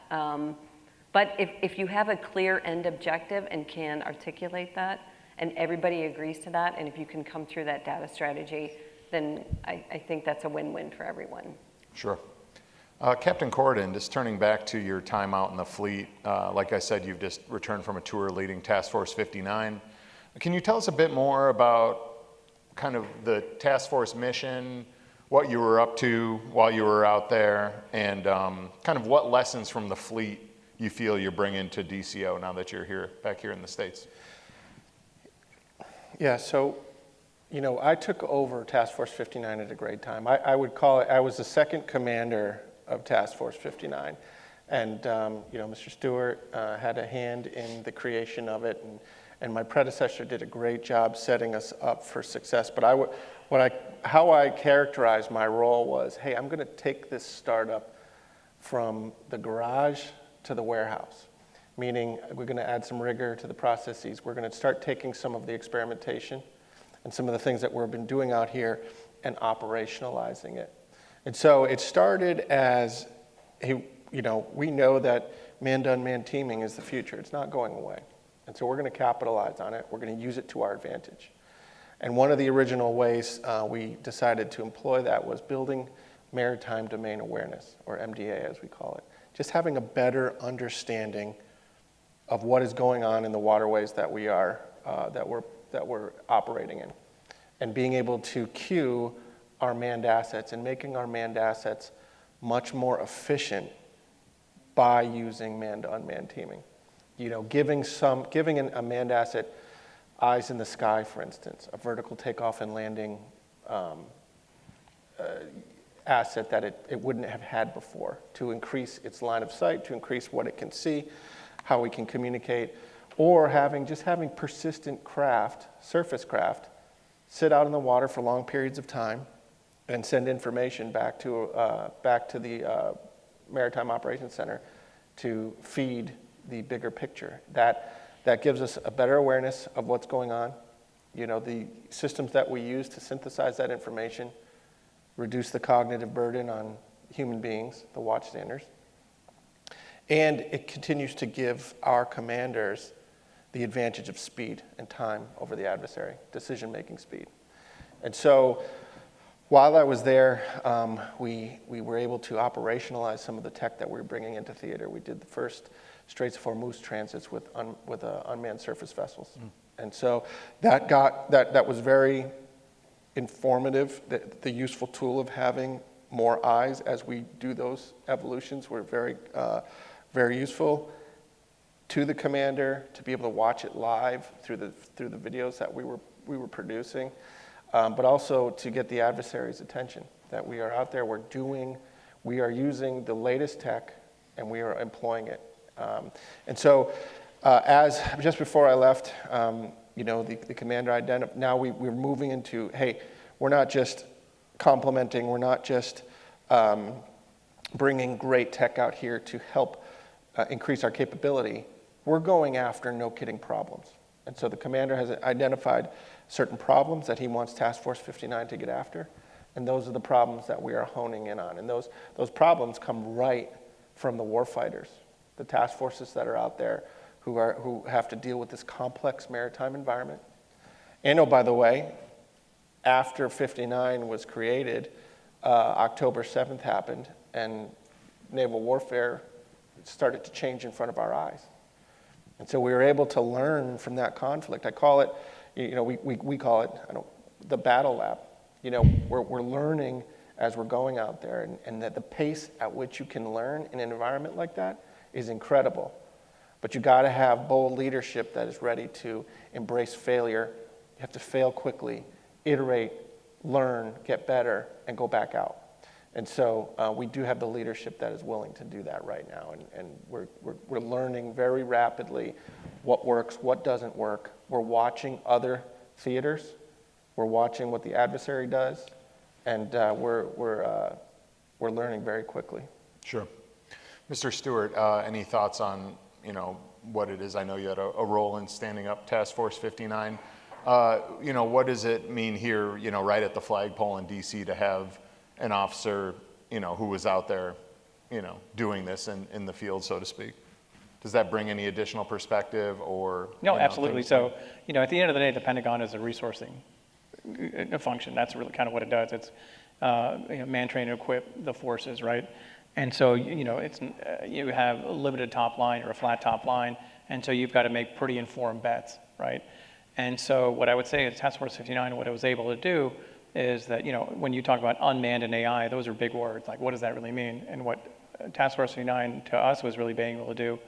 But if you have a clear end objective and can articulate that, and everybody agrees to that, and if you can come through that data strategy, then I think that's a win-win for everyone. Sure. Captain Corridon, just turning back to your time out in the fleet, like I said, you've just returned from a tour leading Task Force 59. Can you tell us a bit more about kind of the task force mission, what you were up to while you were out there, and kind of what lessons from the fleet you feel you're bringing to DCO now that you're back here in the States? Yeah, so, I took over Task Force 59 at a great time. I would call it, I was the second commander of Task Force 59. And, Mr. Stewart had a hand in the creation of it, and my predecessor did a great job setting us up for success. But how I characterized my role was, hey, I'm going to take this startup from the garage to the warehouse, meaning we're going to add some rigor to the processes. We're going to start taking some of the experimentation and some of the things that we've been doing out here and operationalizing it. And so it started as, hey, we know that man-to-unmanned teaming is the future. It's not going away. And so we're going to capitalize on it. We're going to use it to our advantage. And one of the original ways we decided to employ that was building maritime domain awareness, or MDA as we call it. Just having a better understanding of what is going on in the waterways that we're operating in, and being able to cue our manned assets and making our manned assets much more efficient by using manned-to-unmanned teaming. Giving a manned asset eyes in the sky, for instance, a vertical takeoff and landing asset that it wouldn't have had before, to increase its line of sight, to increase what it can see, how we can communicate, or having persistent craft, surface craft, sit out in the water for long periods of time and send information back to the Maritime Operations Center to feed the bigger picture. That gives us a better awareness of what's going on. The systems that we use to synthesize that information reduce the cognitive burden on human beings, the watchstanders. And it continues to give our commanders the advantage of speed and time over the adversary, decision-making speed. And so while I was there, we were able to operationalize some of the tech that we were bringing into theater. We did the first Straits of Hormuz transits with unmanned surface vessels. And so that was very informative. The useful tool of having more eyes as we do those evolutions were very, very useful to the commander, to be able to watch it live through the videos that we were producing, but also to get the adversary's attention that we are out there, we are using the latest tech and we are employing it. And so just before I left, the commander identified, now we're moving into, hey, we're not just complementing, we're not just bringing great tech out here to help increase our capability. We're going after no-kidding problems. And so the commander has identified certain problems that he wants Task Force 59 to get after, and those are the problems that we are honing in on. And those problems come right from the warfighters, the task forces that are out there who have to deal with this complex maritime environment. And oh, by the way, after 59 was created, October 7th happened, and naval warfare started to change in front of our eyes. And so we were able to learn from that conflict. I call it, we call it the battle lab. We're learning as we're going out there, and that the pace at which you can learn in an environment like that is incredible. But you got to have bold leadership that is ready to embrace failure. You have to fail quickly, iterate, learn, get better, and go back out. And so we do have the leadership that is willing to do that right now, and we're learning very rapidly what works, what doesn't work. We're watching other theaters. We're watching what the adversary does, and we're learning very quickly. Sure. Mr. Stewart, any thoughts on what it is? I know you had a role in standing up Task Force 59. What does it mean here, right at the flagpole in DC, to have an officer, who was out there, doing this in the field, so to speak? Does that bring any additional perspective or? No, absolutely. So, at the end of the day, the Pentagon is a resourcing function. That's really kind of what it does. It's man, train, and equip the forces, right? And so, it's you have a limited top line or a flat top line, and so you've got to make pretty informed bets, right? And so what I would say is Task Force 59, what it was able to do is that, when you talk about unmanned and AI, those are big words. Like, what does that really mean? And what Task Force 59 to us was really being able to do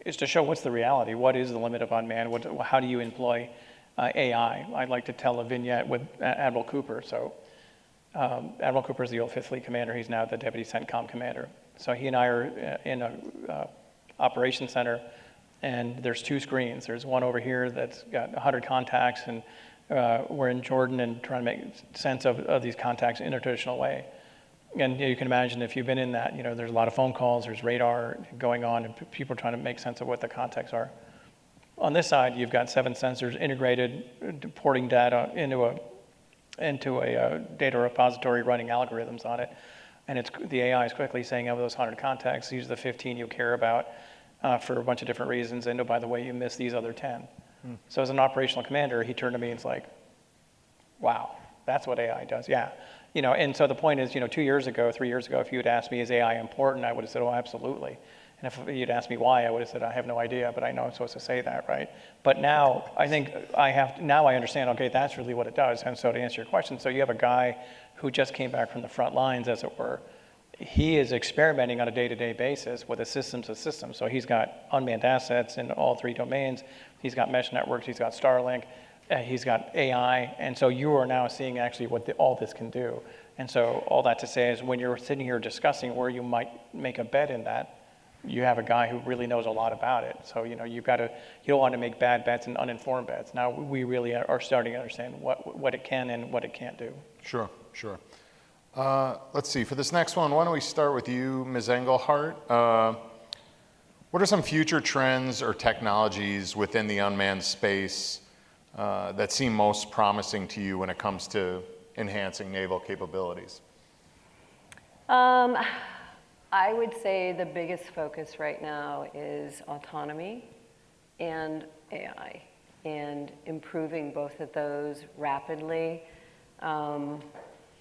is to show what's the reality. What is the limit of unmanned? How do you employ AI? I'd like to tell a vignette with Admiral Cooper. So Admiral Cooper is the old 5th Fleet commander. He's now the Deputy CENTCOM commander. So he and I are in a operations center, and there's 2 screens. There's one over here that's got 100 contacts and we're in Jordan and trying to make sense of these contacts in a traditional way. And you can imagine if you've been in that, there's a lot of phone calls, there's radar going on, and people are trying to make sense of what the contexts are. On this side, you've got 7 sensors integrated, porting data into a data repository, running algorithms on it. And the AI is quickly saying, of those 100 contacts, these are the 15 you care about for a bunch of different reasons. And oh, by the way, you missed these other 10. So as an operational commander, he turned to me and it's like, wow, that's what AI does. Yeah. And so the point is, 2 years ago, 3 years ago, if you had asked me, is AI important? I would have said, oh, absolutely. And if you'd asked me why, I would have said, I have no idea, but I know I'm supposed to say that, right? But now I think now I understand, okay, that's really what it does. And so to answer your question, so you have a guy who just came back from the front lines, as it were. He is experimenting on a day-to-day basis with a systems of systems. So he's got unmanned assets in all 3 domains. He's got mesh networks, he's got Starlink, he's got AI. And so you are now seeing actually what all this can do. And so all that to say is when you're sitting here discussing where you might make a bet in that, you have a guy who really knows a lot about it. So, you don't want to make bad bets and uninformed bets. Now we really are starting to understand what it can and what it can't do. Sure. Let's see, for this next one, why don't we start with you, Ms. Engelhardt. What are some future trends or technologies within the unmanned space that seem most promising to you when it comes to enhancing naval capabilities? I would say the biggest focus right now is autonomy and AI, and improving both of those rapidly.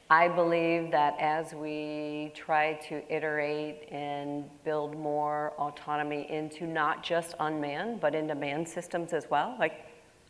I believe that as we try to iterate and build more autonomy into not just unmanned, but into manned systems as well, like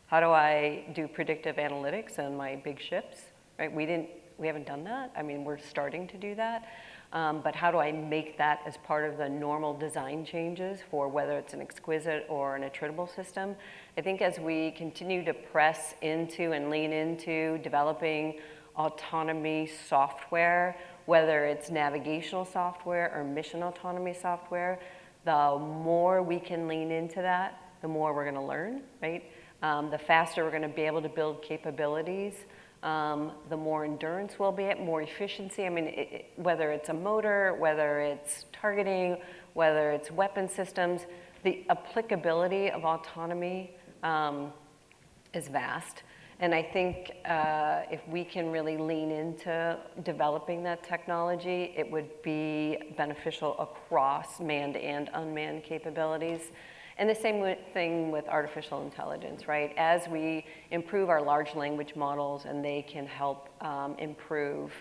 how do I do predictive analytics on my big ships, right? We haven't done that. I mean, we're starting to do that. But how do I make that as part of the normal design changes for whether it's an exquisite or an attritable system? I think as we continue to press into and lean into developing autonomy software, whether it's navigational software or mission autonomy software, the more we can lean into that, the more we're going to learn, right? The faster we're going to be able to build capabilities. The more endurance we'll be at, more efficiency. I mean, whether it's a motor, whether it's targeting, whether it's weapon systems, the applicability of autonomy is vast. And I think if we can really lean into developing that technology, it would be beneficial across manned and unmanned capabilities. And the same thing with artificial intelligence, right? As we improve our large language models and they can help improve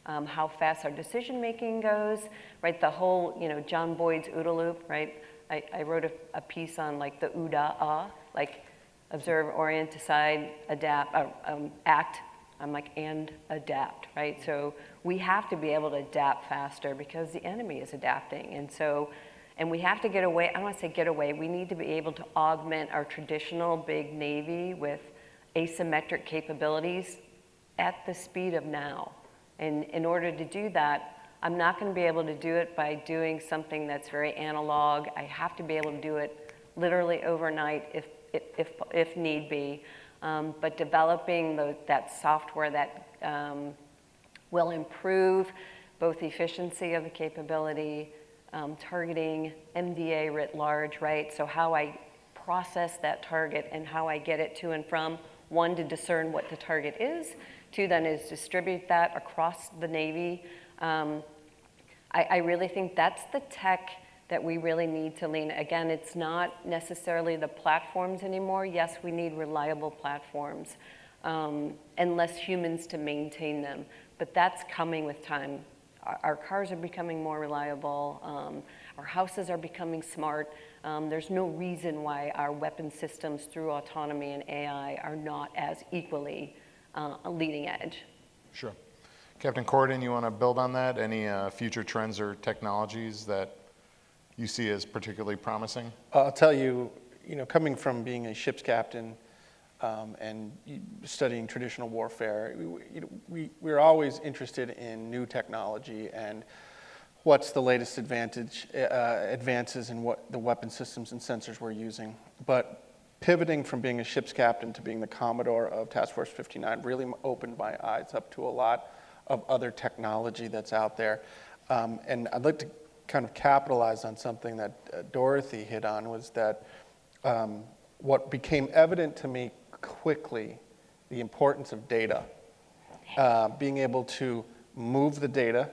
how fast our decision making goes, right? The whole, John Boyd's OODA loop, right? I wrote a piece on like the OODA, like observe, orient, decide, adapt, act. I'm like, and adapt, right? So we have to be able to adapt faster because the enemy is adapting. And we have to get away, I don't want to say get away, we need to be able to augment our traditional big Navy with asymmetric capabilities at the speed of now. And in order to do that, I'm not going to be able to do it by doing something that's very analog. I have to be able to do it literally overnight if need be. But developing that software that will improve both efficiency of the capability, targeting, MDA writ large, right? So how I process that target and how I get it to and from, one, to discern what the target is, two, then is distribute that across the Navy. I really think that's the tech that we really need to lean. Again, it's not necessarily the platforms anymore. Yes, we need reliable platforms and less humans to maintain them, but that's coming with time. Our cars are becoming more reliable. Our houses are becoming smart. There's no reason why our weapon systems through autonomy and AI are not as equally a leading edge. Sure. Captain Corden, you want to build on that? Any future trends or technologies that you see as particularly promising? I'll tell you, coming from being a ship's captain and studying traditional warfare, we're always interested in new technology and what's the latest advances in what the weapon systems and sensors we're using. But pivoting from being a ship's captain to being the Commodore of Task Force 59 really opened my eyes up to a lot of other technology that's out there. And I'd like to kind of capitalize on something that Dorothy hit on, was that what became evident to me quickly, the importance of data. Being able to move the data,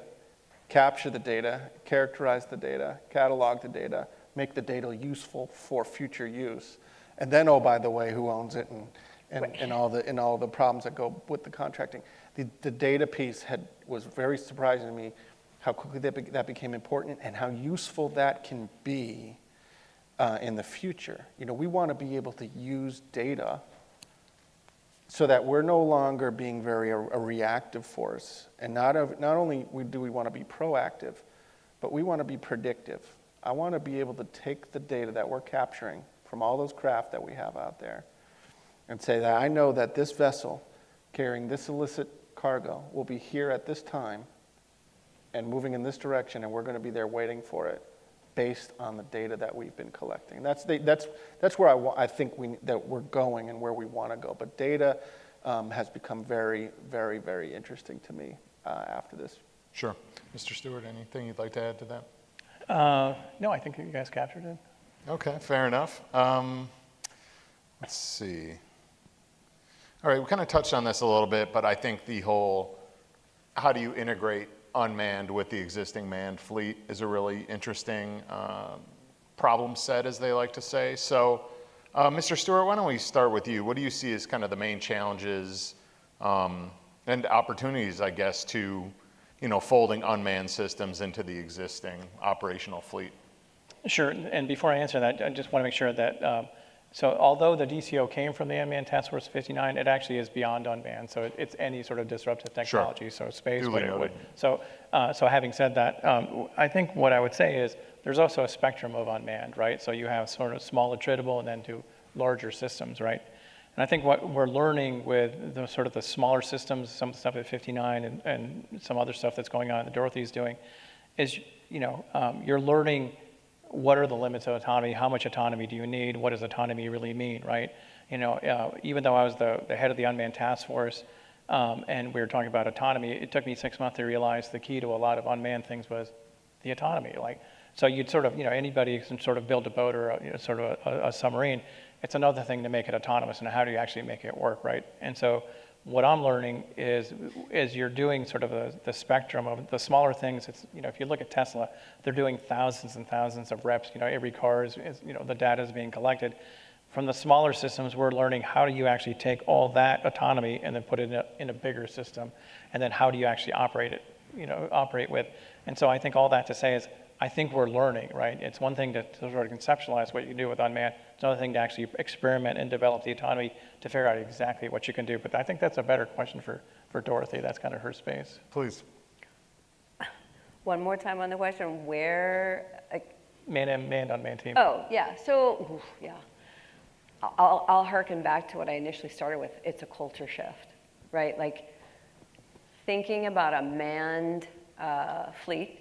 capture the data, characterize the data, catalog the data, make the data useful for future use. And then, oh, by the way, who owns it and all the problems that go with the contracting. The data piece was very surprising to me, how quickly that became important and how useful that can be in the future. You know, we want to be able to use data so that we're no longer being a reactive force. And not only do we want to be proactive, but we want to be predictive. I want to be able to take the data that we're capturing from all those craft that we have out there and say that I know that this vessel carrying this illicit cargo will be here at this time and moving in this direction, and we're going to be there waiting for it based on the data that we've been collecting. That's where I think that we're going and where we want to go. But data has become very, very, very interesting to me after this. Sure. Mr. Stewart, anything you'd like to add to that? No, I think you guys captured it. Okay, fair enough. Let's see. All right, we kind of touched on this a little bit, but I think the whole, how do you integrate unmanned with the existing manned fleet is a really interesting problem set, as they like to say. So, Mr. Stewart, why don't we start with you? What do you see as kind of the main challenges and opportunities, I guess, to folding unmanned systems into the existing operational fleet? Sure, and before I answer that, I just want to make sure that, so although the DCO came from the Unmanned Task Force 59, it actually is beyond unmanned, so it's any sort of disruptive technology, Sure. so space, Duly whatever. noted. So having said that, I think what I would say is there's also a spectrum of unmanned, right? So you have sort of small attritable and then to larger systems, right? And I think what we're learning with the sort of the smaller systems, some of the stuff at 59 and some other stuff that's going on that Dorothy's doing, is you're learning what are the limits of autonomy, how much autonomy do you need, what does autonomy really mean, right? Even though I was the head of the Unmanned Task Force and we were talking about autonomy, it took me 6 months to realize the key to a lot of unmanned things was the autonomy. So you'd sort of, anybody can sort of build a boat or sort of a submarine. It's another thing to make it autonomous, and how do you actually make it work, right? And so what I'm learning is you're doing sort of the spectrum of the smaller things. It's, if you look at Tesla, they're doing thousands and thousands of reps. Every car is the data is being collected. From the smaller systems, we're learning how do you actually take all that autonomy and then put it in a bigger system, and then how do you actually operate it, operate with. And so I think all that to say is, I think we're learning, right? It's one thing to sort of conceptualize what you can do with unmanned. It's another thing to actually experiment and develop the autonomy to figure out exactly what you can do. But I think that's a better question for Dorothy. That's kind of her space. Please. One more time on the question, where? Manned, unmanned team. Oh, yeah. So, yeah. I'll harken back to what I initially started with. It's a culture shift, right? Like thinking about a manned fleet,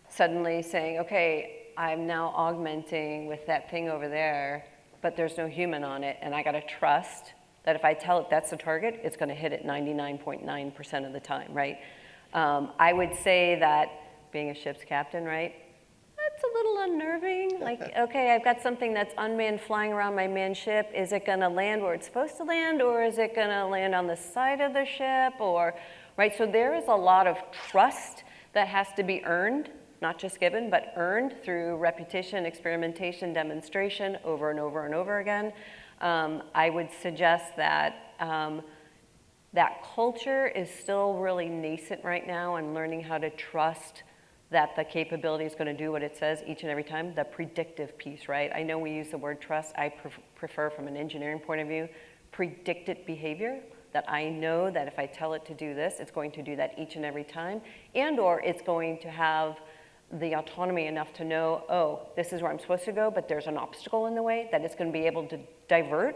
suddenly saying, okay, I'm now augmenting with that thing over there, but there's no human on it, and I got to trust that if I tell it that's the target, it's going to hit it 99.9% of the time, right? I would say that being a ship's captain, right, that's a little unnerving. Like, okay, I've got something that's unmanned flying around my manned ship. Is it going to land where it's supposed to land, or is it going to land on the side of the ship, or, right? So there is a lot of trust that has to be earned, not just given, but earned through repetition, experimentation, demonstration over and over and over again. I would suggest that that culture is still really nascent right now, and learning how to trust that the capability is going to do what it says each and every time, the predictive piece, right? I know we use the word trust. I prefer, from an engineering point of view, predicted behavior, that I know that if I tell it to do this, it's going to do that each and every time, and or it's going to have the autonomy enough to know, oh, this is where I'm supposed to go, but there's an obstacle in the way, that it's going to be able to divert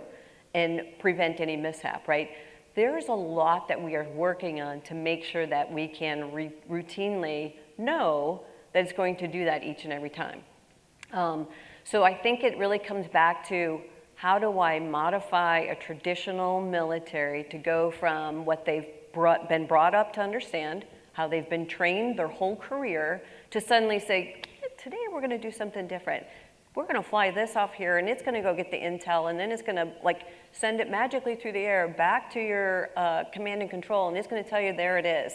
and prevent any mishap, right? There's a lot that we are working on to make sure that we can routinely know that it's going to do that each and every time. So I think it really comes back to how do I modify a traditional military to go from what they've been brought up to understand, how they've been trained their whole career, to suddenly say, today we're going to do something different. We're going to fly this off here, and it's going to go get the intel, and then it's going to like send it magically through the air back to your command and control, and it's going to tell you there it is.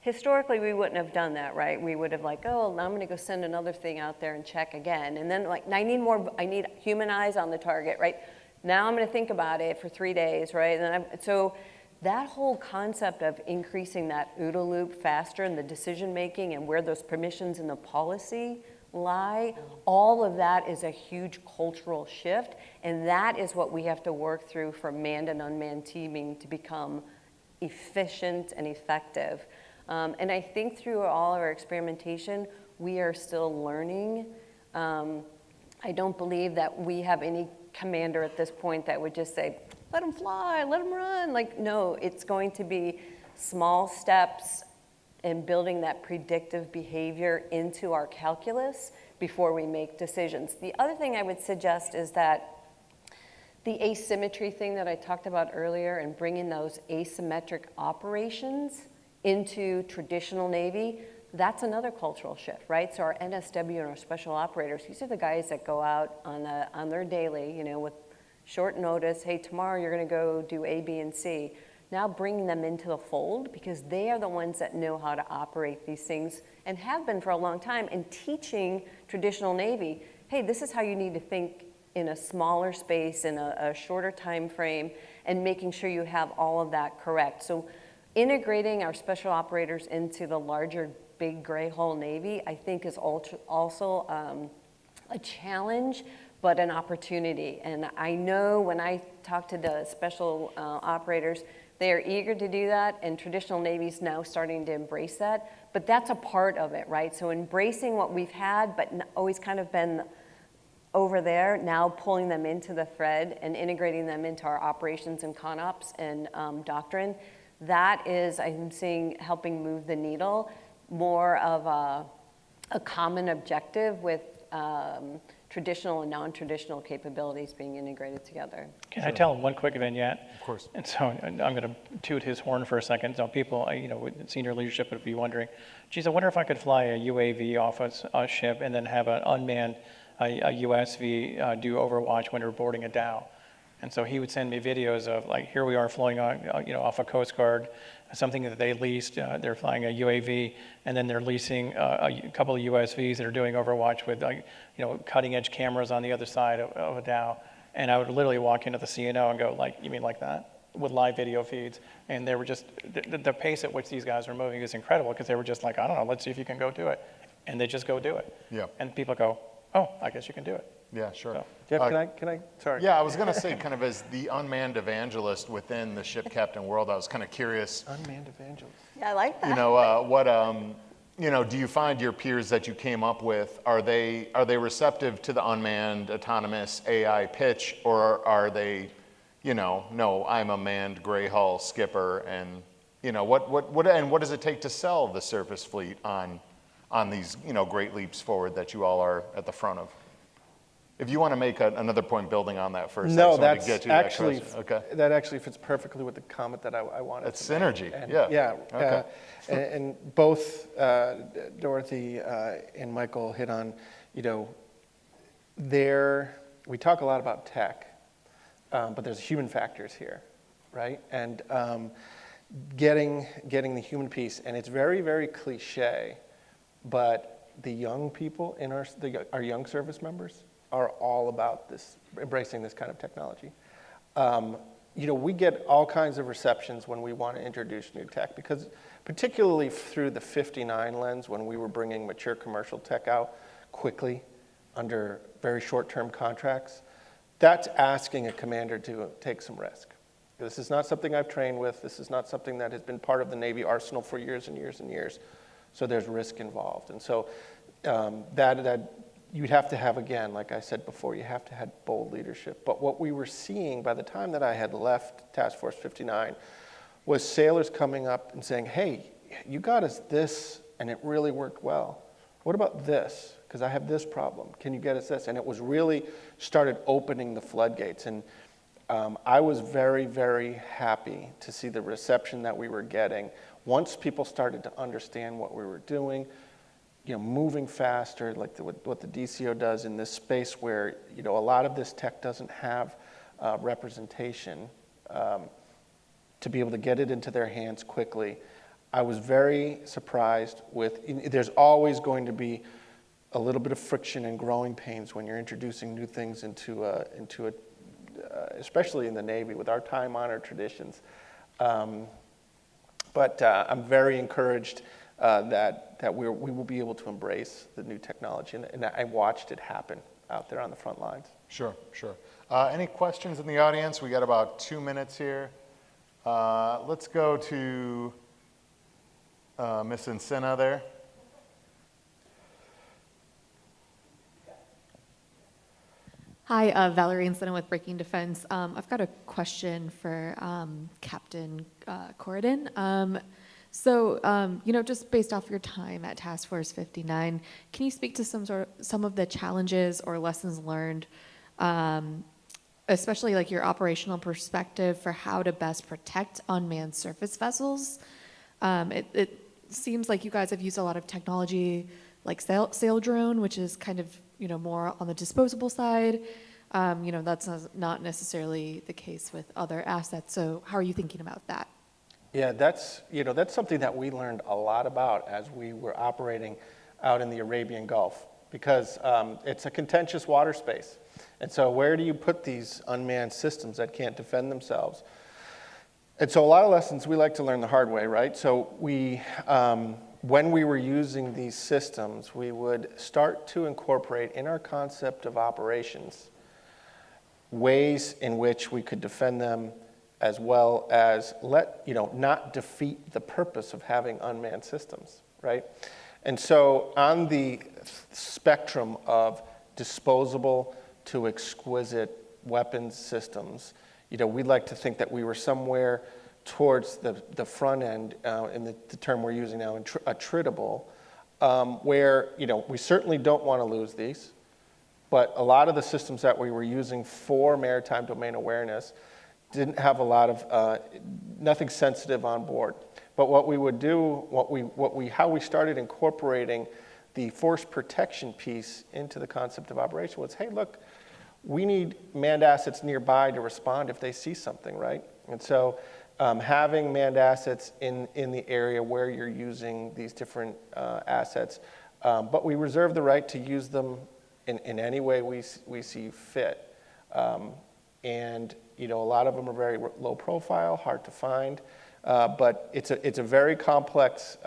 Historically, we wouldn't have done that, right? We would have like, oh, now I'm going to go send another thing out there and check again. And then like, I need human eyes on the target, right? Now I'm going to think about it for 3 days, right? And so that whole concept of increasing that OODA loop faster in the decision making and where those permissions in the policy lie, all of that is a huge cultural shift. And that is what we have to work through for manned and unmanned teaming to become efficient and effective. And I think through all of our experimentation, we are still learning. I don't believe that we have any commander at this point that would just say, let them fly, let them run. Like, no, it's going to be small steps and building that predictive behavior into our calculus before we make decisions. The other thing I would suggest is that the asymmetry thing that I talked about earlier and bringing those asymmetric operations into traditional Navy, that's another cultural shift, right? So our NSW and our special operators, these are the guys that go out on their daily, you know, with short notice, hey, tomorrow you're gonna go do A, B, and C. Now bringing them into the fold because they are the ones that know how to operate these things and have been for a long time, and teaching traditional Navy, hey, this is how you need to think in a smaller space, in a shorter time frame, and making sure you have all of that correct. So integrating our special operators into the larger big gray hole Navy, I think is also a challenge, but an opportunity. And I know when I talk to the special operators, they are eager to do that, and traditional Navy's now starting to embrace that. But that's a part of it, right? So embracing what we've had, but always kind of been over there, now pulling them into the thread and integrating them into our operations and ConOps and doctrine. That is, I'm seeing, helping move the needle, more of a common objective with traditional and non-traditional capabilities being integrated together. Can I tell one quick vignette? Of course. And so I'm going to toot his horn for a second. So people, you know, with senior leadership would be wondering, geez, I wonder if I could fly a UAV off a ship and then have an unmanned a USV do overwatch when we're boarding a Dow. And so he would send me videos of like, here we are flying on, you know, off a Coast Guard, something that they leased. They're flying a UAV, and then they're leasing a couple of USVs that are doing Overwatch with, you know, cutting edge cameras on the other side of a Dow. And I would literally walk into the CNO and go, like, you mean like that? With live video feeds. And they were just, the pace at which these guys were moving is incredible, because they were just like, I don't know, let's see if you can go do it. And they just go do it. Yeah. And people go, oh, I guess you can do it. Yeah, sure. So. Jeff, can I, sorry. Yeah, I was going to say, kind of as the unmanned evangelist within the ship captain world, I was kind of curious. Unmanned evangelist. Yeah, I like that. You know, you know, do you find your peers that you came up with, are they receptive to the unmanned autonomous AI pitch, or are they, you know, no, I'm a manned gray hull skipper, and you know, what does it take to sell the surface fleet on these, you know, great leaps forward that you all are at the front of? If you want to make another point building on that first, no, I just wanted that's to get to actually that question. Okay. That actually fits perfectly with the comment that I wanted. It's to make. synergy. And, yeah. Yeah. Okay. And both Dorothy and Michael hit on, you know, we talk a lot about tech, but there's human factors here, right? And getting the human piece, and it's very, very cliche, but the young people in our young service members are all about this, embracing this kind of technology. You know, we get all kinds of receptions when we want to introduce new tech, because particularly through the 59 lens, when we were bringing mature commercial tech out quickly under very short-term contracts, that's asking a commander to take some risk. This is not something I've trained with. This is not something that has been part of the Navy arsenal for years and years and years. So there's risk involved. And so that you'd have to have, again, like I said before, you have to have bold leadership. But what we were seeing by the time that I had left Task Force 59 was sailors coming up and saying, hey, you got us this, and it really worked well. What about this? because I have this problem. Can you get us this? And it was really started opening the floodgates. And I was very, very happy to see the reception that we were getting. Once people started to understand what we were doing, moving faster, like what the DCO does in this space where, a lot of this tech doesn't have representation, to be able to get it into their hands quickly. I was very surprised with, there's always going to be a little bit of friction and growing pains when you're introducing new things into a especially in the Navy with our time-honored traditions. But I'm very encouraged that we will be able to embrace the new technology, and I watched it happen out there on the front lines. Sure, sure. Any questions in the audience? We got about 2 minutes here. Let's go to Miss Encina there. Hi, Valerie Encina with Breaking Defense. I've got a question for Captain Corridon. Just based off your time at Task Force 59, can you speak to some of the challenges or lessons learned, especially like your operational perspective for how to best protect unmanned surface vessels? It seems like you guys have used a lot of technology like sail drone, which is kind of more on the disposable side. That's not necessarily the case with other assets. So how are you thinking about that? Yeah, that's something that we learned a lot about as we were operating out in the Arabian Gulf, because it's a contentious water space. And so where do you put these unmanned systems that can't defend themselves? And so a lot of lessons we like to learn the hard way, right? So when we were using these systems, we would start to incorporate in our concept of operations ways in which we could defend them, as well as not defeat the purpose of having unmanned systems, right? And so on the spectrum of disposable to exquisite weapons systems, we'd like to think that we were somewhere towards the front end, in the term we're using now, attritable, where we certainly don't want to lose these, but a lot of the systems that we were using for maritime domain awareness didn't have a lot of nothing sensitive on board. But what we would do, how we started incorporating the force protection piece into the concept of operation was, hey, look, we need manned assets nearby to respond if they see something, right? And so having manned assets in the area where you're using these different assets, but we reserve the right to use them in any way we see fit. And a lot of them are very low profile, hard to find, but it's a very complex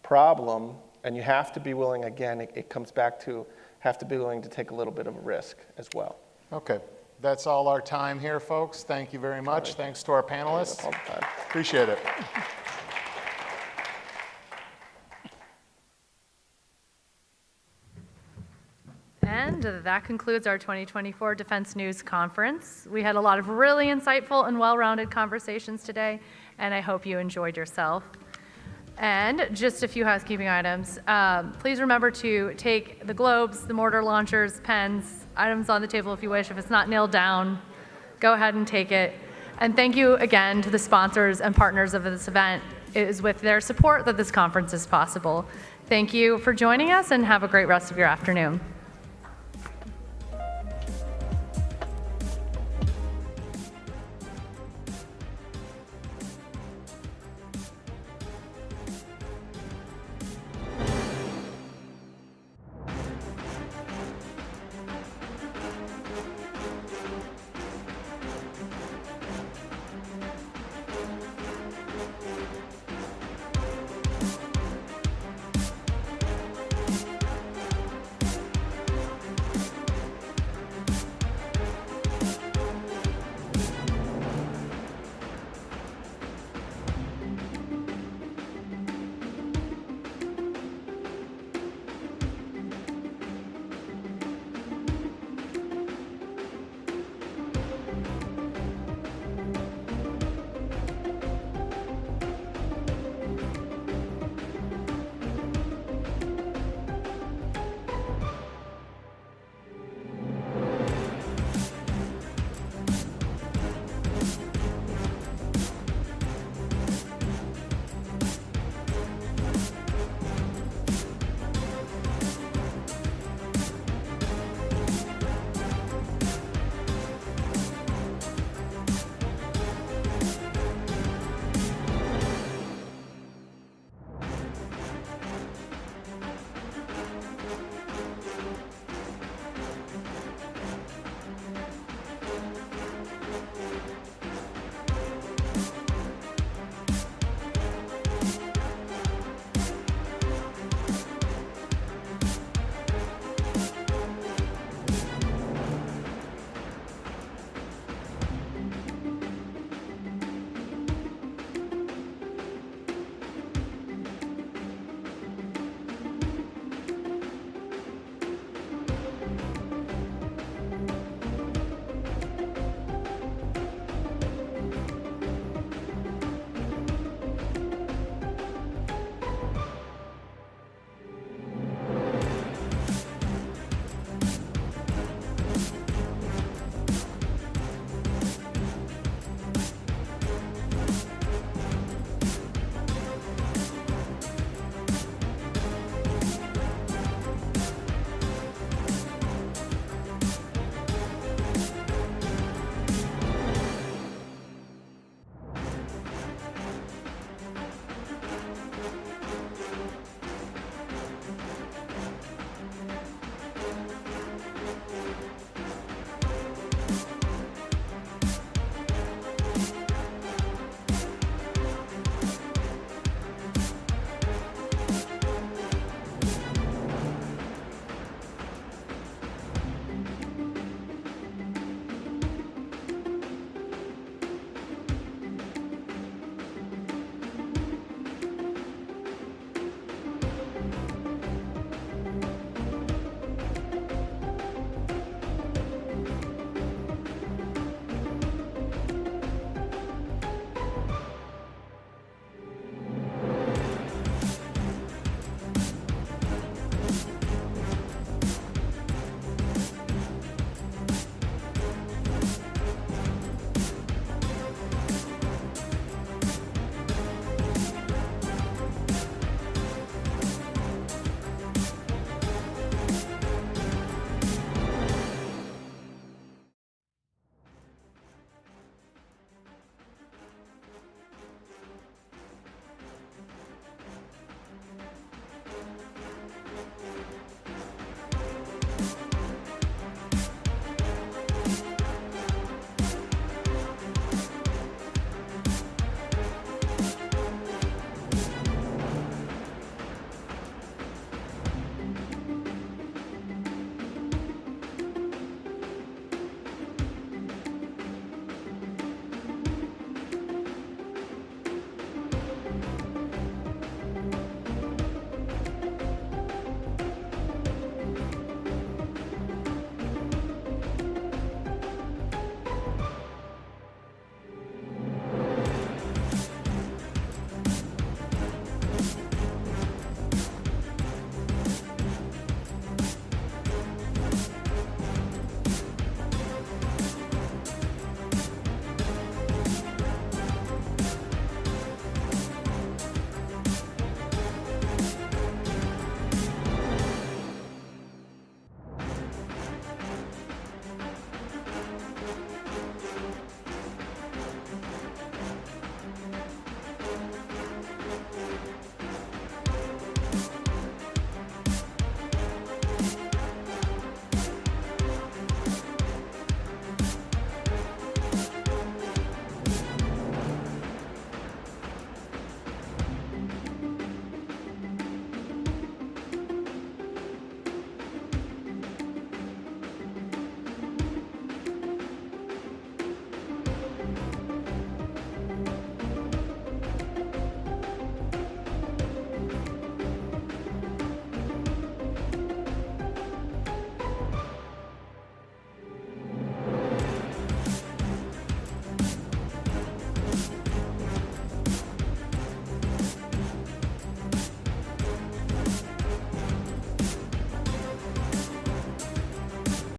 problem, and you have to be willing, again, it comes back to have to be willing to take a little bit of a risk as well. Okay. That's all our time here, folks. Thank you very much. Thanks to our panelists. Appreciate it. And that concludes our 2024 Defense News Conference. We had a lot of really insightful and well-rounded conversations today, and I hope you enjoyed yourself. And just a few housekeeping items. Please remember to take the globes, the mortar launchers, pens, items on the table if you wish. If it's not nailed down, go ahead and take it. And thank you again to the sponsors and partners of this event. It is with their support that this conference is possible. Thank you for joining us, and have a great rest of your afternoon.